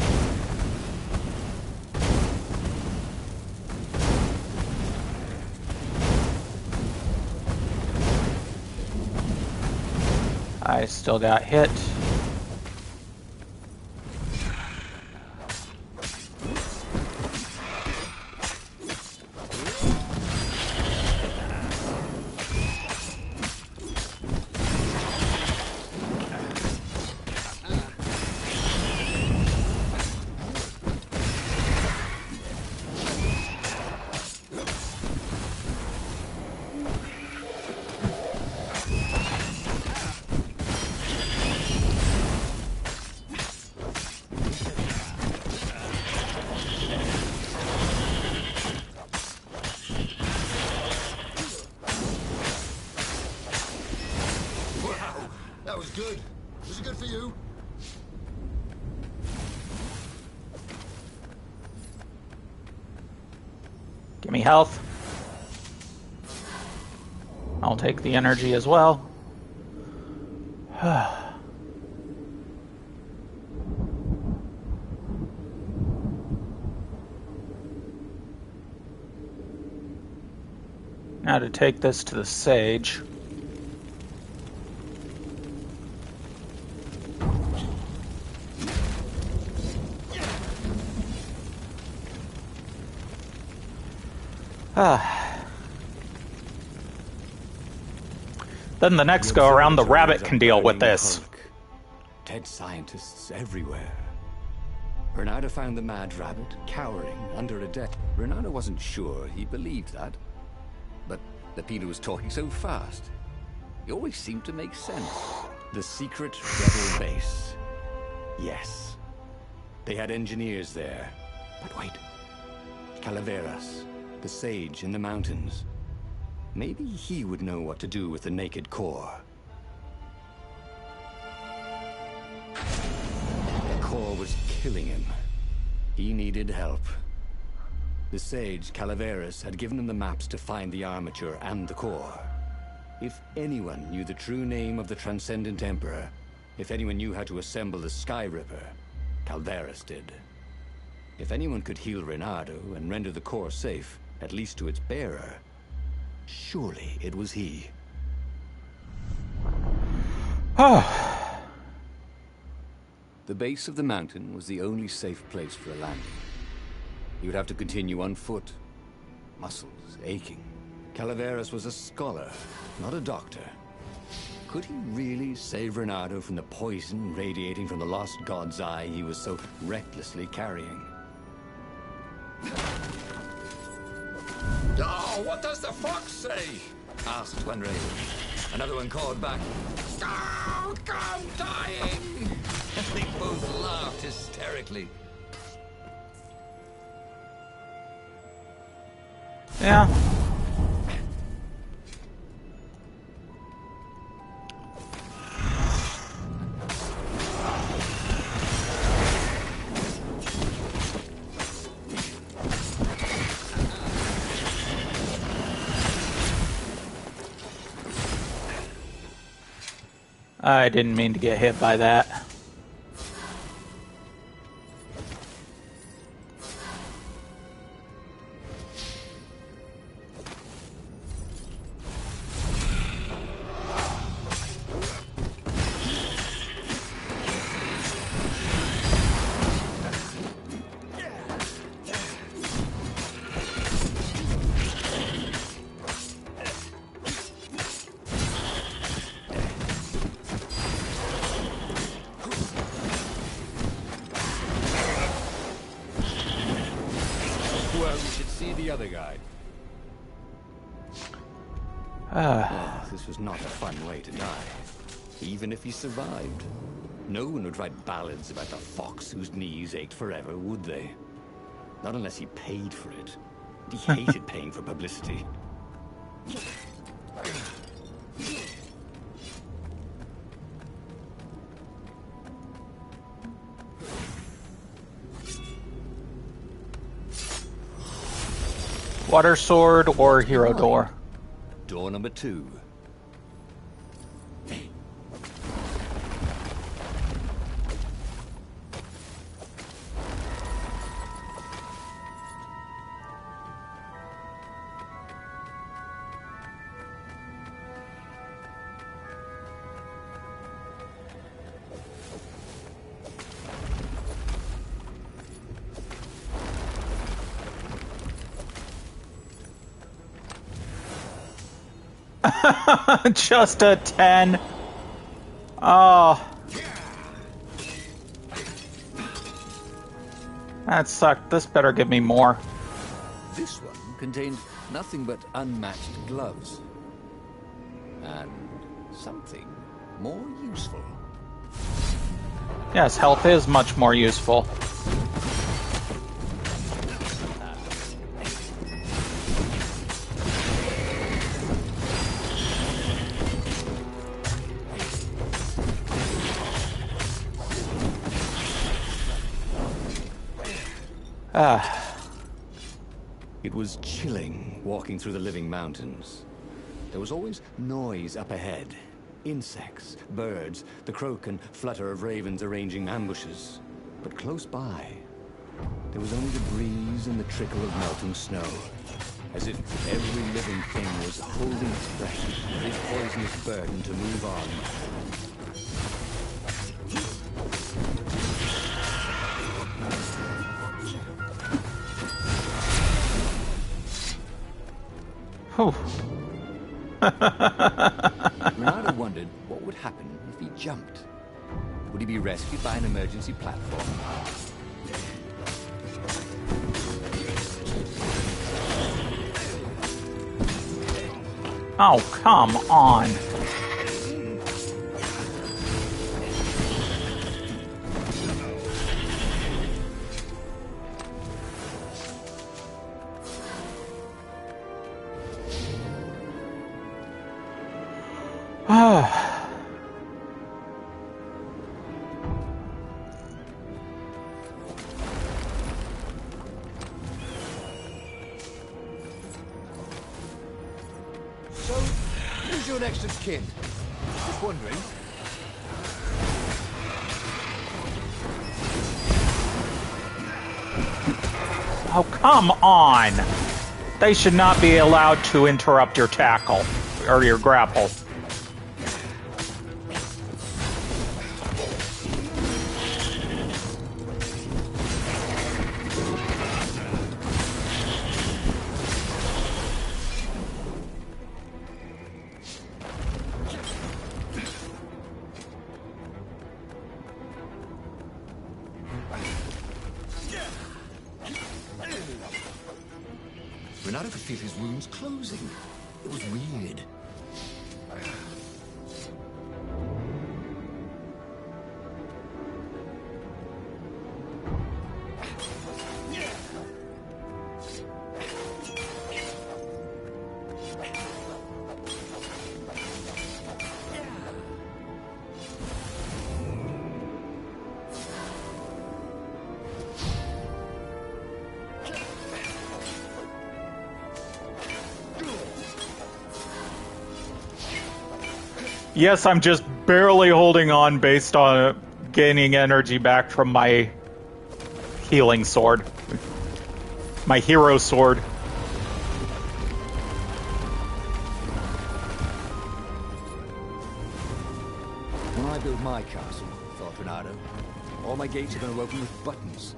I still got hit. That was good. Was it good for you? Give me health. I'll take the energy as well. Now to take this to the sage. Then the next go around, the rabbit can deal with this. Dead scientists everywhere. Renato found the mad rabbit cowering under a desk. Renato wasn't sure he believed that, but the Peter was talking so fast. It always seemed to make sense. The secret rebel base. Yes. They had engineers there. But wait. Calaveras, the sage in the mountains. Maybe he would know what to do with the naked core. The core was killing him. He needed help. The sage, Calaveras, had given him the maps to find the armature and the core. If anyone knew the true name of the Transcendent Emperor, if anyone knew how to assemble the Sky Ripper, Calaveras did. If anyone could heal Renato and render the core safe, at least to its bearer, surely it was he. The base of the mountain was the only safe place for a landing. He would have to continue on foot, muscles aching. Calaveras was a scholar, not a doctor. Could he really save Renato from the poison radiating from the lost god's eye he was so recklessly carrying? Oh, what does the fox say? Asked one raven. Another one called back, "Oh, I'm dying!" And they both laughed hysterically. Yeah. I didn't mean to get hit by that. Well, we should see the other guy. This was not a fun way to die. Even if he survived. No one would write ballads about the fox whose knees ached forever, would they? Not unless he paid for it. He hated paying for publicity. Water sword or hero door? Door number 2. Just a 10. Oh. That sucked. This better give me more. This one contained nothing but unmatched gloves. And something more useful. Yes, health is much more useful. It was chilling walking through the living mountains. There was always noise up ahead. Insects, birds, the croak and flutter of ravens arranging ambushes. But close by, there was only the breeze and the trickle of melting snow. As if every living thing was holding its breath with its poisonous burden to move on. Whew. Renato wondered what would happen if he jumped. Would he be rescued by an emergency platform? Oh, come on. So, who's your next of kin? Just wondering. Oh, come on. They should not be allowed to interrupt your tackle or your grapple. Renato could feel his wounds closing. It was weird. Yes, I'm just barely holding on based on gaining energy back from my healing sword. My hero sword. When I build my castle, thought Renato, all my gates are going to open with buttons,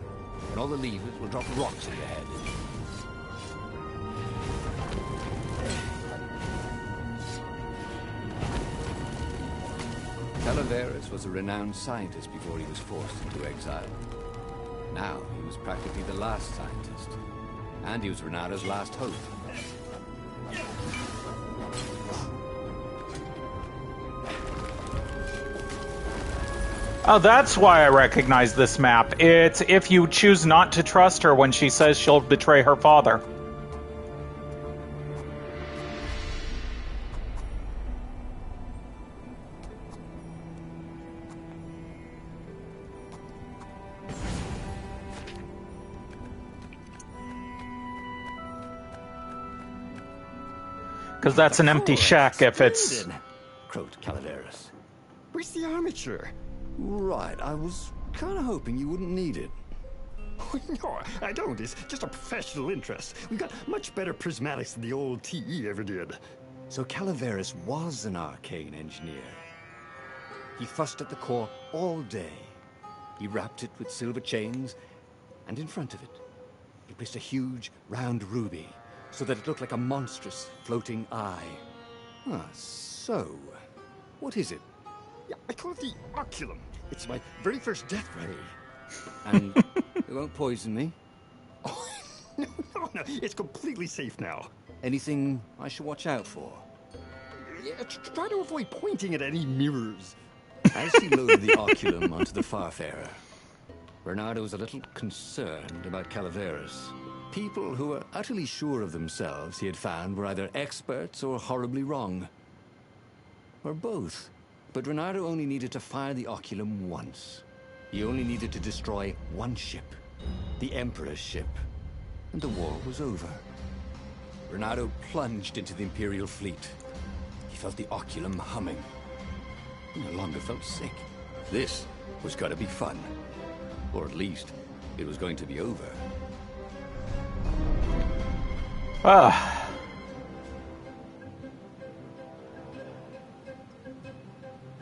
and all the levers will drop rocks at your head. Calaveras was a renowned scientist before he was forced into exile. Now, he was practically the last scientist. And he was Renato's last hope. Oh, that's why I recognize this map. It's if you choose not to trust her when she says she'll betray her father. Because that's an empty shack if it's... Splendid, croaked Calaveras. Where's the armature? Right, I was kind of hoping you wouldn't need it. No, I don't. It's just a professional interest. We've got much better prismatics than the old TE ever did. So Calaveras was an arcane engineer. He fussed at the core all day. He wrapped it with silver chains, and in front of it, he placed a huge, round ruby, so that it looked like a monstrous, floating eye. Ah, so... What is it? Yeah, I call it the oculum. It's my very first death ray. And it won't poison me? Oh, no. It's completely safe now. Anything I should watch out for? Yeah, try to avoid pointing at any mirrors. As he loaded the oculum onto the Farfarer, Bernardo was a little concerned about Calaveras. People who were utterly sure of themselves, he had found, were either experts or horribly wrong. Or both. But Bernardo only needed to fire the oculum once. He only needed to destroy one ship. The Emperor's ship. And the war was over. Bernardo plunged into the Imperial fleet. He felt the oculum humming. He no longer felt sick. This was going to be fun. Or at least, it was going to be over. Ah.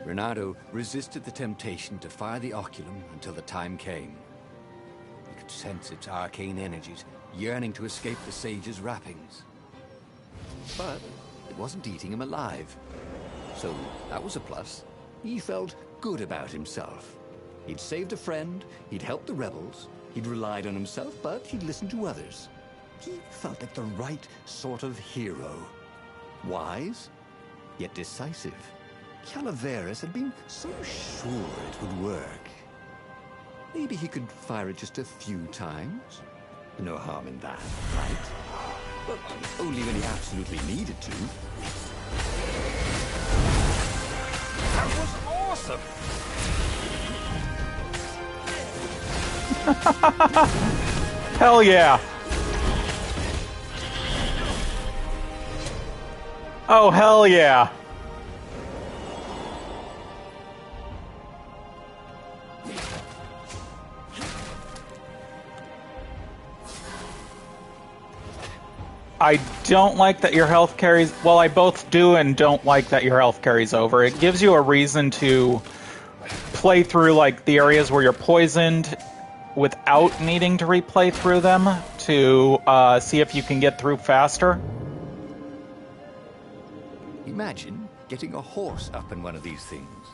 Bernardo resisted the temptation to fire the oculum until the time came. He could sense its arcane energies yearning to escape the sage's wrappings. But it wasn't eating him alive. So that was a plus. He felt good about himself. He'd saved a friend, he'd helped the rebels, he'd relied on himself, but he'd listened to others. He felt like the right sort of hero. Wise, yet decisive. Calaveras had been so sure it would work. Maybe he could fire it just a few times. No harm in that, right? But only when he absolutely needed to. That was awesome! Hell yeah. Oh, hell yeah. I don't like that your health carries... Well, I both do and don't like that your health carries over. It gives you a reason to play through, like, the areas where you're poisoned without needing to replay through them to see if you can get through faster. Imagine getting a horse up in one of these things.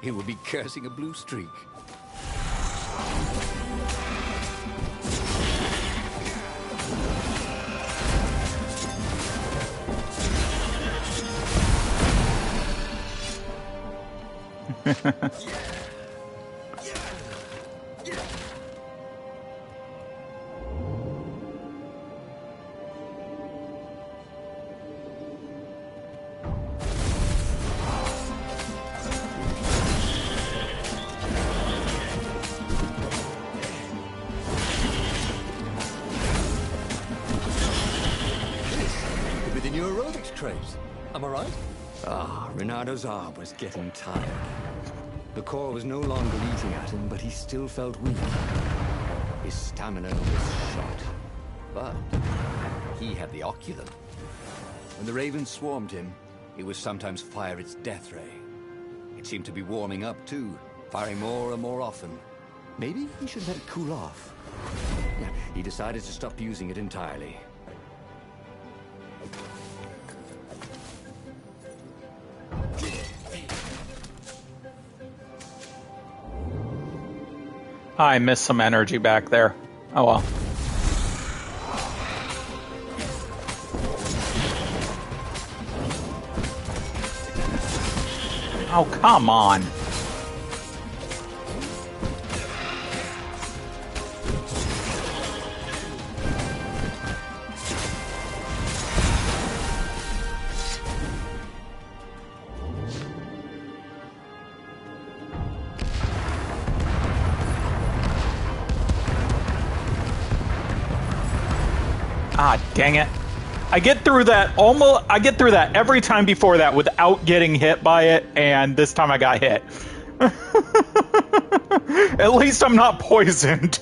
It would be cursing a blue streak. Could be the new aerobics craze. Am I right? Reynardo's arm was getting tired. The core was no longer eating at him, but he still felt weak. His stamina was shot. But he had the oculum. When the ravens swarmed him, it would sometimes fire its death ray. It seemed to be warming up too, firing more and more often. Maybe he should let it cool off. Yeah, he decided to stop using it entirely. I missed some energy back there. Oh well. Oh, come on. Ah, dang it. I get through that every time before that without getting hit by it, and this time I got hit. At least I'm not poisoned.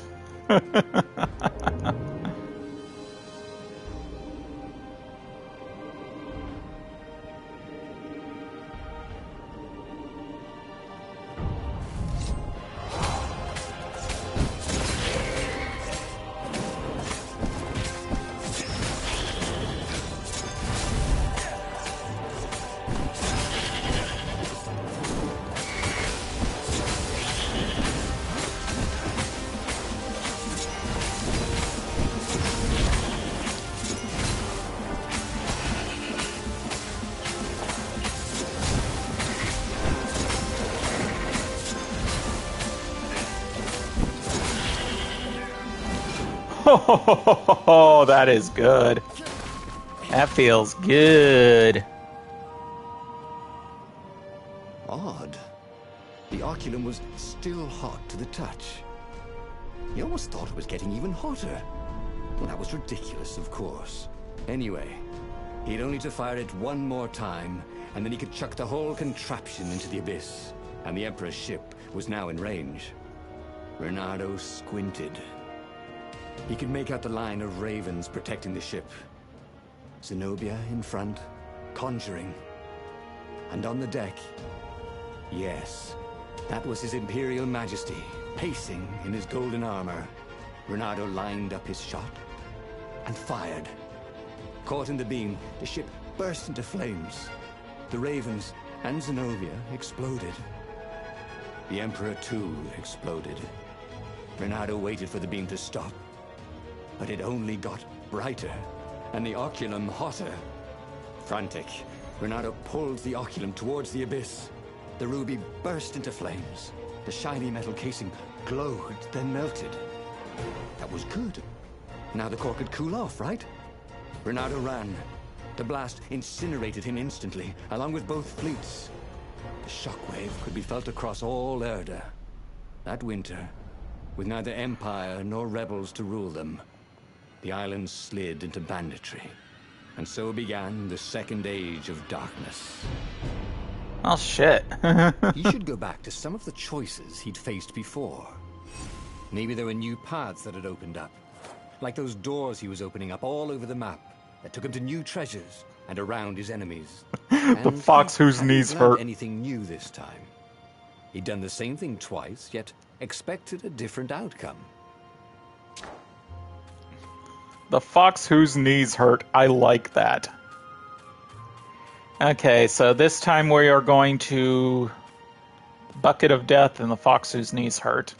Oh, that is good. That feels good. Odd. The oculum was still hot to the touch. He almost thought it was getting even hotter. Well, that was ridiculous, of course. Anyway, he'd only to fire it one more time, and then he could chuck the whole contraption into the abyss. And the Emperor's ship was now in range. Reynardo squinted. He could make out the line of ravens protecting the ship. Zenobia in front, conjuring. And on the deck, yes, that was his Imperial Majesty, pacing in his golden armor. Reynardo lined up his shot and fired. Caught in the beam, the ship burst into flames. The ravens and Zenobia exploded. The Emperor, too, exploded. Reynardo waited for the beam to stop, but it only got brighter, and the oculum hotter. Frantic, Reynardo pulled the oculum towards the abyss. The ruby burst into flames. The shiny metal casing glowed, then melted. That was good. Now the core could cool off, right? Reynardo ran. The blast incinerated him instantly, along with both fleets. The shockwave could be felt across all Erda. That winter, with neither Empire nor rebels to rule them, the islands slid into banditry. And so began the Second Age of Darkness. Oh, shit. He should go back to some of the choices he'd faced before. Maybe there were new paths that had opened up. Like those doors he was opening up all over the map that took him to new treasures and around his enemies. The fox whose knees hurt. Anything new this time. He'd done the same thing twice, yet expected a different outcome. The fox whose knees hurt. I like that. Okay, so this time we are going to Bucket of Death and the fox whose knees hurt.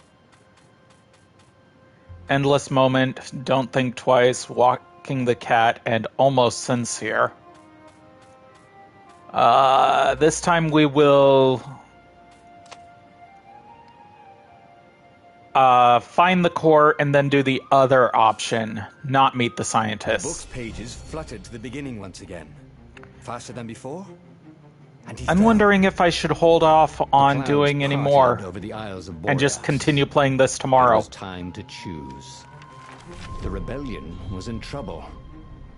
Endless Moment, Don't Think Twice, Walking the Cat, and Almost Sincere. This time we will find the core and then do the other option, not meet the The scientists. book's pages fluttered to the beginning once again. Faster than before? And he I'm fell. wondering if I should hold off on Clouds doing any parted more over the Isles of and just Boreas. continue playing this It tomorrow. was time to choose. The rebellion was in trouble.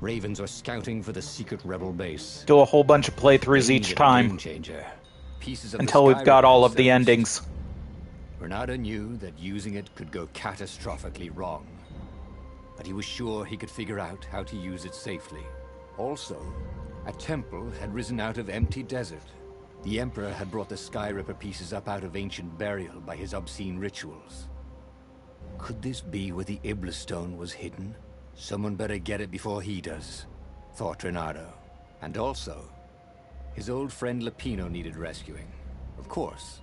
Ravens were scouting for the secret rebel base. Do a whole bunch of playthroughs They each needed a time game changer. Pieces of the until we've Sky got all Rebels of the surfaced. endings. Reynardo knew that using it could go catastrophically wrong. But he was sure he could figure out how to use it safely. Also, a temple had risen out of empty desert. The Emperor had brought the Sky Ripper pieces up out of ancient burial by his obscene rituals. Could this be where the Iblis stone was hidden? Someone better get it before he does, thought Reynardo. And also, his old friend Lapino needed rescuing. Of course,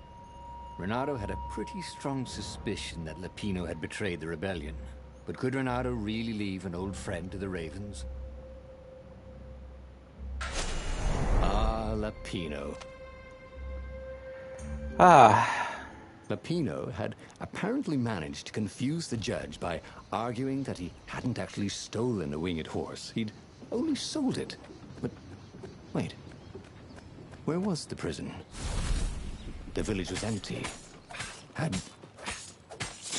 Reynardo had a pretty strong suspicion that Lapino had betrayed the rebellion. But could Reynardo really leave an old friend to the Ravens? Ah, Lapino. Lapino had apparently managed to confuse the judge by arguing that he hadn't actually stolen a winged horse. He'd only sold it. But wait, where was the prison? The village was empty. Had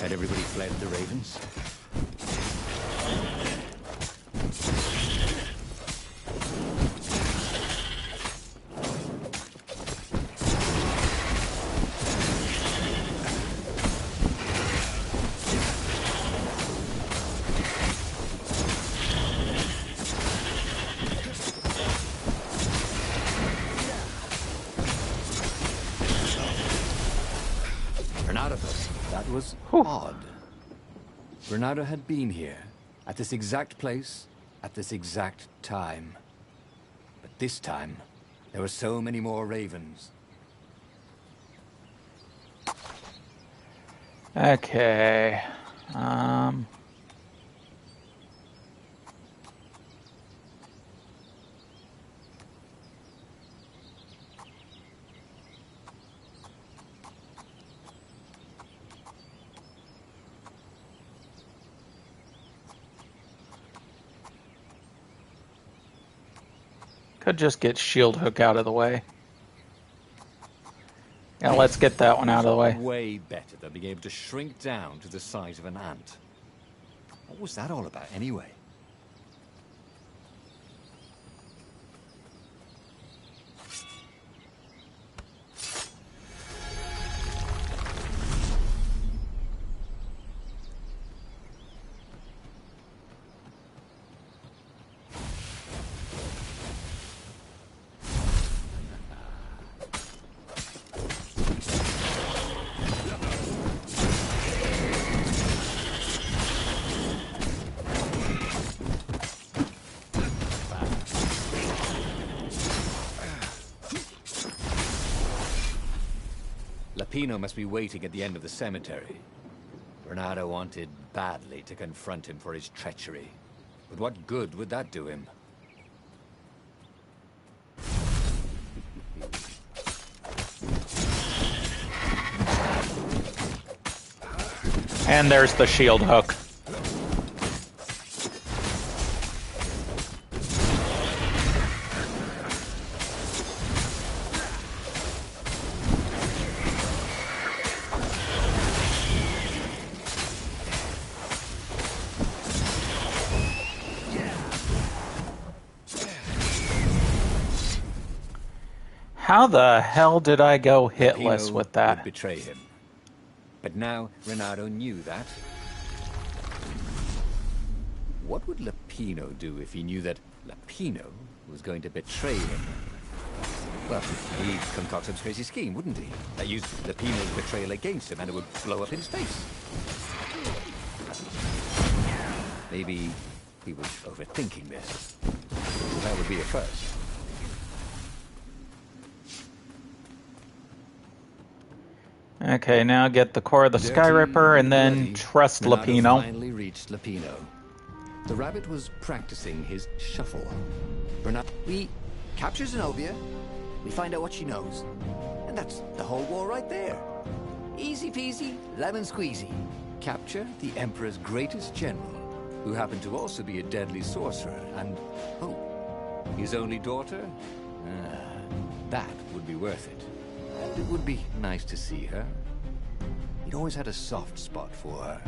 everybody fled the Ravens? That was odd. Reynardo had been here, at this exact place, at this exact time. But this time, there were so many more ravens. Okay. Could just get shield hook out of the way. Yeah, let's get that one out of the way. Way better than being able to shrink down to the size of an ant. What was that all about, anyway? Lapino must be waiting at the end of the cemetery. Bernardo wanted badly to confront him for his treachery. But what good would that do him? And there's the shield hook. How the hell did I go hitless Lapino with that? would betray him. But now Renato knew that. What would Lapino do if he knew that Lapino was going to betray him? Well, he'd concoct some crazy scheme, wouldn't he? That used Lapino's betrayal against him and it would blow up in his face. Maybe he was overthinking this. That would be a first. Okay, now get the core of the Sky Ripper and then trust Renato Lapino. finally reached Lapino. The rabbit was practicing his shuffle. We capture Zenobia, we find out what she knows, and that's the whole war right there. Easy peasy, lemon squeezy. Capture the Emperor's greatest general, who happened to also be a deadly sorcerer, and, oh, his only daughter? That would be worth it. And it would be nice to see her. He'd always had a soft spot for her.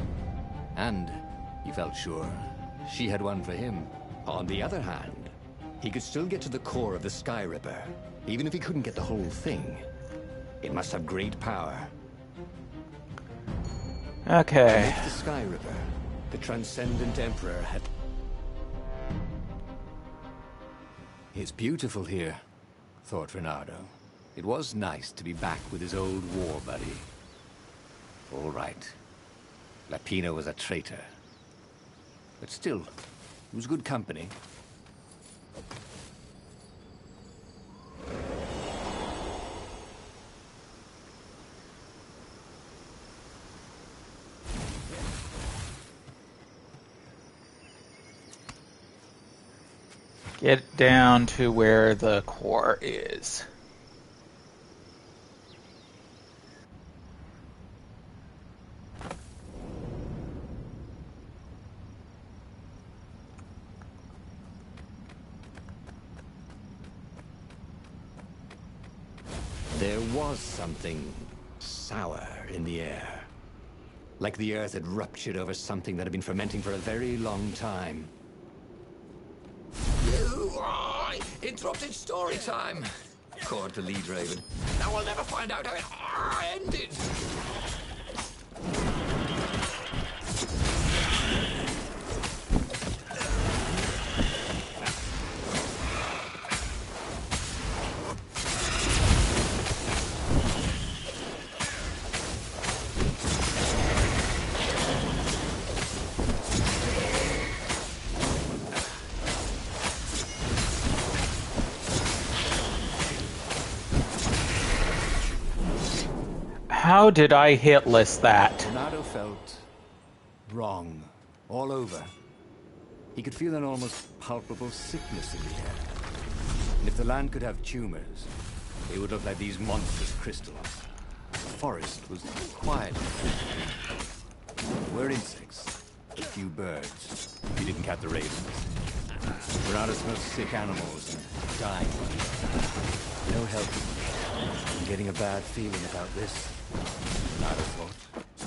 And he felt sure she had one for him. On the other hand, he could still get to the core of the Sky Ripper, even if he couldn't get the whole thing. It must have great power. Okay. To make the Sky Ripper, the Transcendent Emperor had... It's beautiful here, thought Renato. It was nice to be back with his old war buddy. All right. Lapino was a traitor. But still, he was good company. Get down to where the core is. There was something sour in the air. Like the earth had ruptured over something that had been fermenting for a very long time. Interrupted story time. Called the lead raven. Now we'll never find out how it ended. How did I hitless that? Renato felt wrong all over. He could feel an almost palpable sickness in the air. And if the land could have tumors, they would look like these monstrous crystals. The forest was quiet. There were insects, a few birds. You didn't count the ravens. We're out of smells sick animals and dying ones. No help. I'm getting a bad feeling about this. Renato thought.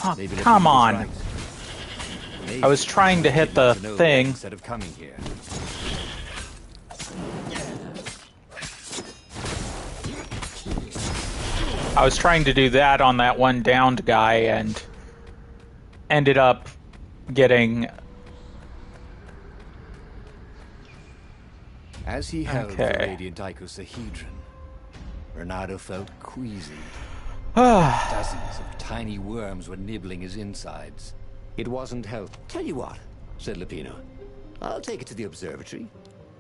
Oh, Maybe come Lepino was on. right. Maybe I was trying to hit the Zenobia thing. instead of coming here. I was trying to do that on that one downed guy and ended up getting... As he held the Okay. radiant icosahedron, Renato felt queasy. Dozens of tiny worms were nibbling his insides. It wasn't health. Tell you what, said Lepino. I'll take it to the observatory.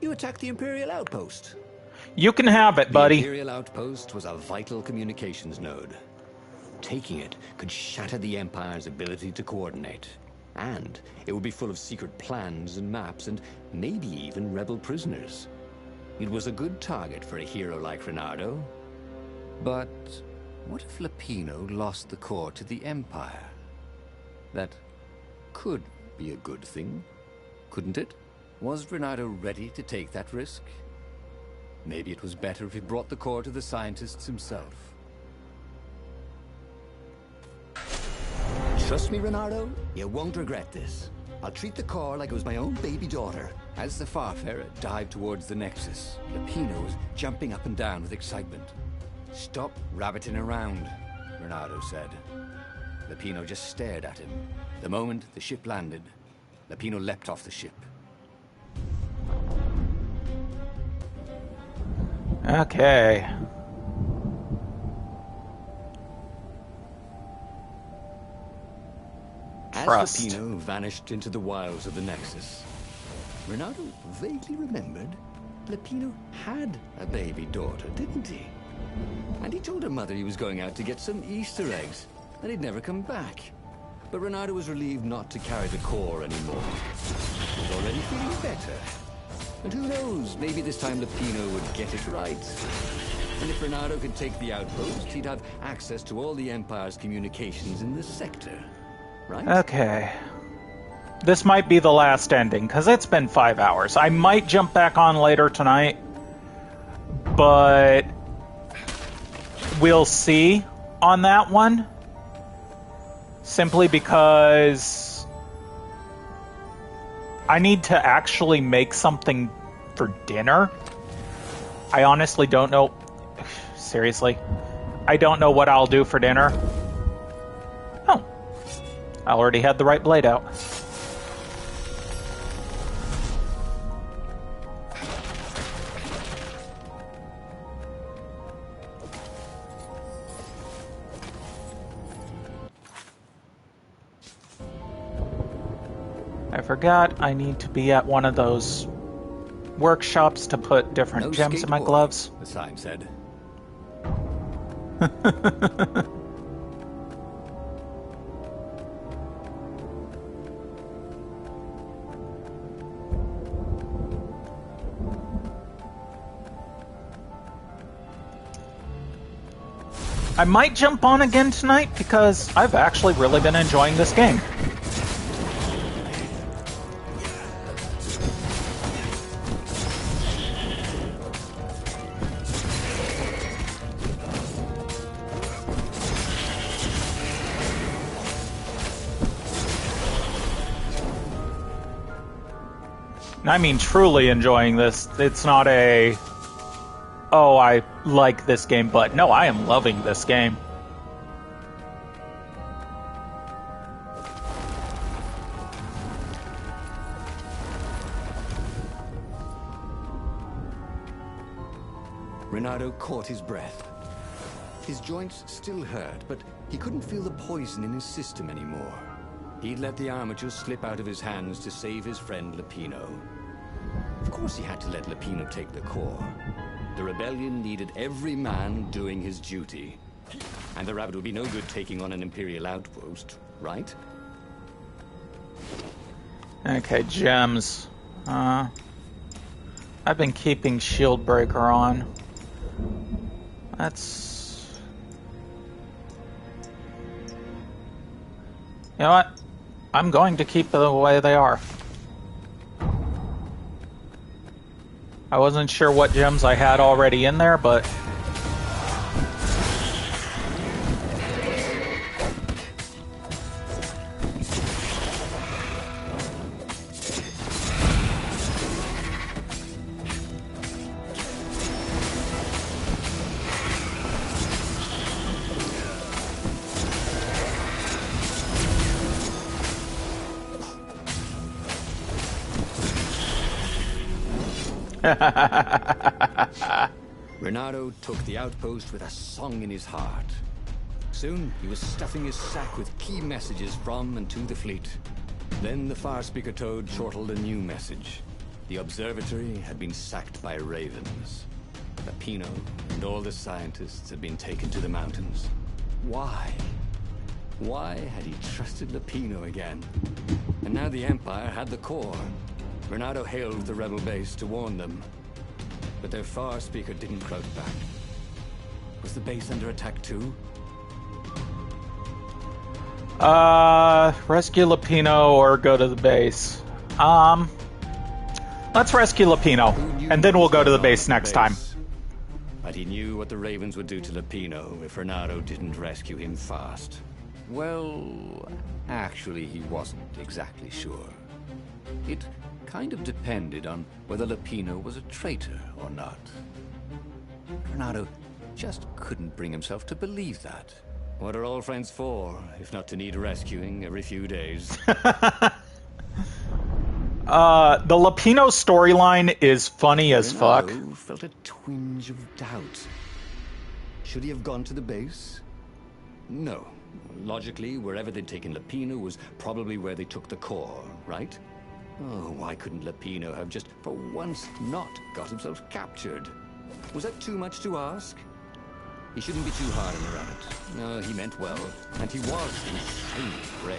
You attack the Imperial outpost. You can have it, The buddy. Imperial outpost was a vital communications node. Taking it could shatter the Empire's ability to coordinate. And it would be full of secret plans and maps and maybe even rebel prisoners. It was a good target for a hero like Renato. But what if Lepino lost the core to the Empire? That could be a good thing, couldn't it? Was Renato ready to take that risk? Maybe it was better if he brought the core to the scientists himself. Trust me, Renato, you won't regret this. I'll treat the core like it was my own baby daughter. As the Farfarer dived towards the Nexus, Lepino was jumping up and down with excitement. "Stop rabbiting around," Renato said. Lepino just stared at him. The moment the ship landed, Lepino leapt off the ship. Okay. As Trust. Lepino vanished into the wilds of the Nexus, Renato vaguely remembered Lepino had a baby daughter, didn't he? And he told her mother he was going out to get some Easter eggs, and he'd never come back. But Renato was relieved not to carry the core anymore. He was already feeling better. And who knows, maybe this time Lepino would get it right. And if Renato could take the outpost, he'd have access to all the Empire's communications in this sector. Right? Okay. This might be the last ending, because it's been 5 hours. I might jump back on later tonight, but we'll see on that one. Simply because I need to actually make something for dinner. I honestly don't know. Seriously. I don't know what I'll do for dinner. Oh. I already had the right blade out. I forgot I need to be at one of those workshops to put different No gems in my skateboarding, gloves. the sign said. I might jump on again tonight because I've actually really been enjoying this game. And I mean truly enjoying this. It's not a, oh, I like this game, but no, I am loving this game. Renato caught his breath. His joints still hurt, but he couldn't feel the poison in his system anymore. He'd let the armature slip out of his hands to save his friend Lepino. Of course he had to let Lepino take the core. The rebellion needed every man doing his duty. And the rabbit would be no good taking on an Imperial outpost, right? Okay, gems. I've been keeping Shield Breaker on. That's... You know what? I'm going to keep them the way they are. I wasn't sure what gems I had already in there, but... Renato took the outpost with a song in his heart. Soon, he was stuffing his sack with key messages from and to the fleet. Then the far speaker toad chortled a new message. The observatory had been sacked by ravens. Lapino and all the scientists had been taken to the mountains. Why? Why had he trusted Lapino again? And now the Empire had the core. Renato hailed the rebel base to warn them. But their far speaker didn't crouch back. Was the base under attack too? Rescue Lapino or go to the base. Let's rescue Lapino, and then we'll go to the base next time. But he knew what the ravens would do to Lapino if Renato didn't rescue him fast. Well, actually, he wasn't exactly sure. It kind of depended on whether Lapino was a traitor or not. Renato just couldn't bring himself to believe that. What are old friends for, if not to need rescuing every few days? The Lapino storyline is funny as fuck. Renato felt a twinge of doubt. Should he have gone to the base? No. Logically, wherever they'd taken Lapino was probably where they took the core, right? Oh, why couldn't Lapino have just, for once, not got himself captured? Was that too much to ask? He shouldn't be too hard on the rabbit. No, he meant well, and he was insanely brave.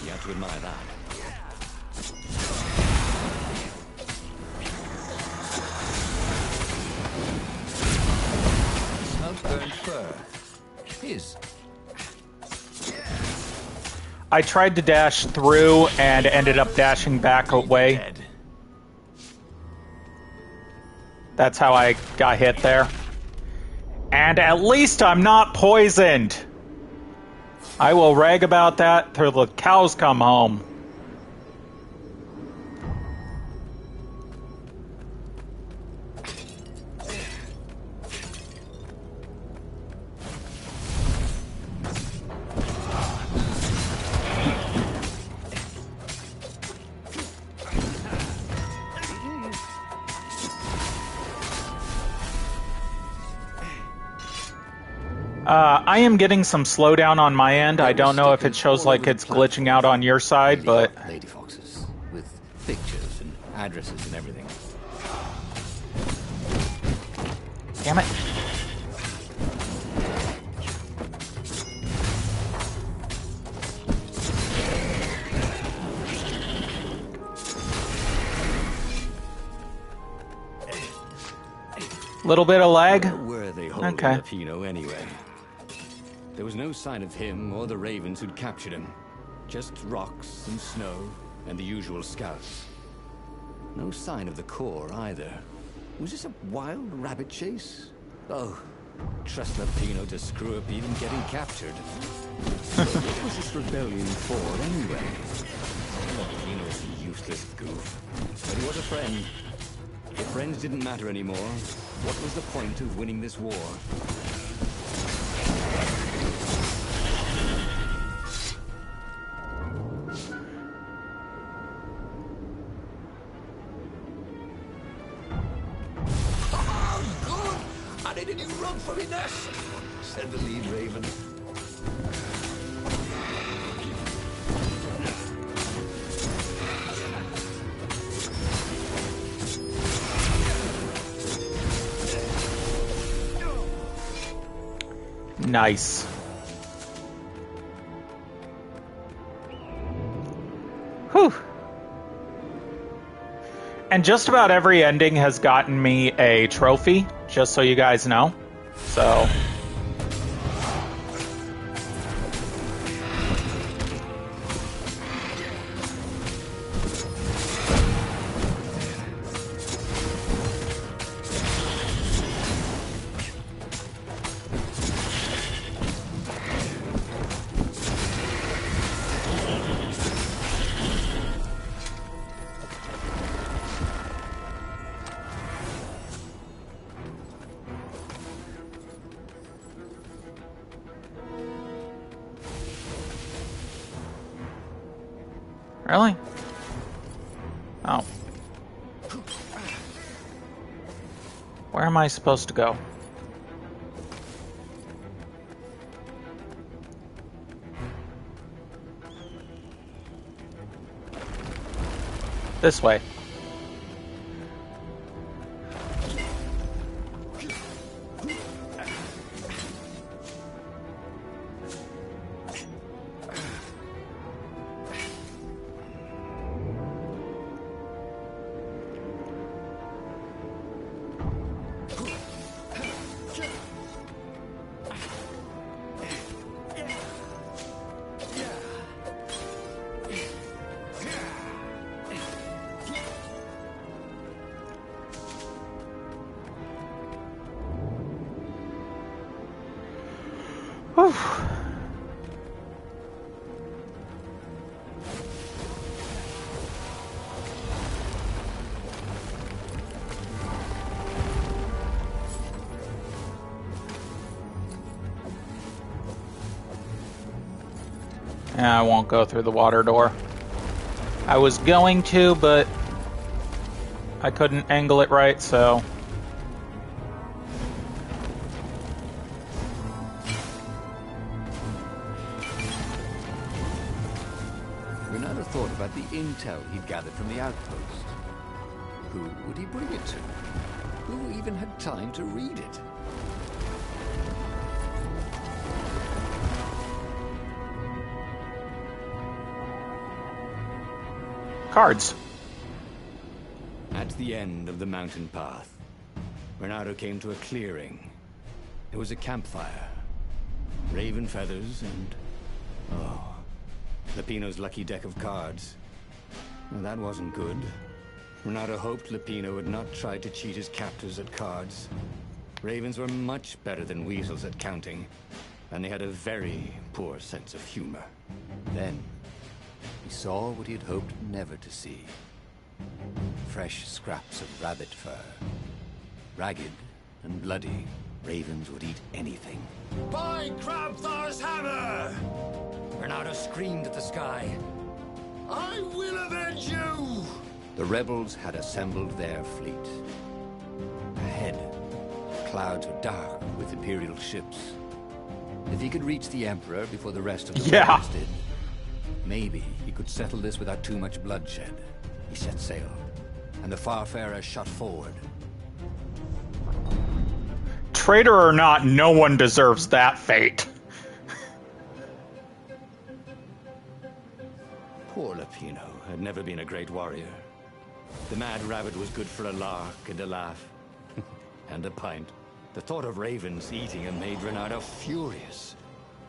You have to admire that. Smells burnt fur. His. I tried to dash through and ended up dashing back away. That's how I got hit there. And at least I'm not poisoned. I will rag about that till the cows come home. I am getting some slowdown on my end. I don't know if it shows like it's glitching out on your side, but... Lady foxes, with pictures and addresses and everything. Damn it. Little bit of lag? Where were they holding Okay. Lapino anyway? There was no sign of him or the ravens who'd captured him. Just rocks and snow and the usual scouts. No sign of the core either. Was this a wild rabbit chase? Oh, trust Lapino to screw up even getting captured. What was this rebellion for anyway? Lapino's a useless goof. But he was a friend. If friends didn't matter anymore, what was the point of winning this war? I need a new rug for my nest, said the lead raven. Nice. Whew. And just about every ending has gotten me a trophy, just so you guys know. So... Really? Oh. Where am I supposed to go? This way. Whew. Yeah, I won't go through the water door. I was going to, but I couldn't angle it right, so... Renato thought about the intel he'd gathered from the outpost. Who would he bring it to? Who even had time to read it? Cards. At the end of the mountain path, Renato came to a clearing. There was a campfire, raven feathers, and... oh, Lupino's lucky deck of cards. Well, that wasn't good. Renato hoped Lupino would not try to cheat his captors at cards. Ravens were much better than weasels at counting, and they had a very poor sense of humor. Then, he saw what he had hoped never to see. Fresh scraps of rabbit fur. Ragged and bloody, ravens would eat anything. By Crabthar's hammer! Renato screamed at the sky. I will avenge you! The rebels had assembled their fleet. Ahead, clouds were dark with Imperial ships. If he could reach the Emperor before the rest of the rebels did, maybe he could settle this without too much bloodshed. He set sail, and the Farfarer shot forward. Traitor or not, no one deserves that fate. Poor Lupino had never been a great warrior. The mad rabbit was good for a lark and a laugh. And a pint. The thought of ravens eating him made Renato furious.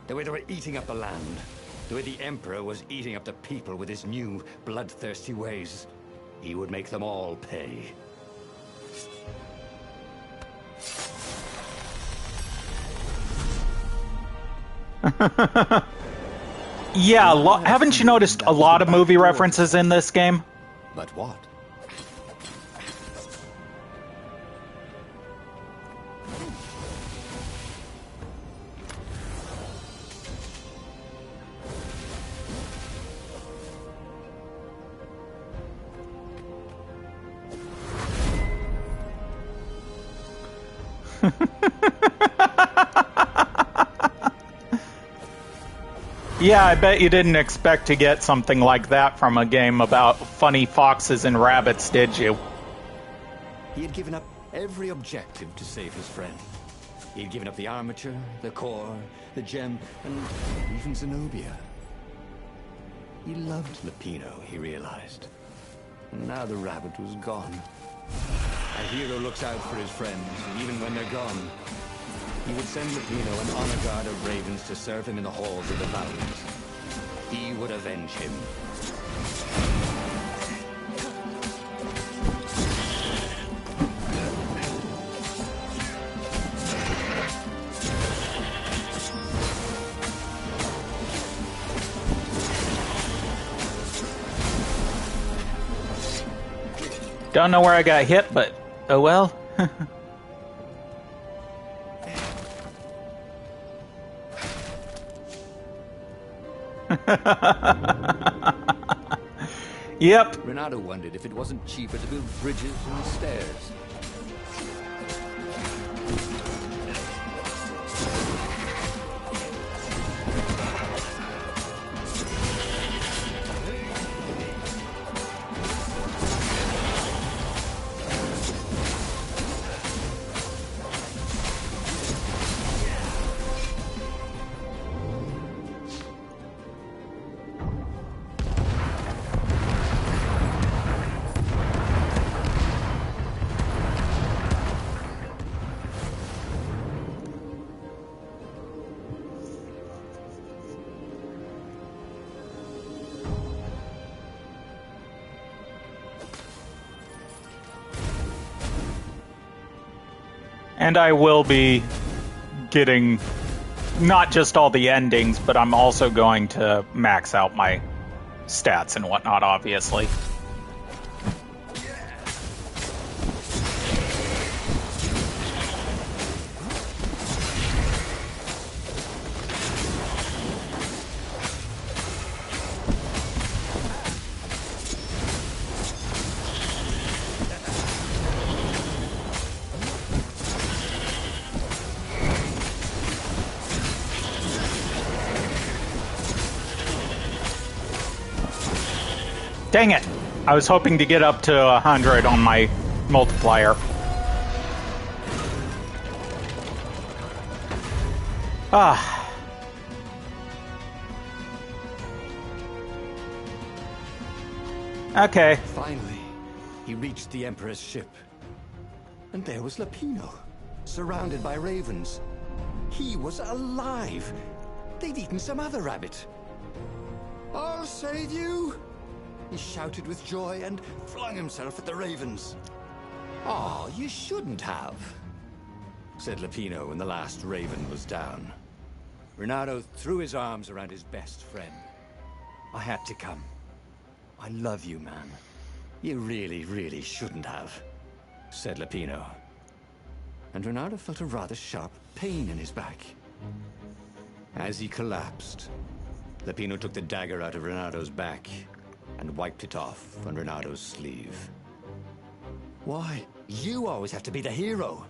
The way they were eating up the land. The way the Emperor was eating up the people with his new, bloodthirsty ways. He would make them all pay. Yeah, haven't you noticed a lot of movie references in this game? But what? Yeah, I bet you didn't expect to get something like that from a game about funny foxes and rabbits, did you? He had given up every objective to save his friend. He had given up the armature, the core, the gem, and even Zenobia. He loved Lupino, he realized. And now the rabbit was gone. A hero looks out for his friends, even when they're gone. He would send Lupino an honor guard of ravens to serve him in the halls of the valleys. He would avenge him. Don't know where I got hit, but oh well. Yep. Renato wondered if it wasn't cheaper to build bridges and stairs. And I will be getting not just all the endings, but I'm also going to max out my stats and whatnot, obviously. Dang it! I was hoping to get up to 100 on my multiplier. Ah. Okay. Finally, he reached the Emperor's ship. And there was Lapino, surrounded by ravens. He was alive! They'd eaten some other rabbit. I'll save you! He shouted with joy and flung himself at the ravens. "Oh, you shouldn't have," said Lapino when the last raven was down. Renato threw his arms around his best friend. "I had to come. I love you, man. You really, really shouldn't have," said Lapino. And Renato felt a rather sharp pain in his back. As he collapsed, Lapino took the dagger out of Renato's back and wiped it off on Renato's sleeve. "Why, you always have to be the hero.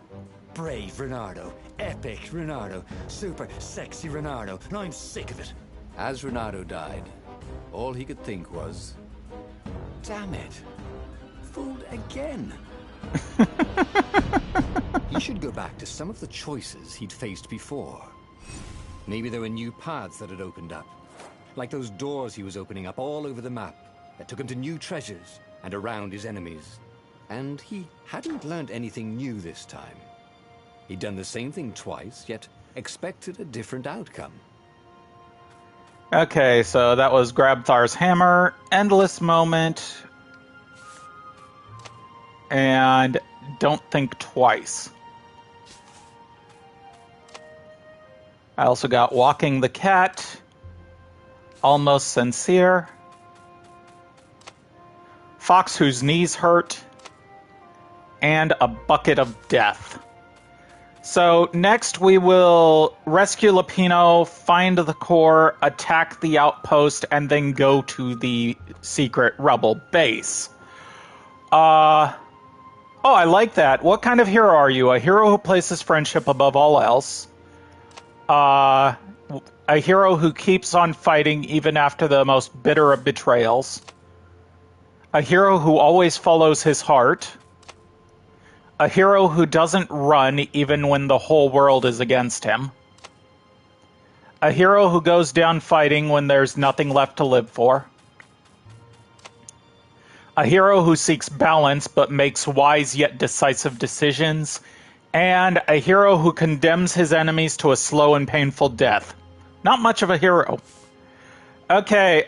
Brave Renato, epic Renato, super sexy Renato, and I'm sick of it." As Renato died, all he could think was, Damn it. Fooled again. He should go back to some of the choices he'd faced before. Maybe there were new paths that had opened up, like those doors he was opening up all over the map that took him to new treasures and around his enemies. And he hadn't learned anything new this time. He'd done the same thing twice, yet expected a different outcome. Okay, so that was Grabthar's Hammer, Endless Moment, and Don't Think Twice. I also got Walking the Cat, Almost Sincere, Fox Whose Knees Hurt, and A Bucket of Death. So next we will rescue Lapino, find the core, attack the outpost, and then go to the secret rebel base. Oh, I like that. What kind of hero are you? A hero who places friendship above all else. A hero who keeps on fighting even after the most bitter of betrayals. A hero who always follows his heart. A hero who doesn't run even when the whole world is against him. A hero who goes down fighting when there's nothing left to live for. A hero who seeks balance but makes wise yet decisive decisions. And a hero who condemns his enemies to a slow and painful death. Not much of a hero. Okay,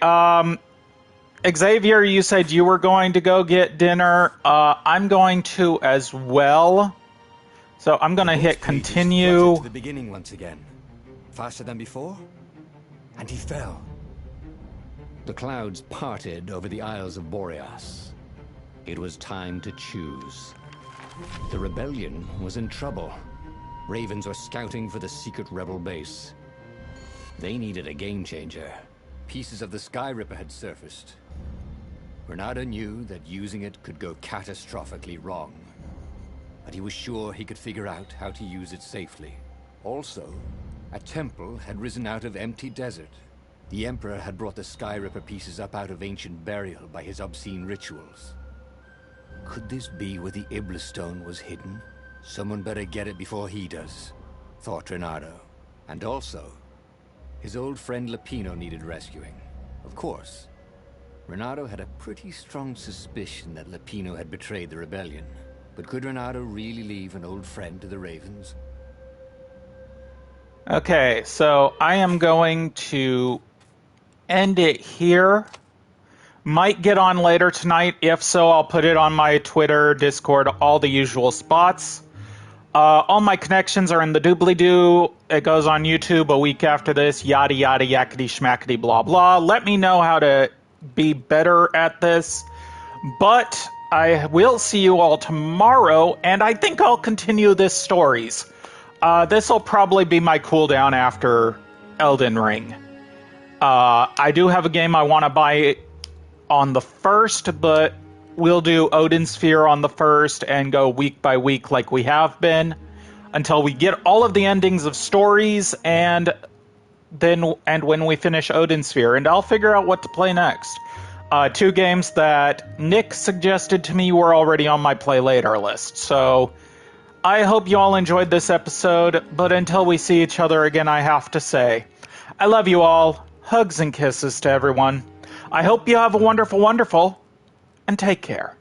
Xavier, you said you were going to go get dinner. I'm going to as well. So I'm going to hit continue. To the beginning once again. Faster than before? And he fell. The clouds parted over the Isles of Boreas. It was time to choose. The rebellion was in trouble. Ravens were scouting for the secret rebel base. They needed a game changer. Pieces of the Sky Ripper had surfaced. Renato knew that using it could go catastrophically wrong, but he was sure he could figure out how to use it safely. Also, a temple had risen out of empty desert. The Emperor had brought the Skyripper pieces up out of ancient burial by his obscene rituals. Could this be where the Iblis stone was hidden? Someone better get it before he does, thought Renato. And also, his old friend Lapino needed rescuing. Of course, Renato had a pretty strong suspicion that Lapino had betrayed the rebellion. But could Renato really leave an old friend to the Ravens? Okay, so I am going to end it here. Might get on later tonight. If so, I'll put it on my Twitter, Discord, all the usual spots. All my connections are in the doobly-doo. It goes on YouTube a week after this. Yada yada yakety schmackety blah blah. Let me know how to be better at this. But I will see you all tomorrow, and I think I'll continue this stories. This will probably be my cooldown after Elden Ring. I do have a game I want to buy on the 1st, but we'll do Odin Sphere on the 1st and go week by week like we have been until we get all of the endings of stories and when we finish Odin Sphere, and I'll figure out what to play next. 2 games that Nick suggested to me were already on my play later list. So I hope you all enjoyed this episode, but until we see each other again, I have to say, I love you all. Hugs and kisses to everyone. I hope you have a wonderful, wonderful, and take care.